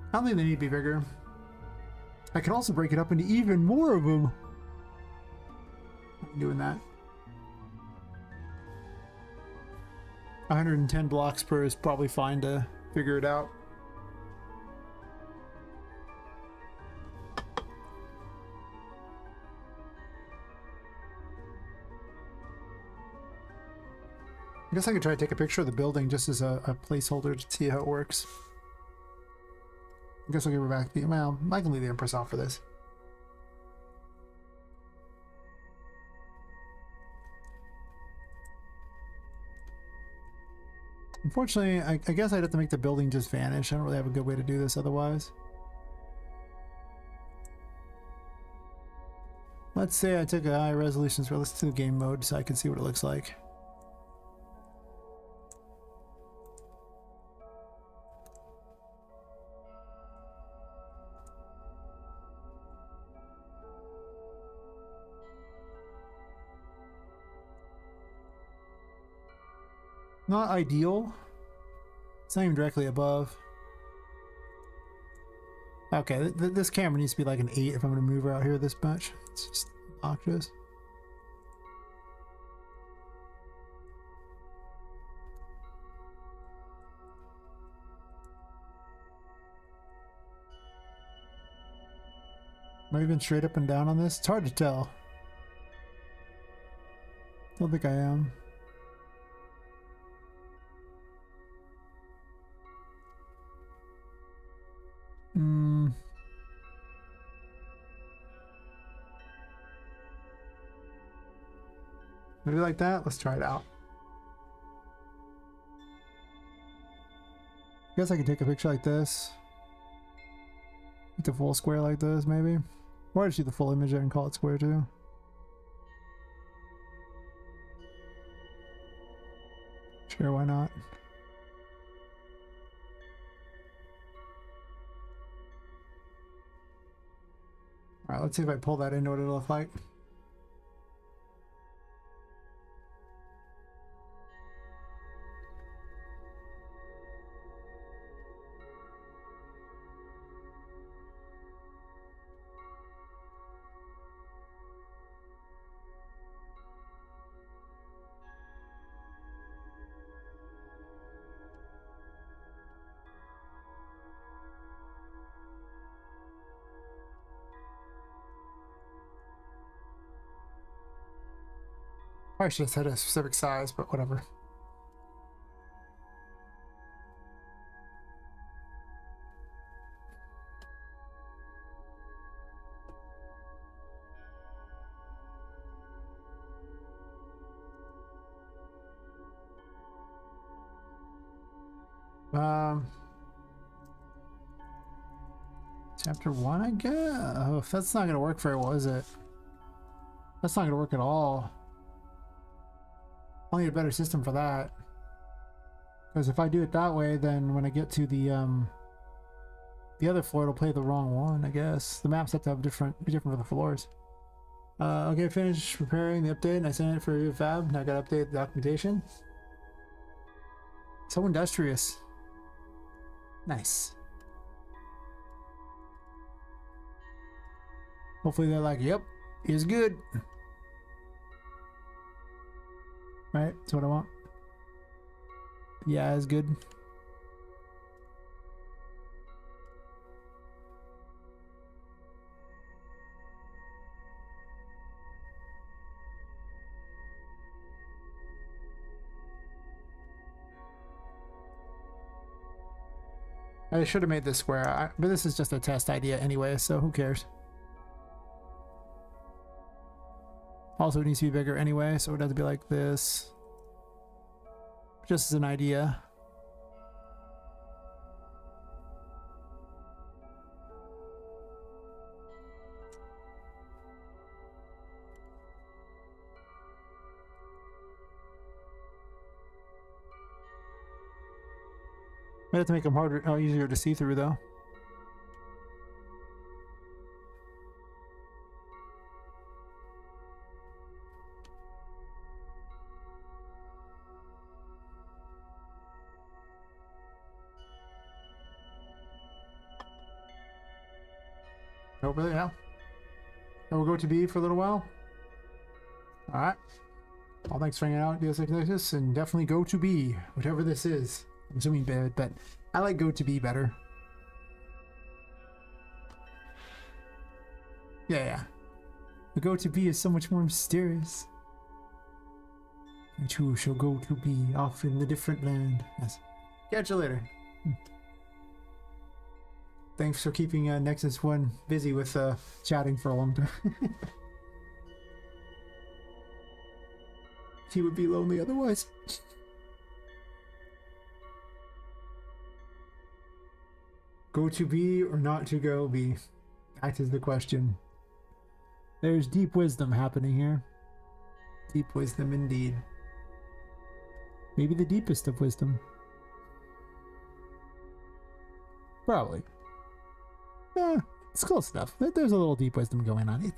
I don't think they need to be bigger. I can also break it up into even more of them. I'm doing that. 110 blocks per is probably fine to figure it out. I guess I could try to take a picture of the building just as a placeholder to see how it works. I guess I'll give her back the, well, I can leave the Empress off for this. Unfortunately, I guess I'd have to make the building just vanish. I don't really have a good way to do this otherwise. Let's say I took a high resolution realistic game mode so I can see what it looks like. Not ideal. It's not even directly above. Okay, this camera needs to be like an 8 if I'm going to move her out here this much. It's just obnoxious. Am I even straight up and down on this? It's hard to tell. Don't think I am. Maybe like that? Let's try it out. I guess I can take a picture like this. The full square like this, maybe? Or just do the full image there and call it square too. Sure, why not? Alright, let's see if I pull that into what it'll look like. I should have said a specific size, but whatever. Chapter 1, I guess? Oh, if that's not going to work very well, is it? That's not going to work at all. I'll need a better system for that. Because if I do it that way, then when I get to the other floor, it'll play the wrong one, I guess. The maps have to have be different for the floors. Okay, finished preparing the update, and I sent it for review fab. Now I gotta update the documentation. So industrious. Nice. Hopefully they're like, yep, is good. Right, that's what I want. Yeah, it's good. I should have made this square, but this is just a test idea anyway, so who cares? Also, it needs to be bigger anyway, so it has to be like this. Just as an idea. Might have to make them harder, easier to see through though. Over there now. And we'll go to B for a little while. Alright. Well, thanks for hanging out, Deus Ex Nexus, and definitely go to B, whatever this is. I'm assuming bad, but I like go to B better. Yeah. The go to B is so much more mysterious. I too shall go to B, off in the different land. Yes. Catch you later. Thanks for keeping Nexus 1 busy with chatting for a long time. He would be lonely otherwise. Go to B or not to go B? That is the question. There's deep wisdom happening here. Deep wisdom indeed. Maybe the deepest of wisdom. Probably. It's close enough. There's a little deep wisdom going on.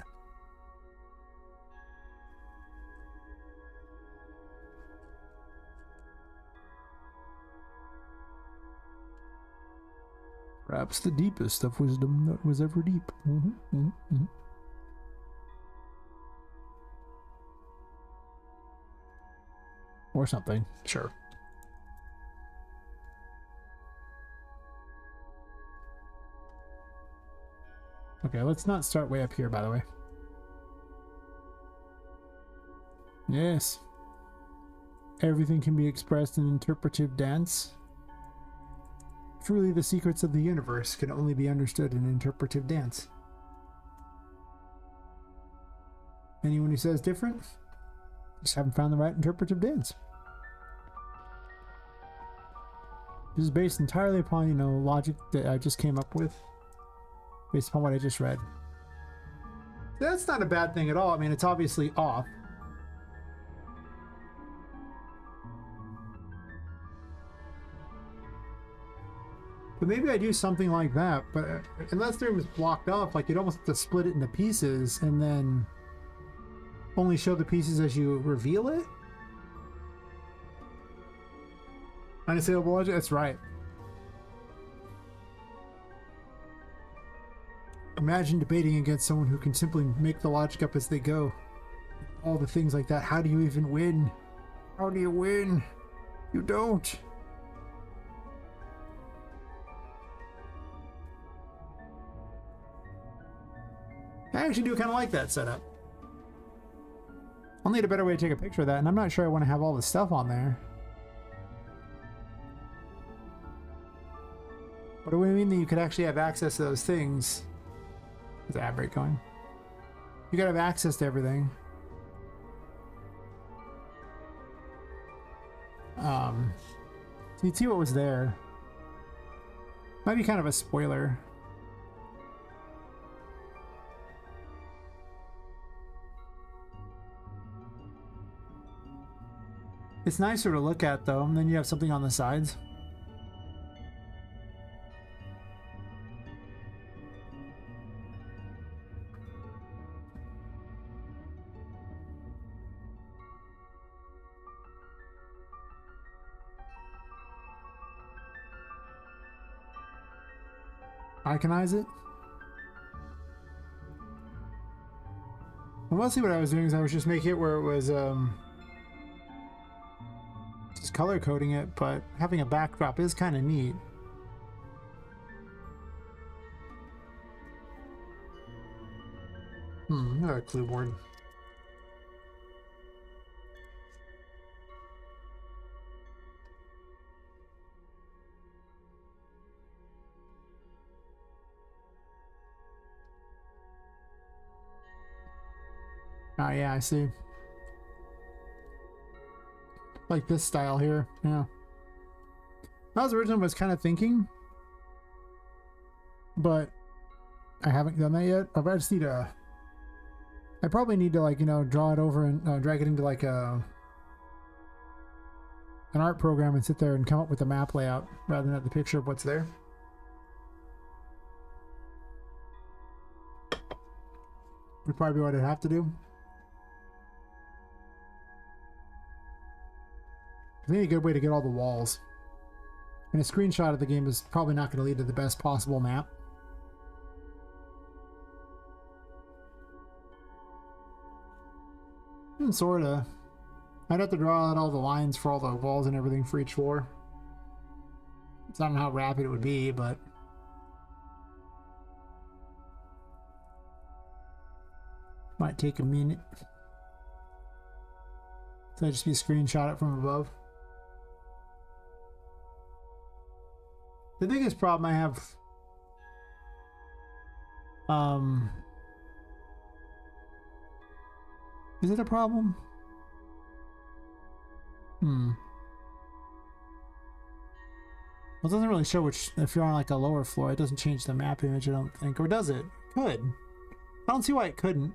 Perhaps the deepest of wisdom that was ever deep. Or something. Sure. Okay, let's not start way up here, by the way. Yes. Everything can be expressed in interpretive dance. Truly, the secrets of the universe can only be understood in interpretive dance. Anyone who says different, just haven't found the right interpretive dance. This is based entirely upon, logic that I just came up with. based upon what I just read. That's not a bad thing at all. I mean, it's obviously off. But maybe I do something like that, but unless the room is blocked off, like you'd almost have to split it into pieces and then only show the pieces as you reveal it? Unassailable logic? That's right. Imagine debating against someone who can simply make the logic up as they go. All the things like that. How do you even win? How do you win? You don't. I actually do kind of like that setup. I'll need a better way to take a picture of that, and I'm not sure I want to have all the stuff on there. What do we mean that you could actually have access to those things? Is the ad break going? You gotta have access to everything. So you'd see what was there. Might be kind of a spoiler. It's nicer to look at though, and then you have something on the sides. Iconize it. Well, mostly what I was doing is I was just making it where it was just color coding it, but having a backdrop is kind of neat. Another clue board. Oh yeah, I see. Like this style here, yeah. That was originally what I was kind of thinking, but I haven't done that yet. I just need to. I probably need to, like, you know, draw it over and drag it into like an art program and sit there and come up with a map layout rather than have the picture of what's there. Would probably be what I'd have to do. I think a good way to get all the walls. And a screenshot of the game is probably not going to lead to the best possible map. Sorta. I'd have to draw out all the lines for all the walls and everything for each floor. I don't know how rapid it would be, but... might take a minute. So I just be a screenshot it from above. The biggest problem I have, is it a problem? Well, it doesn't really show which, if you're on like a lower floor, it doesn't change the map image, I don't think, or does it? Could. I don't see why it couldn't.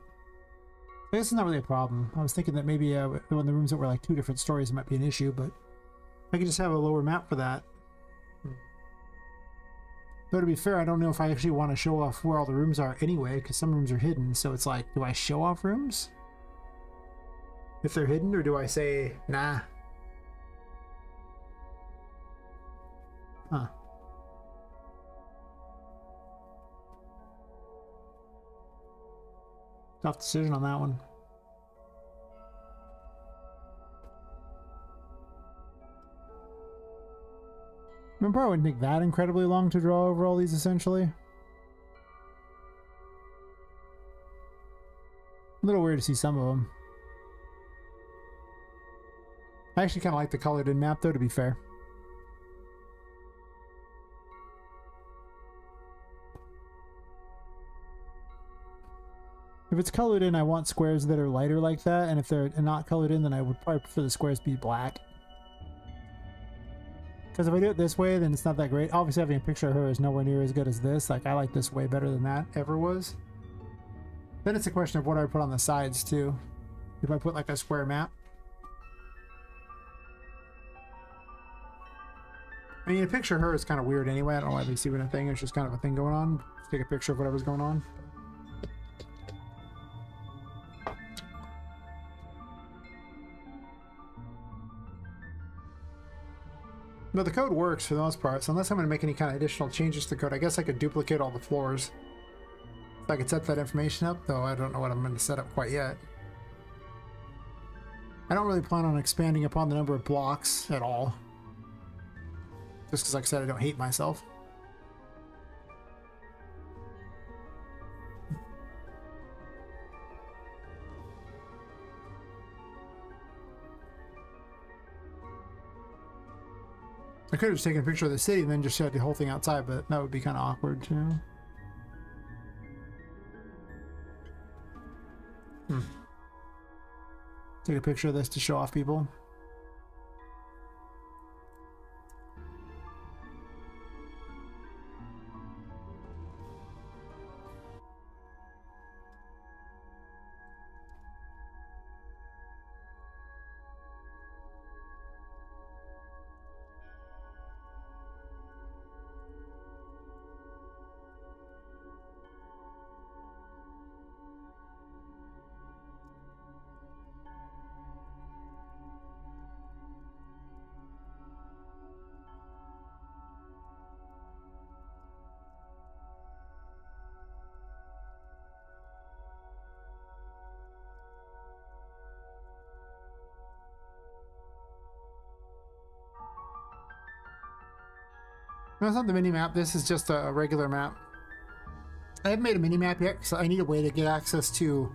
I guess it's not really a problem. I was thinking that maybe when the rooms that were like 2 different stories, it might be an issue, but I could just have a lower map for that. Though to be fair, I don't know if I actually want to show off where all the rooms are anyway, because some rooms are hidden, so it's like, do I show off rooms if they're hidden, or do I say, nah? Huh. Tough decision on that one. I probably wouldn't take that incredibly long to draw over all these, essentially. A little weird to see some of them. I actually kind of like the colored in map, though, to be fair. If it's colored in, I want squares that are lighter like that, and if they're not colored in, then I would probably prefer the squares to be black. Because if I do it this way, then it's not that great. Obviously, having a picture of her is nowhere near as good as this. Like, I like this way better than that ever was. Then it's a question of what I put on the sides, too. If I put, like, a square map. I mean, a picture of her is kind of weird anyway. I don't know why they see what a thing. It's just kind of a thing going on. Just take a picture of whatever's going on. No, the code works for the most part, so unless I'm going to make any kind of additional changes to the code, I guess I could duplicate all the floors. If I could set that information up, though I don't know what I'm going to set up quite yet. I don't really plan on expanding upon the number of blocks at all. Just because, like I said, I don't hate myself. I could have just taken a picture of the city and then just showed the whole thing outside, but that would be kind of awkward too. Take a picture of this to show off people. No, it's not the mini map. This is just a regular map. I haven't made a mini map yet, so I need a way to get access to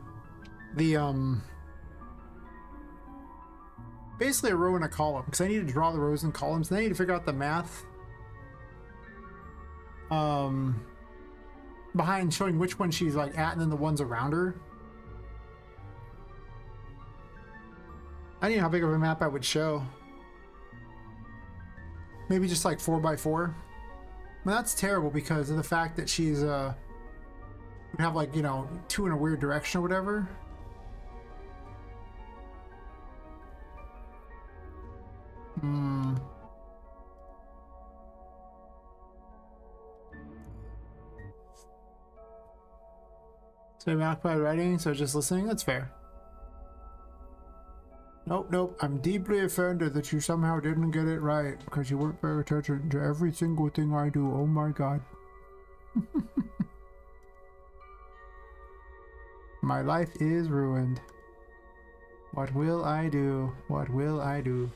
the basically a row and a column, because I need to draw the rows and columns, and I need to figure out the math behind showing which one she's like at and then the ones around her. I don't know how big of a map I would show. Maybe just like 4x4. Well, that's terrible because of the fact that she's would have, like, you know, two in a weird direction or whatever. So I'm occupied writing, so just listening. That's fair. Nope. I'm deeply offended that you somehow didn't get it right because you weren't paying attention to every single thing I do. Oh my god. My life is ruined. What will I do? What will I do?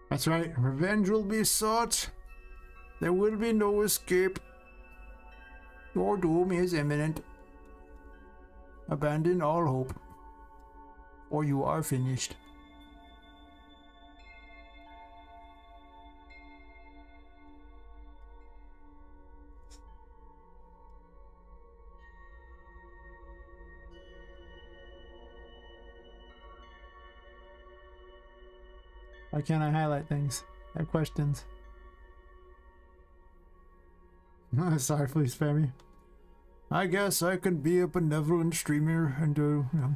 That's right, revenge will be sought. There will be no escape. Your doom is imminent. Abandon all hope, or you are finished. Why can't I highlight things? I have questions. Sorry, please spare me. I guess I can be a benevolent streamer and you know,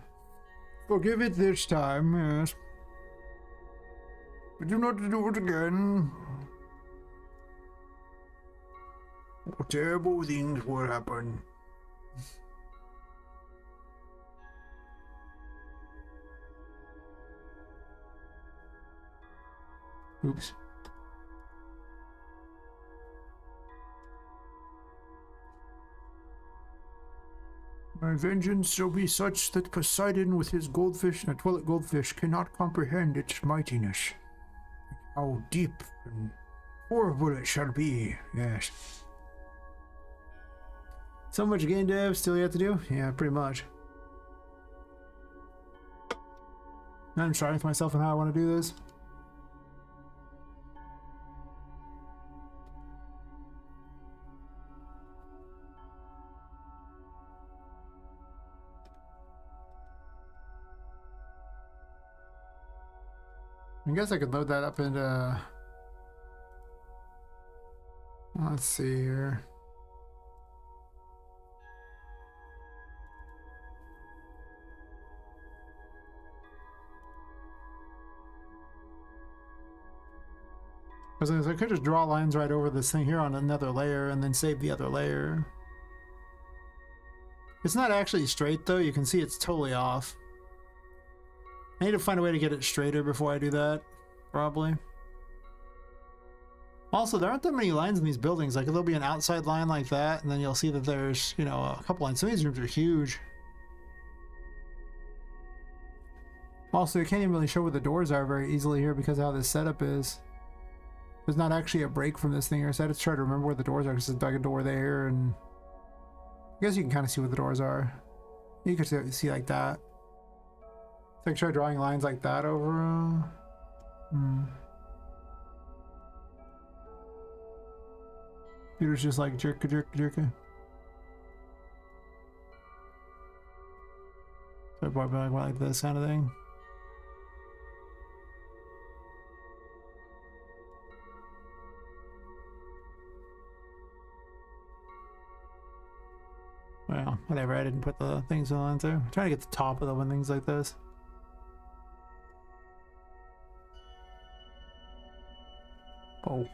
forgive it this time, yes. But do not do it again. Oh, terrible things will happen. Oops. My vengeance shall be such that Poseidon with his goldfish and a toilet goldfish cannot comprehend its mightiness. How deep and horrible it shall be, yes. So much game dev still yet to do? Yeah, pretty much. I'm trying with myself on how I want to do this. I guess I could load that up into... Let's see here. Because I could just draw lines right over this thing here on another layer and then save the other layer. It's not actually straight though, you can see it's totally off. I need to find a way to get it straighter before I do that, probably. Also, there aren't that many lines in these buildings. Like, there'll be an outside line like that, and then you'll see that there's, you know, a couple lines. Some of these rooms are huge. Also, you can't even really show where the doors are very easily here because of how this setup is. There's not actually a break from this thing here, so I had to try to remember where the doors are because there's like a door there, and I guess you can kind of see where the doors are. You can see like that. So I can try drawing lines like that over. Peter's just like jerka. So I probably like this kind of thing. Well, whatever, I didn't put the things on there. I'm trying to get the top of them and things like this. Oh.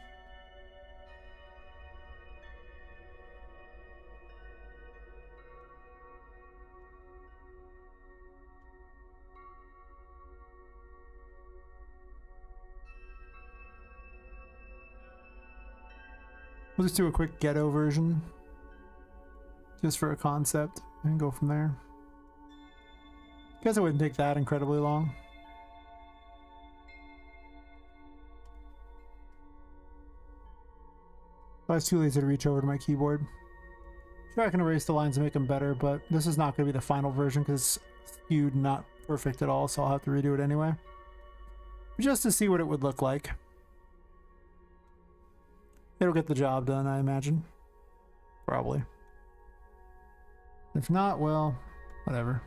We'll just do a quick ghetto version. Just for a concept and go from there. Guess it wouldn't take that incredibly long. I was too lazy to reach over to my keyboard. Sure, I can erase the lines and make them better, but this is not going to be the final version because it's skewed, not perfect at all, so I'll have to redo it anyway. Just to see what it would look like. It'll get the job done, I imagine. Probably. If not, well, whatever.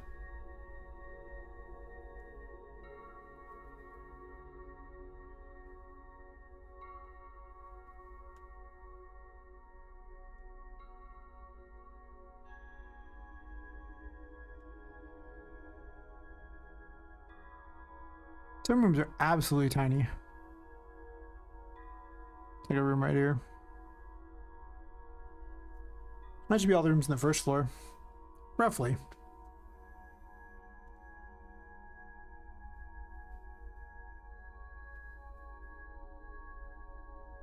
Some rooms are absolutely tiny. Like a room right here. That should be all the rooms on the first floor. Roughly.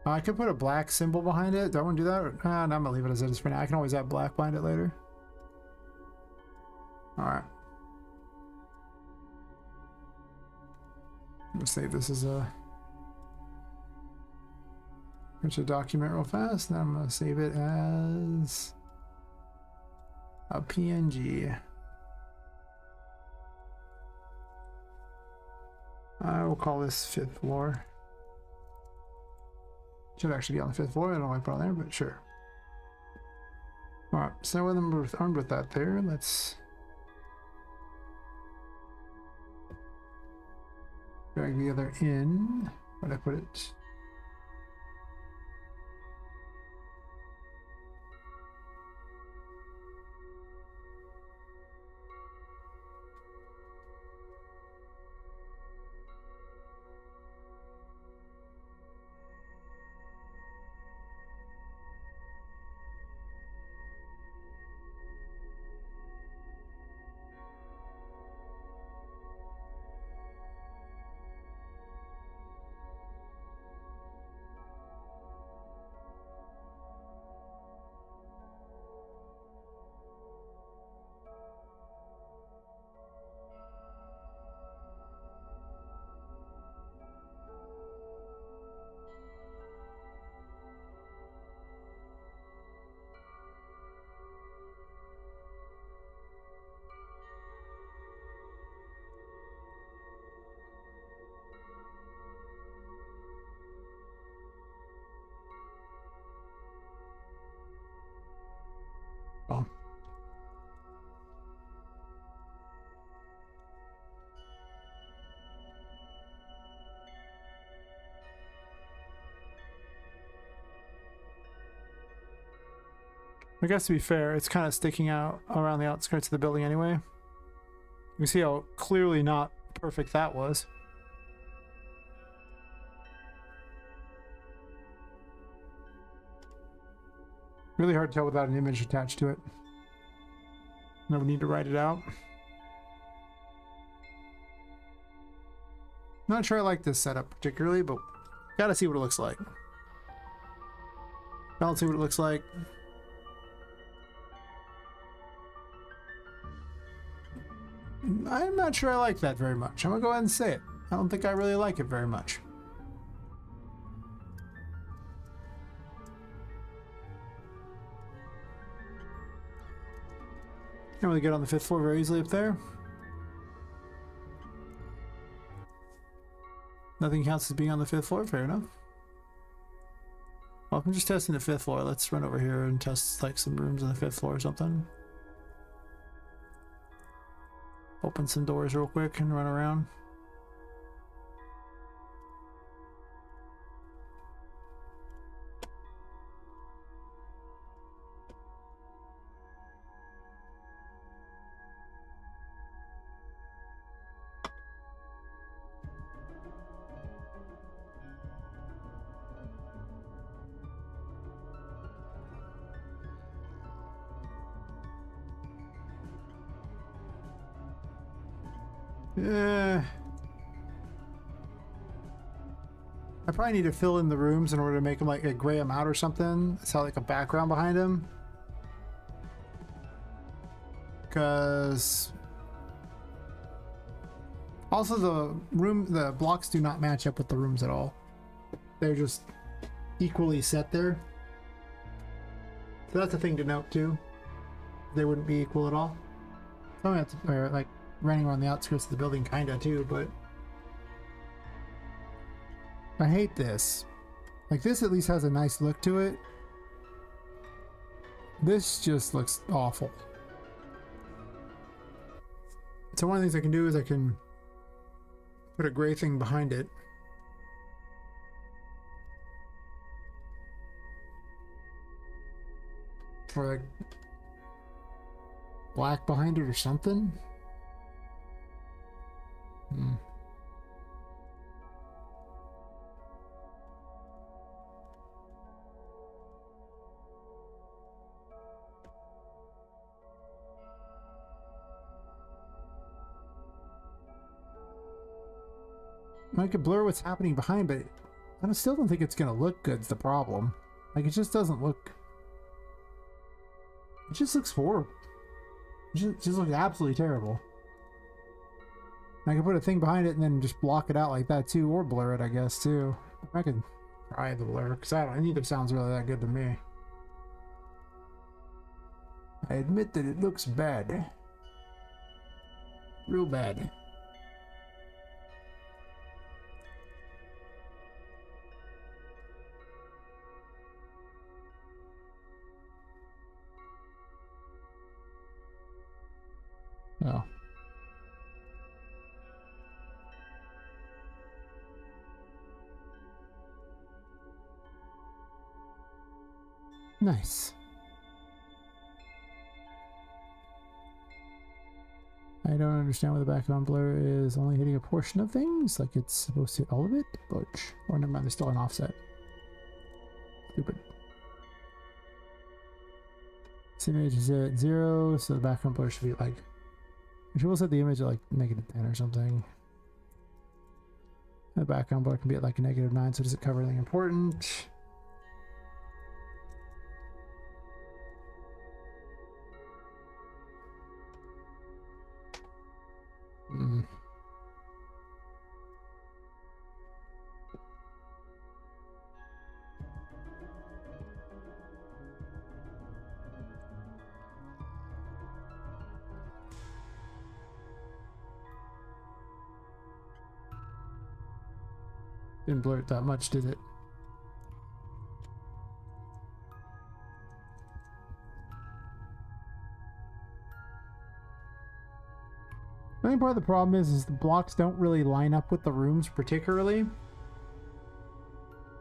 I could put a black symbol behind it. Do I want to do that? No, I'm gonna leave it as it is for now. I can always add black behind it later. Alright. I'm gonna save this as a document real fast. Now I'm gonna save it as a PNG. I will call this 5th floor. Should actually be on the 5th floor. I don't know why I put it on there, but sure. Alright, so with them armed with that there, let's drag the other in. Where'd I put it? Oh. I guess to be fair, it's kind of sticking out around the outskirts of the building anyway. You can see how clearly not perfect that was. Really hard to tell without an image attached to it. Never need to write it out. Not sure I like this setup particularly, but gotta see what it looks like. I'll see what it looks like. I'm not sure I like that very much. I'm gonna go ahead and say it. I don't think I really like it very much. Can't really get on the 5th floor very easily up there. Nothing counts as being on the 5th floor, fair enough. Well, if I'm just testing the 5th floor, let's run over here and test like some rooms on the 5th floor or something. Open some doors real quick and run around. I probably need to fill in the rooms in order to make them like a gray them out or something. It's how like a background behind them. Because also the blocks do not match up with the rooms at all. They're just equally set there. So that's a thing to note too. They wouldn't be equal at all. So that's like running around the outskirts of the building kinda too, but I hate this. Like this at least has a nice look to it. This just looks awful. So one of the things I can do is I can put a gray thing behind it. Or like black behind it or something. I could blur what's happening behind, but I still don't think it's gonna look good. Is the problem? Like it just doesn't look. It just looks horrible. It just looks absolutely terrible. And I can put a thing behind it and then just block it out like that too, or blur it, I guess too. I can try the blur because neither sounds really that good to me. I admit that it looks bad, real bad. Oh. Nice. I don't understand why the background blur is only hitting a portion of things, like it's supposed to hit all of it. Butch. Or never mind, there's still an offset. Stupid. This image is at 0, so the background blur should be like. I should set the image at like -10 or something. The background blur can be at like -9, so does it cover anything important? Didn't blur it that much, did it? I think part of the problem is the blocks don't really line up with the rooms particularly.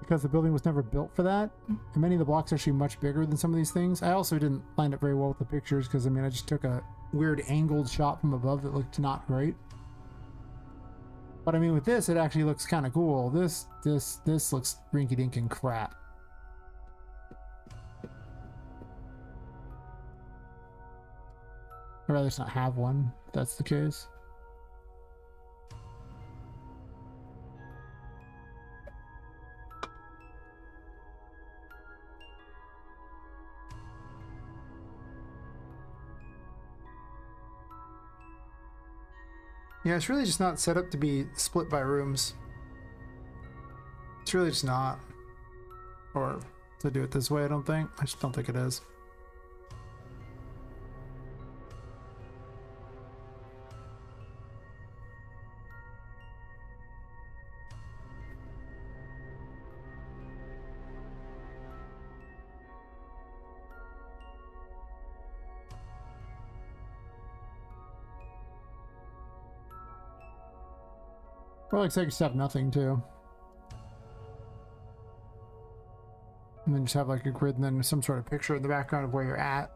Because the building was never built for that. And many of the blocks are actually much bigger than some of these things. I also didn't line up very well with the pictures because, I mean, I just took a weird angled shot from above that looked not great. But I mean, with this, it actually looks kind of cool. This looks rinky-dink and crap. I'd rather just not have one, if that's the case. Yeah, it's really just not set up to be split by rooms. It's really just not. Or to do it this way, I don't think. I just don't think it is. Or like second step nothing too. And then just have like a grid and then some sort of picture in the background of where you're at.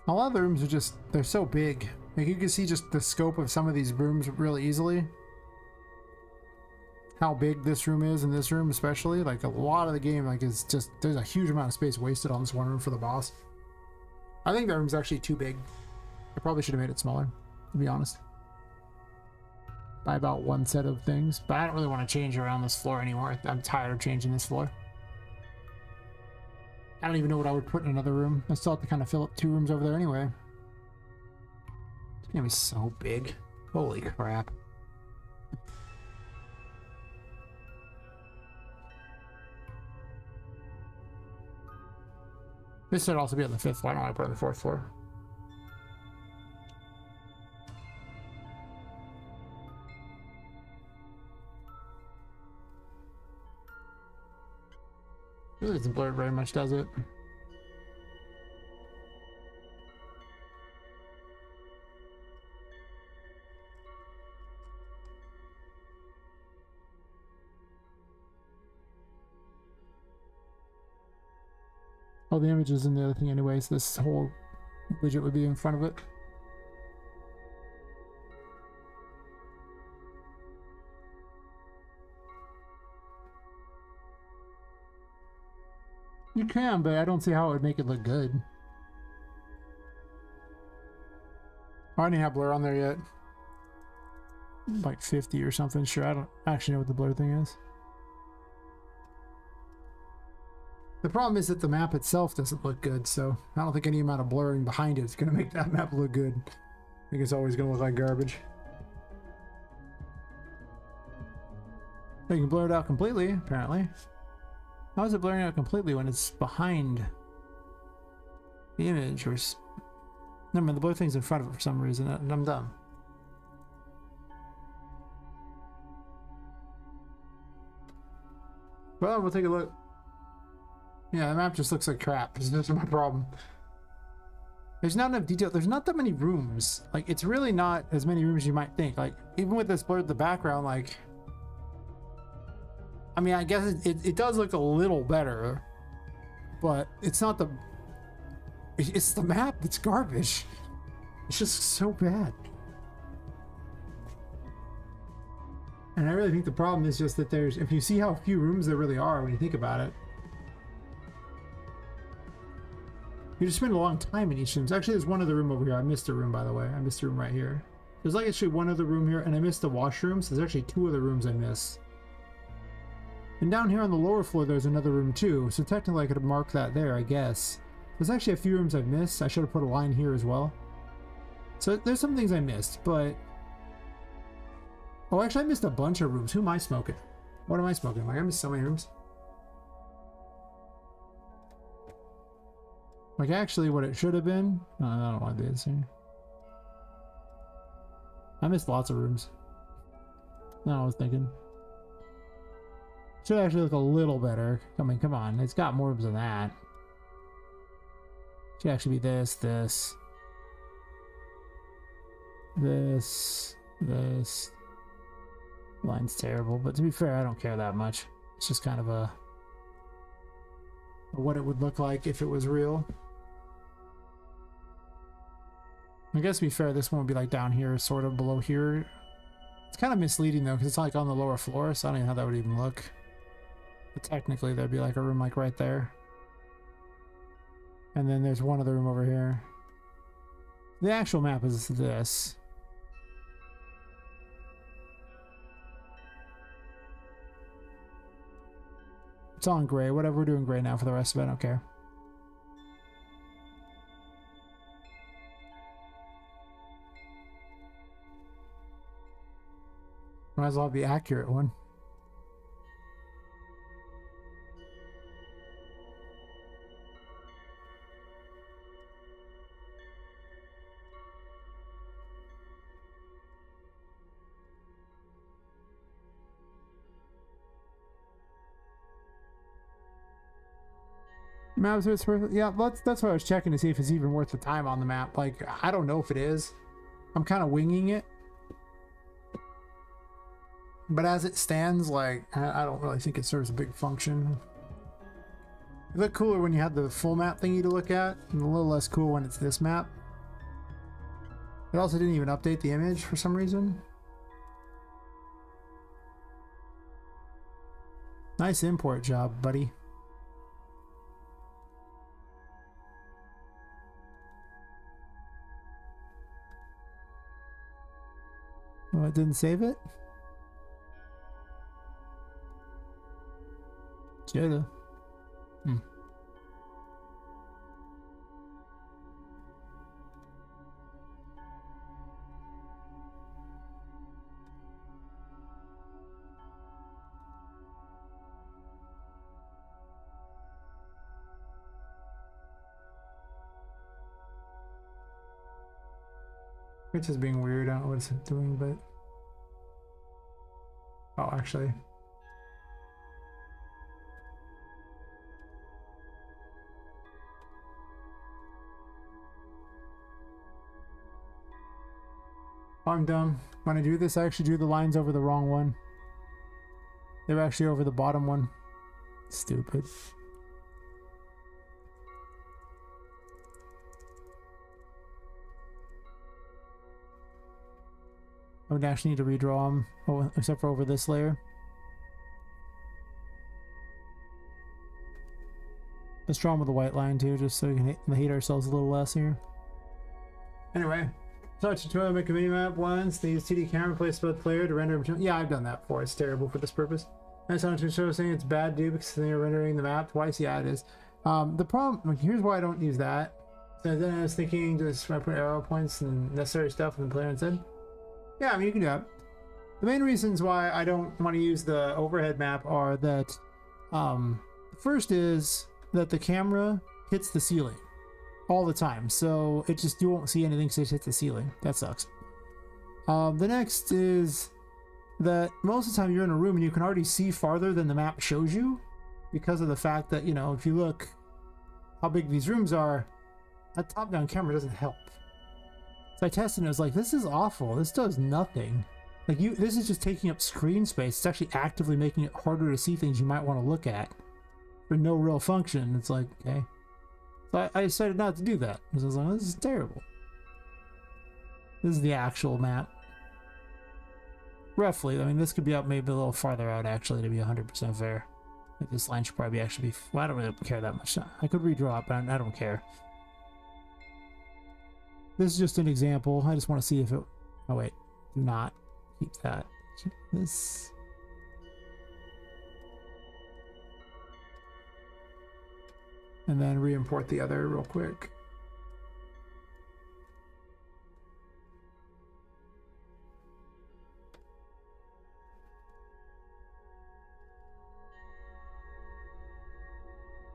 A lot of the rooms are just, they're so big. Like you can see just the scope of some of these rooms really easily. How big this room is and this room especially. Like a lot of the game like is just, there's a huge amount of space wasted on this one room for the boss. I think that room's actually too big. I probably should have made it smaller, to be honest. By about one set of things. But I don't really want to change around this floor anymore. I'm tired of changing this floor. I don't even know what I would put in another room. I still have to kind of fill up 2 rooms over there anyway. It's gonna be so big. Holy crap. This should also be on the 5th floor. I don't want to put it on the 4th floor. Really doesn't blur it very much, does it? All the images in the other thing anyways, this whole widget would be in front of it. You can, but I don't see how it would make it look good. I didn't have blur on there yet. Like 50 or something, sure. I don't actually know what the blur thing is. The problem is that the map itself doesn't look good, so I don't think any amount of blurring behind it is going to make that map look good. I think it's always going to look like garbage. You can blur it out completely, apparently. How is it blurring out completely when it's behind the image? Or never mind, the blur thing's in front of it for some reason, and I'm dumb. Well, we'll take a look. Yeah, the map just looks like crap. That's my problem. There's not enough detail. There's not that many rooms. Like, it's really not as many rooms as you might think. Like, even with this blur at the background, like... I mean, I guess it does look a little better. But it's not the... It's the map that's garbage. It's just so bad. And I really think the problem is just that there's... If you see how few rooms there really are when you think about it, you just spend a long time in each room. Actually, there's one other room over here. I missed a room, by the way. I missed a room right here. There's like actually one other room here, and I missed the washroom, so there's actually 2 other rooms I missed. And down here on the lower floor, there's another room too, so technically I could have marked that there, I guess. There's actually a few rooms I've missed. I should have put a line here as well. So there's some things I missed, but... Oh, actually I missed a bunch of rooms. Who am I smoking? What am I smoking? Like, I missed so many rooms. Like, actually, what it should have been... No, I don't want to do this here. I missed lots of rooms. No, I was thinking. Should actually look a little better. I mean, come on. It's got more rooms than that. Should actually be this, this. This. Line's terrible, but to be fair, I don't care that much. It's just kind of a what it would look like if it was real. I guess to be fair, this one would be like down here, sort of below here. It's kind of misleading though, because it's like on the lower floor, so I don't even know how that would even look. But technically, there'd be like a room like right there. And then there's one other room over here. The actual map is this. It's on gray. Whatever, we're doing gray now for the rest of it. I don't care. Might as well have the accurate one. Maps, it's worth it. Yeah, that's what I was checking to see if it's even worth the time on the map. Like, I don't know if it is. I'm kind of winging it. But as it stands, like, I don't really think it serves a big function. It looked cooler when you had the full map thingy to look at, and a little less cool when it's this map. It also didn't even update the image for some reason. Nice import job, buddy. Oh, it didn't save it? Shoulda. It's just being weird. I don't know what it's doing, but... Oh, actually. Oh, I'm dumb. When I do this, I actually drew the lines over the wrong one. They were actually over the bottom one. Stupid. I would actually need to redraw them, except for over this layer. Let's draw them with a white line too, just so we can hate ourselves a little less here. Anyway, so tutorial make a minimap once. They use 2D camera place both player to render. Yeah, I've done that before. It's terrible for this purpose. I saw to show saying it's bad, dude, because they're rendering the map twice. Yeah, it is. The problem. Here's why I don't use that. So then I was thinking, just put arrow points and necessary stuff in the player instead. Yeah, I mean, you can do that. The main reasons why I don't want to use the overhead map are that, first is that the camera hits the ceiling all the time. So it just, you won't see anything because it hits the ceiling. That sucks. The next is that most of the time you're in a room and you can already see farther than the map shows you because of the fact that, you know, if you look how big these rooms are, a top-down camera doesn't help. So I tested and it was like, this is awful. This does nothing. Like, this is just taking up screen space. It's actually actively making it harder to see things you might want to look at for no real function. It's like, okay. So I decided not to do that because I was like, oh, this is terrible. This is the actual map. Roughly. I mean, this could be up maybe a little farther out actually to be 100% fair. Like, this line should probably actually be, well, I don't really care that much. I could redraw it, but I don't care. This is just an example. I just want to see if it... Oh, wait. Do not keep that. Keep this. And then re-import the other real quick.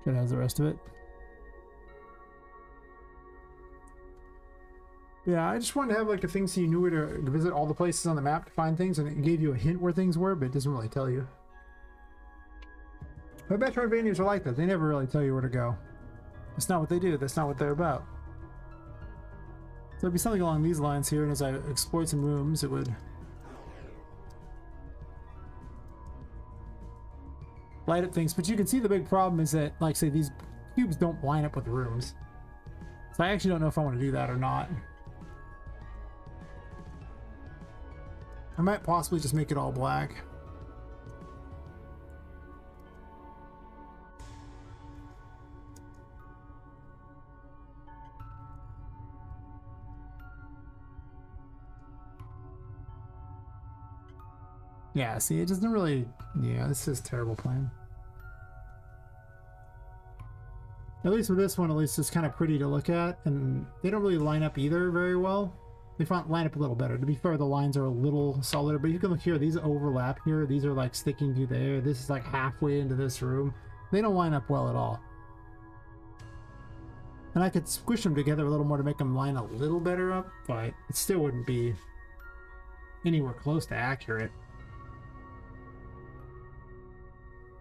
It has the rest of it. Yeah, I just wanted to have like a thing so you knew where to visit all the places on the map to find things, and it gave you a hint where things were, but it doesn't really tell you. But Metroidvanias are like that. They never really tell you where to go. That's not what they do. That's not what they're about. So it'd be something along these lines here, and as I explored some rooms, it would light up things. But you can see the big problem is that, like, say, these cubes don't line up with rooms. So I actually don't know if I want to do that or not. I might possibly just make it all black. Yeah, see, it doesn't really... Yeah, this is a terrible plan. At least with this one, at least it's kind of pretty to look at, and they don't really line up either very well. They line up a little better. To be fair, the lines are a little solider, but you can look here, these overlap here. These are like sticking to there. This is like halfway into this room. They don't line up well at all. And I could squish them together a little more to make them line a little better up, but it still wouldn't be anywhere close to accurate.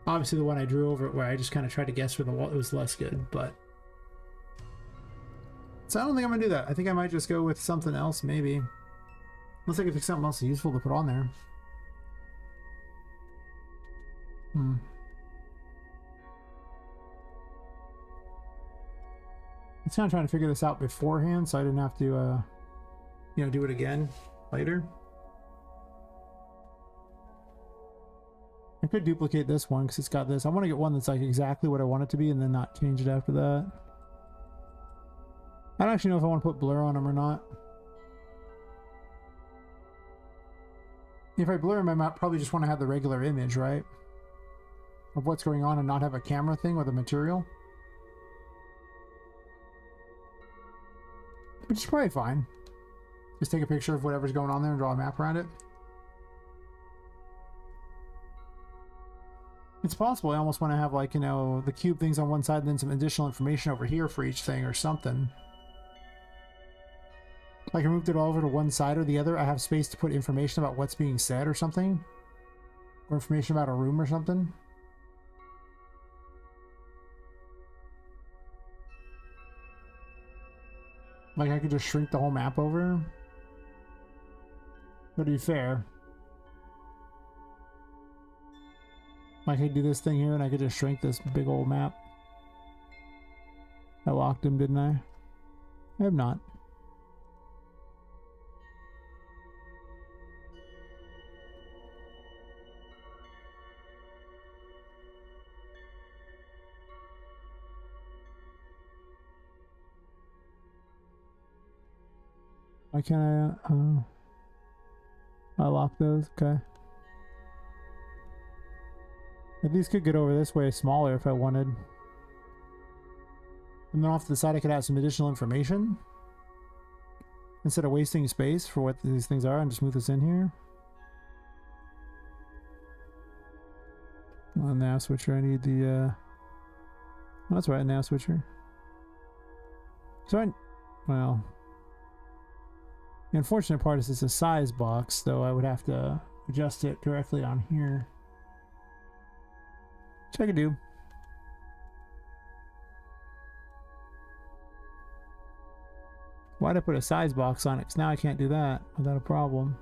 Obviously, the one I drew over it where I just kind of tried to guess where the wall, it was less good, but... So I don't think I'm going to do that. I think I might just go with something else, maybe. Unless I can pick something else useful to put on there. I'm kind of trying to figure this out beforehand, so I didn't have to, you know, do it again later. I could duplicate this one because it's got this. I want to get one that's like exactly what I want it to be and then not change it after that. I don't actually know if I want to put blur on them or not. If I blur them, I might probably just want to have the regular image, right? Of what's going on and not have a camera thing with a material. Which is probably fine. Just take a picture of whatever's going on there and draw a map around it. It's possible I almost want to have, like, you know, the cube things on one side and then some additional information over here for each thing or something. Like I moved it all over to one side or the other. I have space to put information about what's being said or something. Or information about a room or something. Like I could just shrink the whole map over. But to be fair, I could do this thing here and I could just shrink this big old map. I locked him, didn't I? I have not. Why can't I lock those? Okay. These could get over this way smaller if I wanted. And then off to the side I could add some additional information. Instead of wasting space for what these things are, and just move this in here. On nav switcher, I need the oh, that's right, nav switcher. So well, the unfortunate part is it's a size box, though I would have to adjust it directly on here. Which I could do. Why'd I put a size box on it? Because now I can't do that without a problem.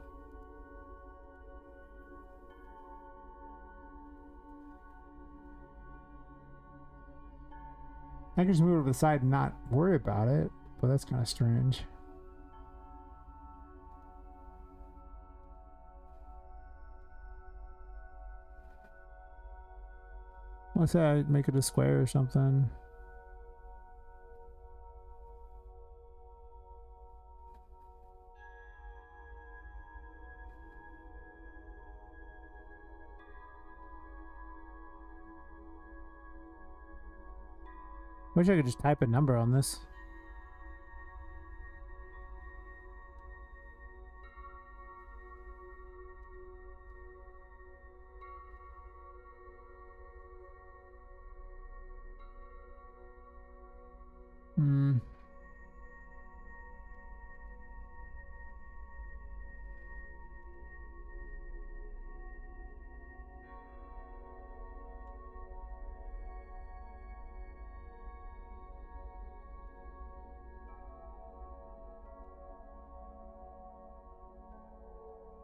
I can just move it to the side and not worry about it, but that's kind of strange. Let's say I make it a square or something. Wish I could just type a number on this.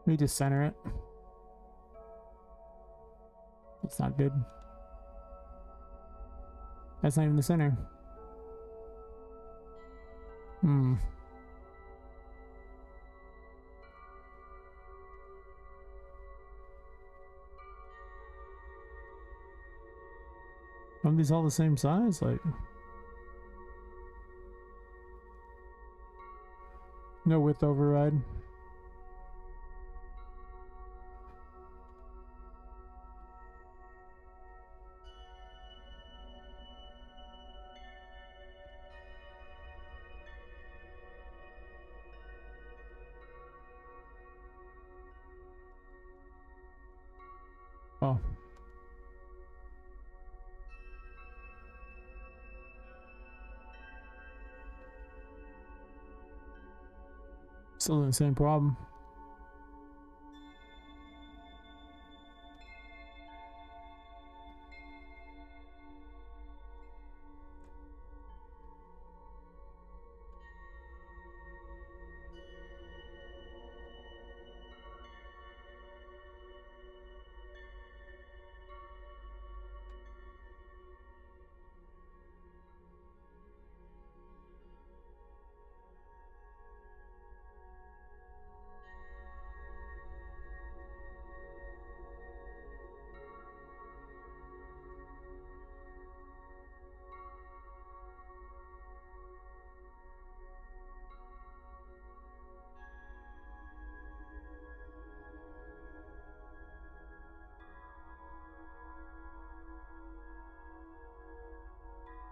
We just center it. It's not good. That's not even the center. Hmm. Are these all the same size? Like, no width override. Oh. Still the same problem.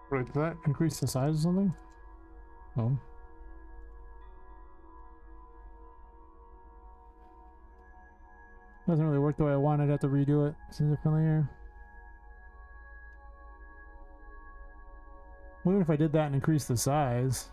Wait, did that increase the size or something? No. Doesn't really work the way I want. I'd have to redo it significantly here. Even if I did that and increased the size.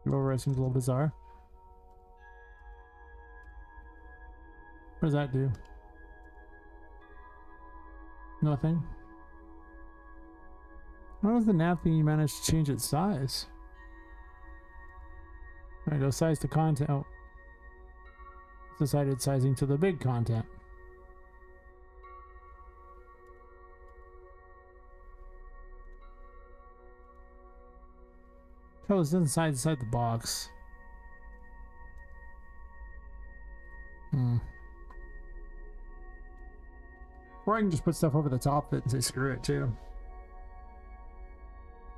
Override seems a little bizarre. What does that do? Nothing. How does the nav thing you managed to change its size? There we go, size to content. Oh. Decided sizing to the big content. Oh, it's inside the box. Or I can just put stuff over the top of it and say screw it too.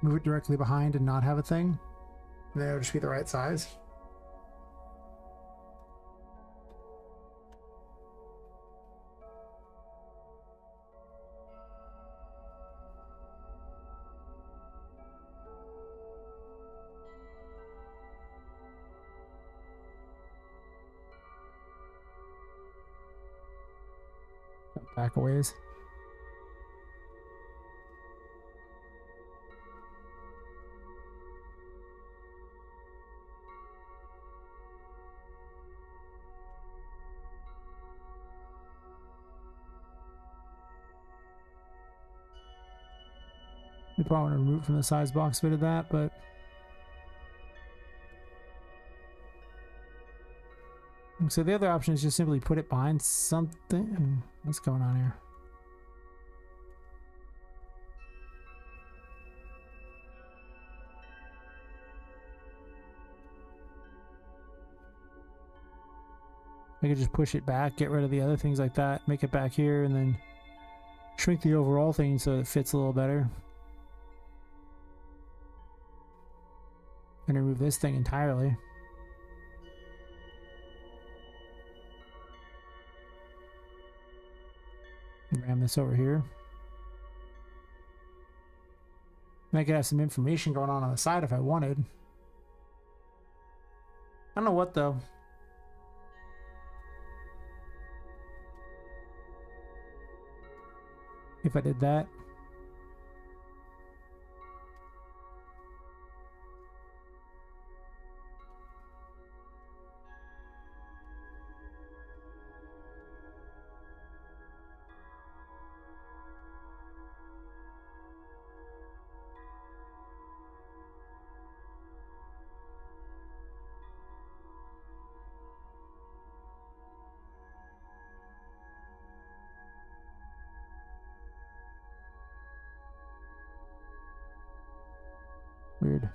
Move it directly behind and not have a thing. And then it'll just be the right size. Back a ways. You probably want to remove from the size box bit of that, but so the other option is just simply put it behind something. What's going on here? I could just push it back, get rid of the other things like that, make it back here, and then shrink the overall thing so it fits a little better. And remove this thing entirely. Ram this over here. And I could have some information going on the side if I wanted. I don't know what though. I if I did that. Weird.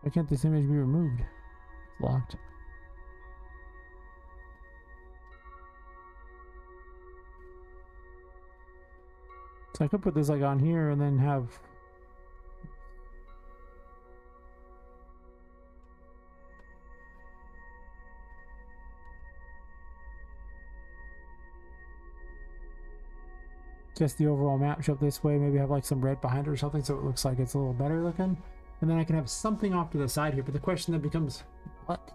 Why can't this image be removed? It's locked. So I could put this like on here and then have... just the overall map show up this way, maybe have like some red behind it or something so it looks like it's a little better looking. And then I can have something off to the side here, but the question then becomes, what?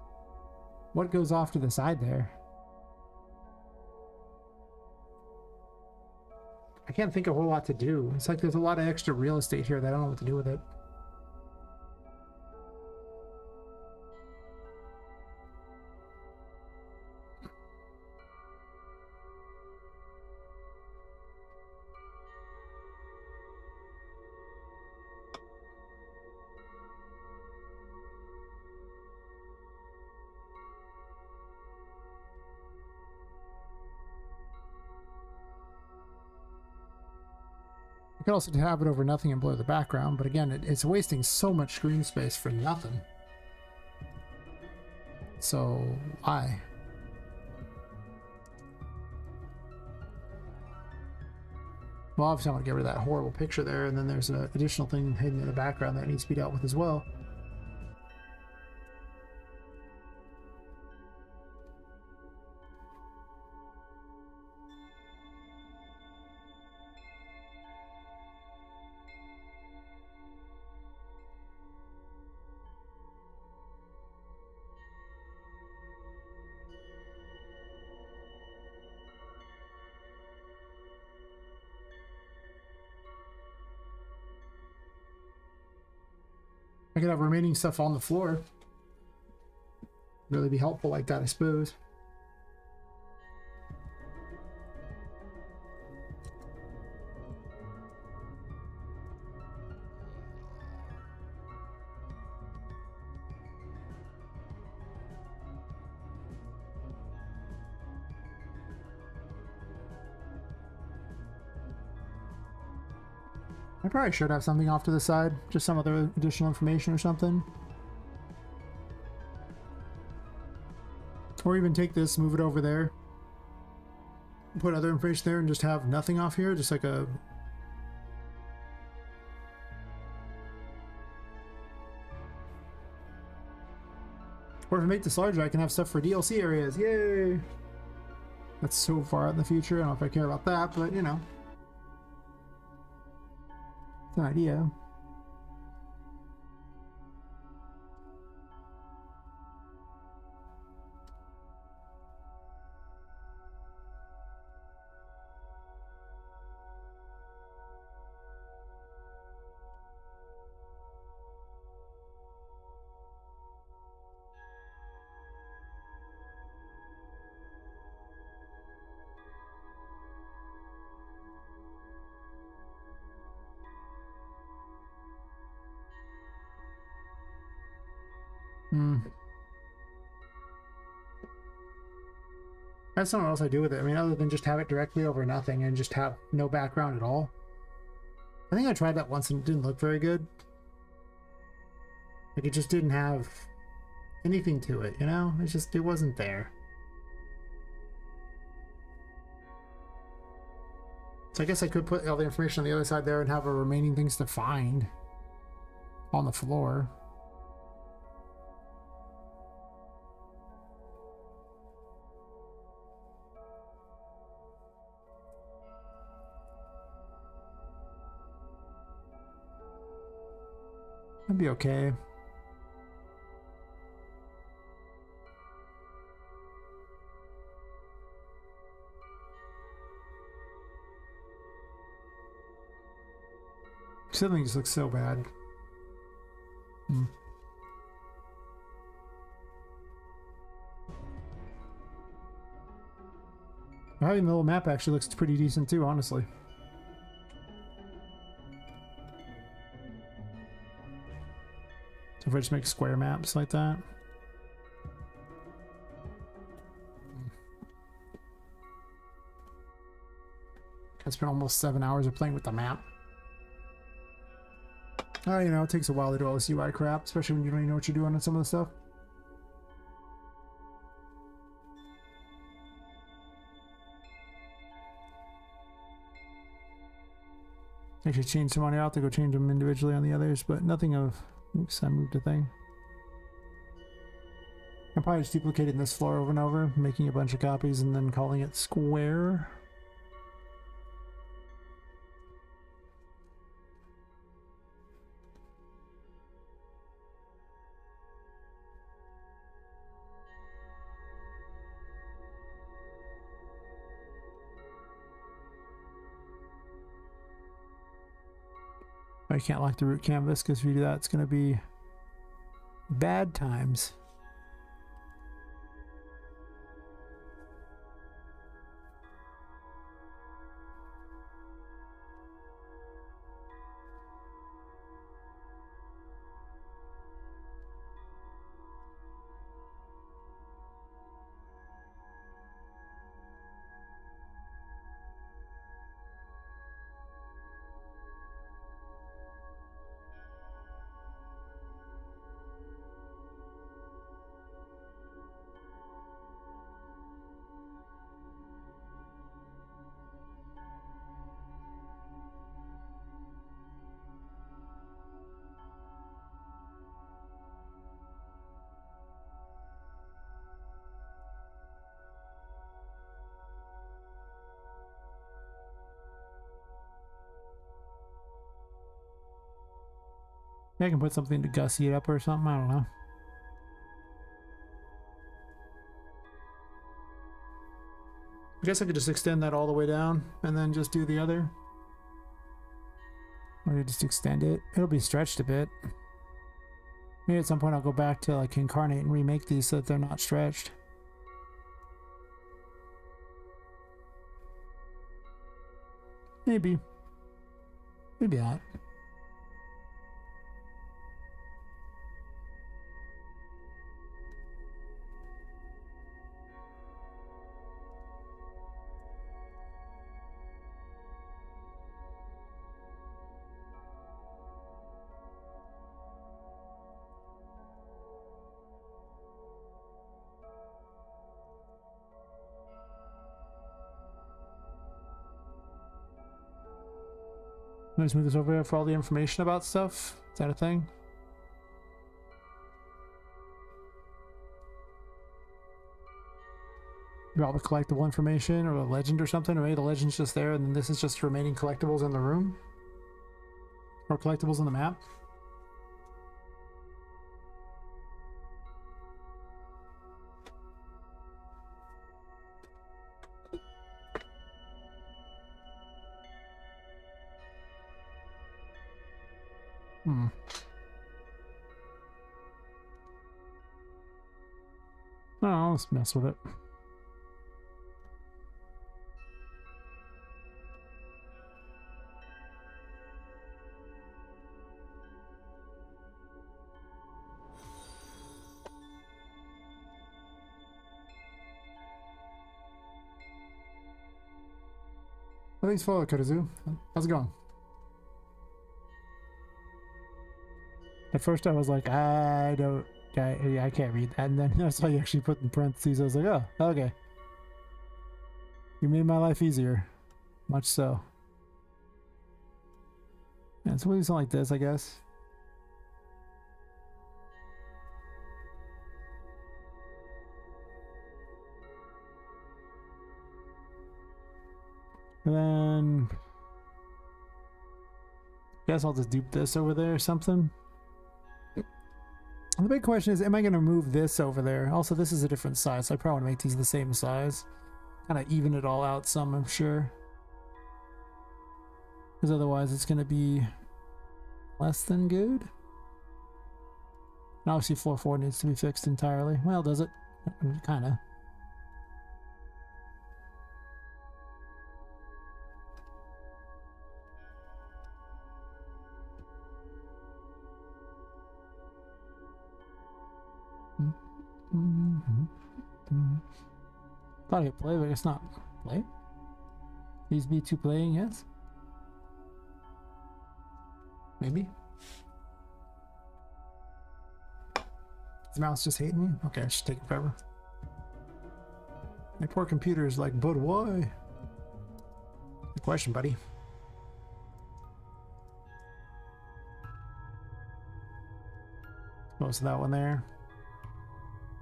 What goes off to the side there? I can't think of a whole lot to do. It's like there's a lot of extra real estate here that I don't know what to do with it. I could also have it over nothing and blur the background, but again, it's wasting so much screen space for nothing. So, why? Well, obviously I want to get rid of that horrible picture there, and then there's an additional thing hidden in the background that needs to be dealt with as well. I could have remaining stuff on the floor. Really be helpful like that, I suppose. I probably should have something off to the side, just some other additional information or something. Or even take this, move it over there, put other information there and just have nothing off here, just like a... Or if I make this larger, I can have stuff for DLC areas, yay! That's so far out in the future, I don't know if I care about that, but you know. It's an idea. That's something else I do with it. I mean, other than just have it directly over nothing and just have no background at all. I think I tried that once and it didn't look very good. Like, it just didn't have anything to it, you know? It wasn't there. So I guess I could put all the information on the other side there and have our remaining things to find on the floor. That'd be okay. Something just looks so bad. Having the little map actually looks pretty decent too, honestly. So if I just make square maps like that. I spent almost 7 hours of playing with the map. Oh, you know, it takes a while to do all this UI crap, especially when you don't even know what you're doing on some of the stuff. I should change some on out to go change them individually on the others, but nothing of... Oops, I moved a thing. I'm probably just duplicating this floor over and over, making a bunch of copies and then calling it square. I can't lock the root canvas because if you do that, it's going to be bad times. I can put something to gussy it up or something, I don't know. I guess I could just extend that all the way down and then just do the other. Or you just extend it. It'll be stretched a bit. Maybe at some point I'll go back to like incarnate and remake these so that they're not stretched. Maybe. Maybe not. Let me just move this over here for all the information about stuff. Is that a thing? Maybe all the collectible information or a legend or something, or maybe the legend's just there and then this is just remaining collectibles in the room? Or collectibles in the map? Oh, let's mess with it. Thanks for Karazu. How's it going? At first I was like, I can't read that. And then I saw you actually put in parentheses. I was like, oh, okay. You made my life easier. Much so. Yeah, so we'll do something like this, I guess. And then guess I'll just dupe this over there or something. And the big question is, am I going to move this over there? Also, this is a different size, so I probably want to make these the same size. Kind of even it all out some, I'm sure. Because otherwise it's going to be less than good. And obviously floor 4 needs to be fixed entirely. Well, does it? Kind of. Thought I could play, but it's not play. These B2 playing, yes? Maybe. Is the mouse just hating me? Okay, I should take it forever. My poor computer is like, but why? Good question, buddy. Most of that one there.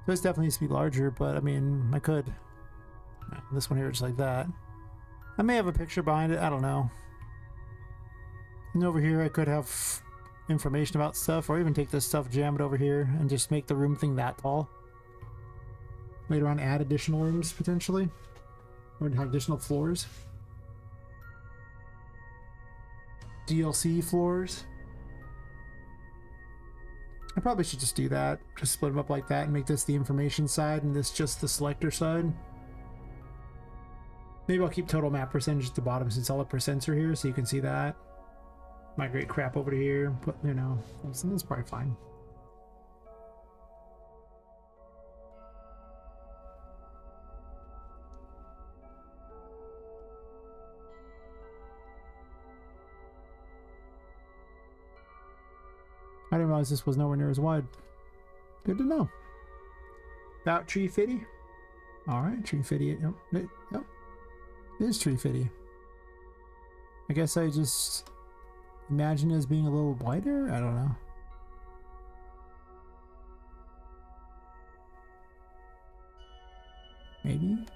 This definitely needs to be larger, but I mean, I could. This one here, just like that. I may have a picture behind it, I don't know. And over here, I could have information about stuff, or even take this stuff, jam it over here, and just make the room thing that tall. Later on, add additional rooms, potentially. Or have additional floors. DLC floors. I probably should just do that. Just split them up like that and make this the information side and this just the selector side. Maybe I'll keep total map percentage at the bottom since all the percents are here, so you can see that. Migrate crap over to here, but you know, that's probably fine. I didn't realize this was nowhere near as wide. Good to know. About tree fitty. Alright, tree fitty. Yep. Yep. It is tree fitty. I guess I just imagine it as being a little wider? I don't know. Maybe?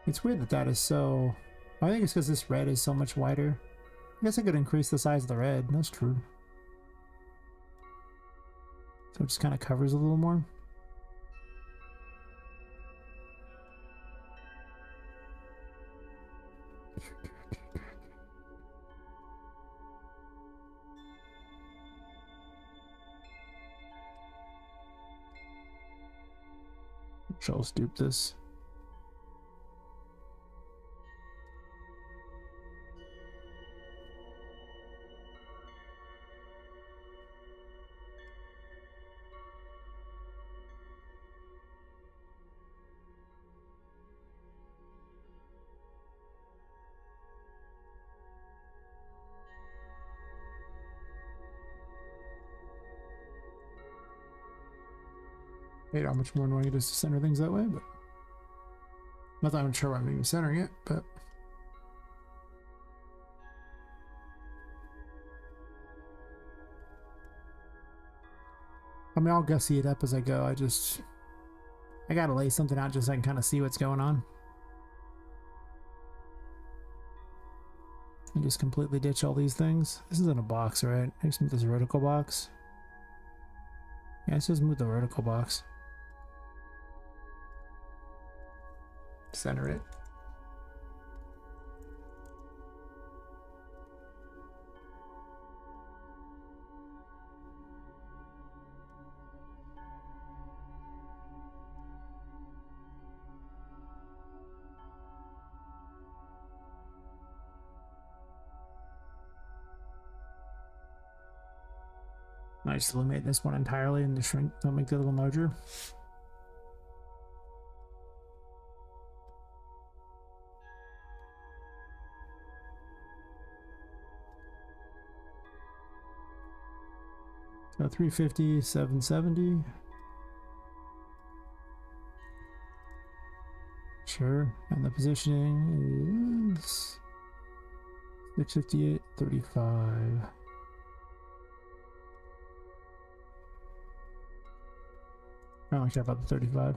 It's weird that that is so... I think it's because this red is so much wider. I guess I could increase the size of the red. That's true. So it just kind of covers a little more. Shall stoop this. Hate how much more annoying it is to center things that way, but not that I'm sure why I'm even centering it, but I mean, I'll gussy it up as I go. I gotta lay something out just so I can kind of see what's going on. And just completely ditch all these things. This isn't a box, right? I just move this vertical box. Yeah, let's just move the vertical box. Center it. I just eliminate this one entirely and just shrink, don't make the other one larger. So 350, 770. Sure. And the positioning is 658, 35. I don't care about the 35.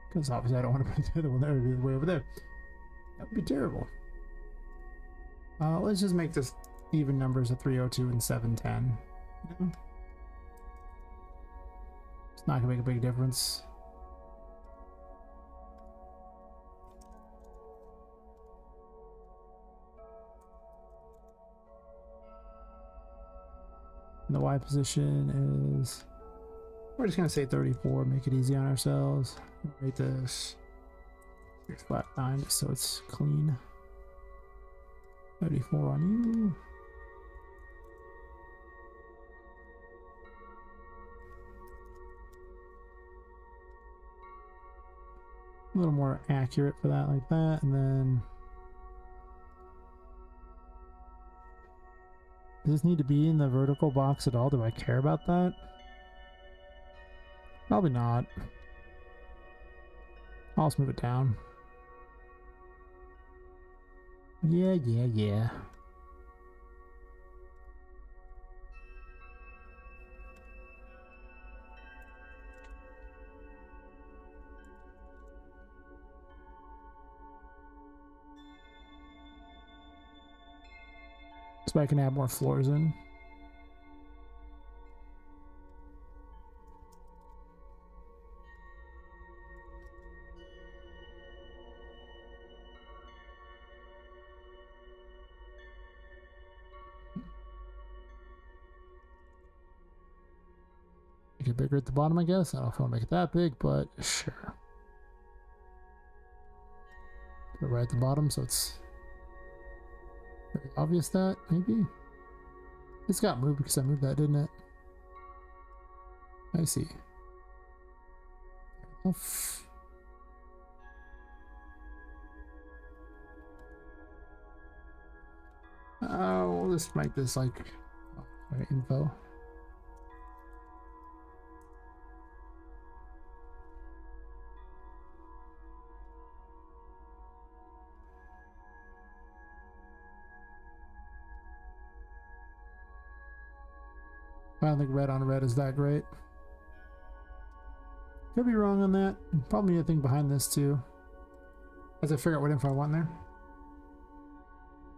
Because obviously I don't want to put the other one there, it'd be way over there. That would be terrible. Let's just make this even numbers of 302 and 710. You know? It's not gonna make a big difference. And the Y position is, we're just gonna say 34, make it easy on ourselves. Rate this 659 just so it's clean. 34 on you. A little more accurate for that, like that, and then does this need to be in the vertical box at all? Do I care about that? Probably not. I'll just move it down. Yeah. So I can add more floors in. Make it bigger at the bottom, I guess. I don't know if I'll make it that big, but sure. Put it right at the bottom so it's very obvious that, maybe. It's got moved because I moved that, didn't it? I see. Oh, let's make this like info. I don't think red on red is that great. Could be wrong on that. Probably need a thing behind this too, as I figure out what info I want there.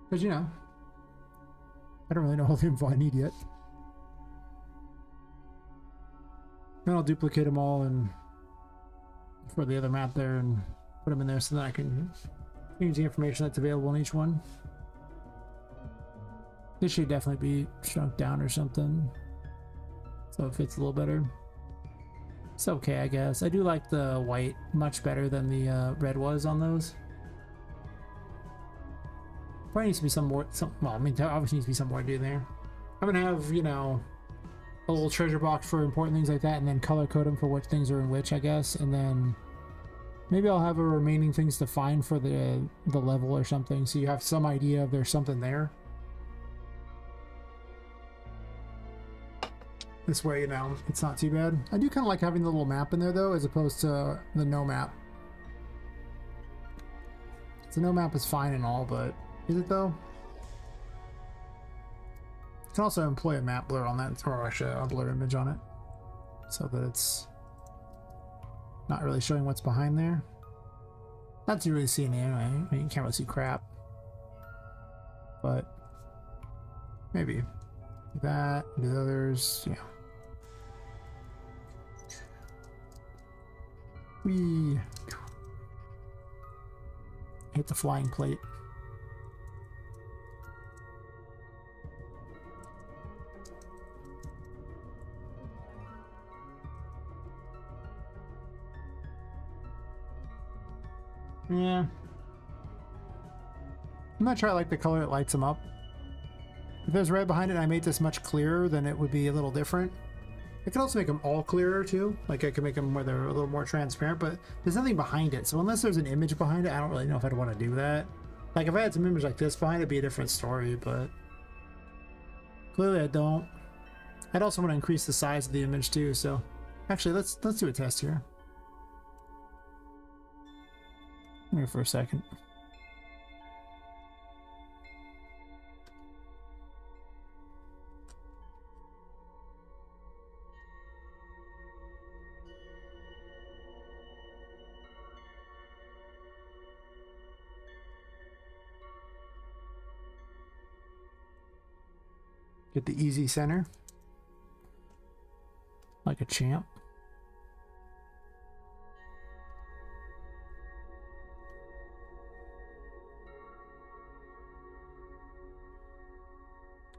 Because, you know, I don't really know all the info I need yet. Then I'll duplicate them all and for the other map there and put them in there so that I can use the information that's available in each one. This should definitely be shrunk down or something, so it fits a little better. It's okay, I guess. I do like the white much better than the red was on those. Probably needs to be some more, well, I mean, there obviously needs to be some more to do there. I'm gonna have, you know, a little treasure box for important things like that, and then color code them for which things are in which, I guess, and then maybe I'll have a remaining things to find for the level or something, so you have some idea if there's something there. This way, you know, it's not too bad. I do kind of like having the little map in there, though, as opposed to the no map. So no map is fine and all, but is it, though? You can also employ a map blur on that, or actually a blur image on it, so that it's not really showing what's behind there. Not to really see any anyway. I mean, you can't really see crap. But maybe that, the others, yeah. We hit the flying plate. Yeah. I'm not sure I like the color that lights them up. If there's red behind it and I made this much clearer, then it would be a little different. I could also make them all clearer too. Like I could make them where they're a little more transparent, but there's nothing behind it. So unless there's an image behind it, I don't really know if I'd want to do that. Like if I had some image like this behind it, it'd be a different story, but Clearly I don't. I'd also want to increase the size of the image too, so actually let's do a test here. Wait for a second. Get the easy center. Like a champ.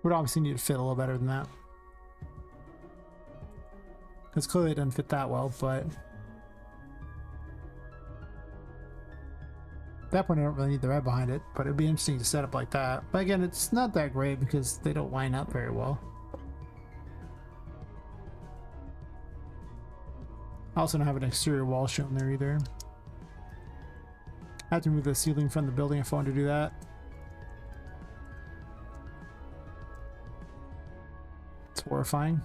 Would obviously need to fit a little better than that. Because clearly it doesn't fit that well, but at that point I don't really need the red behind it, but it'd be interesting to set up like that. But again, it's not that great because they don't line up very well. I also don't have an exterior wall shown there either. I have to move the ceiling from the building if I want to do that. It's horrifying.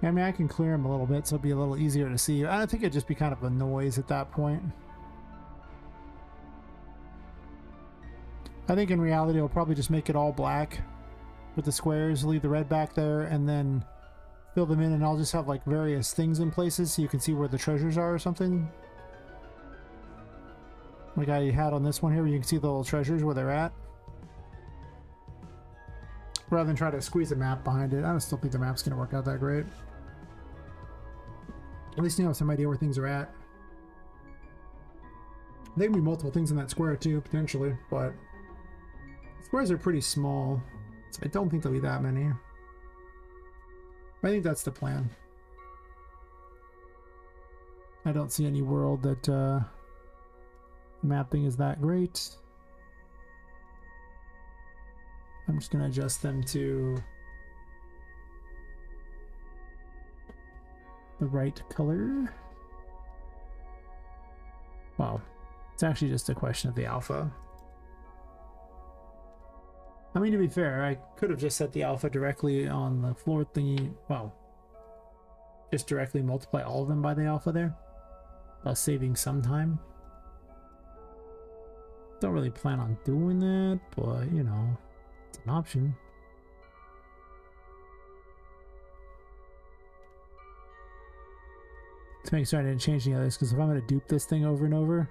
I mean, I can clear them a little bit so it'll be a little easier to see. I don't think it'd just be kind of a noise at that point. I think in reality I'll probably just make it all black with the squares, leave the red back there, and then fill them in, and I'll just have like various things in places so you can see where the treasures are or something. Like I had on this one here where you can see the little treasures where they're at. Rather than try to squeeze a map behind it. I don't still think the map's going to work out that great. At least you have some idea where things are at. There can be multiple things in that square too, potentially, but squares are pretty small, so I don't think there'll be that many. I think that's the plan. I don't see any world that mapping is that great. I'm just going to adjust them to the right color. Wow. It's actually just a question of the alpha. I mean, to be fair, I could have just set the alpha directly on the floor thingy. Well, just directly multiply all of them by the alpha there, thus saving some time. Don't really plan on doing that, but you know, it's an option. To make sure I didn't change any others, because if I'm going to dupe this thing over and over,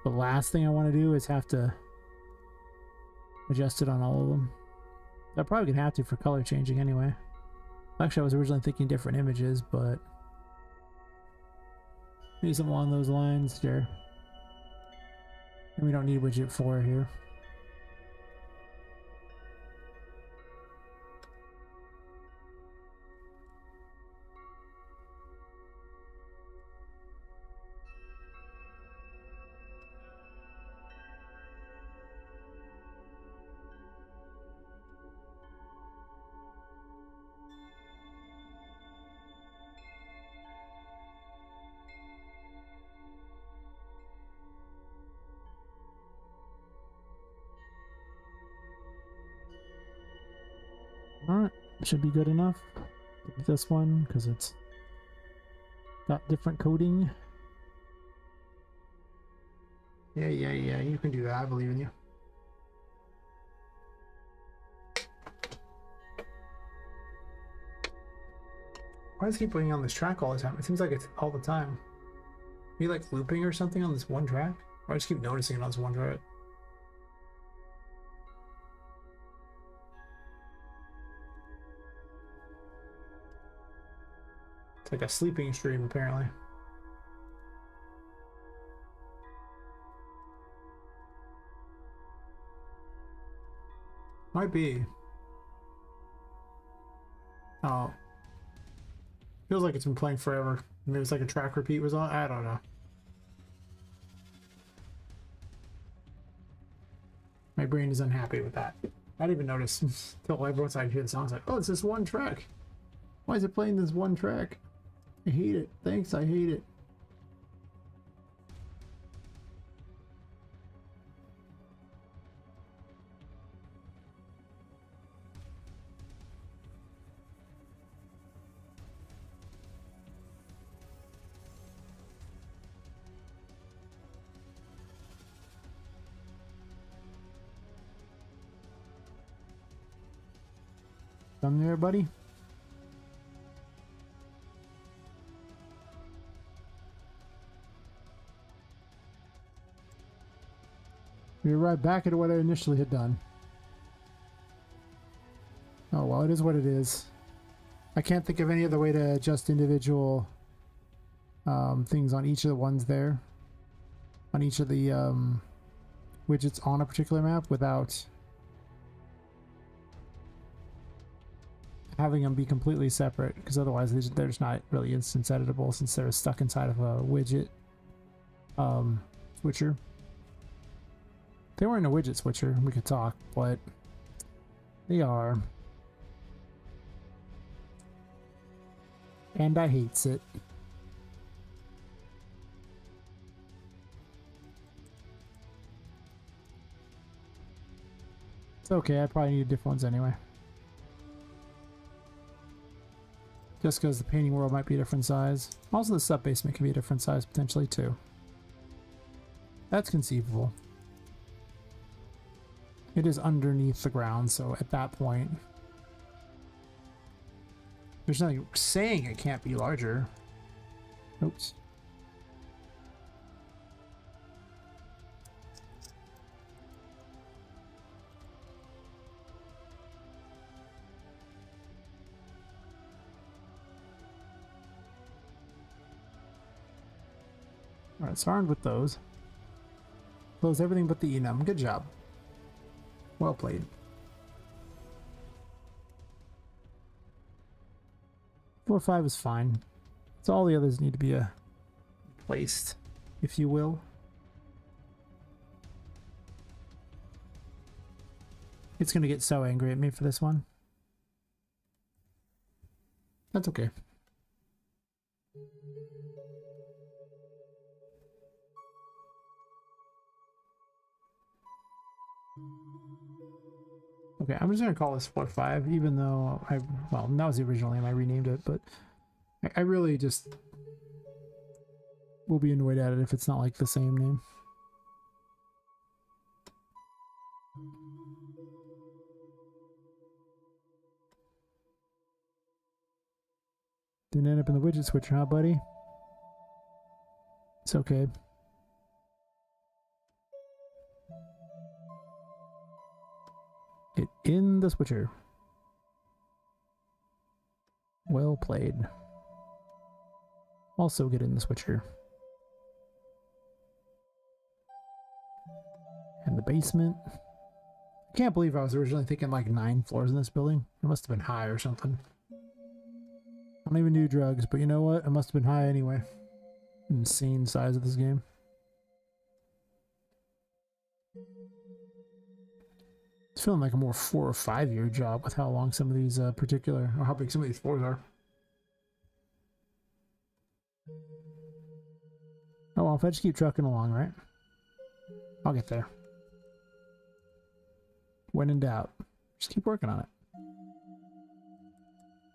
the last thing I want to do is have to adjust it on all of them. I'm probably gonna have to for color changing anyway. Actually, I was originally thinking different images, but maybe something along those lines. Sure. And we don't need widget 4 here. Alright, should be good enough. This one, because it's got different coding. Yeah, you can do that. I believe in you. Why does he keep playing on this track all the time? It seems like it's all the time. Are you like looping or something on this one track? Or I just keep noticing it on this one track? It's like a sleeping stream, apparently. Might be. Oh. Feels like it's been playing forever. Maybe it's like a track repeat was on. I don't know. My brain is unhappy with that. I didn't even notice until I wrote I hear the song. I was like, oh, it's this one track. Why is it playing this one track? I hate it. Thanks, I hate it. done there, buddy? We're right back at what I initially had done. Oh, well, it is what it is. I can't think of any other way to adjust individual things on each of the ones there. On each of the widgets on a particular map without having them be completely separate, because otherwise they're just not really instance editable since they're stuck inside of a widget switcher. If they weren't a widget switcher, we could talk, but they are. And I hates it. It's okay, I probably need different ones anyway. Just because the painting world might be a different size. Also the sub-basement can be a different size potentially too. That's conceivable. It is underneath the ground, so at that point there's nothing saying it can't be larger. Oops. Alright, so armed with those. Close everything but the enum. Good job. Well played. 4 or 5 is fine. So all the others need to be placed, if you will. It's gonna get so angry at me for this one. That's okay. Okay, I'm just gonna call this 4-5, even though well, that was the original name, I renamed it, but I really just will be annoyed at it if it's not like the same name. Didn't end up in the widget switcher, huh, buddy? It's okay. Get in the switcher. Well played. Also get in the switcher. And the basement. I can't believe I was originally thinking like 9 floors in this building. It must have been high or something. I don't even do drugs, but you know what? It must have been high anyway. Insane size of this game. It's feeling like a more 4 or 5 year job with how long some of these particular, or how big some of these floors are. Oh well, if I just keep trucking along, right? I'll get there. When in doubt, just keep working on it.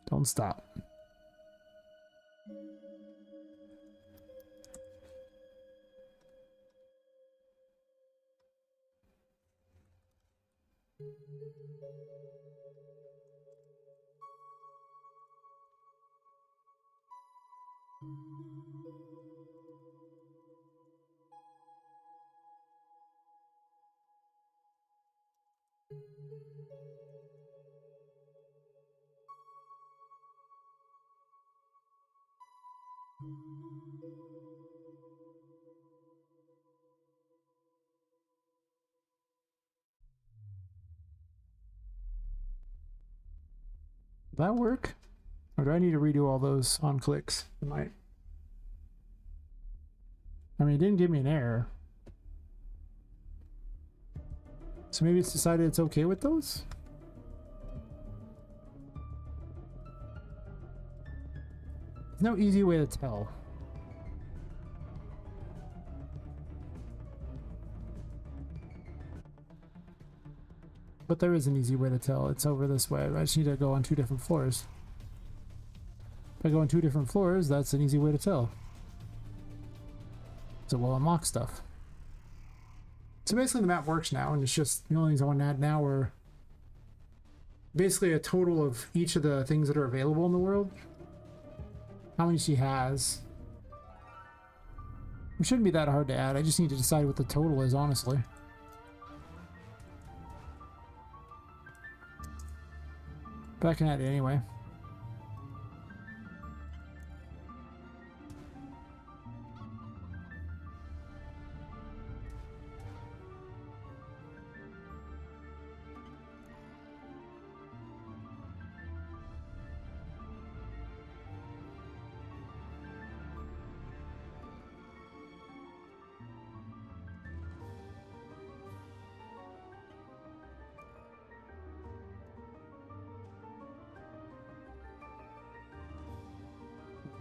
Don't stop. Will that work? Or do I need to redo all those on clicks? It might. I mean, it didn't give me an error. So maybe it's decided it's okay with those? There's no easy way to tell. But there is an easy way to tell. It's over this way. I just need to go on 2 different floors. If I go on 2 different floors, that's an easy way to tell. So we'll unlock stuff. So basically the map works now, and it's just the only things I want to add now are basically a total of each of the things that are available in the world. How many she has. It shouldn't be that hard to add. I just need to decide what the total is, honestly. But I can add it anyway.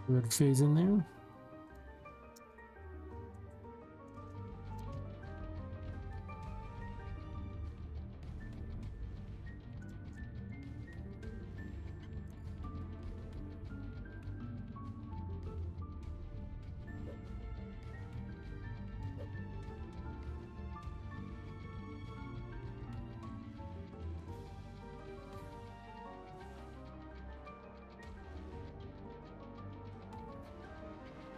Good phase in there.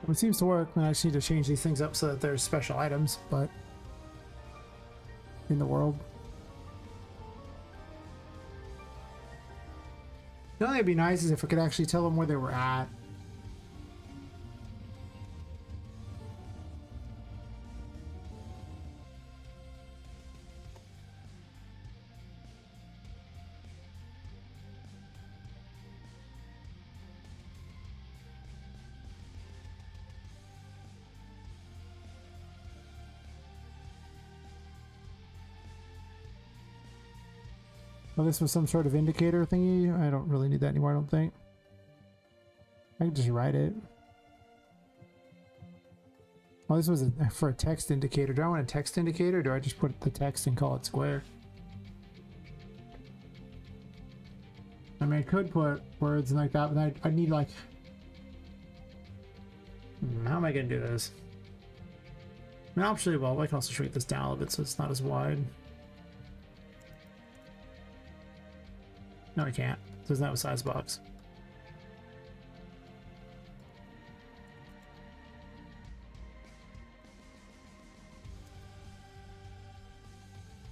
It seems to work. I just need to change these things up so that there's special items, but in the world. The only thing that'd be nice is if I could actually tell them where they were at. Well, this was some sort of indicator thingy. I don't really need that anymore, I don't think. I can just write it. Oh, this was for a text indicator. Do I want a text indicator, or do I just put the text and call it square? I mean, I could put words like that, but I need like... how am I going to do this? I mean, actually, well, I can also shrink this down a little bit so it's not as wide. No, I can't. It doesn't have a size box.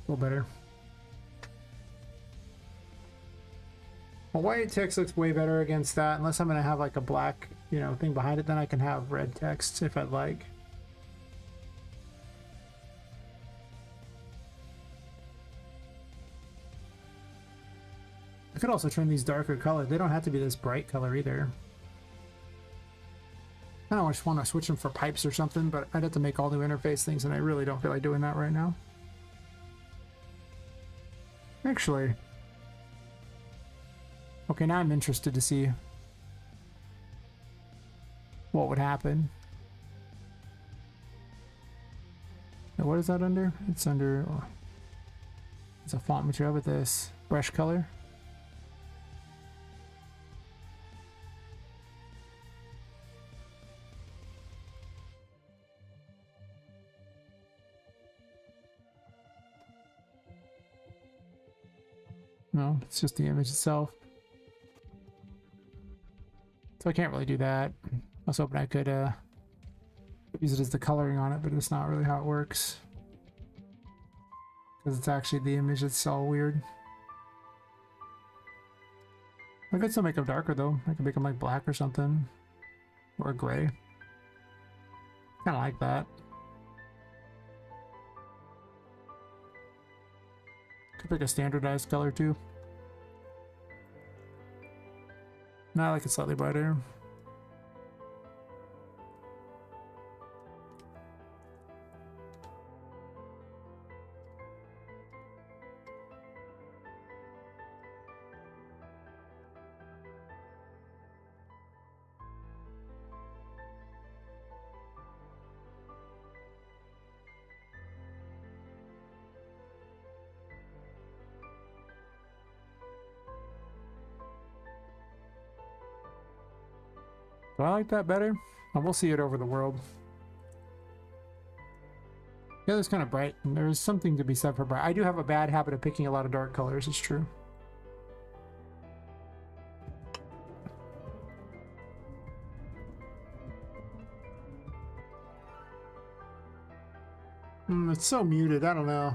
A little better. Well, white text looks way better against that. Unless I'm going to have like a black, you know, thing behind it, then I can have red text if I'd like. I could also turn these darker color. They don't have to be this bright color either. I don't just want to switch them for pipes or something, but I'd have to make all new interface things, and I really don't feel like doing that right now. Actually, okay, now I'm interested to see what would happen. Now, what is that under? It's under, oh, it's a font material with this brush color. No, it's just the image itself. So I can't really do that. I was hoping I could use it as the coloring on it, but it's not really how it works. Because it's actually the image that's all weird. I could still make them darker though. I could make them like black or something. Or gray. Kinda like that. Could pick a standardized color too. No, I like it slightly brighter. Do I like that better? And we'll see it over the world. Yeah, it's kind of bright, and there's something to be said for bright. I do have a bad habit of picking a lot of dark colors, it's true. It's so muted. I don't know.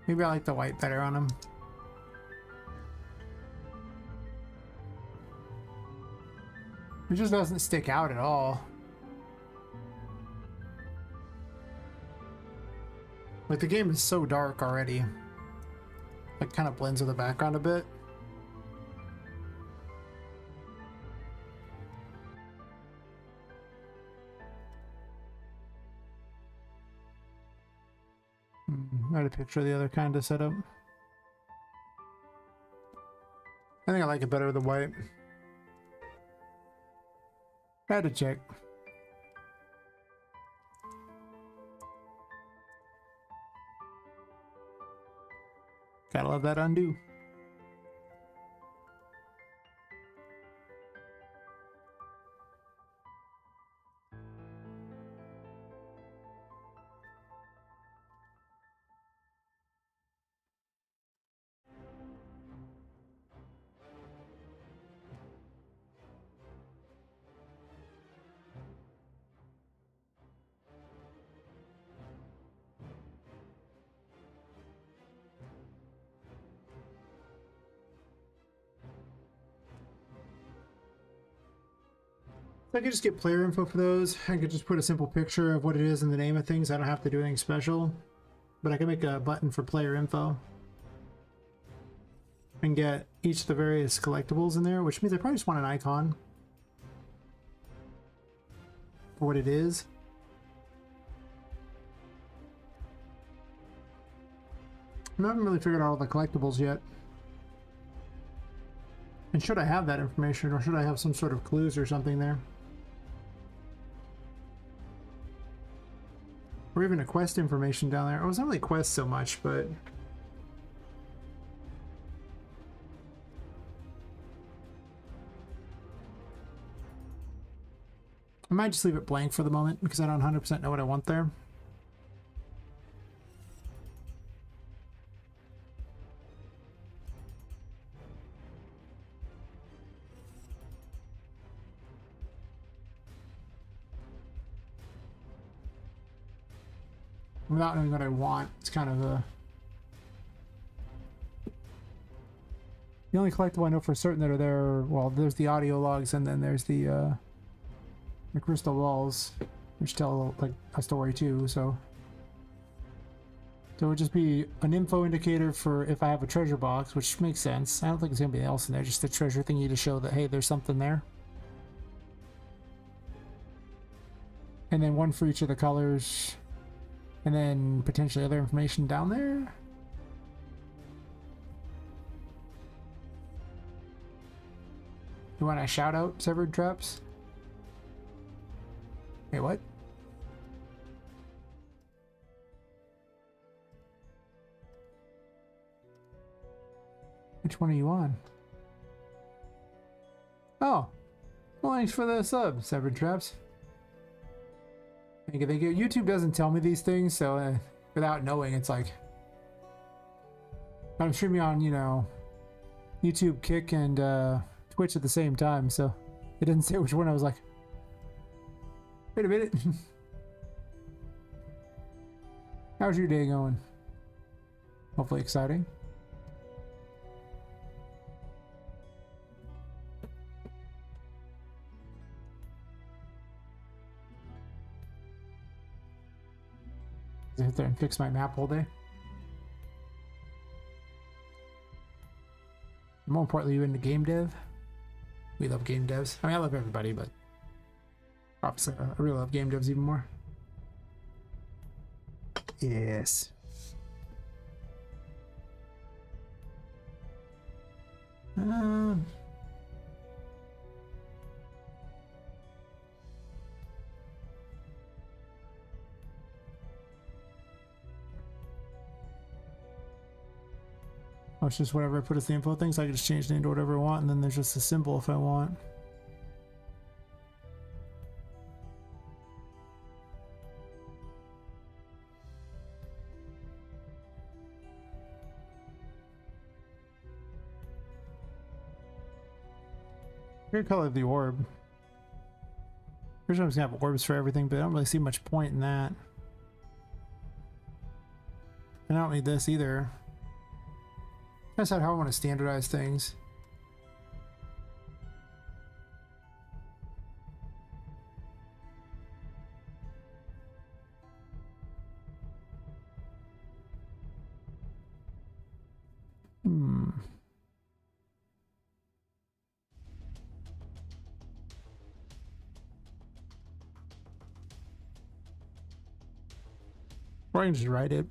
Maybe I like the white better on him. It just doesn't stick out at all. Like the game is so dark already. Like kind of blends with the background a bit. I had a picture of the other kind of setup. I think I like it better with the white. I had to check. Gotta love that undo. I could just get player info for those. I could just put a simple picture of what it is and the name of things. I don't have to do anything special. But I can make a button for player info. And get each of the various collectibles in there, which means I probably just want an icon. For what it is. I haven't really figured out all the collectibles yet. And should I have that information, or should I have some sort of clues or something there? Or even a quest information down there. Oh, it's not really quest so much, but... I might just leave it blank for the moment, because I don't 100% know what I want there. Without knowing what I want, it's kind of a... The only collectible I know for certain that are there, well, there's the audio logs, and then there's the crystal balls, which tell like a story too, so... So it would just be an info indicator for if I have a treasure box, which makes sense. I don't think there's anything else in there, just a treasure thingy to show that, hey, there's something there. And then one for each of the colors. And then potentially other information down there. You want to shout out severed traps? Wait, what? Which one are you on? Oh, well, thanks for the sub, severed traps. Thank you. YouTube doesn't tell me these things, so without knowing, it's like I'm streaming on, you know, YouTube, Kick, and Twitch at the same time, so it didn't say which one. I was like, wait a minute. How's your day going? Hopefully exciting. Sit there and fix my map all day. More importantly, you into game dev? We love game devs. I mean, I love everybody, but obviously, I really love game devs even more. Yes. Oh, it's just whatever I put as the info thing, so I can just change the name to whatever I want, and then there's just a symbol if I want. Great color of the orb. Usually I was gonna have orbs for everything, but I don't really see much point in that. I don't need this either. That's not how I want to standardize things. Or I can just write it.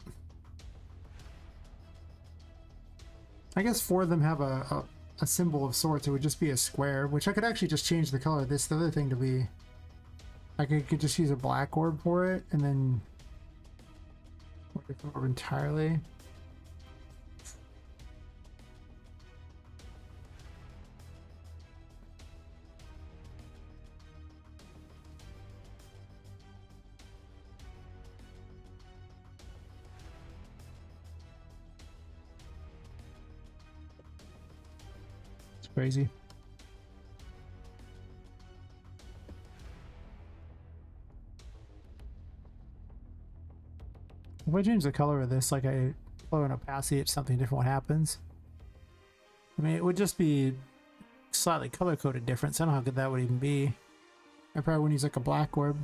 I guess 4 of them have a symbol of sorts. It would just be a square, which I could actually just change the color of this, the other thing to be... I could just use a black orb for it, and then... Or a different orb entirely. Crazy. If I change the color of this, like I blow an opacity, it's something different what happens. I mean, it would just be slightly color coded difference. I don't know how good that would even be. I probably wouldn't use like a black orb.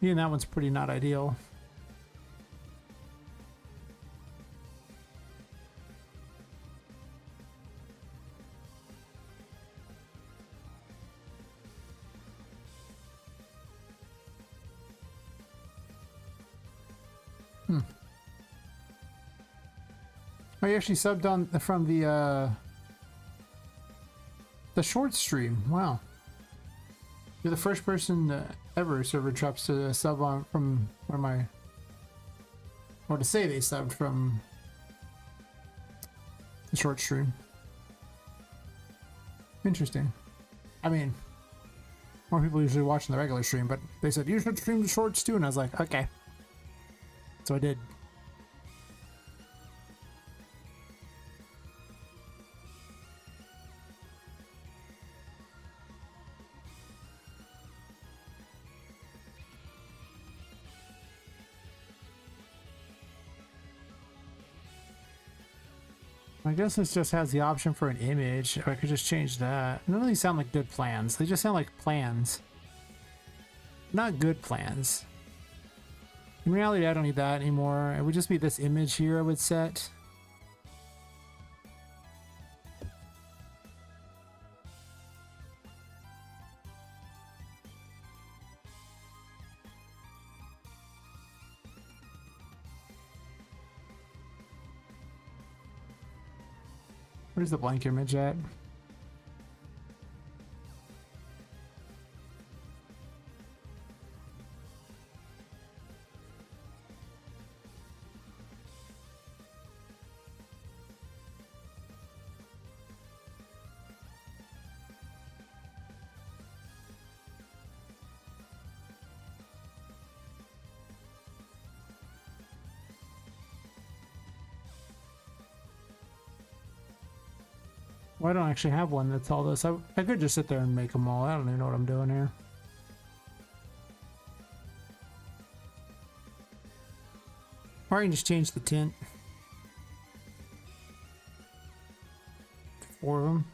Even that one's pretty not ideal. Oh, you actually subbed on from the short stream. Wow. You're the first person ever server drops to sub on from where my, or to say they subbed from the short stream. Interesting. I mean, more people usually watching the regular stream, but they said you should stream the shorts too, and I was like, okay. So I did. I guess this just has the option for an image. I could just change that. None of these sound like good plans. They just sound like plans. Not good plans. In reality, I don't need that anymore. It would just be this image here I would set. Where's the blank image at? Well, I don't actually have one that's all this. I could just sit there and make them all. I don't even know what I'm doing here. Or I can just change the tint. 4 of them.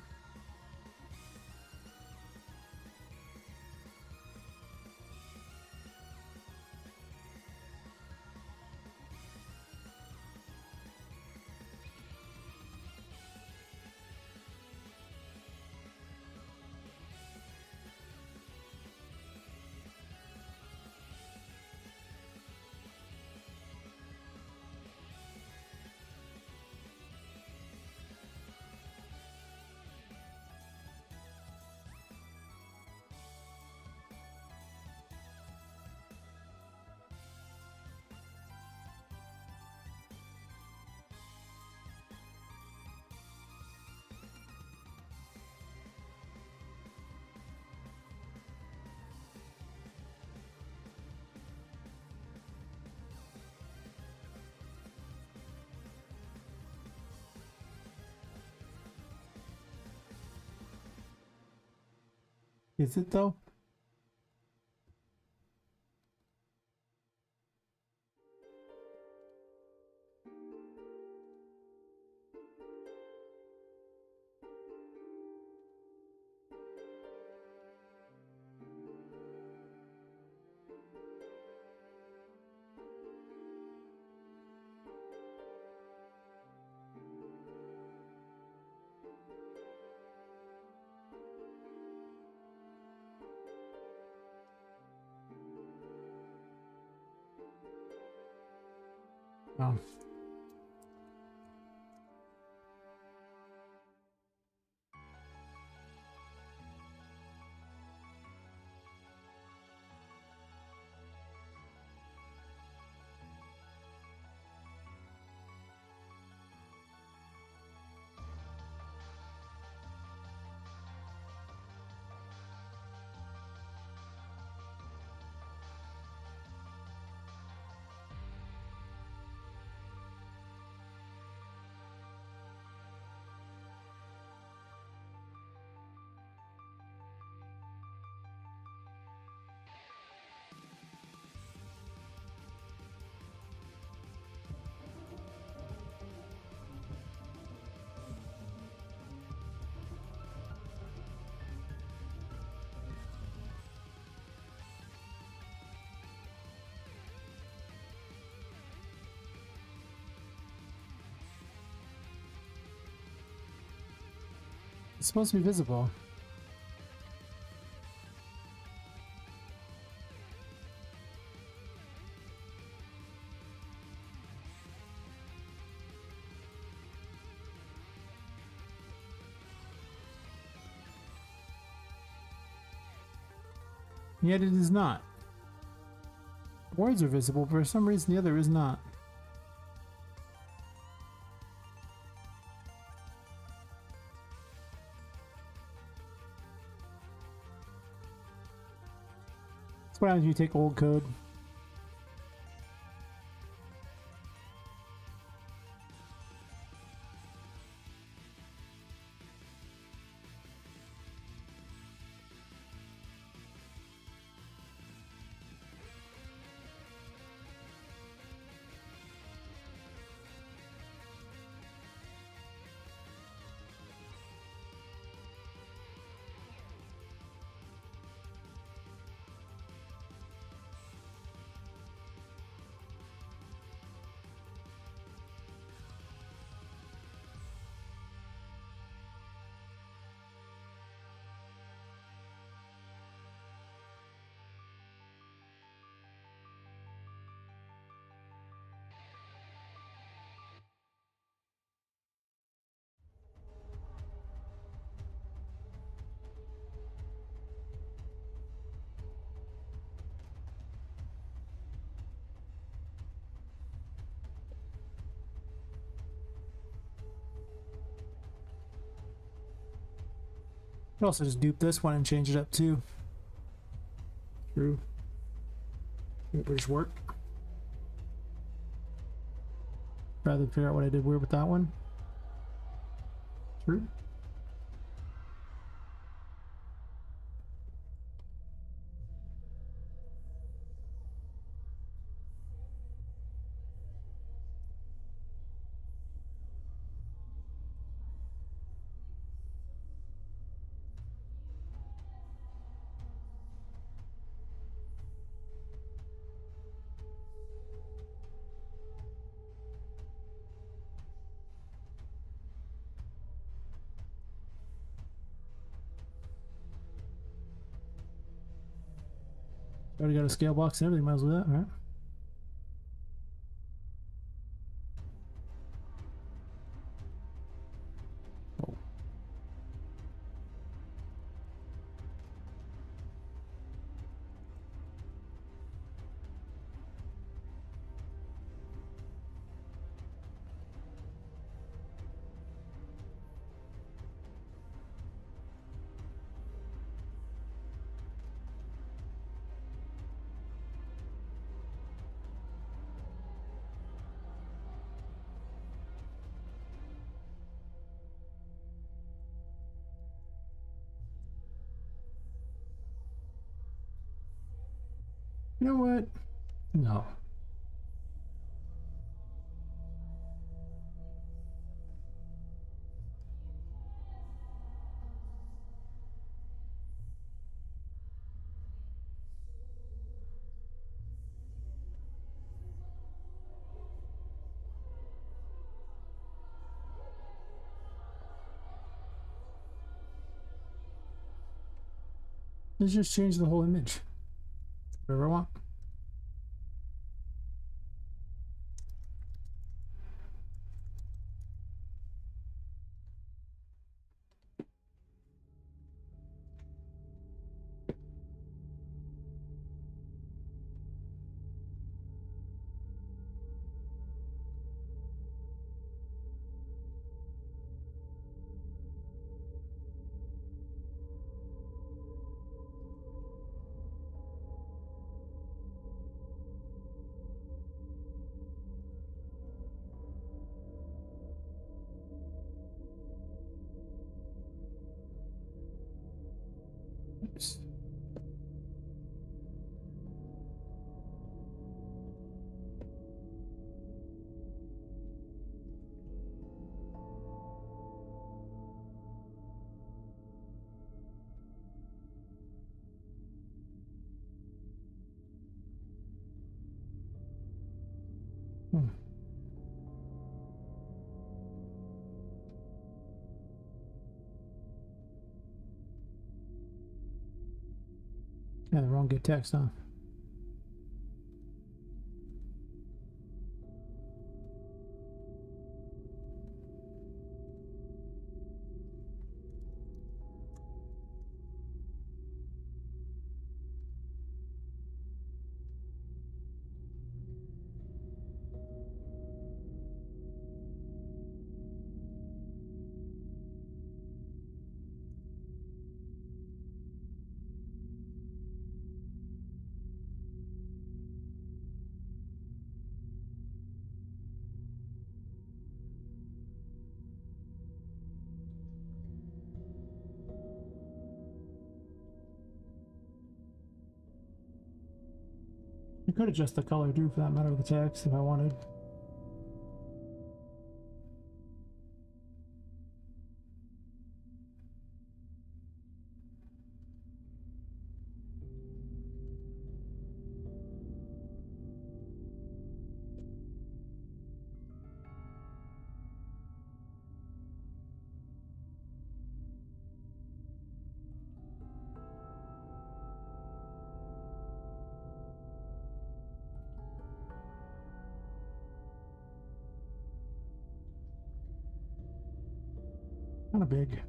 Is it though? Oh. It's supposed to be visible. Yet it is not. Words are visible, but for some reason the other is not. That's what happens when you take old code. You could also just dupe this one and change it up too. True. It would just work. Rather than figure out what I did weird with that one. True. Already got a scale box and everything, might as well do that, right? You know what? No. Let's just change the whole image. Whatever I want. Oops. Hmm. Yeah, the wrong get text, huh? I could adjust the color too, for that matter, of the text if I wanted. Kind of big.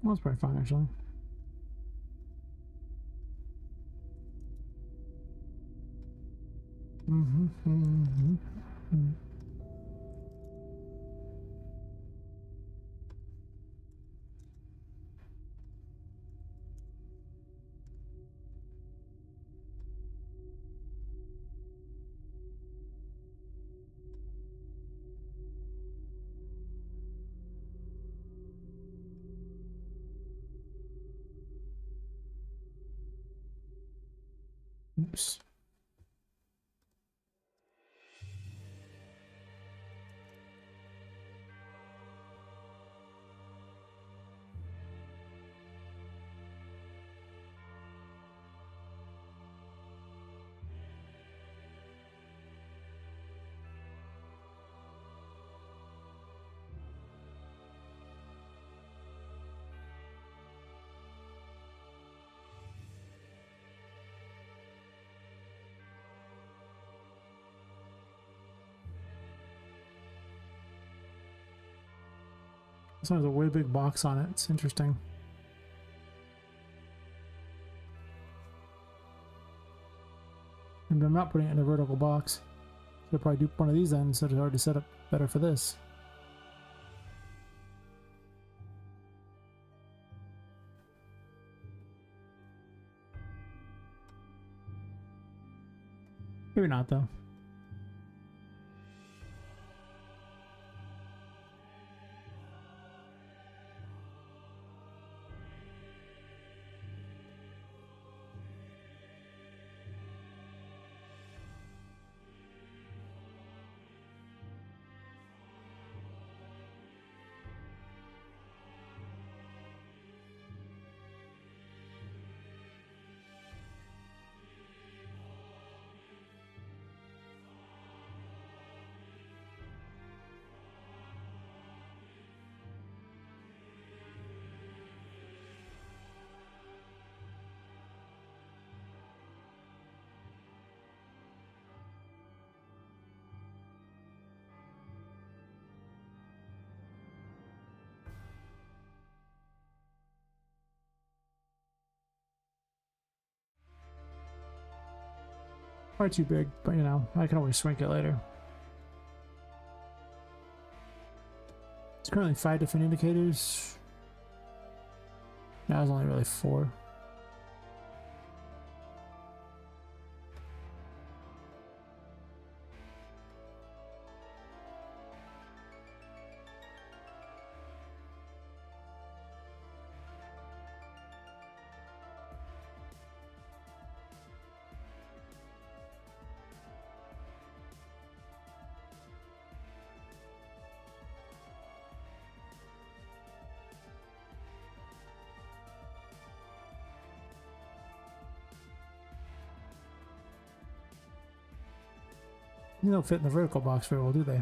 Well, that's probably fine, actually. Oops. This one has a way big box on it. It's interesting. And I'm not putting it in a vertical box. Should probably do one of these then, so it's already set up better for this. Maybe not though. Quite too big, but you know, I can always shrink it later. It's currently 5 different indicators. Now it's only really 4. They don't fit in the vertical box very well, do they?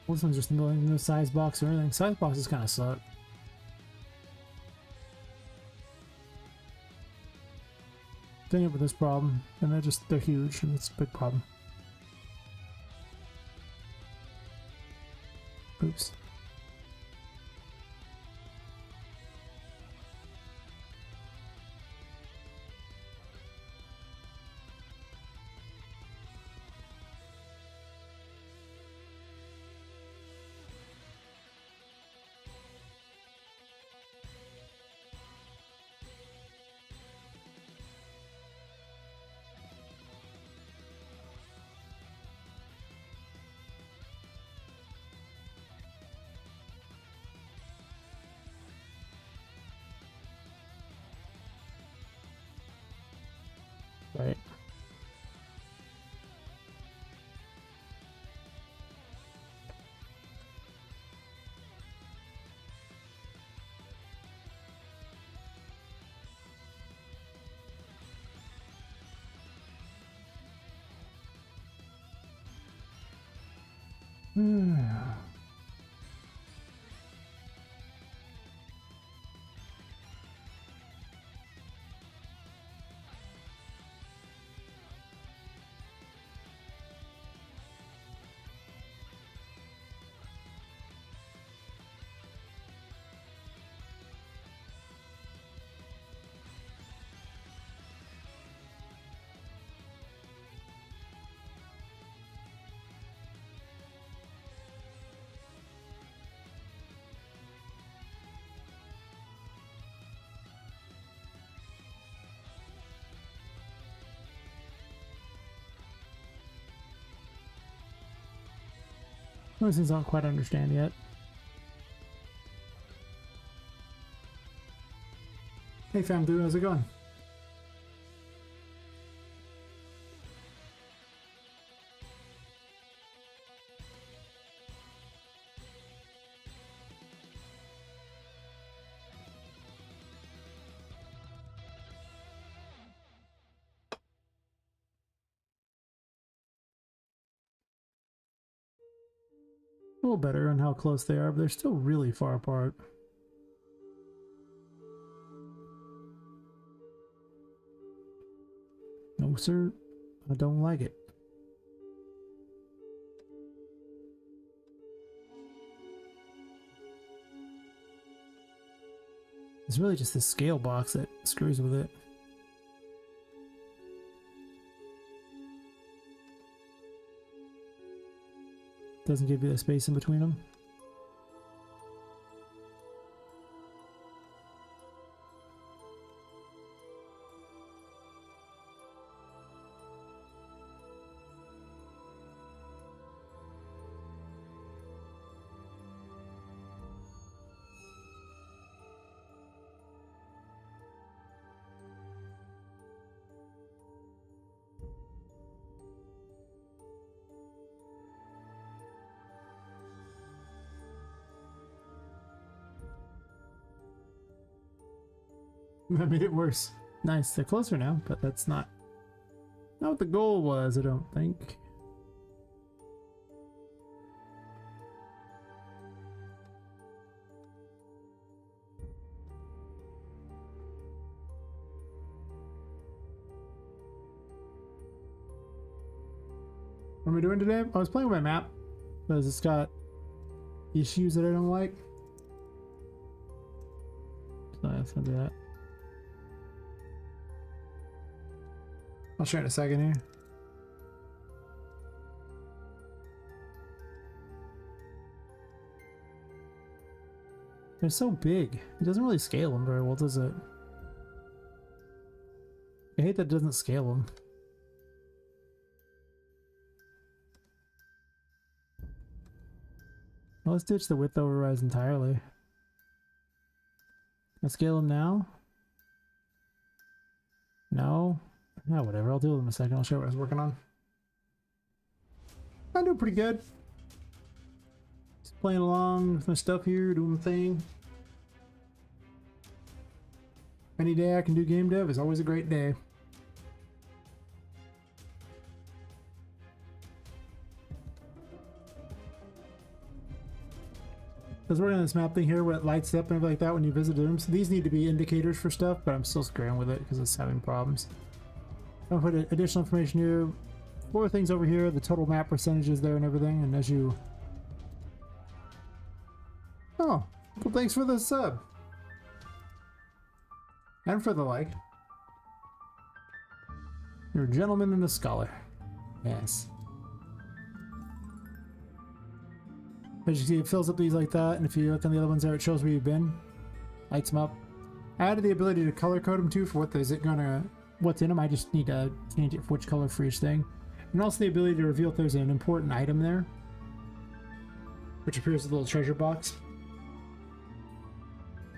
Well, this one's just no size box or anything. Size boxes kind of suck. Thing with this problem, and they're huge, and it's a big problem. Oops. Right. Those things I don't quite understand yet. Hey fam dude, how's it going? A little better on how close they are, but they're still really far apart. No sir, I don't like it. It's really just the scale box that screws with it. Doesn't give you the space in between them. That made it worse. Nice, they're closer now, but that's not what the goal was, I don't think. What am I doing today? I was playing with my map because it's got issues that I don't like. So that's gonna do that. I'll show you in a second here. They're so big. It doesn't really scale them very well, does it? I hate that it doesn't scale them. Well, let's ditch the width overrides entirely. Let's scale them now. No. No, whatever. I'll do it in a second. I'll show you what I was working on. I'm doing pretty good. Just playing along with my stuff here, doing the thing. Any day I can do game dev is always a great day. I was working on this map thing here where it lights up and everything like that when you visit rooms. These need to be indicators for stuff, but I'm still screwing with it because it's having problems. I'm going to put additional information here. 4 things over here, the total map percentages there and everything, and as you... Oh, well, thanks for the sub. And for the like. You're a gentleman and a scholar. Yes. As you see, it fills up these like that, and if you look on the other ones there, it shows where you've been. Lights them up. I added the ability to color code them too for what's in them. I just need to change it for which color for each thing. And also the ability to reveal if there's an important item there, which appears as a little treasure box.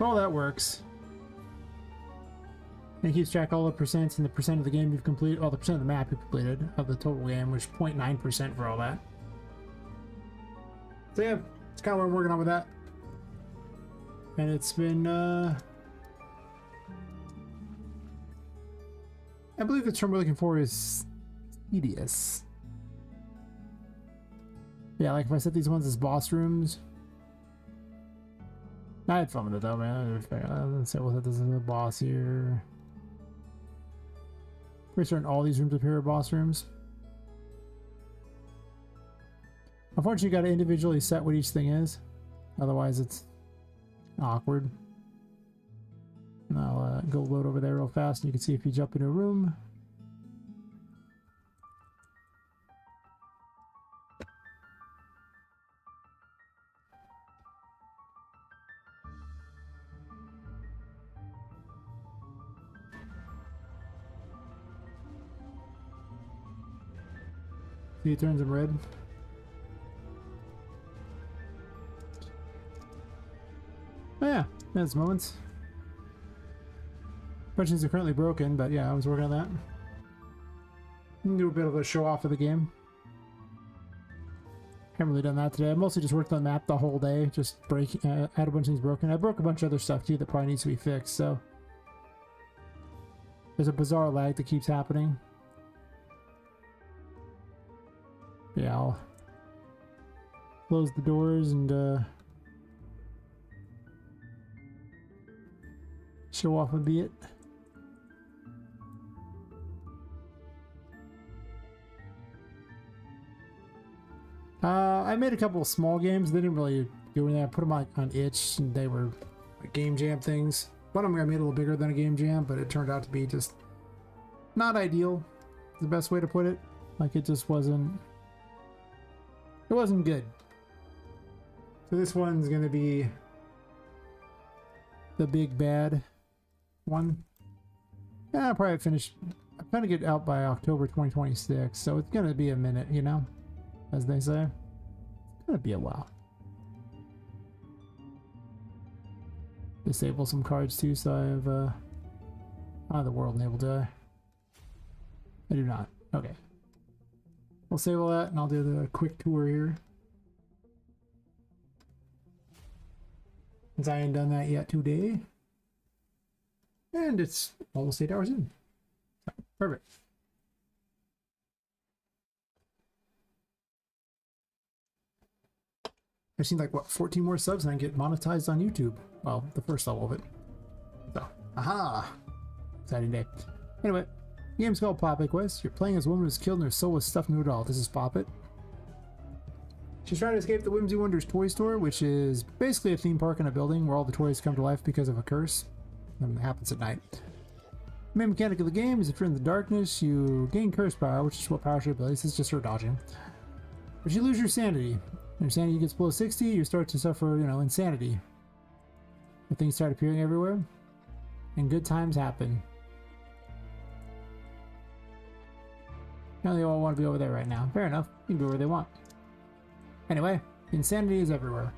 All that works. And it keeps track of all the percents and the percent of the game you've completed, all the percent of the map you've completed of the total game, which is 0.9% for all that. So yeah, it's kind of what I'm working on with that. And it's been, I believe the term we're looking for is tedious. Yeah, like if I set these ones as boss rooms. I had fun with it though, man. Let's say we'll set this as a boss here. Pretty certain all these rooms up here are boss rooms. Unfortunately, you got to individually set what each thing is. Otherwise, it's awkward. And I'll go load over there real fast, and you can see if you jump into a room. See, it turns them red. Oh yeah, there's moments. Questions are currently broken, but yeah, I was working on that. Do a bit of a show off of the game. Haven't really done that today. I mostly just worked on the map the whole day, just had a bunch of things broken. I broke a bunch of other stuff too that probably needs to be fixed, so there's a bizarre lag that keeps happening. Yeah, I'll close the doors and show off a bit. I made a couple of small games. They didn't really do anything. I put them on itch, and they were like game jam things. One of them I made a little bigger than a game jam, but it turned out to be just not ideal. The best way to put it. Like it just wasn't It wasn't good. So this one's gonna be the big bad one. Yeah, I'll probably finish. I'm trying to get out by October 2026, so it's gonna be a minute, you know, as they say. It's gonna be a while. Disable some cards too, so I have out of the world enabled, do I? I do not. Okay. We'll save all that and I'll do the quick tour here. Since I ain't done that yet today. And it's almost 8 hours in. Perfect. I just need like, what, 14 more subs and I get monetized on YouTube. Well, the first level of it. So, aha! Exciting day. Anyway, the game's called Poppet Quest. You're playing as a woman who's killed and her soul was stuffed into a doll. This is Poppet. She's trying to escape the Whimsy Wonders toy store, which is basically a theme park in a building where all the toys come to life because of a curse. And it happens at night. The main mechanic of the game is if you're in the darkness, you gain curse power, which is what powers your abilities. It's just her dodging. But you lose your sanity. When your sanity gets below 60, you start to suffer, you know, insanity. And things start appearing everywhere. And good times happen. Now they all want to be over there right now. Fair enough. You can go where they want. Anyway, insanity is everywhere.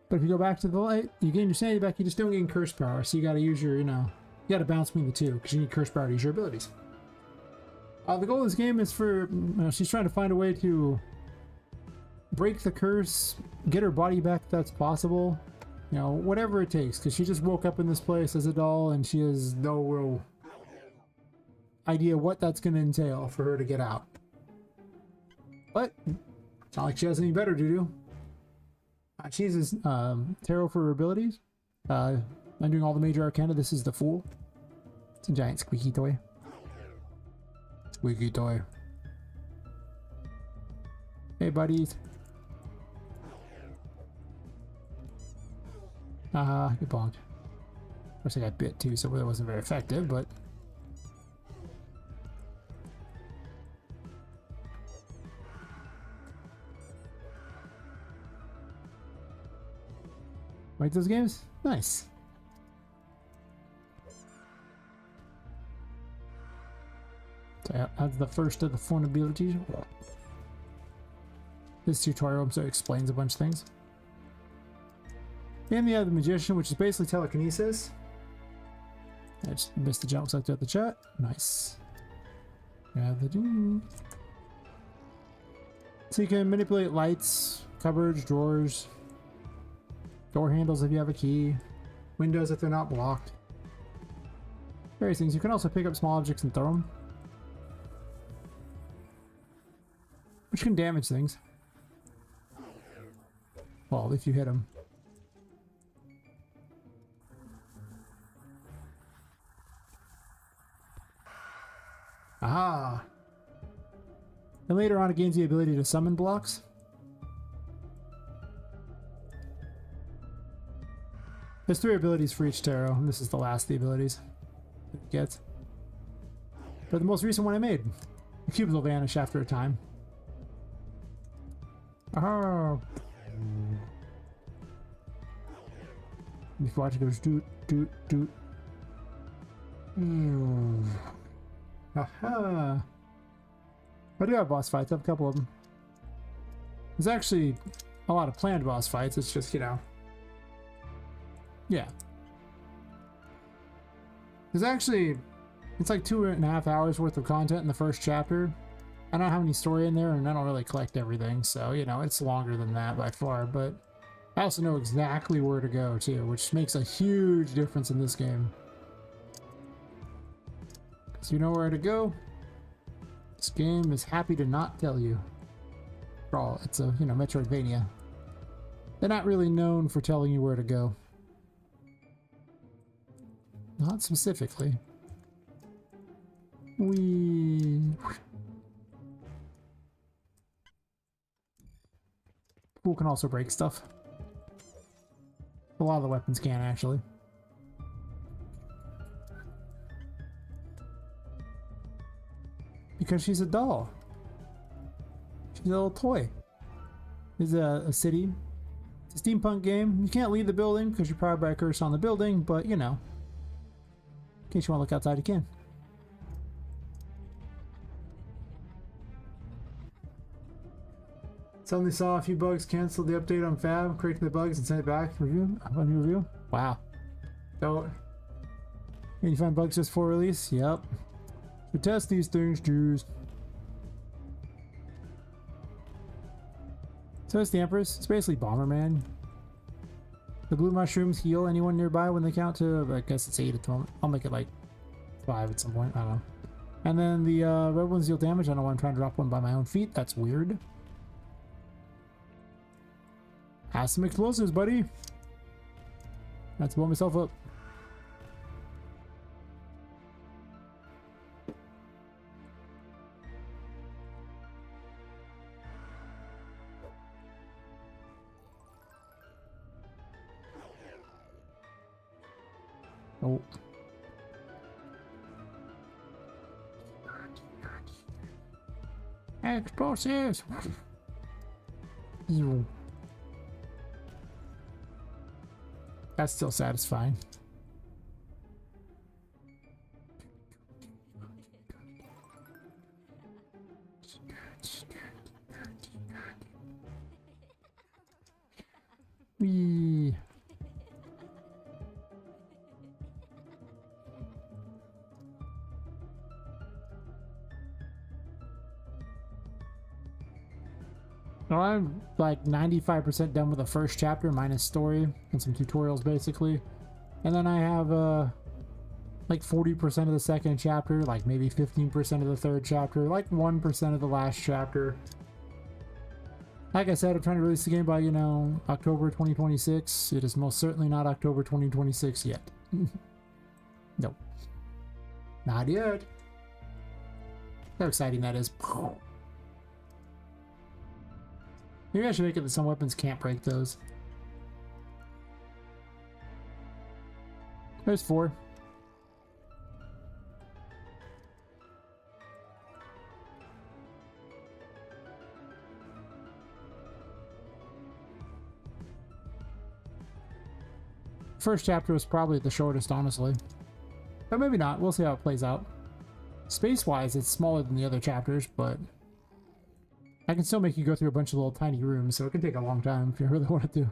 But if you go back to the light, you gain your sanity back, you just don't gain curse power. So you gotta use your, you know, you gotta bounce between the two, because you need curse power to use your abilities. The goal of this game is for, she's trying to find a way to break the curse, get her body back if that's possible. You know, whatever it takes, because she just woke up in this place as a doll and she has no real idea what that's going to entail for her to get out. But it's not like she has any better to do. She uses tarot for her abilities. I'm doing all the major arcana. This is the Fool. It's a giant squeaky toy. Squeaky toy. Hey, buddies. Get bonked. Of course, I got bit too, so that wasn't very effective, but. Like those games? Nice. So that's the first of the fun abilities. This tutorial explains a bunch of things. And the other magician, which is basically telekinesis. I just missed the jump, so I looked at the chat. Nice. So you can manipulate lights, cupboards, drawers, door handles if you have a key, windows if they're not blocked. Various things. You can also pick up small objects and throw them, which can damage things. Well, if you hit them. Aha! And later on it gains the ability to summon blocks. There's 3 abilities for each tarot, and this is the last of the abilities it gets. But the most recent one I made. The cubes will vanish after a time. Oh! If you watch it goes doot, doot, doot. Aha! I do have boss fights, I have a couple of them. There's actually a lot of planned boss fights, it's just, you know. Yeah. There's actually, it's like 2.5 hours worth of content in the first chapter. I don't have any story in there and I don't really collect everything, so, you know, it's longer than that by far, but I also know exactly where to go too, which makes a huge difference in this game. So you know where to go. This game is happy to not tell you. After all, it's a, you know, Metroidvania. They're not really known for telling you where to go. Not specifically. Pool can also break stuff. A lot of the weapons can, actually. Because she's a doll. She's a little toy. This is a city. It's a steampunk game. You can't leave the building because you're probably by a curse on the building, but you know. In case you want to look outside, you can. Suddenly saw a few bugs, canceled the update on Fab, corrected the bugs, and sent it back. Review? On your review? Wow. So, can you find bugs just for release? Yep. So test these things, Jews. So it's the Empress. It's basically Bomberman. The blue mushrooms heal anyone nearby when they count to, I guess it's 8 at the moment. I'll make it like 5 at some point. I don't know. And then the red ones deal damage. I don't want to try and drop one by my own feet. That's weird. Have some explosives, buddy. That's blow myself up. Oh. Explosives. Ew. That's still satisfying. Wee. So I'm like 95% done with the first chapter minus story and some tutorials basically. And then I have like 40% of the second chapter, like maybe 15% of the third chapter, like 1% of the last chapter. Like I said, I'm trying to release the game by, you know, October 2026. It is most certainly not October 2026 yet. Nope. Not yet. How exciting that is. Maybe I should make it that some weapons can't break those. There's 4. First chapter was probably the shortest, honestly. But maybe not. We'll see how it plays out. Space-wise, it's smaller than the other chapters, but I can still make you go through a bunch of little tiny rooms, so it can take a long time if you really want to.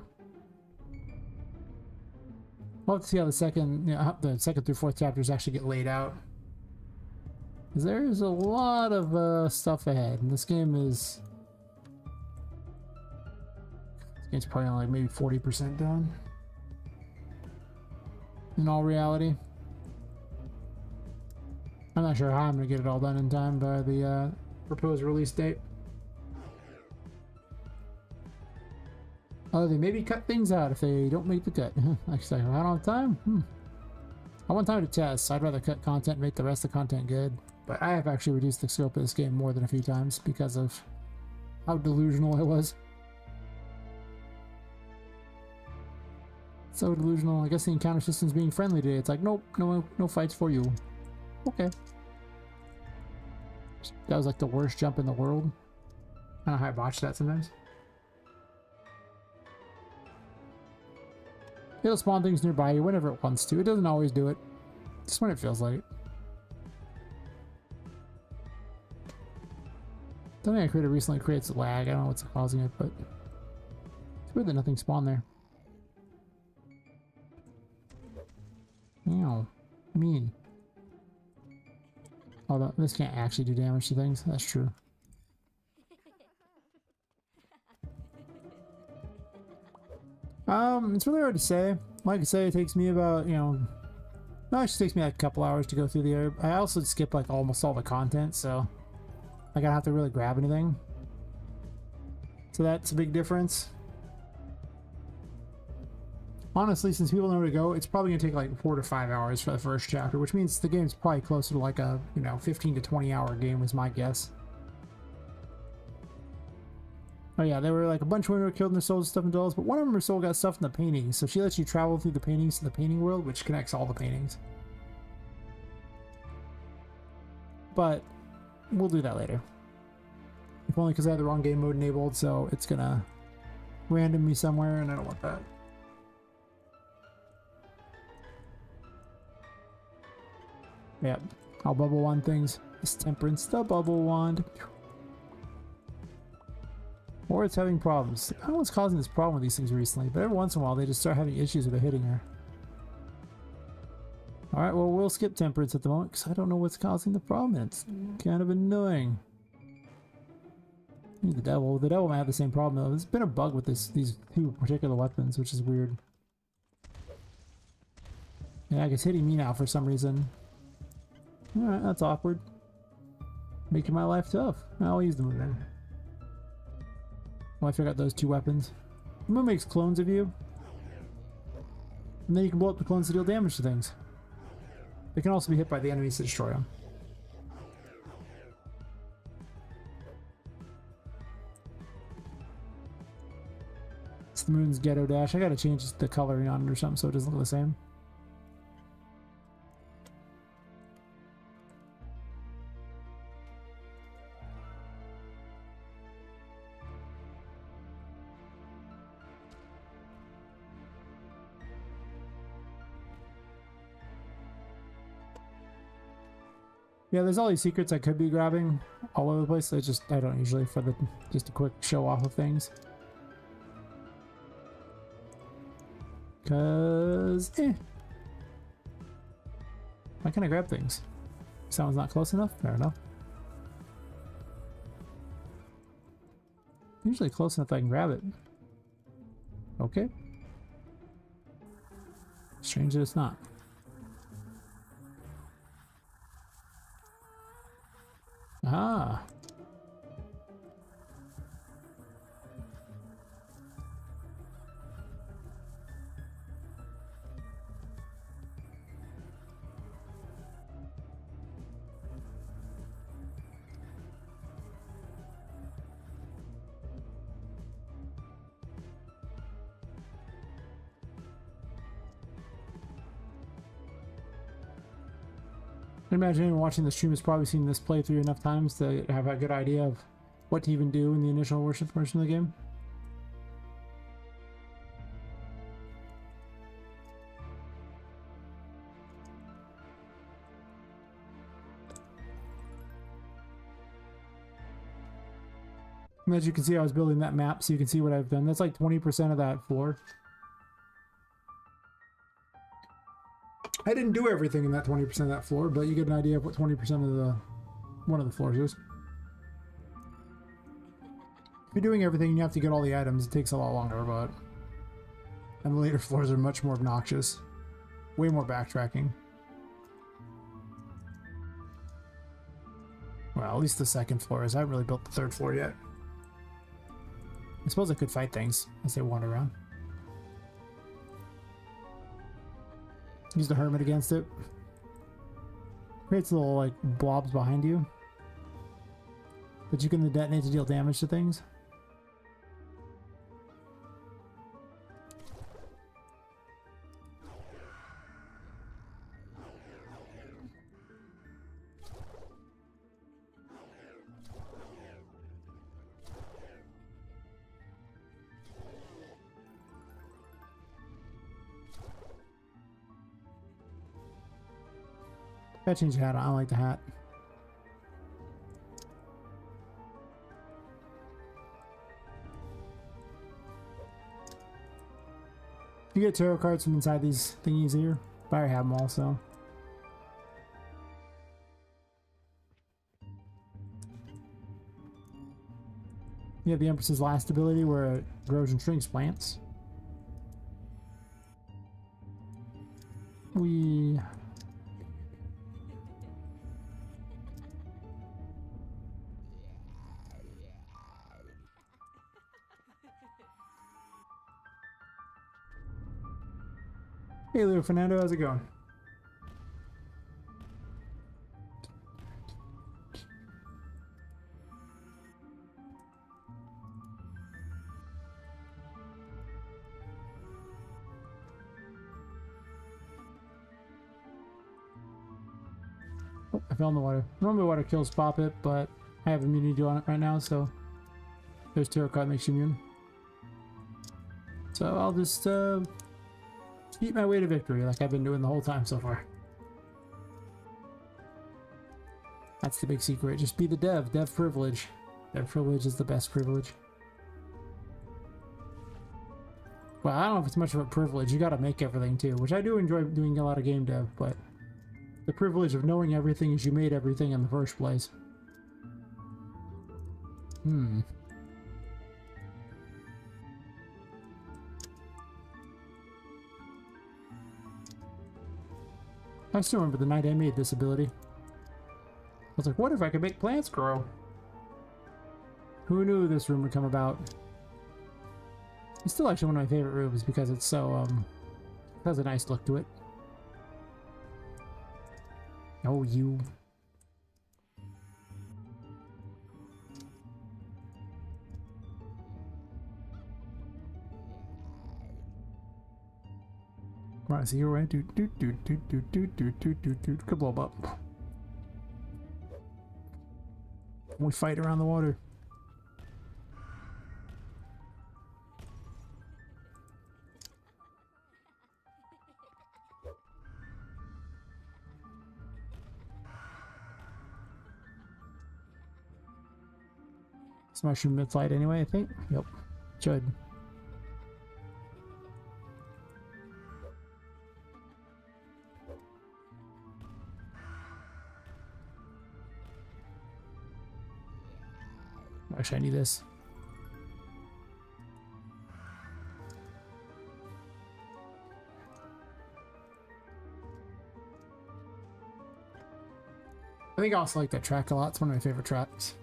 We'll have to see how the second through 4th chapters actually get laid out. Because there's a lot of stuff ahead, and this game is... This game's probably only like maybe 40% done. In all reality. I'm not sure how I'm going to get it all done in time by the proposed release date. Oh, they maybe cut things out if they don't make the cut. Actually, I don't have time. I want time to test, so I'd rather cut content and make the rest of the content good. But I have actually reduced the scope of this game more than a few times because of how delusional I was. So delusional. I guess the encounter system's being friendly today. It's like, nope, no fights for you. Okay. That was like the worst jump in the world. I don't know how I botch that sometimes. It'll spawn things nearby you whenever it wants to. It doesn't always do it. Just when it feels like it. Something I created recently creates lag. I don't know what's causing it, but it's weird that nothing spawned there. Meow. Mean. Although this can't actually do damage to things. That's true. It's really hard to say. Like I say, it takes me about, you know, no, it actually takes me like a couple hours to go through the area. I also skip like almost all the content, so like I don't have to really grab anything. So that's a big difference. Honestly, since people know where to go, it's probably gonna take like 4 to 5 hours for the first chapter, which means the game's probably closer to like a, you know, 15 to 20 hour game was my guess. Oh yeah, there were like a bunch of women who were killed in their souls and stuff in dolls, but one of them, her soul got stuffed in the paintings, so she lets you travel through the paintings to the painting world, which connects all the paintings. But we'll do that later. If only because I have the wrong game mode enabled, so it's gonna random me somewhere, and I don't want that. Yep, I'll bubble wand things. It's Temperance, the bubble wand. Or it's having problems. I don't know what's causing this problem with these things recently, but every once in a while they just start having issues with hitting her. Alright, well, we'll skip Temperance at the moment because I don't know what's causing the problem. It's kind of annoying. The devil. The devil might have the same problem though. There's been a bug with these two particular weapons, which is weird. Yeah, it's hitting me now for some reason. Alright, that's awkward. Making my life tough. I'll use the moon then. Well, I forgot those two weapons. The moon makes clones of you. And then you can blow up the clones to deal damage to things. They can also be hit by the enemies to destroy them. It's the moon's ghetto dash. I gotta change the coloring on it or something so it doesn't look the same. Yeah, there's all these secrets I could be grabbing all over the place. I don't usually for the just a quick show off of things. Cause why can't I grab things? Someone's not close enough? Fair enough. Usually close enough I can grab it. Okay. Strange that it's not. Ah. I imagine anyone watching the stream has probably seen this playthrough enough times to have a good idea of what to even do in the initial worship version of the game. And as you can see, I was building that map so you can see what I've done. That's like 20% of that floor. I didn't do everything in that 20% of that floor, but you get an idea of what 20% of the one of the floors is. If you're doing everything, you have to get all the items. It takes a lot longer, but and the later floors are much more obnoxious. Way more backtracking. Well, at least the second floor is. I haven't really built the third floor yet. I suppose I could fight things as they wander around. Use the hermit against it. Creates little like blobs behind you that you can detonate to deal damage to things. Gotta change the hat. I don't like the hat. You get tarot cards from inside these thingies here, but I already have them all, so. You have the Empress's last ability where it grows and shrinks plants. Hey Leo Fernando, how's it going? Oh, I fell in the water. Normally water kills Poppet, but I have immunity on it right now, so there's tarot card makes you immune. So I'll just eat my way to victory like I've been doing the whole time so far. That's the big secret. Just be the dev. Dev privilege. Dev privilege is the best privilege. Well, I don't know if it's much of a privilege. You gotta make everything too, which I do enjoy doing a lot of game dev, but the privilege of knowing everything is you made everything in the first place. I still remember the night I made this ability. I was like, what if I could make plants grow? Who knew this room would come about? It's still actually one of my favorite rooms because it's so, has a nice look to it. Oh, you. Right, so you're right. Could blow up. We fight around the water. This mushroom mid-flight anyway, I think. Yep. Should. Actually, I need this. I think I also like that track a lot. It's one of my favorite tracks.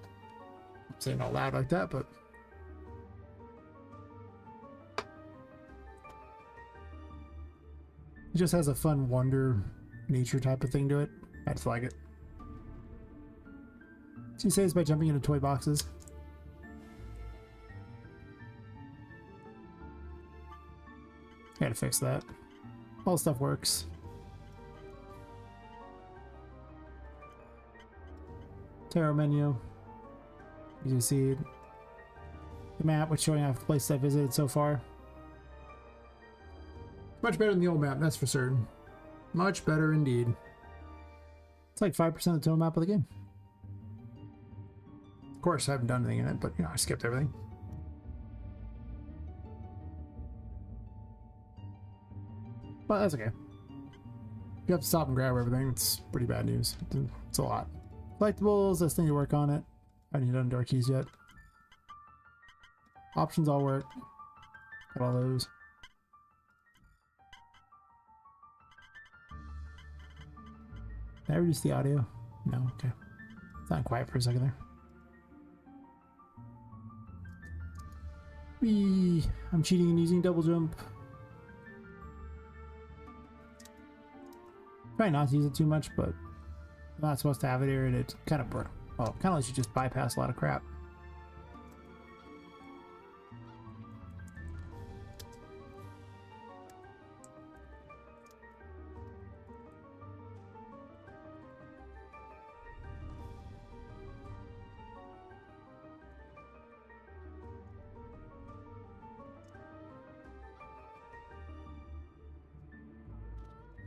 I'm saying it out loud like that, but it just has a fun wonder nature type of thing to it. I just like it. She saves by jumping into toy boxes. Gotta fix that. All stuff works. Tarot menu. As you see, the map which showing off the places I visited so far. Much better than the old map, that's for certain. Much better indeed. It's like 5% of the total map of the game. Of course, I haven't done anything in it, but you know, I skipped everything. But that's okay. You have to stop and grab everything. It's pretty bad news. It's a lot. Collectibles, I still need to work on it. I haven't done door keys yet. Options all work. Got all those. Did I reduce the audio? No, okay. It's not quiet for a second there. Whee! I'm cheating and using double jump. Try not to use it too much, but I'm not supposed to have it here, and it kind of kind of lets you just bypass a lot of crap.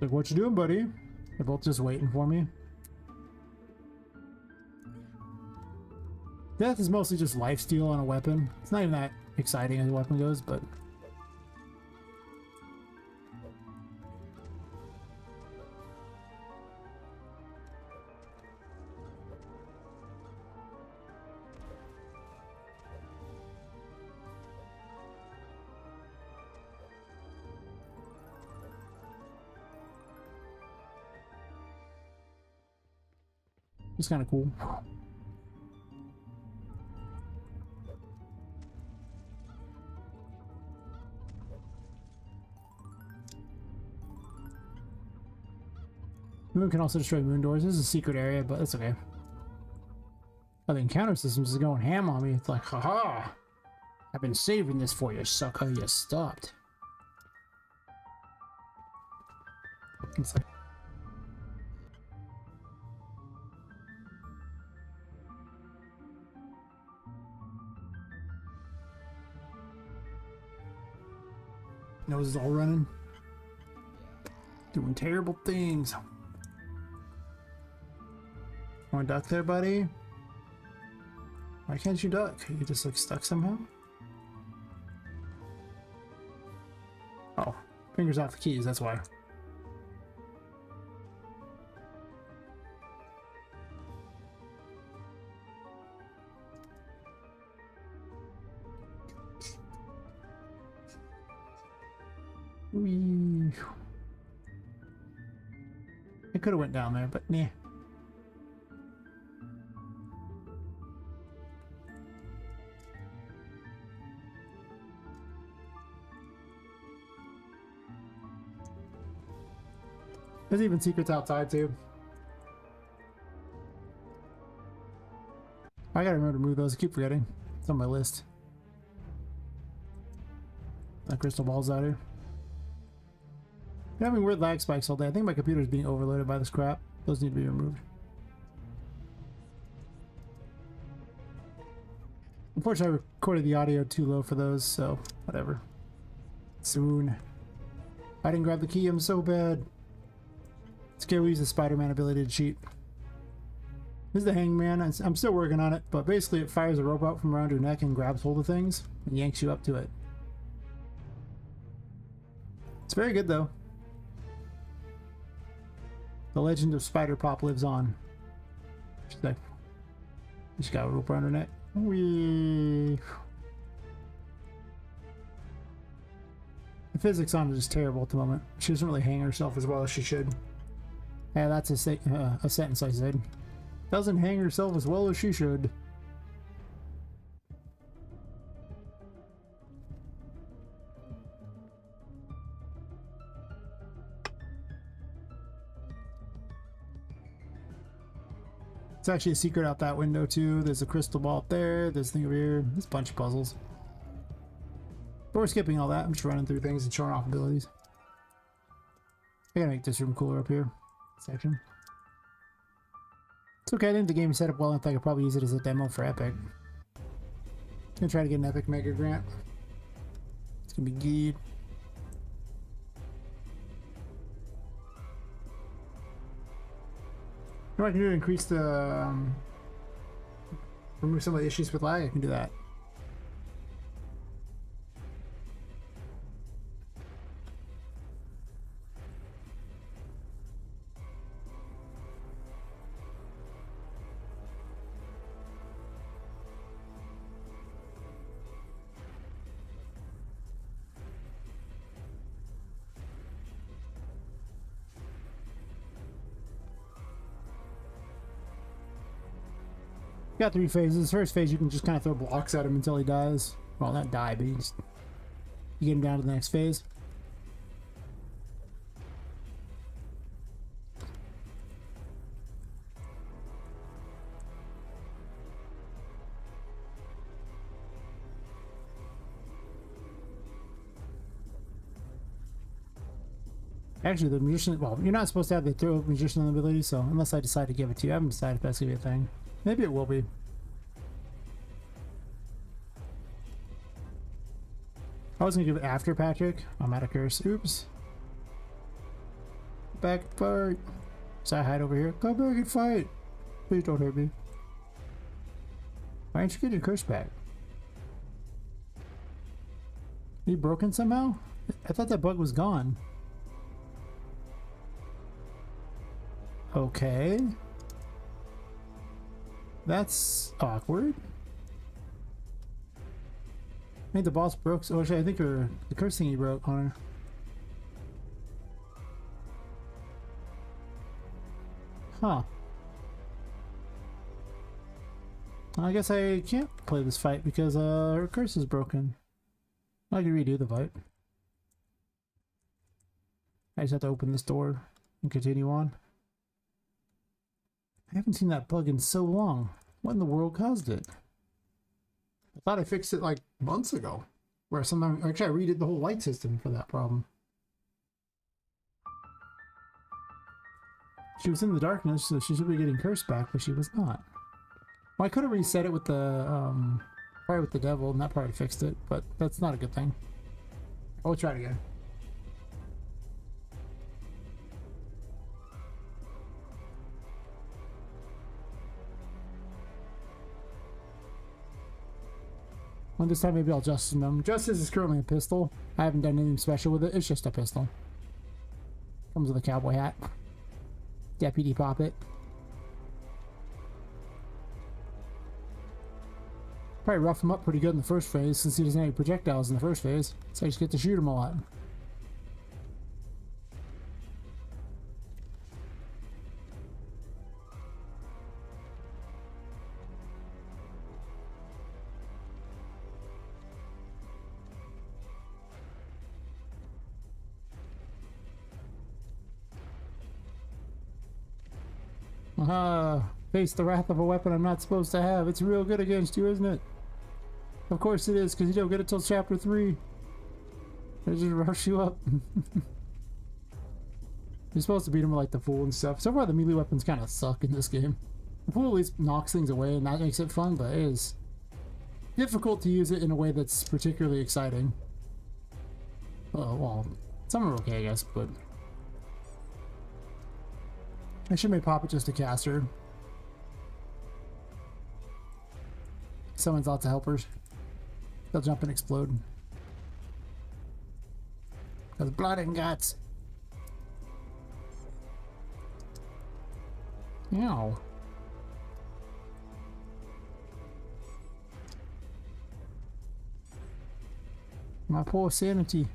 Like, what you doing, buddy? They're both just waiting for me. Death is mostly just lifesteal on a weapon. It's not even that exciting as the weapon goes, but it's kind of cool. Moon can also destroy moon doors. This is a secret area, but that's okay. Oh, the encounter systems is going ham on me. It's like, haha! I've been saving this for you, sucker. You stopped. It's like, nose is all running. Doing terrible things. Want to duck there, buddy? Why can't you duck? You just like stuck somehow? Oh, fingers off the keys, that's why. Whee. I could have went down there, but nah. There's even secrets outside too. I gotta remember to move those. I keep forgetting. It's on my list. That crystal ball's out here. I'm having weird lag spikes all day. I think my computer's being overloaded by this crap. Those need to be removed. Unfortunately, I recorded the audio too low for those, so whatever. Soon. I didn't grab the key. I'm so bad. Scared we use the Spider-Man ability to cheat. This is the hangman. I'm still working on it, but basically it fires a rope out from around your neck and grabs hold of things and yanks you up to it. It's very good though. The legend of Spider Pop lives on. She's got a rope around her neck. Whee! The physics on it is terrible at the moment. She doesn't really hang herself as well as she should. Yeah, that's a sentence I said. Doesn't hang herself as well as she should. It's actually a secret out that window too. There's a crystal ball up there. There's a thing over here. There's a bunch of puzzles. But we're skipping all that. I'm just running through things and showing off abilities. I gotta make this room cooler up here. Section. It's okay. I think the game is set up well. I think I could probably use it as a demo for Epic. I'm gonna try to get an Epic Mega Grant. It's gonna be good. What I can do to increase the remove some of the issues with lag, I can do that. Got 3 phases. First phase, you can just kind of throw blocks at him until he dies. Well, not die, but you get him down to the next phase. Actually, the magician, well, you're not supposed to have the throw magician ability, so unless I decide to give it to you, I haven't decided if that's gonna be a thing. Maybe it will be. I was gonna give it after Patrick. I'm out of curse. Oops. Back and fight. So I hide over here. Come back and fight. Please don't hurt me. Why aren't you getting your curse back? Are you broken somehow? I thought that bug was gone. Okay. That's awkward. I think the boss broke. So actually, I think the curse thingy broke on her. Huh. I guess I can't play this fight because her curse is broken. I can redo the fight. I just have to open this door and continue on. I haven't seen that bug in so long. What in the world caused it? I thought I fixed it like months ago. Where sometimes, actually I redid the whole light system for that problem. She was in the darkness, so she should be getting cursed back, but she was not. Well, I could have reset it with the, probably with the devil, and that probably fixed it, but that's not a good thing. I'll try it again. Well, this time maybe I'll justin them. Justice is currently a pistol. I haven't done anything special with it. It's just a pistol. Comes with a cowboy hat. Deputy Poppet. Probably rough him up pretty good in the first phase since he doesn't have any projectiles in the first phase. So I just get to shoot him a lot. Face the wrath of a weapon I'm not supposed to have. It's real good against you, isn't it? Of course it is, because you don't get it till chapter 3. They just rush you up. You're supposed to beat him with like the fool and stuff. So far the melee weapons kind of suck in this game. The fool at least knocks things away and that makes it fun, but it is difficult to use it in a way that's particularly exciting. Oh, well, some are okay, I guess, but... I should make Poppet just a caster. Summons lots of helpers. They'll jump and explode. Because blood and guts. Ow. My poor sanity.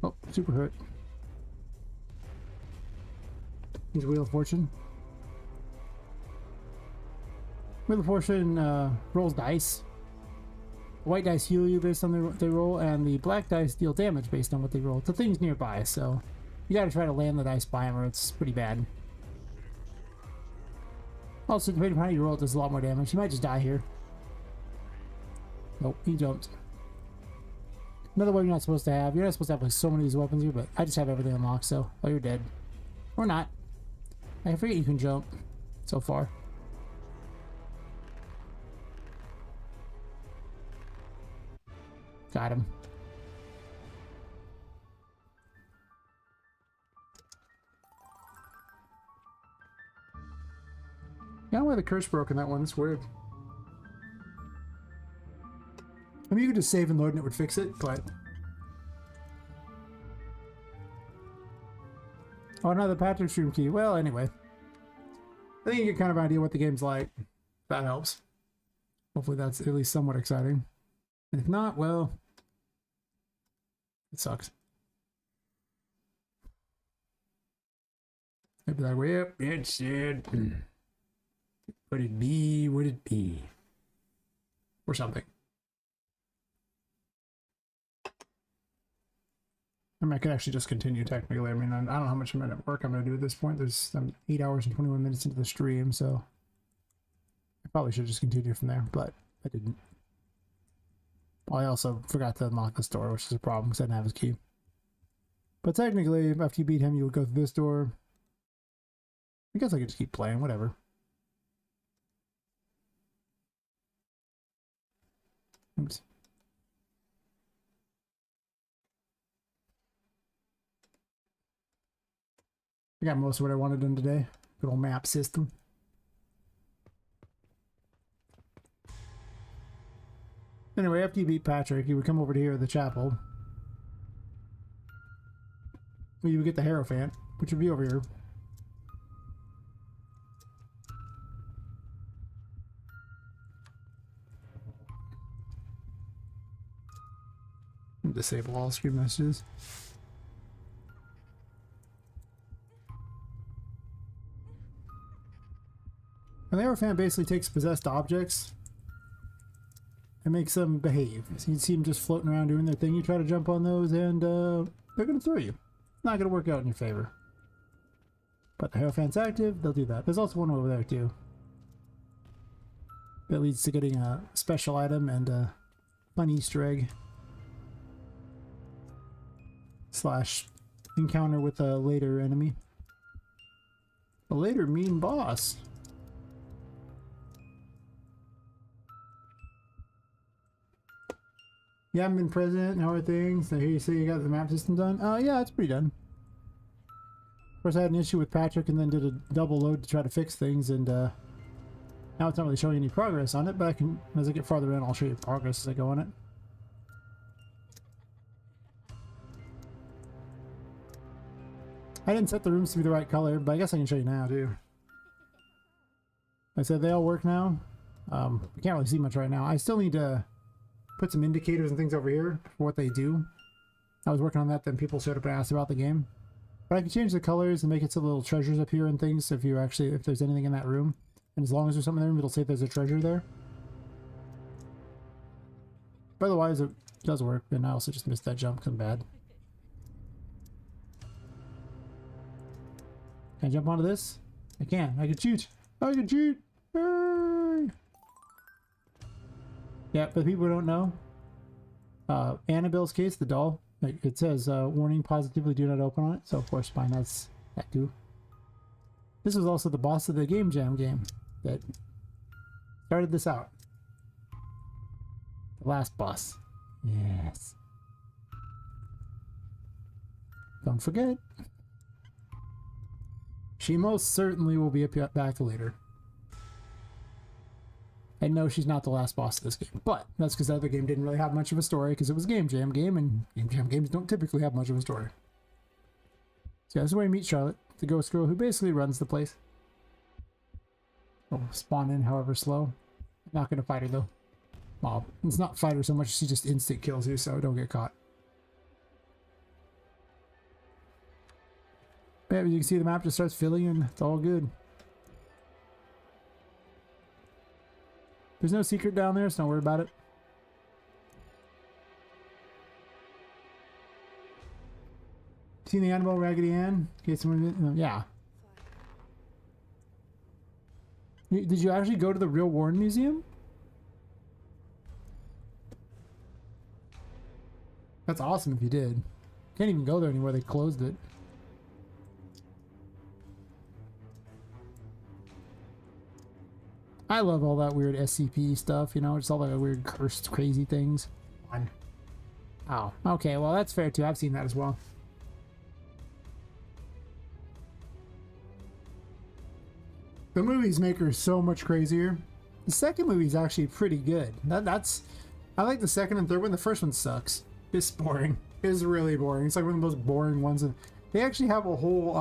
Oh, super hurt. He's Wheel of Fortune. Wheel of Fortune rolls dice. The white dice heal you based on what they roll, and the black dice deal damage based on what they roll to things nearby, so you gotta try to land the dice by him or it's pretty bad. Also, depending on how you roll, it does a lot more damage. You might just die here. Nope, he jumped. Another one you're not supposed to have. You're not supposed to have like so many of these weapons here, but I just have everything unlocked, so... Oh, you're dead. Or not. I forget you can jump so far. Got him. Yeah, I don't know why the curse broke in that one. It's weird. I mean, you could just save and load and it would fix it, but... Oh, another Patrick stream key. Well, anyway. I think you get kind of an idea what the game's like. That helps. Hopefully that's at least somewhat exciting. And if not, well... It sucks. I'd be like, well, yep, it's it. Would it be? Would it be? Or something. I mean, I could actually just continue technically. I mean, I don't know how much work I'm going to do at this point. There's 8 hours and 21 minutes into the stream, so I probably should just continue from there, but I didn't. Well, I also forgot to unlock this door, which is a problem because I didn't have his key. But technically, after you beat him, you would go through this door. I guess I could just keep playing, whatever. Oops. I got most of what I wanted done today. Good old map system. Anyway, after you beat Patrick, you would come over to here at the chapel. Well, you would get the Hierophant, which would be over here. Disable all screen messages. And the Hierophant basically takes possessed objects and makes them behave. So you see them just floating around doing their thing. You try to jump on those and they're going to throw you. It's not going to work out in your favor. But the Hierophant's active, they'll do that. There's also one over there too. That leads to getting a special item and a fun Easter egg. Slash encounter with a later enemy. A later mean boss. You haven't been president, how are things? I hear you say you got the map system done. Yeah, it's pretty done. Of course, I had an issue with Patrick and then did a double load to try to fix things, and now it's not really showing any progress on it, but I can, as I get farther in, I'll show you progress as I go on it. I didn't set the rooms to be the right color, but I guess I can show you now, too. I said they all work now. We can't really see much right now. I still need to put some indicators and things over here for what they do. I was working on that, then people showed up and asked about the game. But I can change the colors and make it so little treasures up here and things if there's anything in that room. And as long as there's something in the room, it'll say there's a treasure there. But otherwise, it does work, and I also just missed that jump, because I'm bad. Can I jump onto this? I can. I can shoot. I can shoot. Hey! Yeah, for the people who don't know, Annabelle's case, the doll, it says, warning, positively do not open on it. So, of course, mine has that too. This was also the boss of the Game Jam game that started this out. The last boss. Yes. Don't forget. She most certainly will be back later. And no, she's not the last boss of this game. But that's because the other game didn't really have much of a story because it was a Game Jam game, and Game Jam games don't typically have much of a story. So yeah, this is where you meet Charlotte, the ghost girl who basically runs the place. Will spawn in however slow. Not going to fight her though. Well, it's not fight her so much, she just instant kills you, so don't get caught. But yeah, you can see the map just starts filling and it's all good. There's no secret down there, so don't worry about it. Seen the Annabelle Raggedy Ann? Okay, someone, yeah. Did you actually go to the real Warren Museum? That's awesome if you did. Can't even go there anymore, they closed it. I love all that weird SCP stuff, you know, it's all that weird cursed crazy things. Oh, okay, well that's fair too, I've seen that as well. The movies make her so much crazier. The second movie is actually pretty good. I like the second and third one. The first one sucks. It's boring. It's really boring. It's like one of the most boring ones. They actually have a whole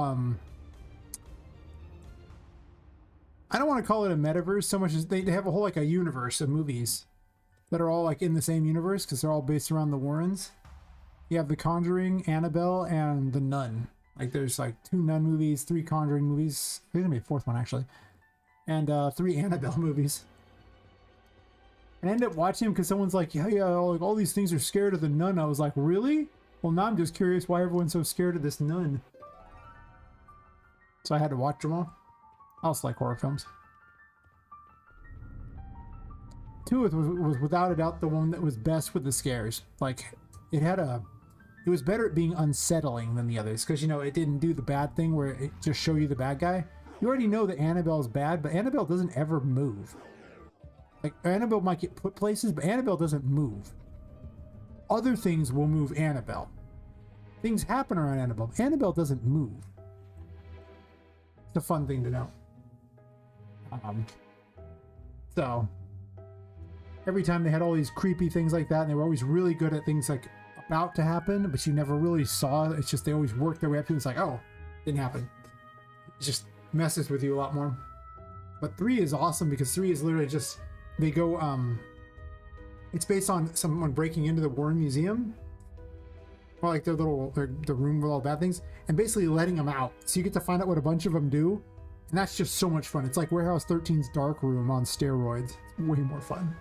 I don't want to call it a metaverse so much as they have a whole like a universe of movies that are all like in the same universe because they're all based around the Warrens. You have The Conjuring, Annabelle, and The Nun. Like there's like 2 Nun movies, 3 Conjuring movies. There's gonna be a 4th one actually, and 3 Annabelle movies. And I ended up watching them because someone's like, yeah, like all these things are scared of the Nun. I was like, really? Well, now I'm just curious why everyone's so scared of this nun. So I had to watch them all. I also like horror films. 2 was without a doubt the one that was best with the scares. Like, it was better at being unsettling than the others. Because, you know, it didn't do the bad thing where it just show you the bad guy. You already know that Annabelle's bad, but Annabelle doesn't ever move. Like, Annabelle might get put places, but Annabelle doesn't move. Other things will move Annabelle. Things happen around Annabelle. Annabelle doesn't move. It's a fun thing to know. So every time they had all these creepy things like that, and they were always really good at things like about to happen, but you never really saw it. It's just they always worked their way up to it. It's like, oh, didn't happen. It just messes with you a lot more. But 3 is awesome because 3 is literally just they go it's based on someone breaking into the Warren Museum, or like their room with all the bad things, and basically letting them out. So you get to find out what a bunch of them do. And that's just so much fun. It's like Warehouse 13's Dark Room on steroids. It's way more fun.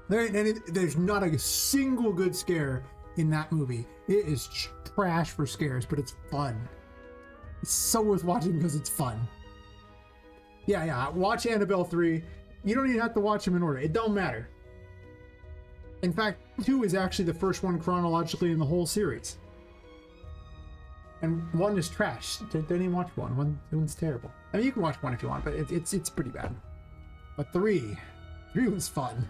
There's not a single good scare in that movie. It is trash for scares, but it's fun. It's so worth watching because it's fun. Yeah, watch Annabelle 3. You don't even have to watch them in order. It don't matter. In fact, 2 is actually the first one chronologically in the whole series. And 1 is trash. Don't even watch 1. One's terrible. I mean, you can watch 1 if you want, but it's pretty bad. But 3 was fun.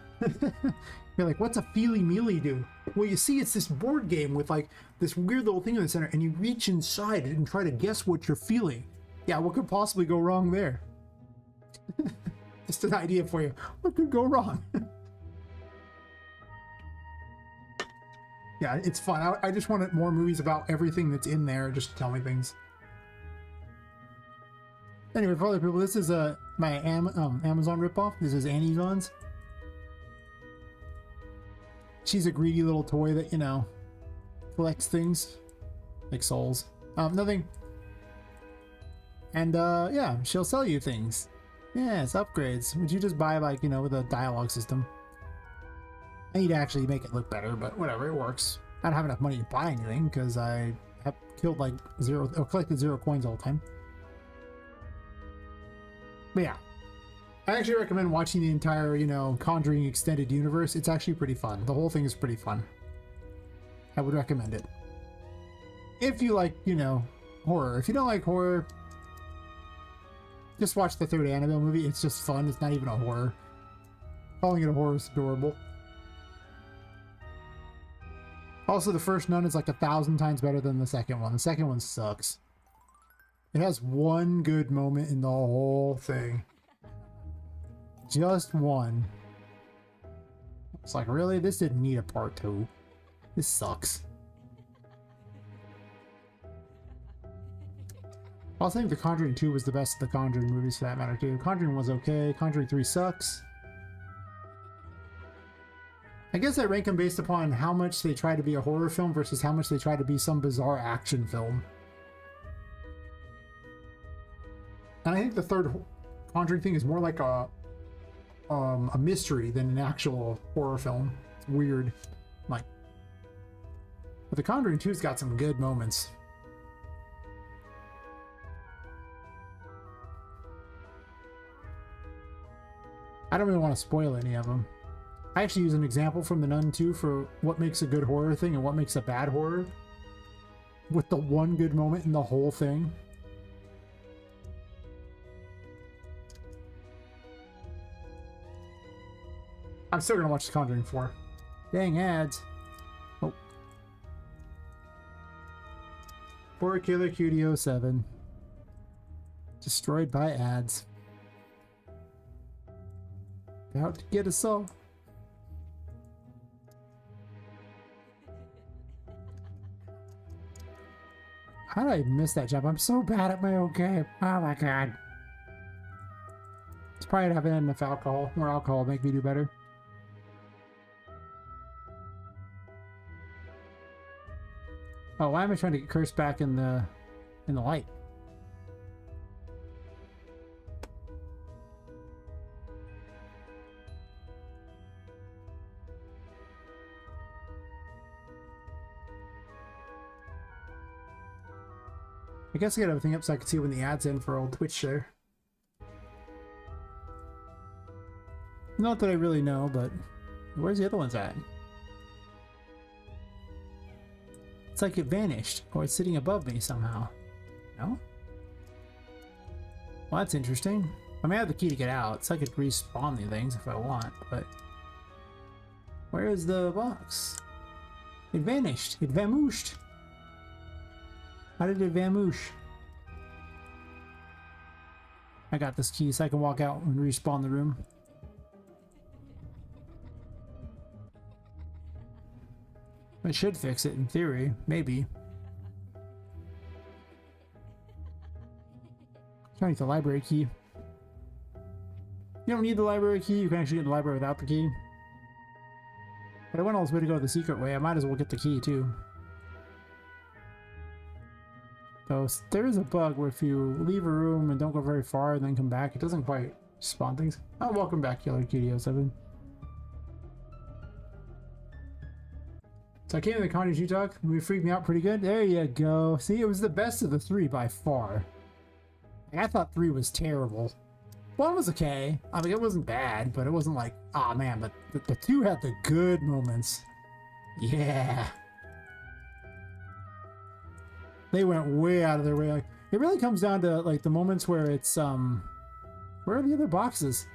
You're like, what's a feely mealy do? Well, you see, it's this board game with like this weird little thing in the center, and you reach inside it and try to guess what you're feeling. Yeah, what could possibly go wrong there? Just an idea for you. What could go wrong? Yeah, it's fun. I just wanted more movies about everything that's in there. Just tell me things. Anyway, for other people, this is my Amazon ripoff. This is Annie's. She's a greedy little toy that, you know, collects things like souls. Nothing. And yeah, she'll sell you things. Yes, upgrades, which you just buy, like, you know, with a dialogue system. I need to actually make it look better, but whatever, it works. I don't have enough money to buy anything because I have killed like collected 0 coins all the time. But yeah, I actually recommend watching the entire, you know, Conjuring extended universe. It's actually pretty fun. The whole thing is pretty fun. I would recommend it. If you like, you know, horror. If you don't like horror, just watch the 3rd Annabelle movie. It's just fun. It's not even a horror. Calling it a horror is adorable. Also, the first Nun is like 1,000 times better than the second one. The second one sucks. It has one good moment in the whole thing. Just one. It's like, really? This didn't need a part 2. This sucks. I also think The Conjuring 2 was the best of the Conjuring movies for that matter too. Conjuring was okay. Conjuring 3 sucks. I guess I rank them based upon how much they try to be a horror film versus how much they try to be some bizarre action film. And I think the 3rd Conjuring thing is more like a mystery than an actual horror film. It's weird. Like, but The Conjuring 2's got some good moments. I don't really want to spoil any of them. I actually use an example from The Nun 2 for what makes a good horror thing and what makes a bad horror. With the one good moment in the whole thing. I'm still gonna watch The Conjuring 4. Dang ads. Oh. Horror Killer Cutie 07. Destroyed by ads. About to get us all. How did I miss that jump? I'm so bad at my own game. Oh my god. It's probably having enough alcohol. More alcohol make me do better. Oh, why am I trying to get cursed back in the light? I guess I got everything up so I can see when the ads in for old Twitch there. Not that I really know, but where's the other ones at? It's like it vanished, or it's sitting above me somehow. No? Well, that's interesting. I may have the key to get out, so I could respawn the things if I want, but... Where is the box? It vanished. It vamooshed. How did it vamoosh? I got this key so I can walk out and respawn the room. I should fix it in theory, maybe. Trying to get the library key. You don't need the library key, you can actually get the library without the key. But I went all this way to go the secret way, I might as well get the key too. Though there is a bug where if you leave a room and don't go very far and then come back, it doesn't quite spawn things. Oh, welcome back, Killer Cutie 07. So I came to the Connie's U-Talk. Movie freaked me out pretty good. There you go. See, it was the best of the three by far. I thought 3 was terrible. 1 was okay. I mean, it wasn't bad, but it wasn't like, oh man, but the 2 had the good moments. Yeah. They went way out of their way. Like, it really comes down to like the moments where it's, where are the other boxes?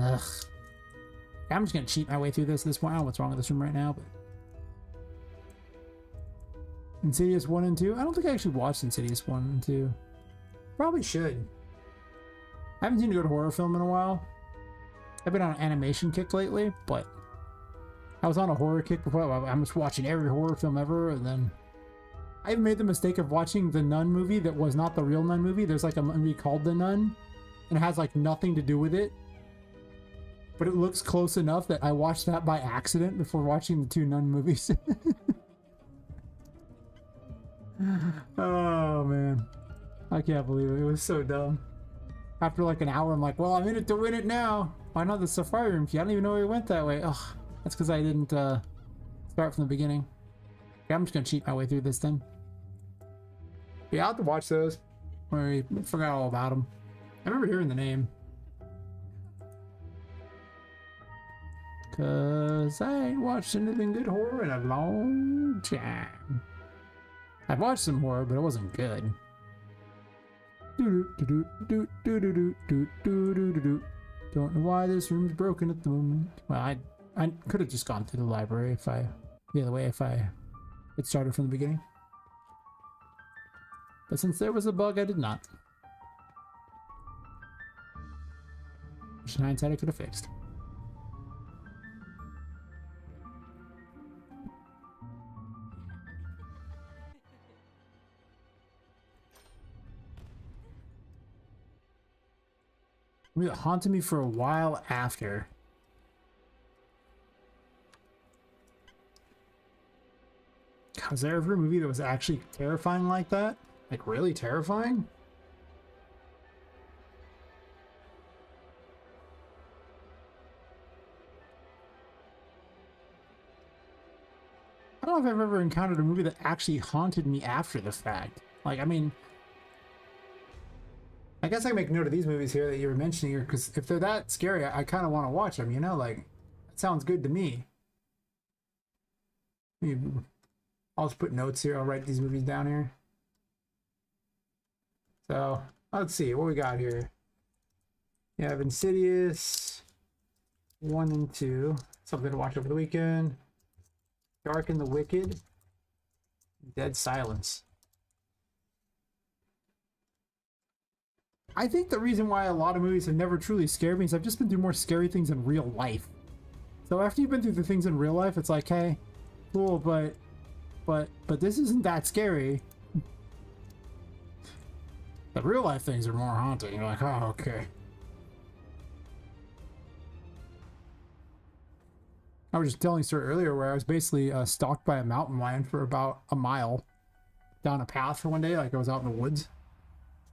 Ugh. I'm just gonna cheat my way through this at this point. I don't know what's wrong with this room right now, but Insidious 1 and 2? I don't think I actually watched Insidious 1 and 2. Probably should. I haven't seen a good horror film in a while. I've been on an animation kick lately, but I was on a horror kick before. I'm just watching every horror film ever, and then I even made the mistake of watching the Nun movie that was not the real Nun movie. There's like a movie called The Nun, and it has like nothing to do with it. But it looks close enough that I watched that by accident before watching the 2 Nun movies. Oh man, I can't believe it. It was so dumb. After like an hour, I'm like, well, I'm in it to win it now. Why not the Safari Room key? I don't even know we went that way. Ugh, that's because I didn't start from the beginning. Okay, I'm just gonna cheat my way through this thing. Yeah, I'll have to watch those. I forgot all about them. I remember hearing the name. Cause I ain't watched anything good horror in a long time. I've watched some horror, but it wasn't good. Don't know why this room's broken at the moment. Well, I could have just gone through the library if I it started from the beginning. But since there was a bug, I did not. Which in hindsight I could have fixed. It haunted me for a while after. God, was there ever a movie that was actually terrifying like that? Like really terrifying? I don't know if I've ever encountered a movie that actually haunted me after the fact. Like, I mean, I guess I make note of these movies here that you were mentioning here, because if they're that scary, I kind of want to watch them, you know? Like, that sounds good to me. I'll just put notes here. I'll write these movies down here. So, let's see. What we got here? You have Insidious 1 and 2. Something to watch over the weekend. Dark and the Wicked. Dead Silence. I think the reason why a lot of movies have never truly scared me is I've just been through more scary things in real life. So after you've been through the things in real life, it's like, hey, cool, but this isn't that scary. The real life things are more haunting. You're like, oh, okay. I was just telling a story earlier where I was basically stalked by a mountain lion for about a mile down a path for one day, like I was out in the woods.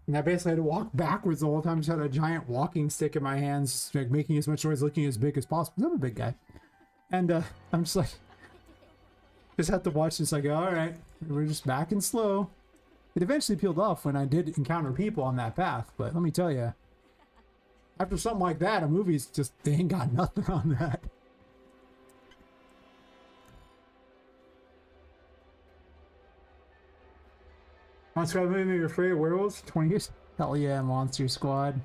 And I basically had to walk backwards the whole time. Just had a giant walking stick in my hands, like making as much noise, looking as big as possible. I'm a big guy. And I'm just like, just had to watch this. Like, all right, we're just back and slow. It eventually peeled off when I did encounter people on that path. But let me tell you, after something like that, a movie's just, they ain't got nothing on that. Monster Squad movie made you afraid of werewolves? 20 years? Hell yeah, Monster Squad.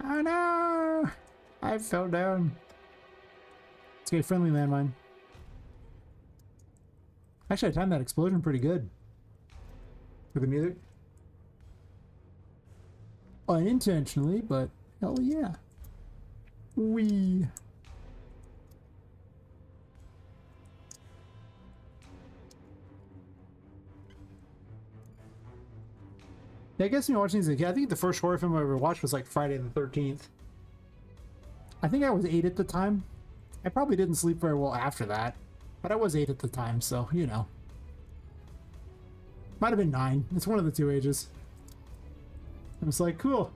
Oh no! I fell down. Let's get a friendly landmine. Actually, I timed that explosion pretty good. With the music. Unintentionally, but hell yeah. Wee. Yeah, I guess when you're watching these, I think the first horror film I ever watched was like Friday the 13th. I think I was 8 at the time. I probably didn't sleep very well after that, but I was 8 at the time, so, you know. Might have been 9. It's one of the two ages. I was like, cool.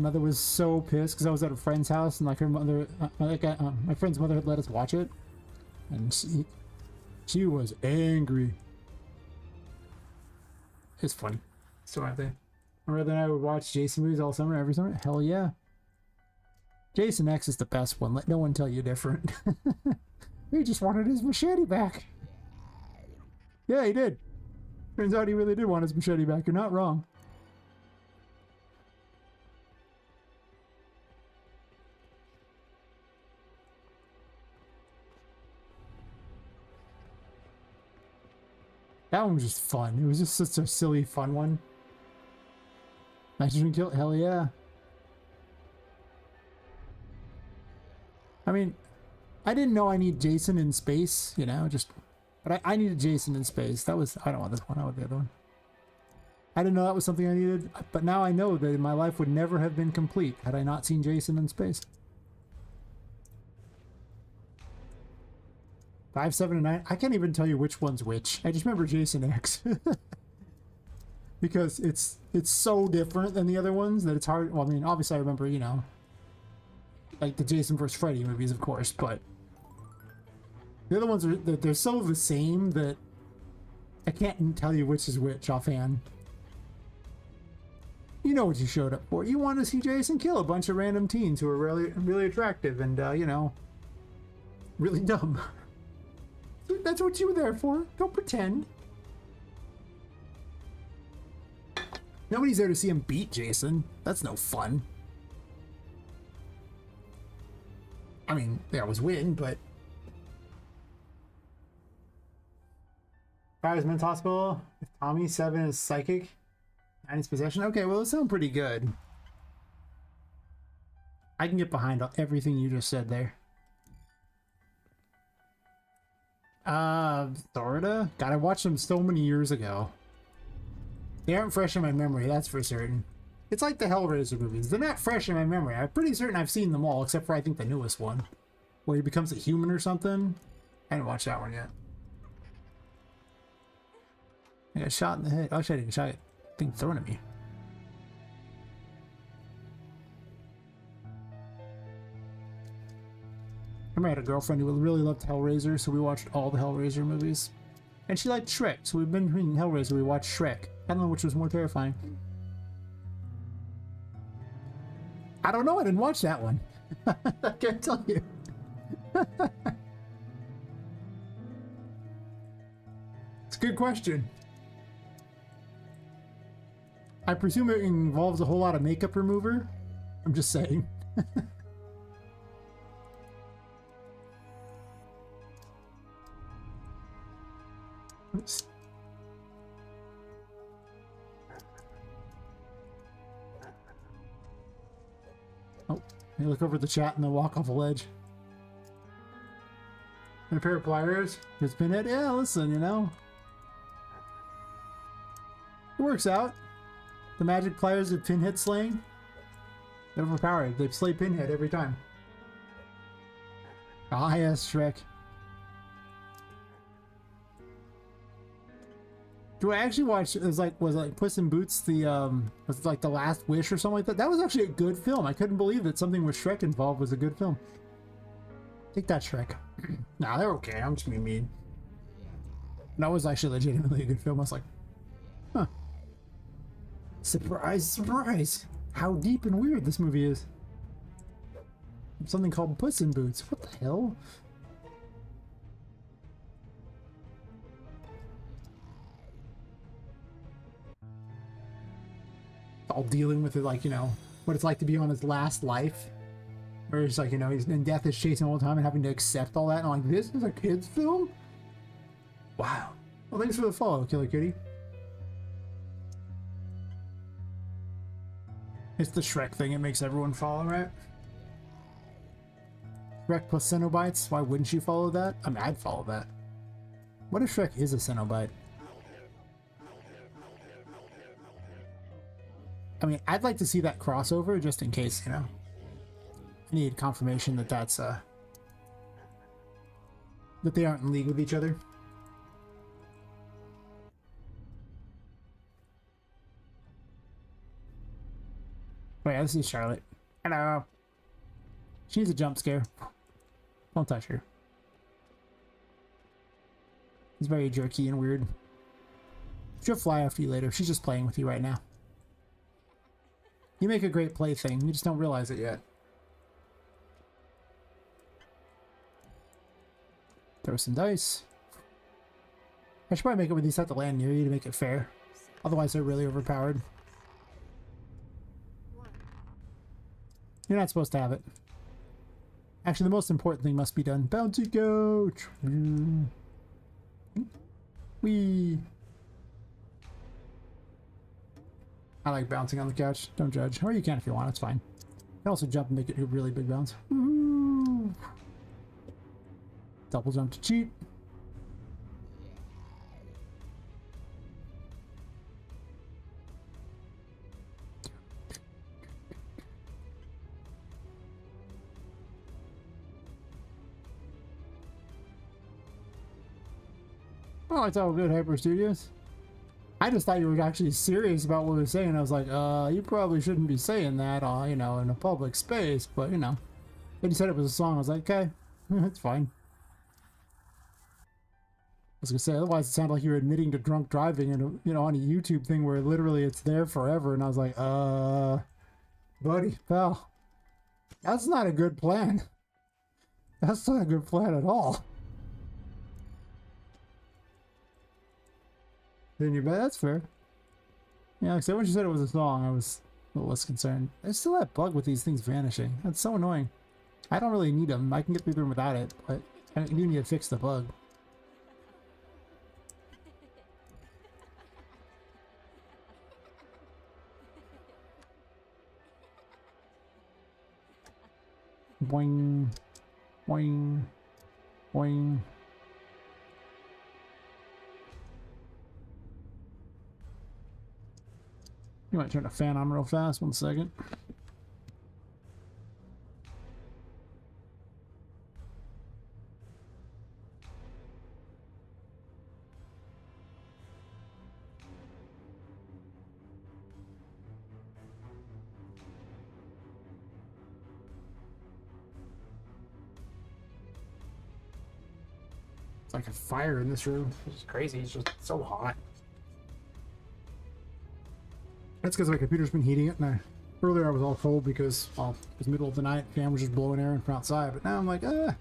Mother was so pissed because I was at a friend's house and like her mother, my friend's mother had let us watch it, and she was angry. It's funny. So I think my brother and I would watch Jason movies all summer, every summer. Hell yeah. Jason X is the best one. Let no one tell you different. He just wanted his machete back. Yeah, he did. Turns out he really did want his machete back. You're not wrong. That one was just fun. It was just such a silly, fun one. Nitrogen kill? Hell yeah. I mean, I didn't know I need Jason in space, you know, just... But I needed Jason in space. That was... I don't want this one. I want the other one. I didn't know that was something I needed, but now I know that my life would never have been complete had I not seen Jason in space. 5, 7, and 9. I can't even tell you which one's which. I just remember Jason X. Because it's so different than the other ones that it's hard. Well, I mean, obviously I remember, you know, like the Jason vs. Freddy movies, of course, but the other ones are, they're so the same that I can't tell you which is which offhand. You know what you showed up for. You want to see Jason kill a bunch of random teens who are really, really attractive and, you know, really dumb. That's what you were there for. Don't pretend. Nobody's there to see him beat Jason. That's no fun. I mean, they always win, but... Five is mental hospital. If Tommy, 7 is psychic. 9 is possession. Okay, well, those sound pretty good. I can get behind everything you just said there. Sorta. God, I watched them so many years ago. They aren't fresh in my memory, that's for certain. It's like the Hellraiser movies. They're not fresh in my memory. I'm pretty certain I've seen them all, except for I think the newest one. Where he becomes a human or something. I haven't watched that one yet. I got shot in the head. Actually, I didn't shot it. Thing thrown at me. I remember I had a girlfriend who really loved Hellraiser, so we watched all the Hellraiser movies. And she liked Shrek, so we've been between Hellraiser, we watched Shrek. I don't know which was more terrifying. I don't know, I didn't watch that one. I can't tell you. It's a good question. I presume it involves a whole lot of makeup remover. I'm just saying. Oops. Oh, you look over at the chat and then walk off a ledge. And a pair of pliers with pinhead. Yeah, listen, you know. It works out. The magic pliers of pinhead slaying. They're overpowered. They slay pinhead every time. Ah, yes, Shrek. Do I actually watch? It was like Puss in Boots, the was it like The Last Wish or something like that. That was actually a good film. I couldn't believe that something with Shrek involved was a good film. Take that, Shrek. Nah, they're okay. I'm just being mean. That was actually legitimately a good film. I was like, huh. Surprise, surprise! How deep and weird this movie is. Something called Puss in Boots. What the hell? All dealing with it, like, you know, what it's like to be on his last life. Where it's like, you know, he's in death is chasing all the time and having to accept all that. And I'm like, this is a kid's film? Wow. Well, thanks for the follow, Killer Kitty. It's the Shrek thing. It makes everyone follow, right? Shrek plus Cenobites. Why wouldn't you follow that? I mean, I'd follow that. What if Shrek is a Cenobite? I mean, I'd like to see that crossover just in case, you know. I need confirmation that that's, that they aren't in league with each other. Oh yeah, this is Charlotte. Hello. She's a jump scare. Don't touch her. It's very jerky and weird. She'll fly after you later. She's just playing with you right now. You make a great plaything. You just don't realize it yet. Throw some dice. I should probably make it where these have to land near you to make it fair. Otherwise, they're really overpowered. You're not supposed to have it. Actually, the most important thing must be done. Bouncy coach! Whee! I like bouncing on the couch. Don't judge. Or you can if you want. It's fine. You can also jump and make it a really big bounce. Woo! Double jump to cheat. Oh, it's all good, Hyper Studios. I just thought you were actually serious about what we were saying. I was like, you probably shouldn't be saying that, you know, in a public space, but, you know. Then you said it was a song. I was like, okay, it's fine. I was gonna say, otherwise it sounded like you were admitting to drunk driving and, you know, on a YouTube thing where literally it's there forever. And I was like, buddy, pal, that's not a good plan. That's not a good plan at all. Then you bet. That's fair. Yeah, like I said, when you said it was a song, I was a little less concerned. There's still that bug with these things vanishing. That's so annoying. I don't really need them. I can get through them without it, but I do need to fix the bug. Boing, boing, boing. You might turn the fan on real fast. 1 second. It's like a fire in this room. It's crazy. It's just so hot. That's because my computer's been heating it, and earlier I was all cold because, well, it was middle of the night, fan was just blowing air in from outside, but now I'm like, hello.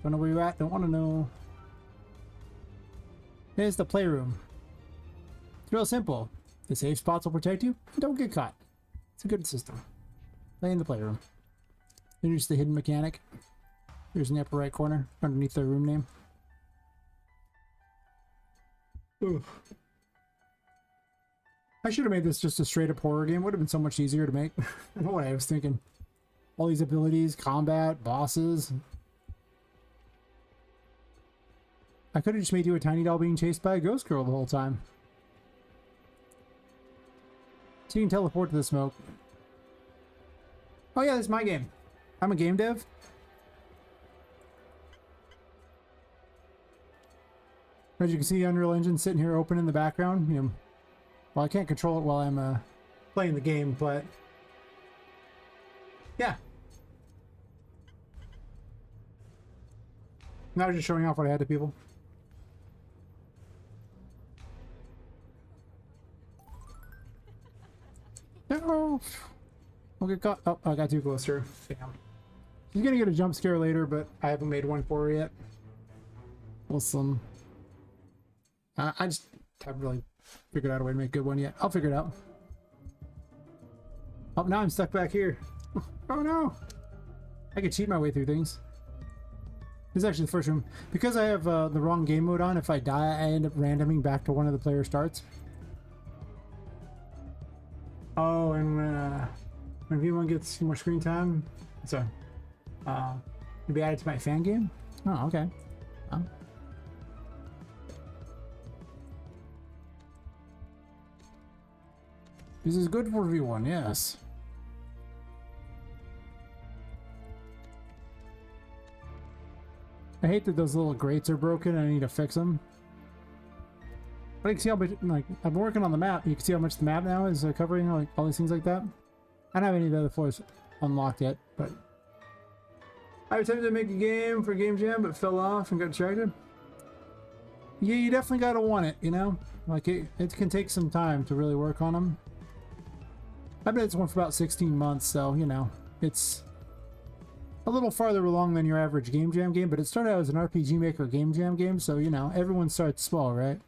Don't know where you're at, don't want to know. Here's the playroom. It's real simple. The safe spots will protect you, and don't get caught. It's a good system. Play in the playroom. Introduce the hidden mechanic. Here's in the upper right corner, underneath their room name. Ooh. I should have made this just a straight up horror game. Would have been so much easier to make. I don't know what I was thinking. All these abilities, combat, bosses. I could have just made you a tiny doll being chased by a ghost girl the whole time. So you can teleport to the smoke. Oh yeah, this is my game. I'm a game dev. As you can see, Unreal Engine sitting here open in the background. You know, well, I can't control it while I'm playing the game, but yeah. Now I was just showing off what I had to people. No, I'll get caught. Oh, I got too close to her. Damn. She's gonna get a jump scare later, but I haven't made one for her yet. Awesome. I just haven't really figured out a way to make a good one yet. I'll figure it out. Oh, now I'm stuck back here. Oh no! I could cheat my way through things. This is actually the first room. Because I have the wrong game mode on, if I die, I end up randoming back to one of the player starts. Oh, and when V1 gets more screen time, so it'll be added to my fan game? Oh, okay. This is good for V1, yes. I hate that those little grates are broken and I need to fix them. But you can see how much, like, I've been working on the map. You can see how much the map now is covering, like, all these things like that. I don't have any of the other floors unlocked yet, but I attempted to make a game for Game Jam, but fell off and got distracted. Yeah, you definitely gotta want it, you know? Like, it can take some time to really work on them. I've been at this one for about 16 months, so, you know, it's a little farther along than your average Game Jam game, but it started out as an RPG Maker Game Jam game, so, you know, everyone starts small, right?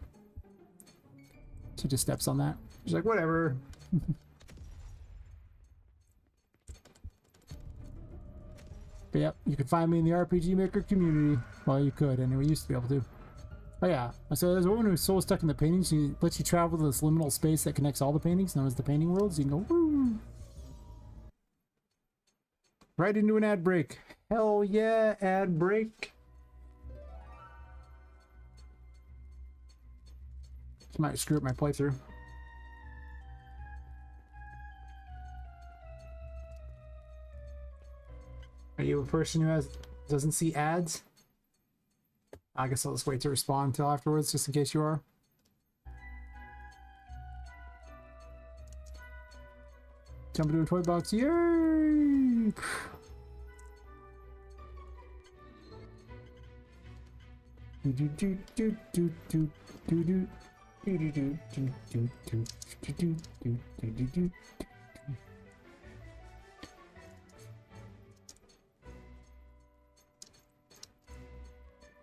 She just steps on that. She's like, whatever. But yep, you can find me in the RPG Maker community. Well, you could, anyway, you used to be able to. Oh yeah, so there's a woman who's so stuck in the paintings, she lets you travel to this liminal space that connects all the paintings, known as the painting world, so you can go, woo! Right into an ad break. Hell yeah, ad break. This might screw up my playthrough. Are you a person who doesn't see ads? I guess I'll just wait to respond until afterwards, just in case you are. Jump into a toy box, yay!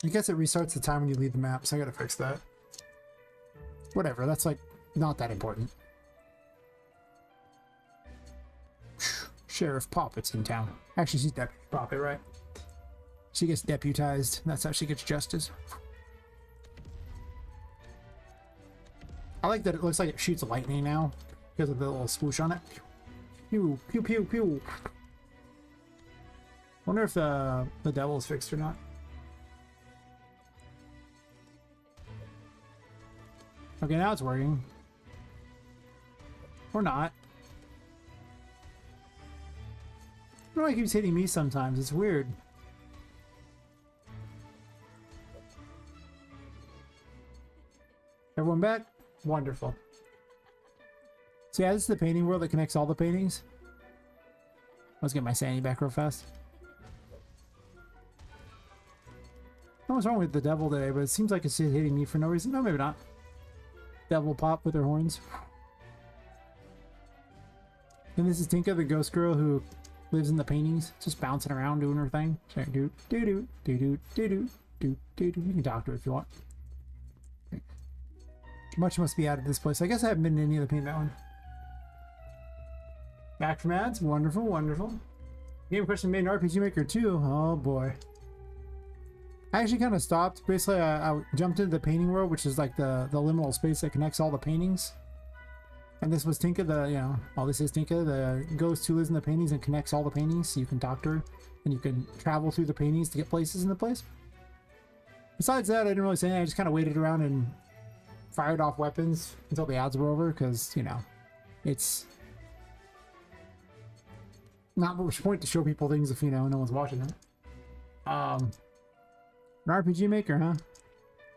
I guess it restarts the time when you leave the map, so I gotta fix that. Whatever, that's like not that important. Sheriff Poppet's in town. Actually, she's Deputy Poppet, right? She gets deputized. That's how she gets justice. I like that it looks like it shoots lightning now because of the little swoosh on it. Pew, pew, pew, pew. Wonder if the devil's fixed or not. Okay, now it's working. Or not. I don't know why it keeps hitting me sometimes. It's weird. Everyone back? Wonderful. So yeah, this is the painting world that connects all the paintings. Let's get my sanity back real fast. What's wrong with the devil today, but it seems like it's hitting me for no reason. No, maybe not. Devil Pop with her horns. And this is Tinka, the ghost girl who lives in the paintings, just bouncing around doing her thing. Do do do do do do do do do do. You can talk to her if you want. Much must be added to this place. I guess I haven't been in any of the paint that one. Back from ads. Wonderful, wonderful. Game question made in RPG Maker 2. Oh boy. I actually kind of stopped. Basically, I jumped into the painting world, which is like the liminal space that connects all the paintings. And this was Tinka, this is Tinka, the ghost who lives in the paintings and connects all the paintings, so you can talk to her, and you can travel through the paintings to get places in the place. Besides that, I didn't really say anything. I just kind of waited around and fired off weapons until the ads were over, because, you know, it's not much point to show people things if, you know, no one's watching it. An RPG Maker, huh?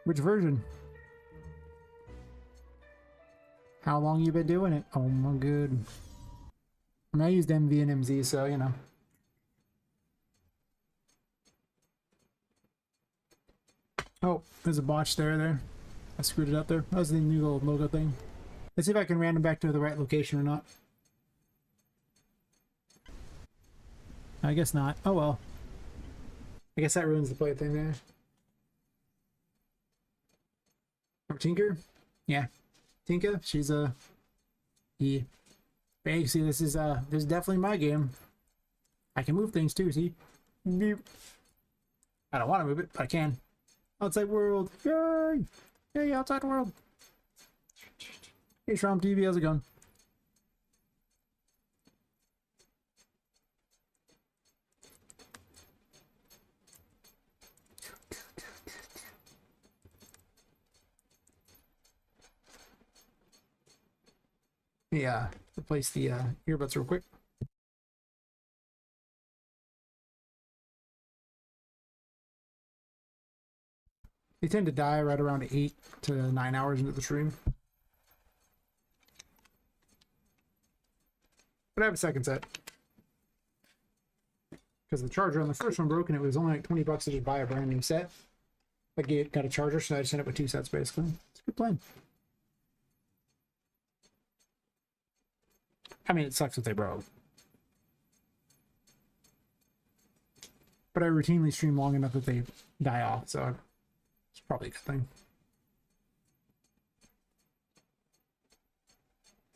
Which version? How long you been doing it? Oh my good. I mean, I used MV and MZ, so, you know. Oh, there's a botch there. I screwed it up there. That was the new little logo thing. Let's see if I can random back to the right location or not. I guess not. Oh well. I guess that ruins the play thing there. Oh, Tinker? Yeah. Tinka, she's a... Yeah. Hey, see, this is definitely my game. I can move things too, see? Beep. I don't want to move it, but I can. Outside world. Yay! Yay, outside world. Hey, Shrom TV, how's it going? Yeah, replace the earbuds real quick. They tend to die right around 8 to 9 hours into the stream. But I have a second set. Because the charger on the first one broke and it was only like $20 to just buy a brand new set. I got a charger, so I just ended up with 2 sets basically. It's a good plan. I mean, it sucks that they broke. But I routinely stream long enough that they die off, so it's probably a good thing.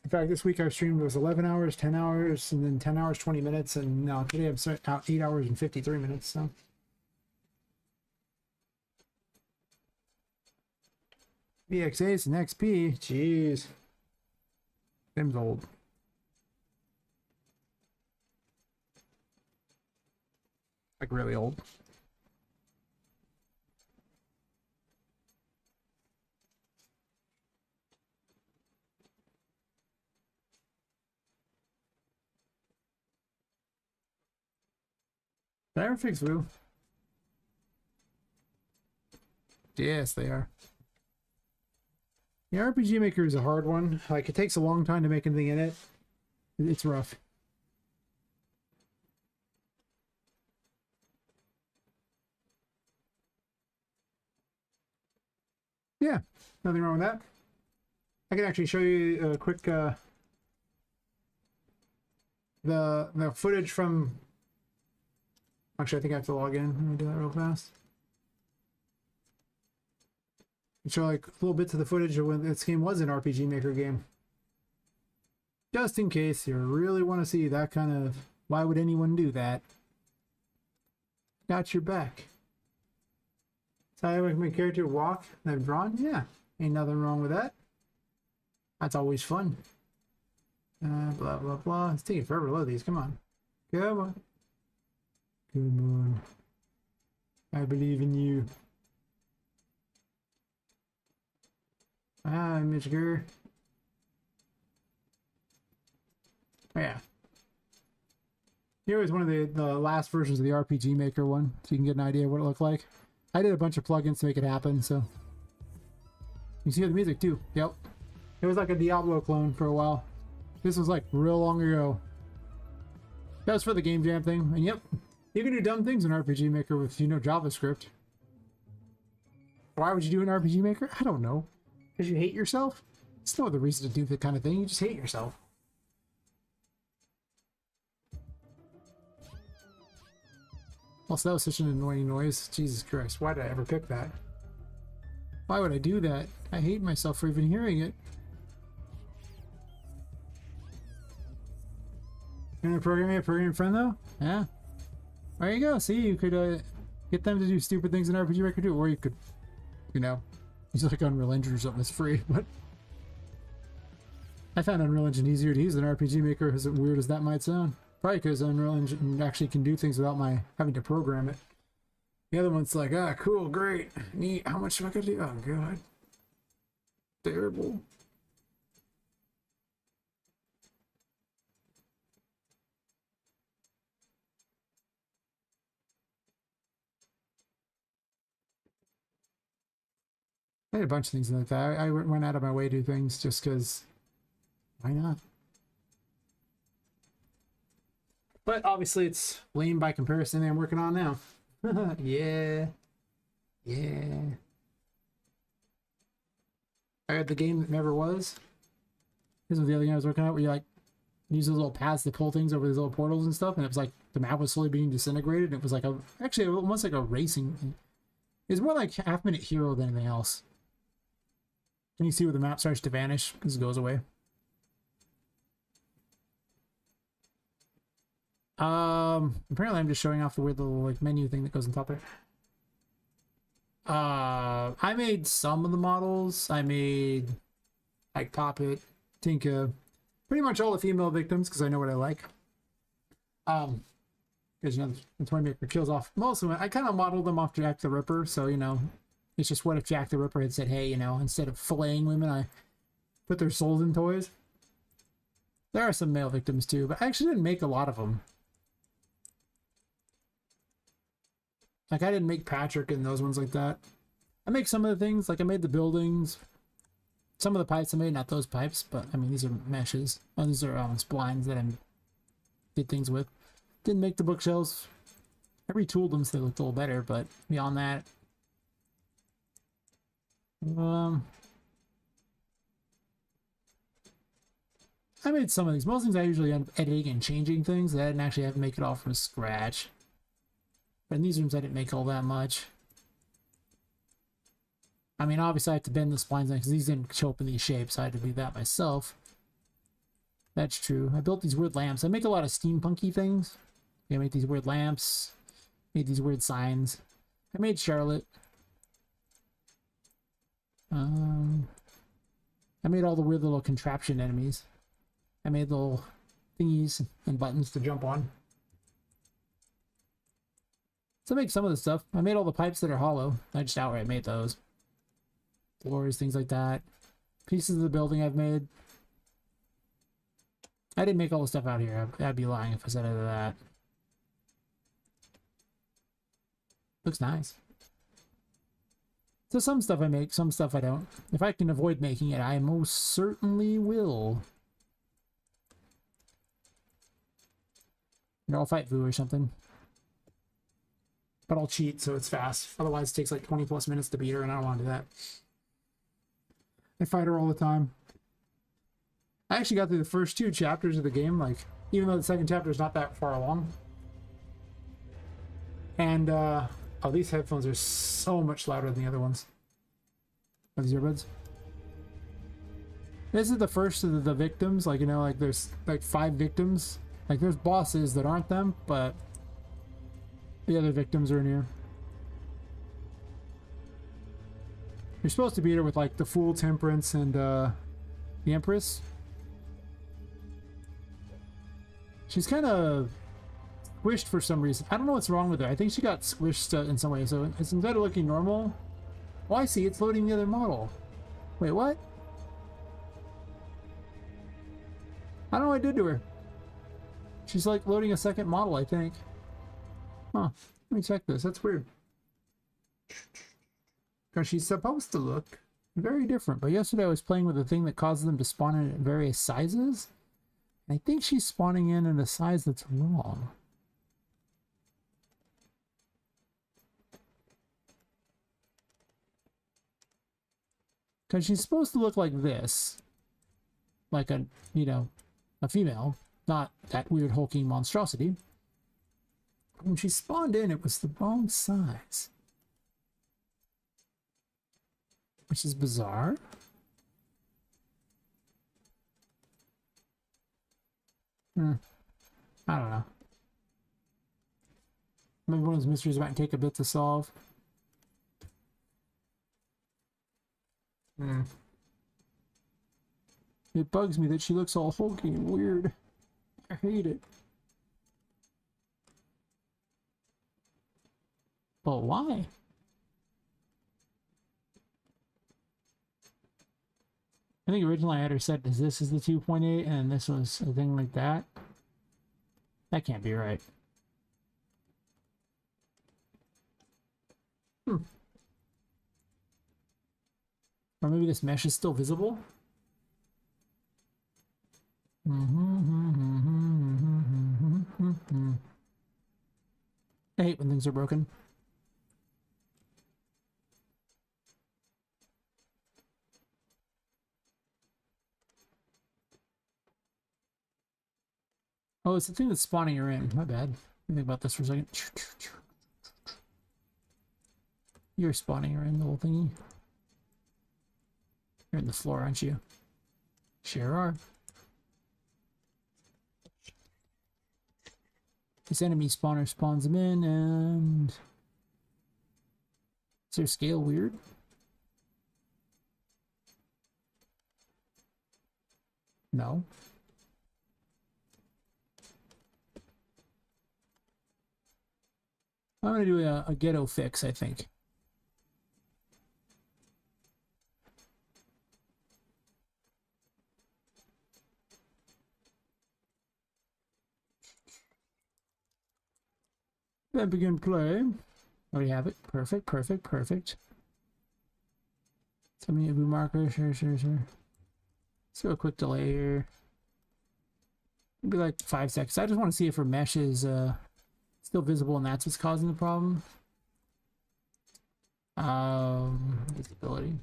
In fact, this week I've streamed was 11 hours, 10 hours, and then 10 hours, 20 minutes, and now today I'm out 8 hours and 53 minutes, so. VX8 and XP, jeez. Them's old. Like really old. Did I ever fix Woo? Yes, they are. The RPG Maker is a hard one. Like, it takes a long time to make anything in it. It's rough. Yeah, nothing wrong with that. I can actually show you a quick the footage from. Actually, I think I have to log in. Let me do that real fast. Show like little bits of the footage of when this game was an RPG Maker game. Just in case you really want to see that kind of. Why would anyone do that? Got your back. So I make my character walk that I've drawn? Yeah. Ain't nothing wrong with that. That's always fun. Blah, blah, blah. It's taking forever to load these. Come on. Come on. Come on. I believe in you. Ah, Mitch Gurr. Oh, yeah. Here was one of the last versions of the RPG Maker one, so you can get an idea of what it looked like. I did a bunch of plugins to make it happen, so. You see the music too. Yep. It was like a Diablo clone for a while. This was like real long ago. That was for the Game Jam thing, and yep. You can do dumb things in RPG Maker with, you know, JavaScript. Why would you do an RPG Maker? I don't know. Because you hate yourself? It's no other reason to do that kind of thing. You just hate yourself. Also, that was such an annoying noise. Jesus Christ, why did I ever pick that? Why would I do that? I hate myself for even hearing it. You want to program a program friend though? Yeah. There you go. See, you could get them to do stupid things in RPG Maker too, or you could, you know, use like Unreal Engine or something that's free. But I found Unreal Engine easier to use than RPG Maker, as weird as that might sound. Probably because Unreal Engine actually can do things without my having to program it. The other one's like, ah, cool, great, neat. How much do I gotta do? Oh god, terrible. I had a bunch of things like that. I went out of my way to do things just because. Why not? But obviously it's lame by comparison that I'm working on now. Yeah. Yeah. I had the game that never was. This was the other game I was working on where you like use those little paths to pull things over these little portals and stuff, and it was like the map was slowly being disintegrated, and it was like actually almost like a racing. It's more like half-minute hero than anything else. Can you see where the map starts to vanish because it goes away? Apparently I'm just showing off the weird little like menu thing that goes on top there. I made some of the models. I made like Poppet, Tinka, pretty much all the female victims because I know what I like. Because you know the toy maker kills off most of them. I kind of modeled them off Jack the Ripper, so you know, it's just what if Jack the Ripper had said, hey, you know, instead of filleting women, I put their souls in toys. There are some male victims too, but I actually didn't make a lot of them. Like, I didn't make Patrick and those ones like that. I make some of the things, like I made the buildings. Some of the pipes I made, not those pipes, but I mean, these are meshes. Oh, these are splines that I did things with. Didn't make the bookshelves. I retooled them so they looked a little better, but beyond that, I made some of these. Most things I usually end up editing and changing things. I didn't actually have to make it all from scratch. But in these rooms, I didn't make all that much. I mean, obviously I have to bend the splines because these didn't show up in these shapes, so I had to do that myself. That's true. I built these weird lamps. I make a lot of steampunky things. I made these weird lamps. Made these weird signs. I made Charlotte. I made all the weird little contraption enemies. I made little thingies and buttons to jump on. So I make some of the stuff. I made all the pipes that are hollow. I just outright made those. Floors, things like that. Pieces of the building I've made. I didn't make all the stuff out here. I'd be lying if I said either that. Looks nice. So some stuff I make, some stuff I don't. If I can avoid making it, I most certainly will. You know, I'll fight Vu or something. But I'll cheat so it's fast. Otherwise it takes like 20 plus minutes to beat her and I don't want to do that. I fight her all the time. I actually got through the first 2 chapters of the game, like, even though the second chapter is not that far along. And, oh, these headphones are so much louder than the other ones. Are these earbuds? This is the first of the victims, like, you know, like, there's, like, 5 victims. Like, there's bosses that aren't them, but the other victims are near. You're supposed to beat her with, like, the Fool, Temperance, and, the Empress. She's kind of squished for some reason. I don't know what's wrong with her. I think she got squished in some way. So it's instead of looking normal. Oh, I see. It's loading the other model. Wait, what? I don't know what I did to her. She's like loading a second model, I think. Huh. Let me check this. That's weird. Because she's supposed to look very different. But yesterday I was playing with a thing that causes them to spawn in at various sizes. I think she's spawning in a size that's wrong. Because she's supposed to look like this. Like a, you know, a female. Not that weird hulking monstrosity. When she spawned in, it was the wrong size. Which is bizarre. I don't know. Maybe one of those mysteries might take a bit to solve. It bugs me that she looks all hulky and weird. I hate it. But why? I think originally I had her set as this is the 2.8 and this was a thing like that. That can't be right. Or maybe this mesh is still visible? I hate when things are broken. Oh, it's the thing that's spawning her in. My bad. Let me think about this for a second. You're spawning her in, the little thingy. You're in the floor, aren't you? Sure are. This enemy spawner spawns them in, and... Is their scale weird? No. I'm gonna do a ghetto fix, I think. Then begin play. Already have it. Perfect, perfect, perfect. Tell me a blue marker. Sure. Let's do a quick delay here. Maybe like 5 seconds. I just want to see if her mesh is still visible and that's what's causing the problem. Visibility.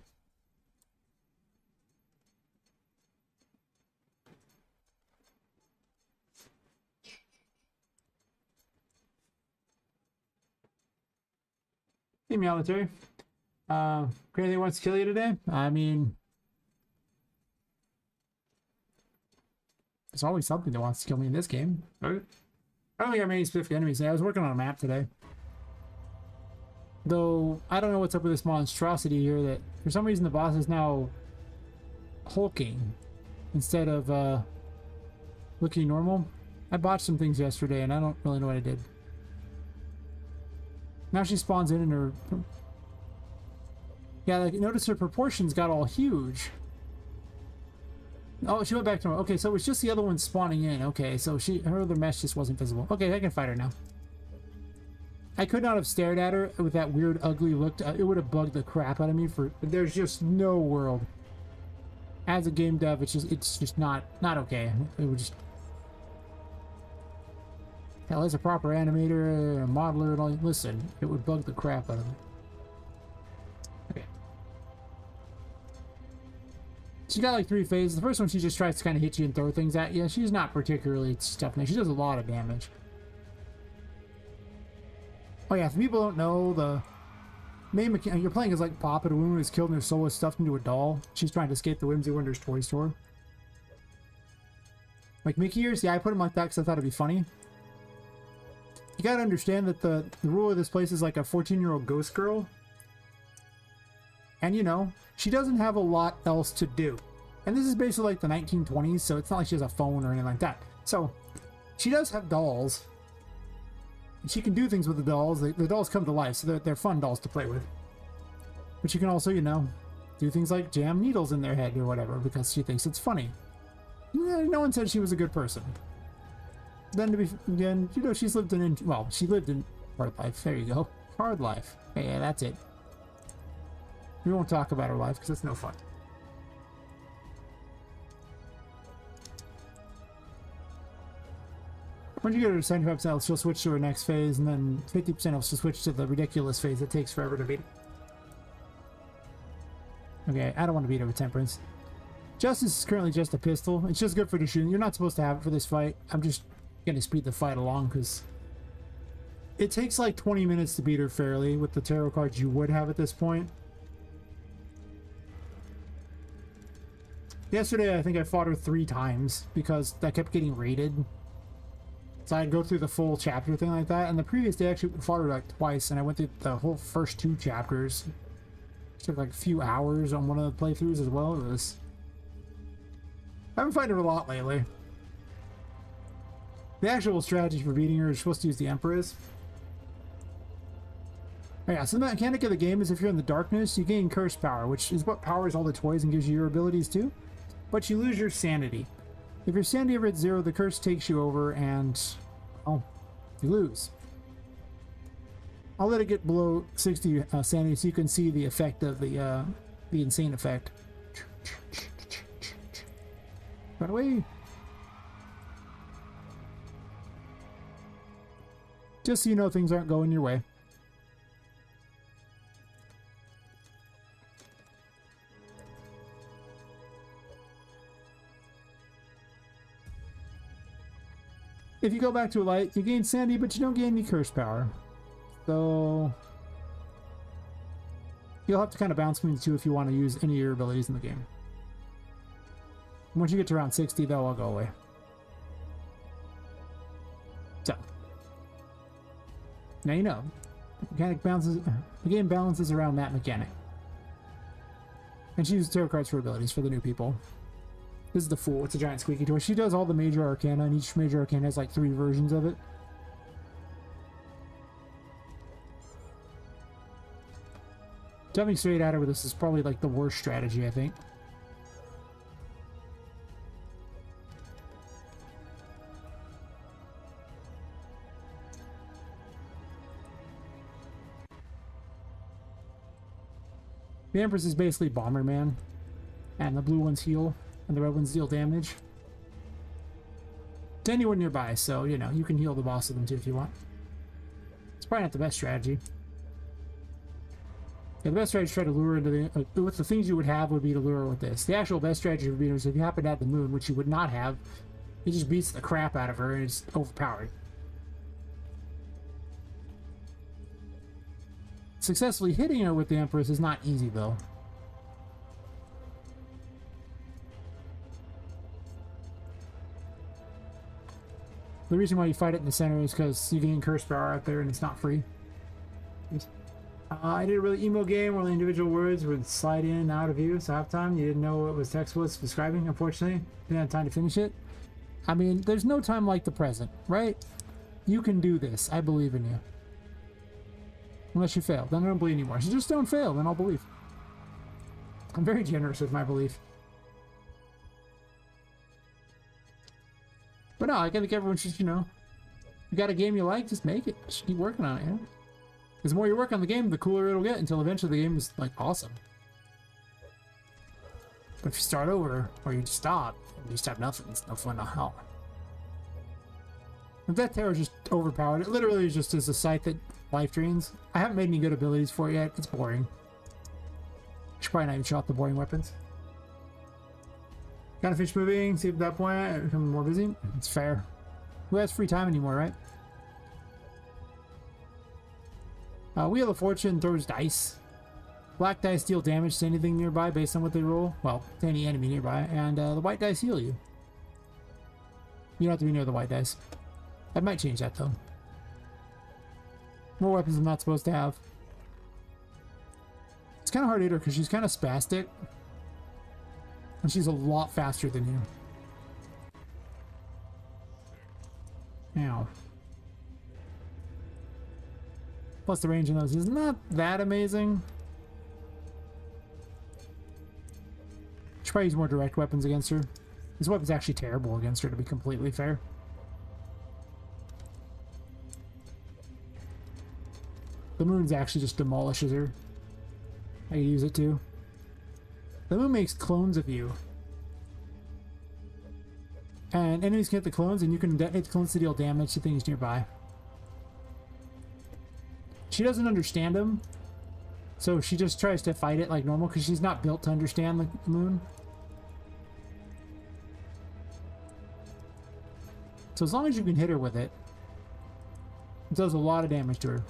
Hey, military. Crazy wants to kill you today? I mean, there's always something that wants to kill me in this game. I don't think I have any specific enemies. I was working on a map today. Though, I don't know what's up with this monstrosity here that, for some reason, the boss is now hulking instead of looking normal. I botched some things yesterday and I don't really know what I did. Now she spawns in and her... Yeah, like, notice her proportions got all huge. Oh, she went back to normal. Okay, so it was just the other one spawning in. Okay, so her other mesh just wasn't visible. Okay, I can fight her now. I could not have stared at her with that weird, ugly look. It would have bugged the crap out of me. There's just no world. As a game dev, it's just not okay. It would just... Hell, as a proper animator, a modeler, and all. Listen, it would bug the crap out of me. Okay. She got like 3 phases. The first one, she just tries to kind of hit you and throw things at you. She's not particularly tough. She does a lot of damage. Oh yeah, if people don't know, the main mechanic you're playing is like Poppet, a woman who's killed and her soul is stuffed into a doll. She's trying to escape the Whimsy Wonders toy store. Like Mickey ears? Yeah, I put them like that because I thought it'd be funny. You gotta understand that the rule of this place is like a 14-year-old ghost girl. And you know, she doesn't have a lot else to do. And this is basically like the 1920s, so it's not like she has a phone or anything like that. So, she does have dolls. And she can do things with the dolls. The dolls come to life, so they're fun dolls to play with. But you can also, you know, do things like jam needles in their head or whatever because she thinks it's funny. No one said she was a good person. Then to be again, you know, she's lived in she lived in hard life. There you go, hard life. Yeah, that's it. We won't talk about her life because it's no fun. When you get her to 75%, she'll switch to her next phase, and then 50% she'll switch to the ridiculous phase that takes forever to beat. Okay, I don't want to beat her with Temperance. Justice is currently just a pistol. It's just good for the shooting. You're not supposed to have it for this fight. I'm just gonna speed the fight along because it takes like 20 minutes to beat her fairly with the tarot cards you would have at this point. Yesterday, I think I fought her 3 times because I kept getting raided. So I'd go through the full chapter thing like that. And the previous day, I actually fought her like twice, and I went through the whole first 2 chapters. It took like a few hours on one of the playthroughs as well. I've been fighting her a lot lately. The actual strategy for beating her is supposed to use the Empress. Oh yeah, so the mechanic of the game is if you're in the darkness, you gain curse power, which is what powers all the toys and gives you your abilities too. But you lose your sanity. If your sanity ever hits 0, the curse takes you over and, oh, you lose. I'll let it get below 60 sanity so you can see the effect of the insane effect. Run away. Just so you know things aren't going your way. If you go back to a light, you gain sanity, but you don't gain any curse power. So you'll have to kind of bounce between the two if you want to use any of your abilities in the game. Once you get to around 60, they'll all go away. So now you know. The game balances around that mechanic. And she uses tarot cards for abilities for the new people. This is the Fool. It's a giant squeaky toy. She does all the major arcana, and each major arcana has like 3 versions of it. Jumping straight at her with this is probably like the worst strategy, I think. The Empress is basically Bomberman, and the blue ones heal, and the red ones deal damage to anyone nearby, so, you know, you can heal the boss of them too if you want. It's probably not the best strategy. Yeah, the best strategy is to try to lure into the... with the things you would have would be to lure with this. The actual best strategy would be is if you happen to have the moon, which you would not have, it just beats the crap out of her and it's overpowered. Successfully hitting her with the Empress is not easy, though. The reason why you fight it in the center is because you can gain curse power out there and it's not free. I did a really emo game where the individual words would slide in and out of you, so half time you didn't know what was text was describing, unfortunately. Didn't have time to finish it. I mean, there's no time like the present, right? You can do this. I believe in you. Unless you fail. Then I don't believe anymore. So just don't fail, then I'll believe. I'm very generous with my belief. But no, I think everyone should, you know, you got a game you like, just make it. Just keep working on it, you know? Because the more you work on the game, the cooler it'll get until eventually the game is, like, awesome. But if you start over, or you just stop, you just have nothing. It's no fun to hell. If that terror is just overpowered, it literally just is a site that life drains. I haven't made any good abilities for it yet. It's boring. Should probably not even show off the boring weapons. Gotta finish moving, see if at that point I become more busy. It's fair. Who has free time anymore, right? Wheel of Fortune throws dice. Black dice deal damage to anything nearby based on what they roll. Well, to any enemy nearby. And the white dice heal you. You don't have to be near the white dice. I might change that though. More weapons I'm not supposed to have. It's kind of hard to hit her because she's kind of spastic. And she's a lot faster than you. Ow. Plus the range on those is not that amazing. Should probably use more direct weapons against her. This weapon's actually terrible against her, to be completely fair. The moon's actually just demolishes her. I can use it too. The moon makes clones of you. And enemies can hit the clones, and you can detonate the clones to deal damage to things nearby. She doesn't understand them, so she just tries to fight it like normal because she's not built to understand the moon. So as long as you can hit her with it, it does a lot of damage to her.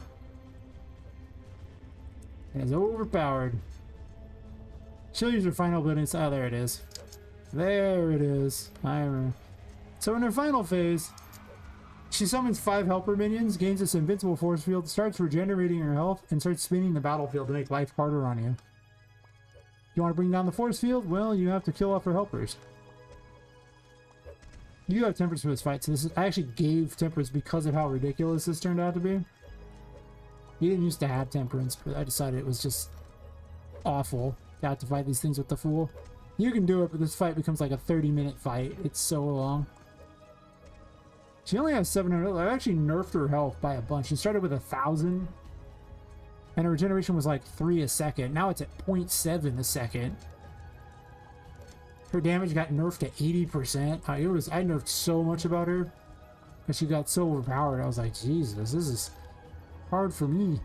And it's overpowered. She'll use her final ability. Oh, there it is. There it is. I remember. So in her final phase, she summons 5 helper minions, gains this invincible force field, starts regenerating her health, and starts spinning the battlefield to make life harder on you. You want to bring down the force field? Well, you have to kill off her helpers. You have temperance for this fight, so this is, I actually gave temperance because of how ridiculous this turned out to be. You didn't used to have temperance, but I decided it was just awful to have to fight these things with the fool. You can do it, but this fight becomes like a 30-minute fight. It's so long. She only has 700. I actually nerfed her health by a bunch. She started with 1,000, and her regeneration was like 3 a second. Now it's at 0.7 a second. Her damage got nerfed to 80%. I nerfed so much about her because she got so overpowered. I was like, Jesus, this is hard for me.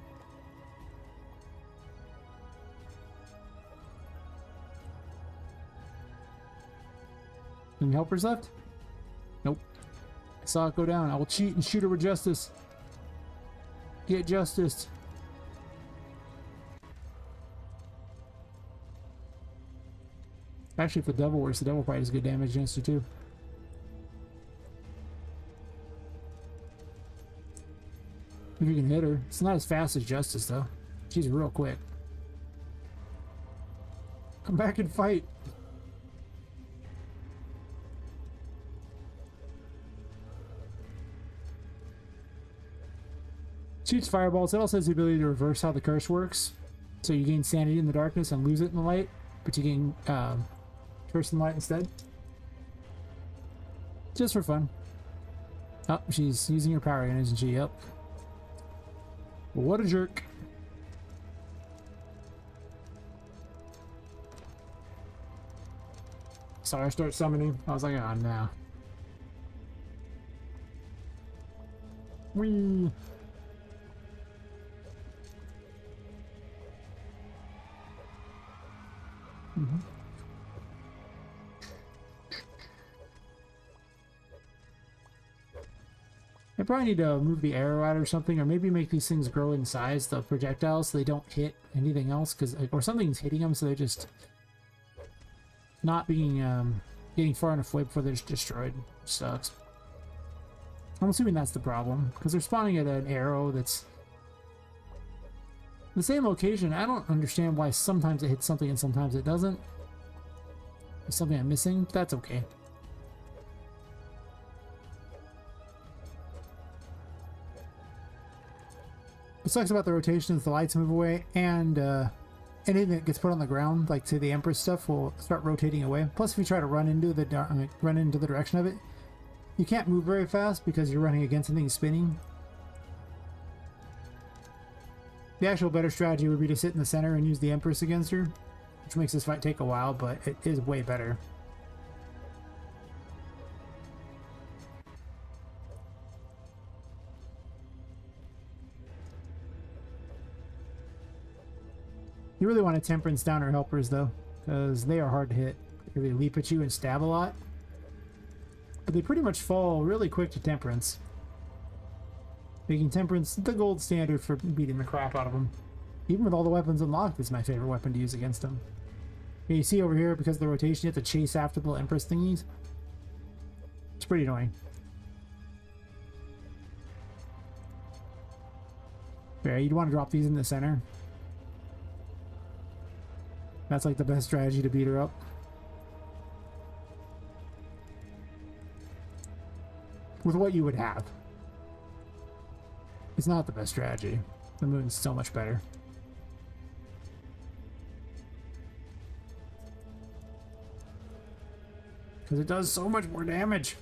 Any helpers left? Nope. I saw it go down. I will cheat and shoot her with justice. Get justice. Actually, if the devil works, the devil probably does good damage against her too. If you can hit her. It's not as fast as justice though. She's real quick. Come back and fight. Shoots fireballs. It also has the ability to reverse how the curse works. So you gain sanity in the darkness and lose it in the light, but you gain curse in the light instead. Just for fun. Oh, she's using her power again, isn't she? Yep. What a jerk. Sorry, I start summoning. I was like, oh no. Whee! I probably need to move the arrow out or something, or maybe make these things grow in size, the projectiles, so they don't hit anything else, or something's hitting them, so they're just not being getting far enough away before they're just destroyed. Sucks. I'm assuming that's the problem, because they're spawning at an arrow that's the same location. I don't understand why sometimes it hits something and sometimes it doesn't. There's something I'm missing, but that's okay. What sucks about the rotation is the lights move away, and anything that gets put on the ground, like say the Empress stuff, will start rotating away. Plus, if you try to run into the direction of it, you can't move very fast because you're running against something spinning. The actual better strategy would be to sit in the center and use the Empress against her, which makes this fight take a while, but it is way better. You really want to temperance down her helpers, though, because they are hard to hit. They really leap at you and stab a lot. But they pretty much fall really quick to temperance. Making temperance the gold standard for beating the crap out of them. Even with all the weapons unlocked, it's my favorite weapon to use against them. And you see over here, because of the rotation, you have to chase after the little Empress thingies. It's pretty annoying. Okay, you'd want to drop these in the center. That's like the best strategy to beat her up. With what you would have. It's not the best strategy. The moon's so much better. Because it does so much more damage.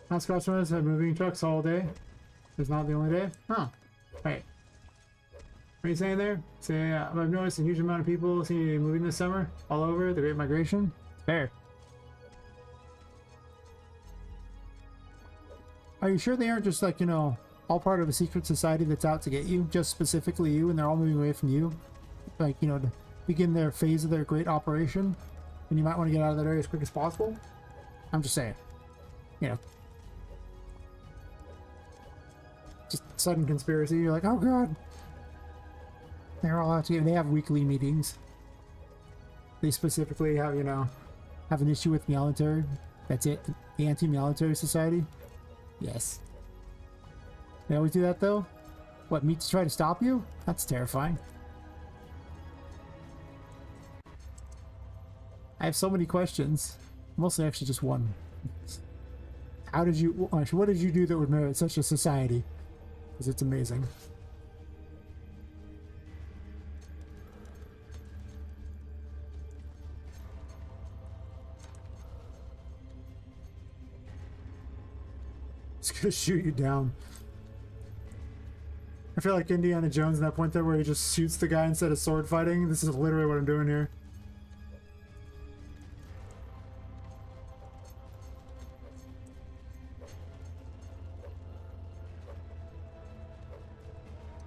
House customers have moving trucks all day. It's not the only day. Huh. Wait. What are you saying there? Say, I've noticed a huge amount of people seem to be moving this summer all over the Great Migration. Fair. Are you sure they aren't just like, you know, all part of a secret society that's out to get you? Just specifically you, and they're all moving away from you? Like, you know, to begin their phase of their great operation? And you might want to get out of that area as quick as possible? I'm just saying. You know. Just sudden conspiracy. You're like, oh god. They're all out to get. They have weekly meetings. They specifically have, you know, have an issue with military. That's it. The anti-military society. Yes. They always do that though? What, meet to try to stop you? That's terrifying. I have so many questions. Mostly actually just one. How did you, what did you do that would merit such a society? Because it's amazing. It's gonna shoot you down. I feel like Indiana Jones at that point there where he just shoots the guy instead of sword fighting. This is literally what I'm doing here.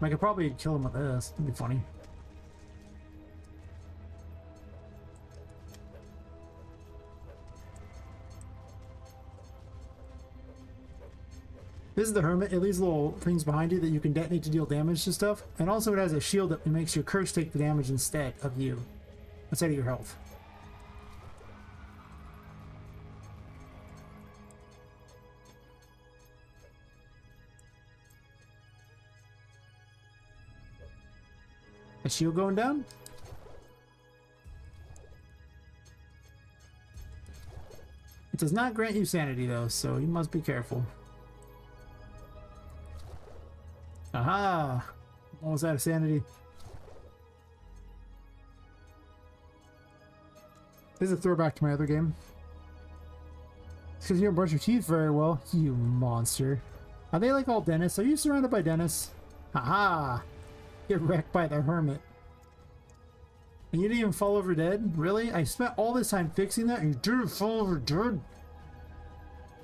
I could probably kill him with this. It'd be funny. This is the Hermit. It leaves little things behind you that you can detonate to deal damage to stuff. And also it has a shield that makes your curse take the damage instead of you. Instead of your health. Is shield going down? It does not grant you sanity though, so you must be careful. Aha! Almost out of sanity. This is a throwback to my other game. It's because you don't brush your teeth very well, you monster. Are they like all dentists? Are you surrounded by dentists? Haha! Get wrecked by the hermit. And you didn't even fall over dead? Really? I spent all this time fixing that and you didn't fall over dead?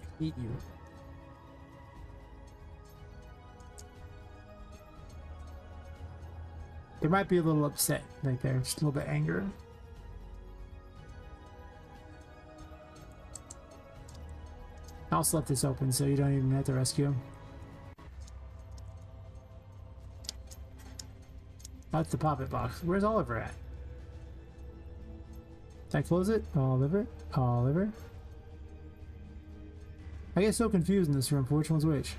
I hate you. There might be a little upset right there, just a little bit anger. I also left this open so you don't even have to rescue him. That's the Poppet box. Where's Oliver at? Did I close it? Oliver? Oliver? I get so confused in this room for which one's which.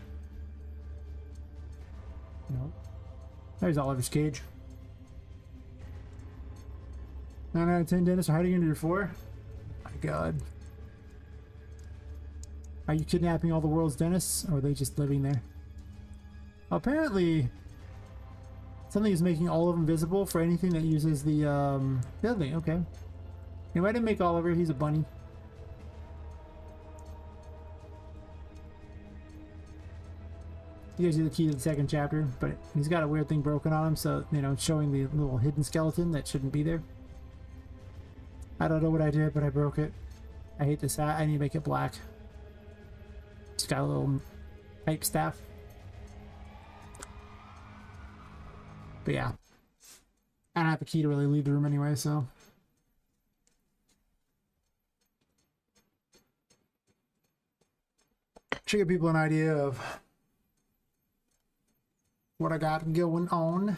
Nope. There's Oliver's cage. 9 out of 10 dentists are hiding under your floor? My god. Are you kidnapping all the world's dentists, or are they just living there? Apparently, something is making all of them visible for anything that uses the other thing. Okay. Anyway, I didn't make Oliver. He's a bunny. He gives you the key to the second chapter, but he's got a weird thing broken on him, so, you know, it's showing the little hidden skeleton that shouldn't be there. I don't know what I did, but I broke it. I hate this hat. I need to make it black. It's got a little pipe staff. But yeah. I don't have a key to really leave the room anyway, so. Should give people an idea of what I got going on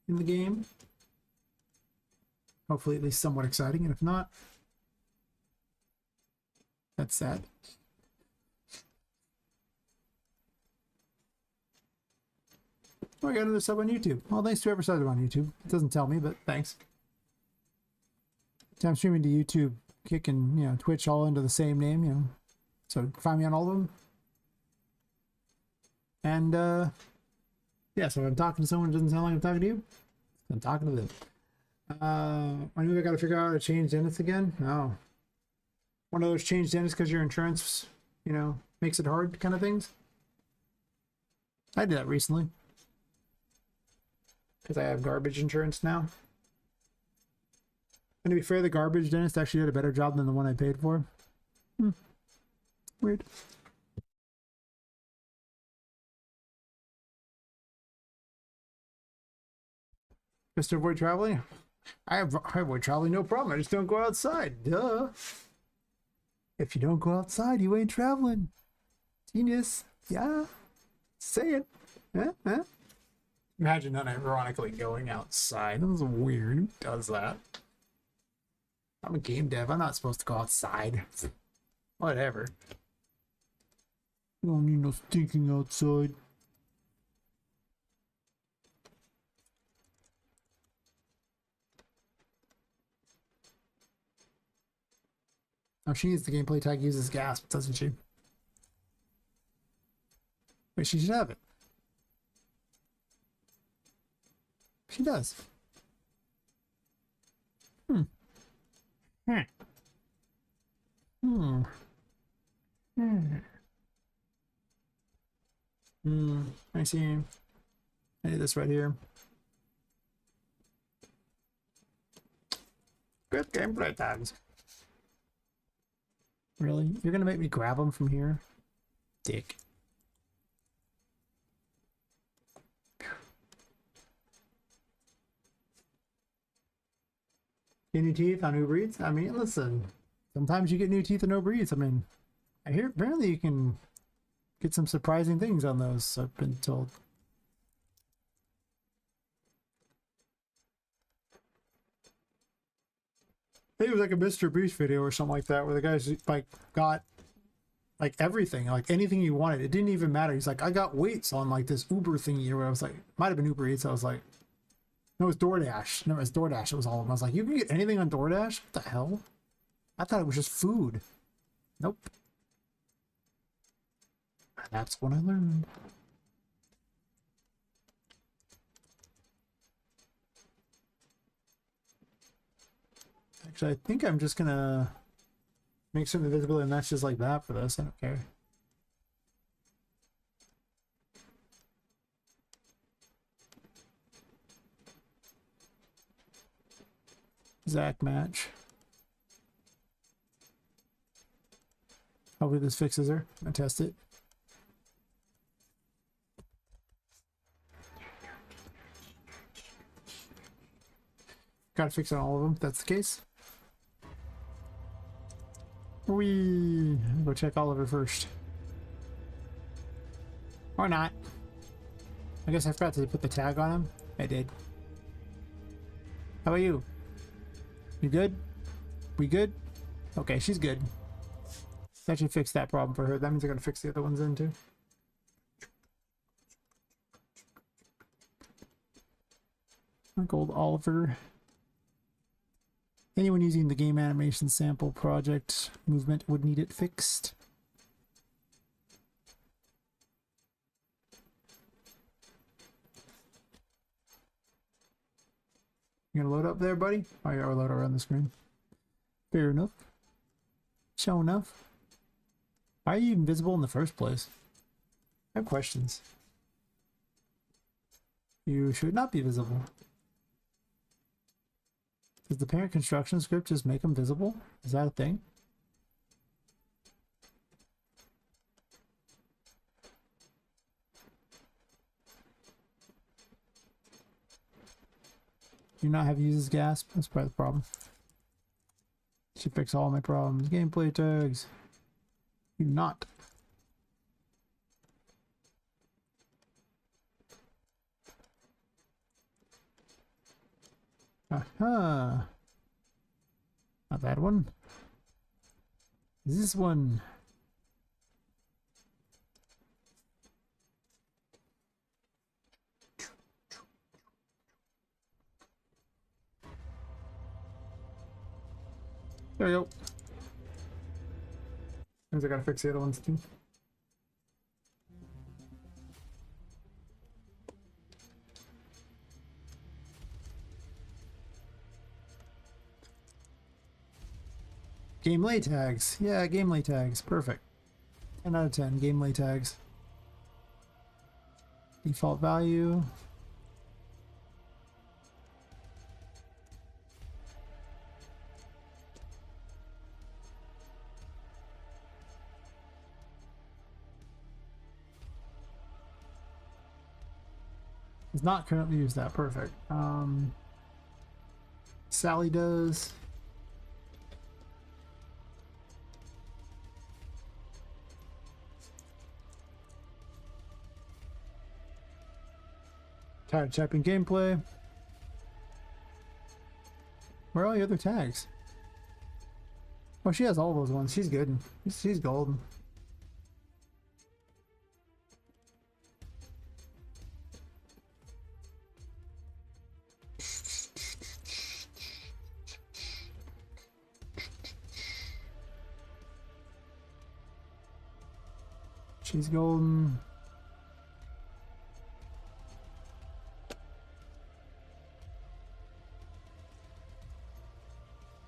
in the game. Hopefully at least somewhat exciting, and if not, that's sad. Oh, I got another sub on YouTube. Well, thanks to whoever subbed on YouTube. It doesn't tell me, but thanks. I'm streaming to YouTube, Kick, and, you know, Twitch all under the same name, you know. So find me on all of them. And, yeah, so if I'm talking to someone who doesn't sound like I'm talking to you, I'm talking to them. I knew I got to figure out how to change dentists again. Oh. One of those change dentists because your insurance, you know, makes it hard kind of things. I did that recently. Because I have garbage insurance now. And to be fair, the garbage dentist actually did a better job than the one I paid for. Weird. Just to avoid traveling? I avoid traveling, no problem. I just don't go outside. Duh. If you don't go outside, you ain't traveling. Genius. Yeah. Say it. Huh? Imagine unironically going outside. That was weird. Who does that? I'm a game dev. I'm not supposed to go outside. Whatever. Don't need no stinking outside. Oh, she needs the gameplay tag uses gasp, doesn't she? Wait, she should have it. She does. I see. I need this right here. Good gameplay tags. Really? You're gonna make me grab them from here? Dick. Get new teeth on Uber Eats? I mean, listen. Sometimes you get new teeth on Uber Eats. I mean, I hear apparently you can get some surprising things on those, I've been told. I think it was like a Mr. Beast video or something like that, where the guys like got like everything, like anything you wanted. It didn't even matter. He's like, I got weights on like this Uber thingy, or I was like, might have been Uber Eats. I was like, no, it was DoorDash. No, it was DoorDash. It was all of them. I was like, you can get anything on DoorDash? What the hell? I thought it was just food. Nope. That's what I learned. Actually, I think I'm just gonna Makes them invisible and that's just like that for this. I don't care. Zach match. Hopefully this fixes her. I'm gonna test it. Gotta fix it on all of them if that's the case. We go check Oliver first. Or not. I guess I forgot to put the tag on him. I did. How about you? You good? We good? Okay, she's good. That should fix that problem for her. That means I gotta fix the other ones then too. Gold Oliver. Anyone using the game animation sample project movement would need it fixed. You gonna load up there, buddy? Oh, yeah, or load around the screen. Fair enough. Show enough. Why are you even visible in the first place? I have questions. You should not be visible. Does the parent construction script just make them visible? Is that a thing? Do not have uses gasp? That's probably the problem. Should fix all my problems. Gameplay tags. Do not. Aha. Not that one. This one. There we go. Means I gotta fix the other ones too. Game lay tags. Yeah, game lay tags. Perfect. 10 out of 10. Game lay tags. Default value. Does not currently use that. Perfect. Sally does. Tired of typing gameplay. Where are all the other tags? Oh, she has all those ones. She's good. She's golden. She's golden.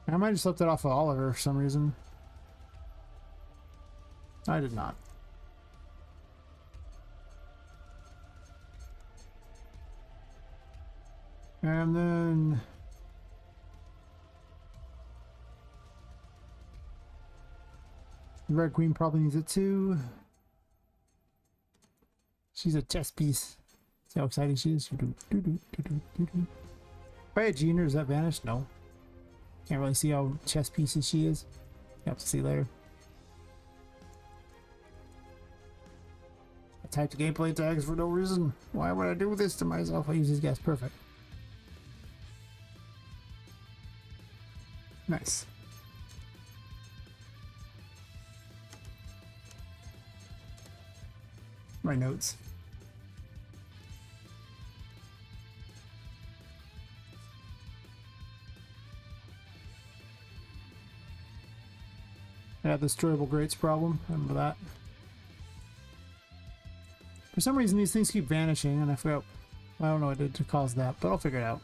I might have just left it off of Oliver for some reason. I did not. And then the Red Queen probably needs it too. She's a chess piece. See how exciting she is. If I had Gene, does that vanish? No. Can't really see how chess pieces she is. You have to see later. I typed gameplay tags for no reason. Why would I do this to myself? I use these guys. Perfect. Nice. My notes. Yeah, the destroyable grates problem. Remember that. For some reason, these things keep vanishing, and I forgot. I don't know what I did to cause that, but I'll figure it out.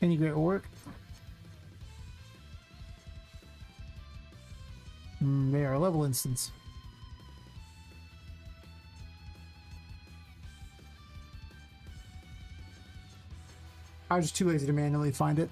Any great work? They are a level instance. I was just too lazy to manually find it.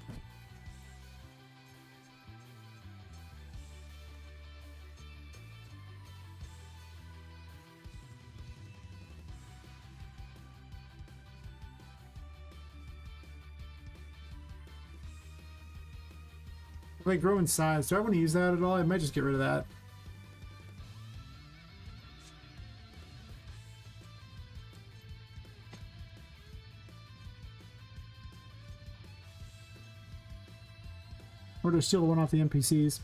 If I grow in size, do I want to use that at all? I might just get rid of that. Or to steal the one off the NPCs.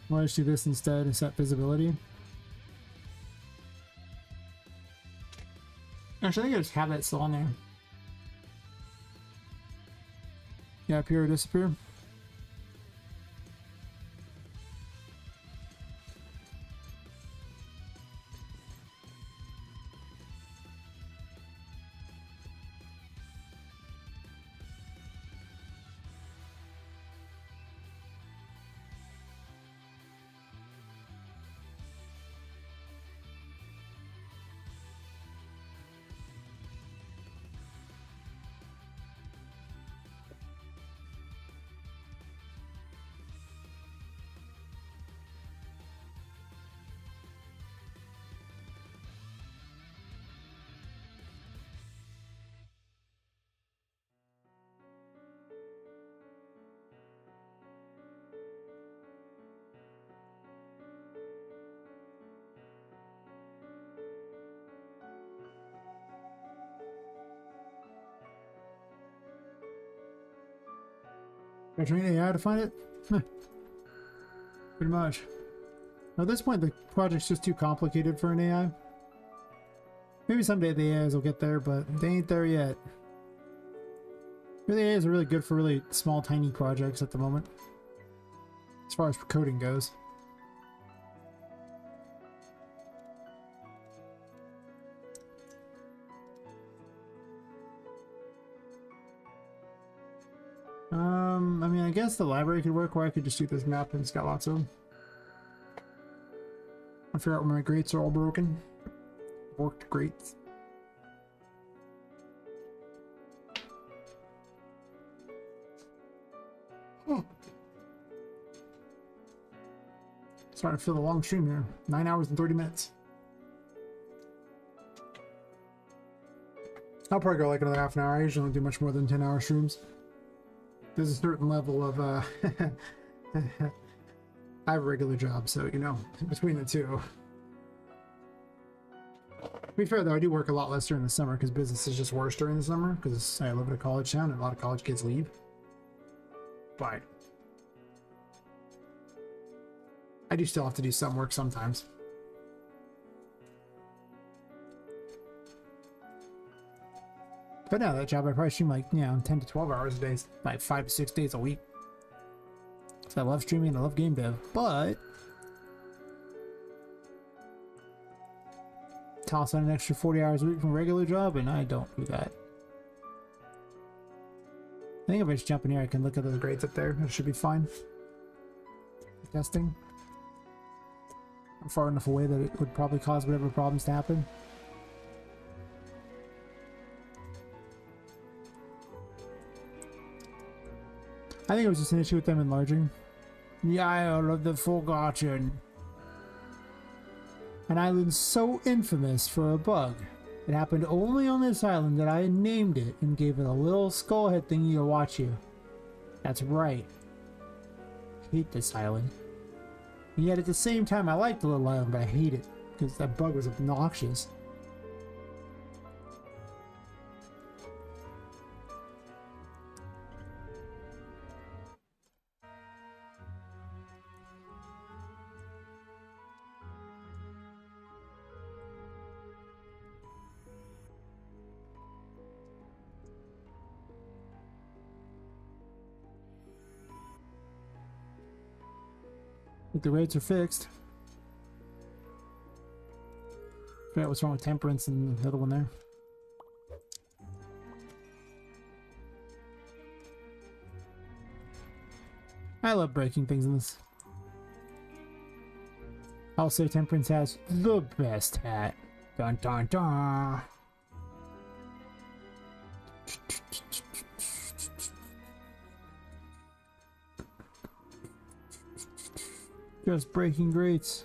Or I just do this instead and set visibility. Actually, I think I just have that still on there. Yeah, appear or disappear. Got to train AI to find it? Pretty much. At this point, the project's just too complicated for an AI. Maybe someday the AIs will get there, but they ain't there yet. Really, AIs are really good for really small, tiny projects at the moment. As far as coding goes. I mean, I guess the library could work, or I could just do this map and it's got lots of them. I figure out where my grates are all broken. Worked grates. Oh. Starting to feel a long stream here. 9 hours and 30 minutes. I'll probably go like another half an hour. I usually don't do much more than 10-hour streams. There's a certain level of I have a regular job, so you know, between the two. To be fair though, I do work a lot less during the summer because business is just worse during the summer because I live in a college town and a lot of college kids leave. But I do still have to do some work sometimes. But now that job I probably stream like, you know, 10 to 12 hours a day, like 5 to 6 days a week. So I love streaming and I love game dev, but toss on an extra 40 hours a week from a regular job and I don't do that. I think if I just jump in here I can look at those grades up there. It should be fine. Testing. I'm far enough away that it would probably cause whatever problems to happen. I think it was just an issue with them enlarging. The Isle of the Forgotten. An island so infamous for a bug. It happened only on this island that I named it and gave it a little skull head thingy to watch you. That's right. I hate this island. And yet at the same time I like the little island, but I hate it. Because that bug was obnoxious. But the rates are fixed. Forgot what's wrong with Temperance and the other one there. I love breaking things in this. I'll say Temperance has the best hat. Dun dun dun. Just breaking grates.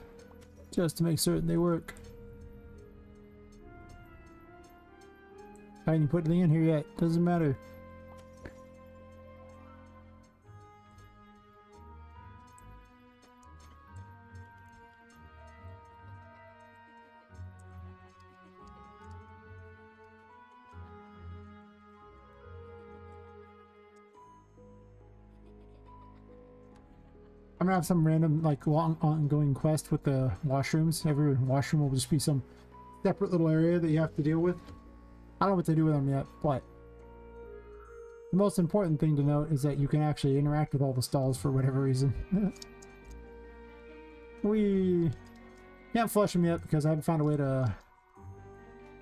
Just to make certain they work. I didn't put anything in here yet. Doesn't matter. I'm gonna have some random, like, long ongoing quest with the washrooms. Every washroom will just be some separate little area that you have to deal with. I don't know what to do with them yet, but the most important thing to note is that you can actually interact with all the stalls for whatever reason. We can't flush them yet because I haven't found a way to...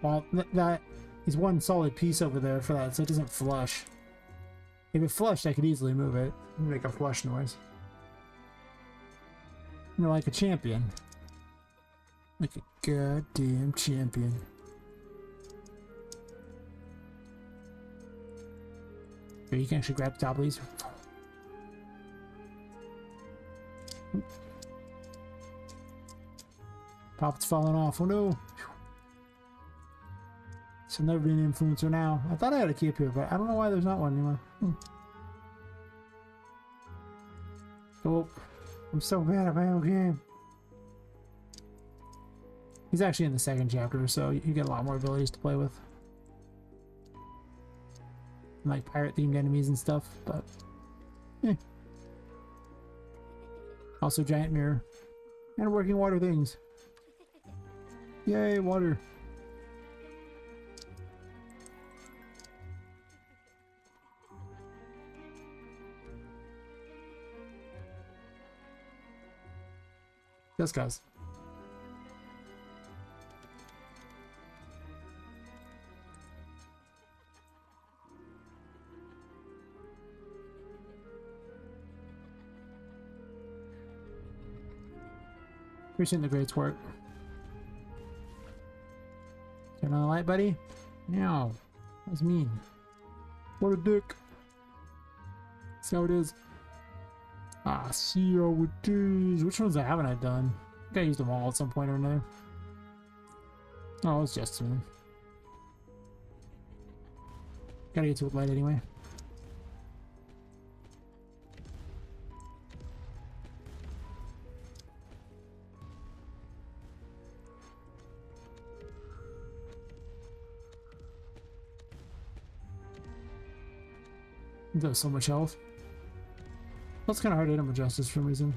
Well, that is one solid piece over there for that, so it doesn't flush. If it flushed, I could easily move it and make a flush noise. You're like a champion. Like a goddamn champion. Here, you can actually grab the top of these. Poppet's falling off. Oh no! So never be an influencer now. I thought I had a key up here, but I don't know why there's not one anymore. Oh, I'm so bad at my own game. He's actually in the second chapter, so you get a lot more abilities to play with. Like pirate-themed enemies and stuff, but... Also giant mirror. And working water things. Yay, water. Yes, guys. Appreciate the great work. Turn on the light, buddy. No, that's mean. What a dick. See how it is. Ah, see how it is. Which ones haven't I done? I think I used them all at some point or another. Oh, it's just me. Gotta get to it light anyway. It does so much health. That's kind of hard to hit him with justice for some reason.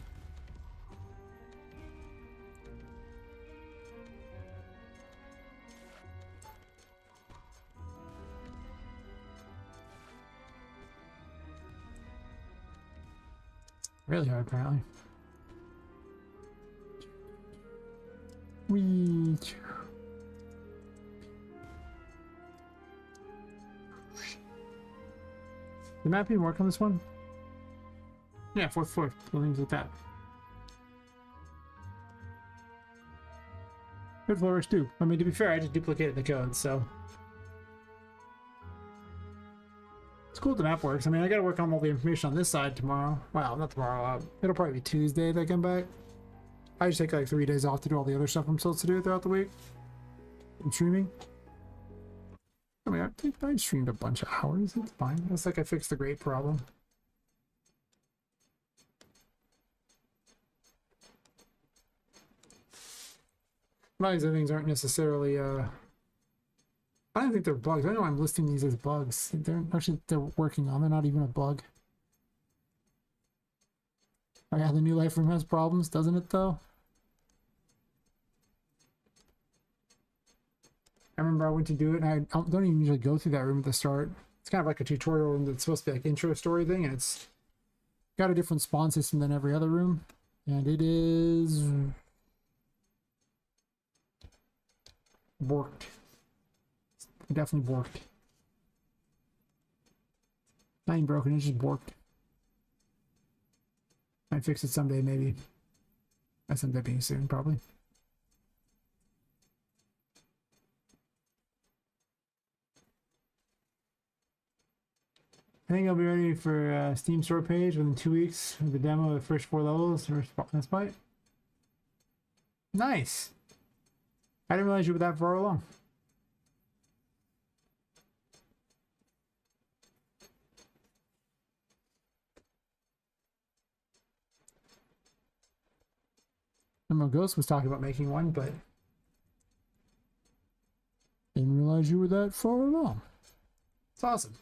Really hard, apparently. Whee! The map even work on this one? Yeah, fourth floor. Buildings like that. Third floor works too. I mean, to be fair, I just duplicated the code, so... It's cool the map works. I mean, I gotta work on all the information on this side tomorrow. Well, not tomorrow. It'll probably be Tuesday that I come back. I just take like 3 days off to do all the other stuff I'm supposed to do throughout the week. I'm streaming. I mean, I streamed a bunch of hours. It's fine. It's like I fixed the grade problem. A lot of these other things aren't necessarily, I don't think they're bugs. I know I'm listing these as bugs. They're actually, they're working on. They're not even a bug. Oh yeah, the new life room has problems, doesn't it though? I remember I went to do it and I don't even usually go through that room at the start. It's kind of like a tutorial room that's supposed to be like intro story thing, and it's got a different spawn system than every other room. And it is... borked. It definitely borked. Not even broken, it's just borked. Might fix it someday, maybe. By someday being soon, probably. I think I'll be ready for Steam store page within 2 weeks with the demo of the first 4 levels. That's right. Nice. I didn't realize you were that far along. I know Ghost was talking about making one, but didn't realize you were that far along. It's awesome.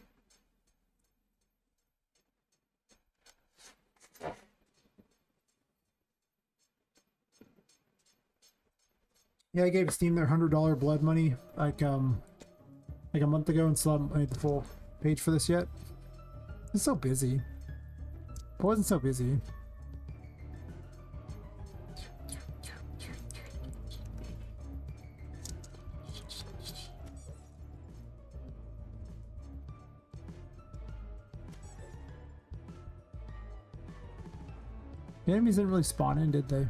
Yeah, I gave Steam their $100 blood money like a month ago and still haven't made the full page for this yet. It's so busy. It wasn't so busy. The enemies didn't really spawn in, did they?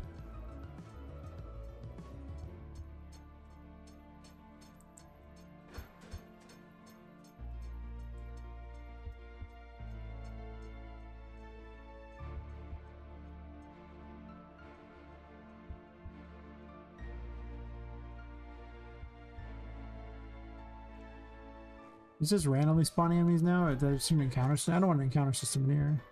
Is this randomly spawning enemies now? Or do I just an encounter system? I don't want an encounter system in here.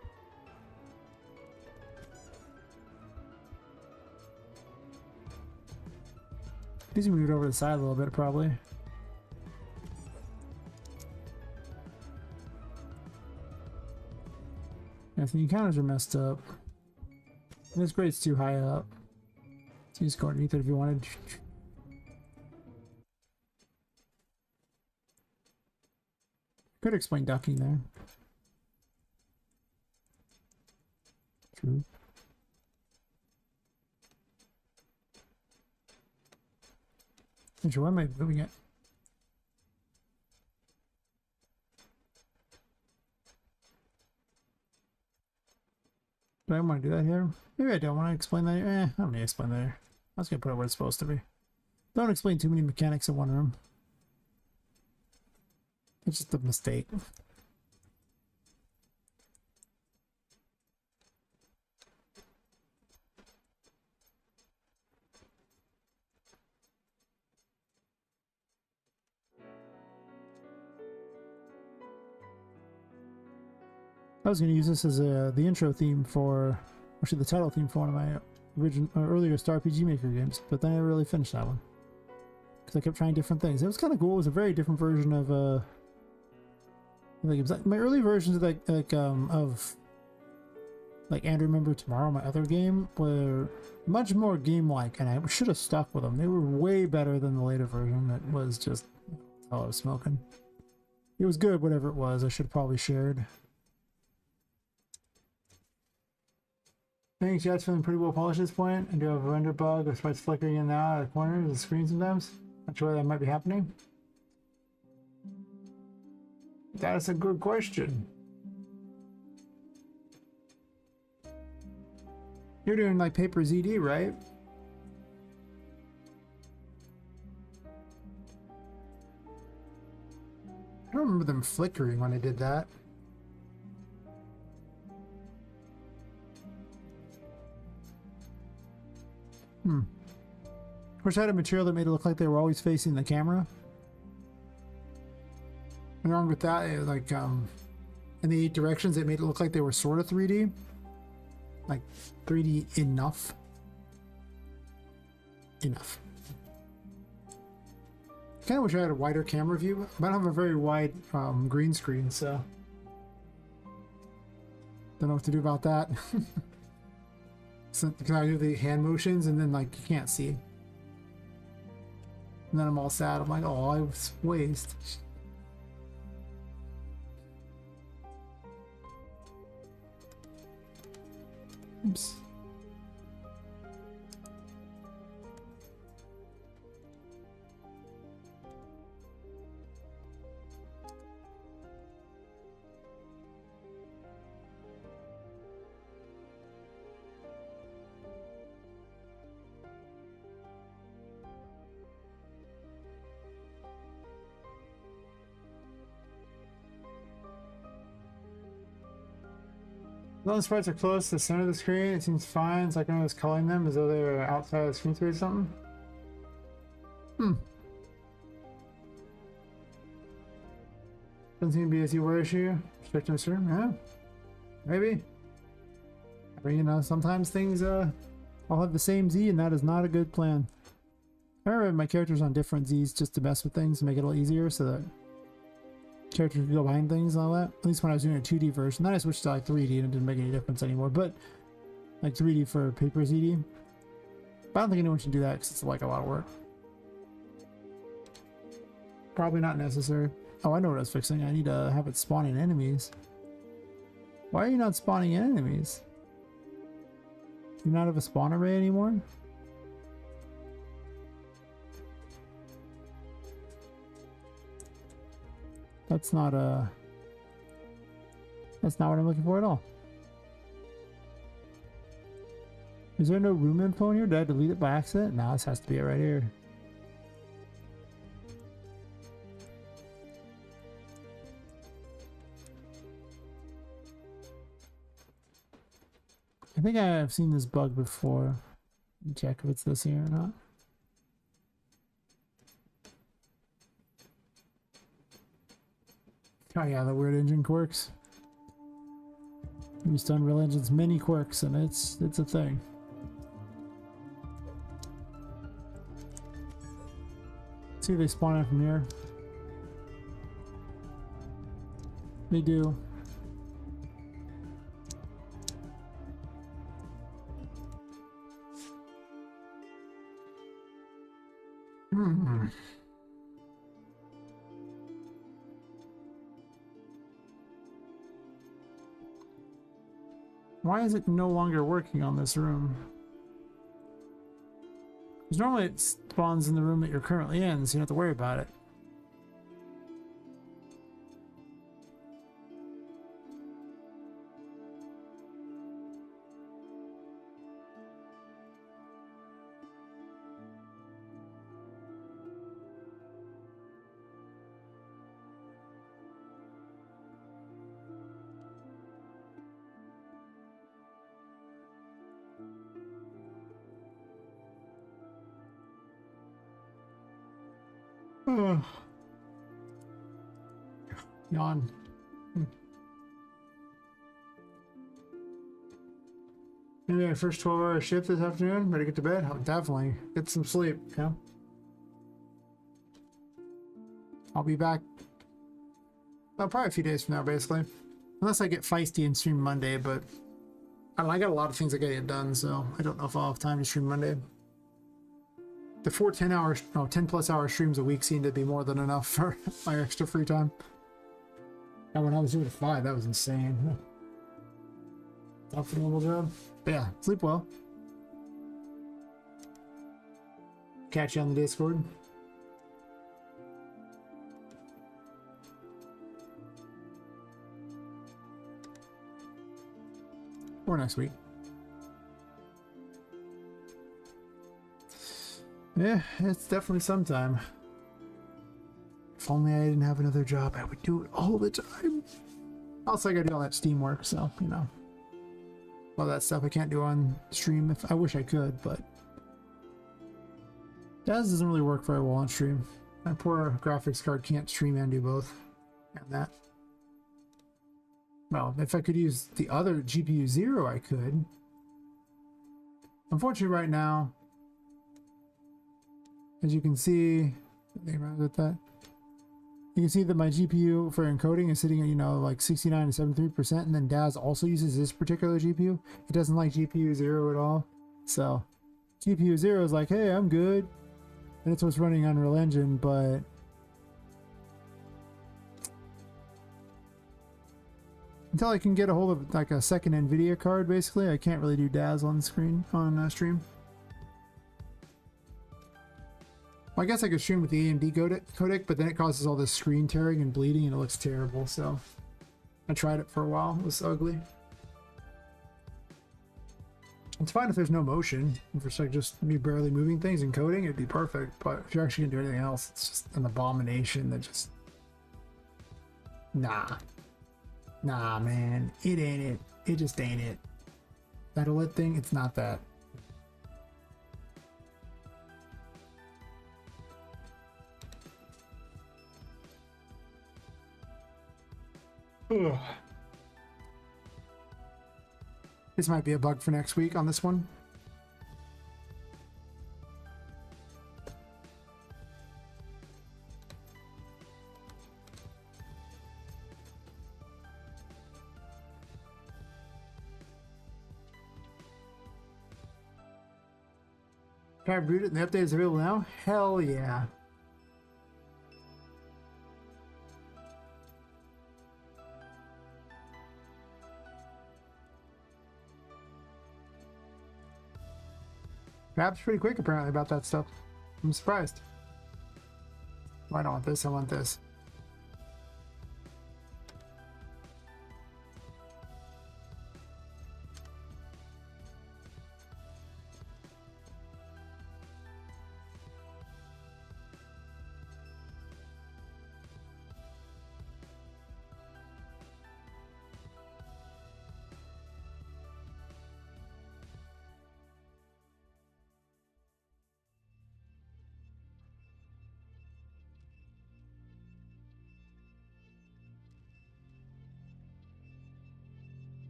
These moved over to the side a little bit, probably. Yeah, if the encounters are messed up. This grade's too high up. So you just go underneath it if you wanted. Could explain ducking there. True. Actually, why am I moving it? Do I want to do that here? Maybe I don't want to explain that. I don't need to explain that here. I was going to put it where it's supposed to be. Don't explain too many mechanics in one room. It's just a mistake. I was going to use this as the intro theme for, actually the title theme for one of my original earliest RPG Maker games, but then I never really finished that one because I kept trying different things. It was kind of cool. It was a very different version of like it was like my early versions of like And Remember Tomorrow, my other game, were much more game-like, and I should have stuck with them. They were way better than the later version that was just all I was smoking. It was good, whatever it was. I should have probably shared. Thanks, yeah, it's feeling pretty well polished at this point. I do have a render bug, or spots flickering in and out of the corners of the screen sometimes. Not sure why that might be happening. That's a good question. You're doing like Paper ZD, right? I don't remember them flickering when I did that. Wish I had a material that made it look like they were always facing the camera. And wrong with that, like in the 8 directions, it made it look like they were sort of 3D. Like 3D enough. Enough. Kind of wish I had a wider camera view, but I don't have a very wide green screen, so don't know what to do about that. So, because I do the hand motions and then like you can't see. And then I'm all sad. I'm like, oh, I was waste. Oops. When the sprites are close to the center of the screen, it seems fine. It's like when I was calling them as though they were outside of the screen space or something. Hmm. Doesn't seem to be a Z-word issue. Restrict no stream, yeah. Maybe. Or, you know, sometimes things all have the same Z, and that is not a good plan. I remember my characters on different Z's just to mess with things and make it a little easier so that characters could go behind things and all that. At least when I was doing a 2D version. Then I switched to like 3D and it didn't make any difference anymore. But like 3D for paper ZD. But I don't think anyone should do that because it's like a lot of work. Probably not necessary. Oh, I know what I was fixing. I need to have it spawning enemies. Why are you not spawning enemies? Do you not have a spawn array anymore? That's not what I'm looking for at all. Is there no room info in here? Did I delete it by accident? No, this has to be it right here. I think I've seen this bug before. Check if it's this here or not. Oh yeah, the weird engine quirks. Used to Unreal Engine's many quirks, and it's a thing. See if they spawn in from here. They do. Why is it no longer working on this room? Because normally it spawns in the room that you're currently in, so you don't have to worry about it. Yawn. Maybe my first 12-hour shift this afternoon. Ready to get to bed? Oh, definitely. Get some sleep, yeah. I'll be back. Well, probably a few days from now, basically. Unless I get feisty and stream Monday, but I don't know, I got a lot of things I gotta get done, so I don't know if I'll have time to stream Monday. The 10 plus hour streams a week seem to be more than enough for my extra free time. And when I was doing it at 5, that was insane. Tough normal job. But yeah, sleep well. Catch you on the Discord. Or next week. Yeah, it's definitely sometime. If only I didn't have another job, I would do it all the time. Also, I gotta do all that Steam work, so, you know. All that stuff I can't do on stream. If I wish I could, but DAS doesn't really work very well on stream. My poor graphics card can't stream and do both. And that. Well, if I could use the other GPU 0, I could. Unfortunately, right now, as you can see, with that, you can see that my GPU for encoding is sitting at, you know, like 69 to 73%, and then DAS also uses this particular GPU. It doesn't like GPU 0 at all. So GPU 0 is like, hey, I'm good. And it's what's running Unreal Engine, but until I can get a hold of like a second NVIDIA card, basically, I can't really do DAS on screen, on stream. Well, I guess I could stream with the AMD codec, but then it causes all this screen tearing and bleeding, and it looks terrible, so I tried it for a while. It was ugly. It's fine if there's no motion. If it's like just me barely moving things and coding, it'd be perfect, but if you're actually gonna do anything else, it's just an abomination that just... Nah, man, it ain't it. It just ain't it. That OLED thing, it's not that. Ugh. This might be a bug for next week on this one. Can I root it and the update is available now? Hell yeah. App's pretty quick apparently about that stuff. I'm surprised. Well, I don't want this, I want this.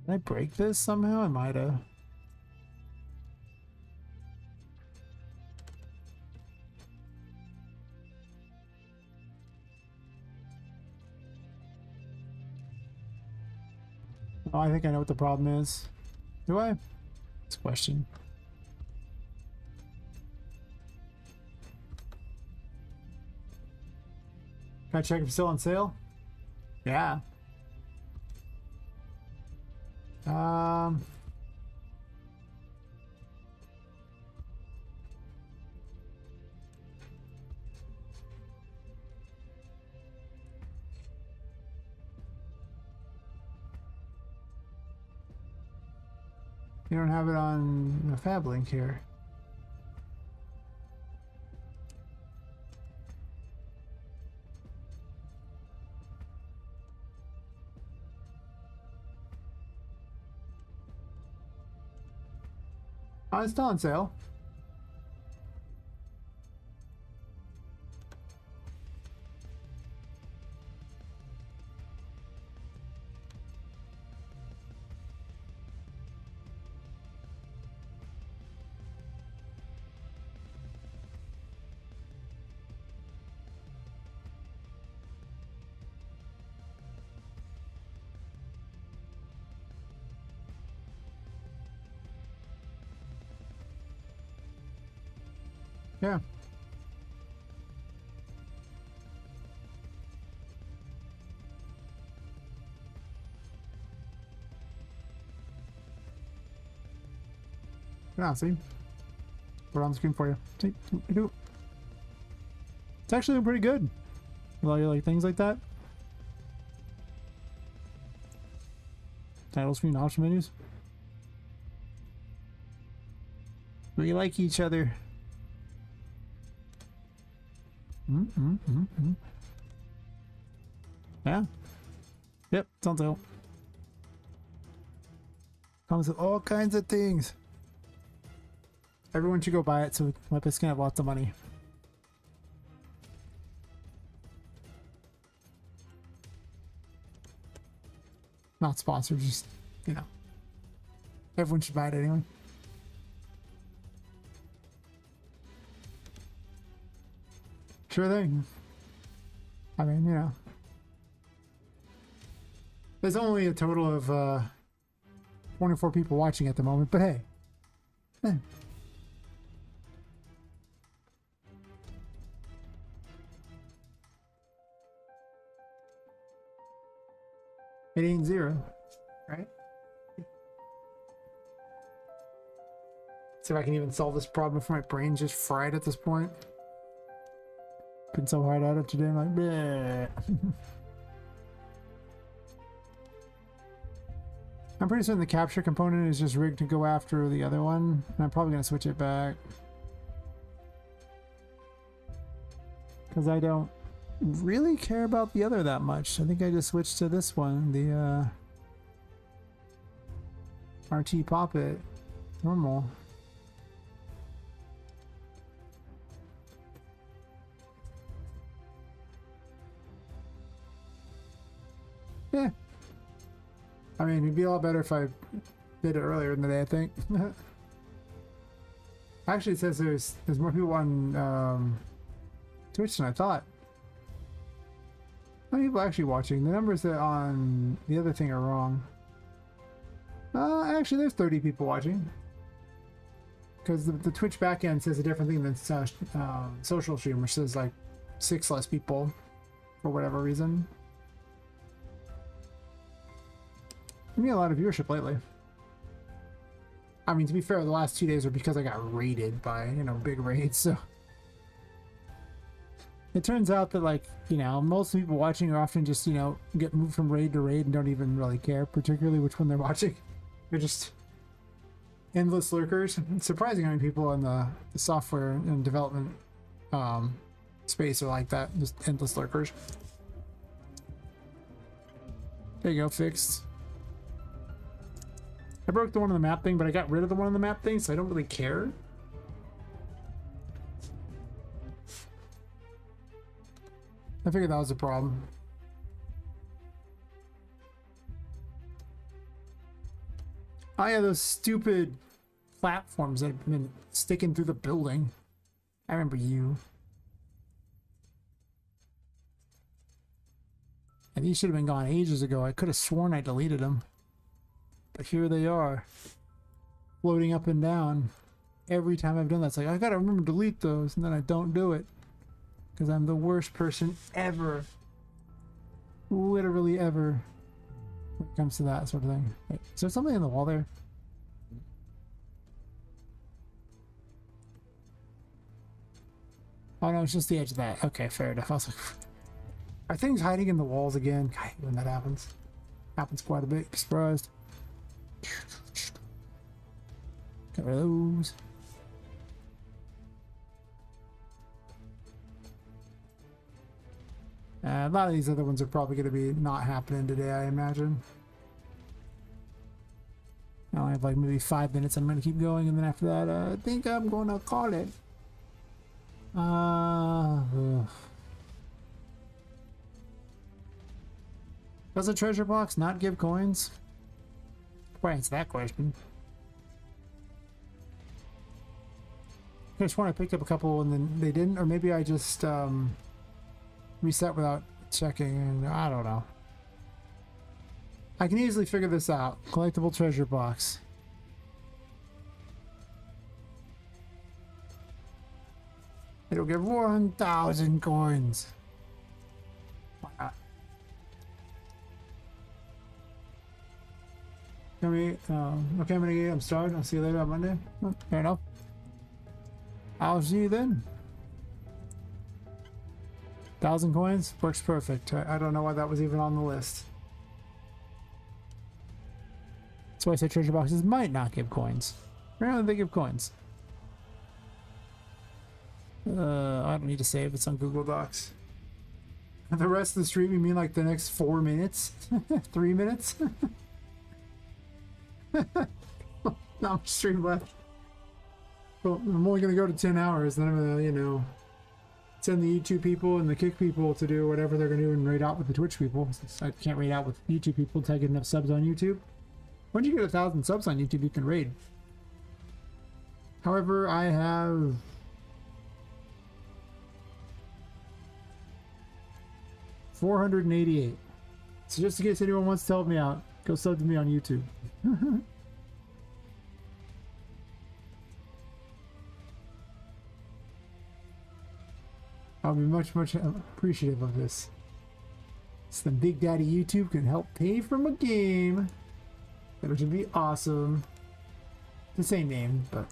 Did I break this somehow? I might have. Oh, I think I know what the problem is. Do I? It's a question. Can I check if it's still on sale? Yeah. You don't have it on the Fab link here. Oh, it's still on sale. Yeah. Yeah, see? Put it on the screen for you. See? You do. It's actually pretty good. You like things like that? Title screen, option menus. We like each other. Yeah. Yep, it's on sale. Comes with all kinds of things. Everyone should go buy it so Lepus can have lots of money. Not sponsored, just, you know. Everyone should buy it anyway. Sure thing. I mean, you know. There's only a total of 24 people watching at the moment, but hey. It ain't zero, right? See if I can even solve this problem before my brain's just fried at this point. Been so hard at it today, I'm like, bleh. I'm pretty certain the capture component is just rigged to go after the other one. And I'm probably going to switch it back. Because I don't really care about the other that much. I think I just switched to this one. The RT Poppet. Normal. Yeah. I mean, it'd be a lot better if I did it earlier in the day, I think. Actually, it says there's more people on Twitch than I thought. How many people actually watching? The numbers that on the other thing are wrong. Actually, there's 30 people watching. Because the Twitch backend says a different thing than social stream, which says like 6 less people for whatever reason. Give me a lot of viewership lately. I mean, to be fair, the last 2 days are because I got raided by, you know, big raids, so... It turns out that, like, you know, most people watching are often just, you know, get moved from raid to raid and don't even really care, particularly which one they're watching. They're just endless lurkers. It's surprising how many people in the software and development space are like that, just endless lurkers. There you go, fixed. I broke the one on the map thing, but I got rid of the one on the map thing, so I don't really care. I figured that was a problem. Oh yeah, those stupid platforms that have been sticking through the building. I remember you. And these should have been gone ages ago. I could have sworn I deleted them. But here they are. Floating up and down. Every time I've done that, it's like, I gotta remember to delete those, and then I don't do it. Because I'm the worst person ever. Literally ever. When it comes to that sort of thing. Wait, is there something in the wall there? Oh no, it's just the edge of that. Okay, fair enough. I was like, are things hiding in the walls again? God, when that happens. Happens quite a bit. Be surprised. Get rid of those. A lot of these other ones are probably going to be not happening today, I imagine. I only have like maybe 5 minutes. I'm going to keep going, and then after that, I think I'm going to call it. Does a treasure box not give coins? Why answer that question? I just want I picked up a couple and then they didn't, or maybe I just reset without checking, and I don't know. I can easily figure this out. Collectible treasure box. It'll give 1,000 coins. Why not? Can we, okay, I'm starting. I'll see you later on Monday. Oh, fair enough. I'll see you then. 1,000 coins? Works perfect. I don't know why that was even on the list. That's why I said treasure boxes might not give coins. Apparently they give coins. I don't need to save. It's on Google Docs. And the rest of the stream, you mean like the next 4 minutes? 3 minutes? Not much stream left. Well, I'm only going to go to 10 hours. Then I'm going to, you know, send the YouTube people and the Kick people to do whatever they're going to do and raid out with the Twitch people. Since I can't raid out with YouTube people until I get enough subs on YouTube. Once you get 1,000 subs on YouTube, you can raid. However, I have... $488. So just in case anyone wants to help me out, go sub to me on YouTube. I'll be much appreciative of this. So the Big Daddy YouTube can help pay for my game. Which would be awesome. The same name, but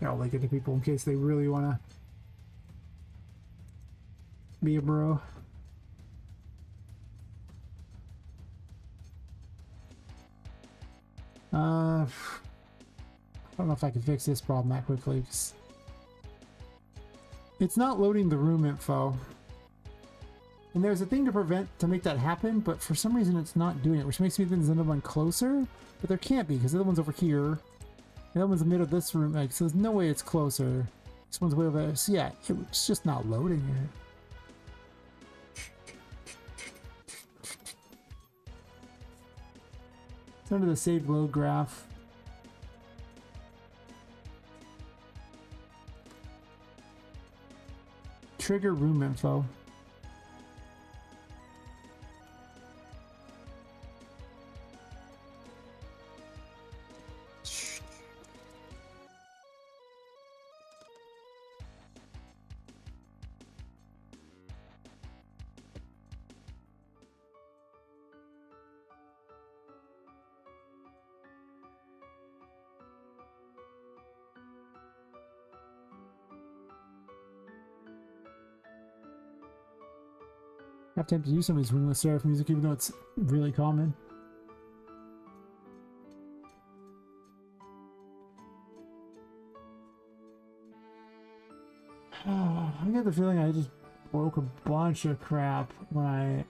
I'll link it to people in case they really want to be a bro. I don't know if I can fix this problem that quickly. It's not loading the room info. And there's a thing to make that happen, but for some reason it's not doing it, which makes me think there's another one closer, but there can't be because the other one's over here. The other one's in the middle of this room, like, so there's no way it's closer. This one's way over there. So yeah, it's just not loading it. It's under the saved load graph. Trigger room info. I have to use some of these wingless serif music, even though it's really common. I get the feeling I just broke a bunch of crap when I...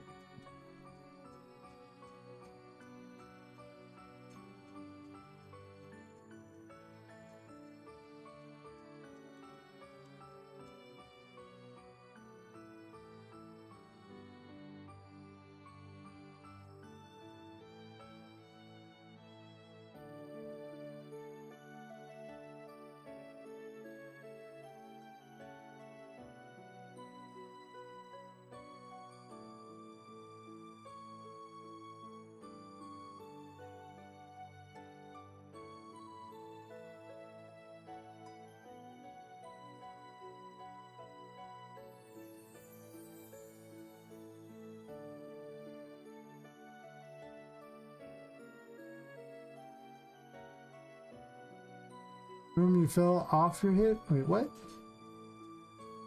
Room you fell off your hit? Wait, what?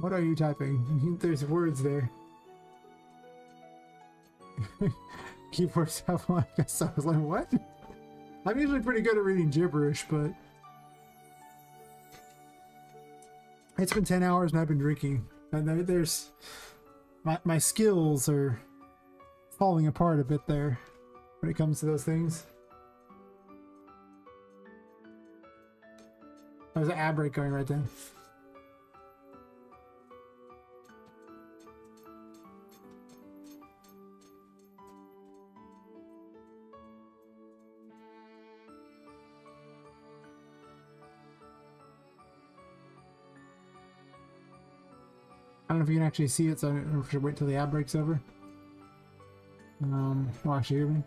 What are you typing? There's words there. Keyboard stuff. I guess I was like, what? I'm usually pretty good at reading gibberish, but it's been 10 hours and I've been drinking. And there's my skills are falling apart a bit there when it comes to those things. There's an ad break going right there. I don't know if you can actually see it, so I don't know if I should wait till the ad break's over. Well, actually, hear me.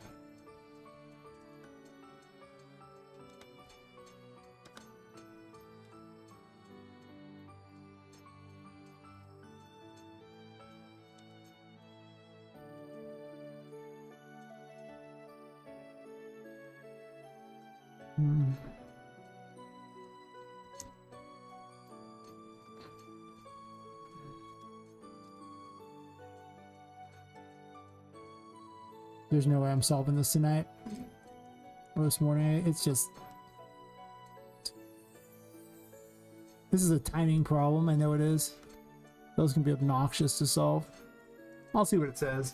There's no way I'm solving this tonight or this morning. It's just... This is a timing problem. I know it is. Those can be obnoxious to solve. I'll see what it says.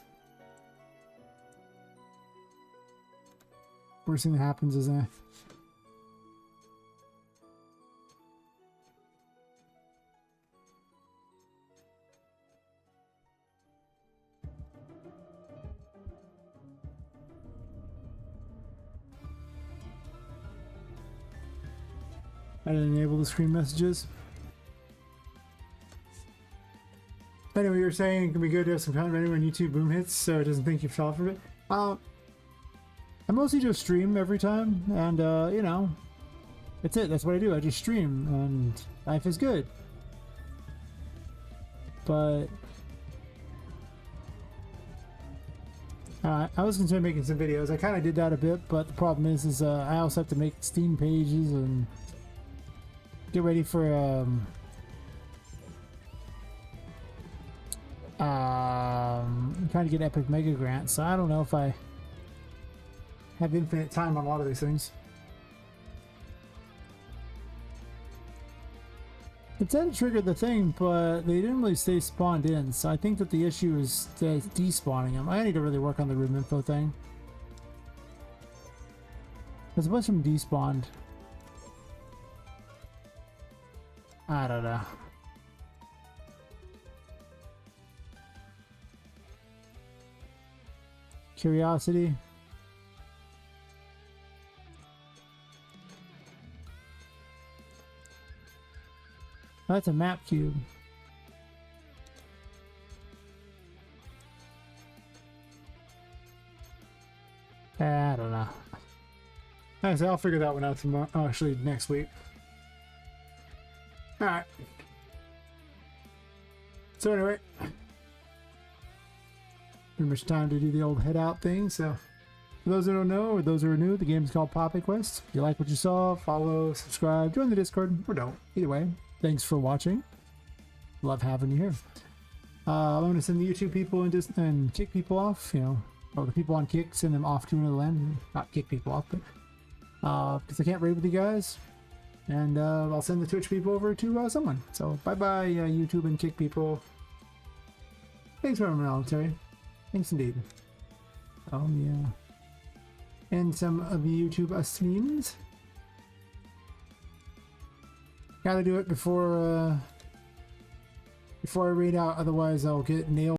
Worst thing that happens is I didn't enable the screen messages. Anyway, you're saying it can be good to have some content when YouTube boom hits so it doesn't think you fell for it. I mostly just stream every time, and you know, that's it. That's what I do. I just stream, and life is good. But I was considering making some videos. I kind of did that a bit, but the problem is I also have to make Steam pages and get ready for trying to get Epic Mega Grant, so I don't know if I have infinite time on a lot of these things. It said it triggered the thing, but they didn't really stay spawned in, so I think that the issue is despawning them. I need to really work on the room info thing. There's a bunch of them despawned. I don't know. Curiosity. That's a map cube. I don't know. Actually, I'll figure that one out tomorrow. Oh, actually, next week. All right. So anyway, pretty much time to do the old head out thing. So for those who don't know, or those who are new, the game is called Poppet Quest. If you like what you saw, follow, subscribe, join the Discord, or don't. Either way, thanks for watching. Love having you here. I'm going to send the YouTube people and kick people off, you know, or the people on kick, send them off to another land. Not kick people off, but because I can't raid with you guys. And I'll send the Twitch people over to someone. So bye-bye, YouTube and kick people. Thanks for having me, Terry. Thanks indeed. Yeah. And some of the YouTube streams. Gotta do it before I read out, otherwise I'll get nailed.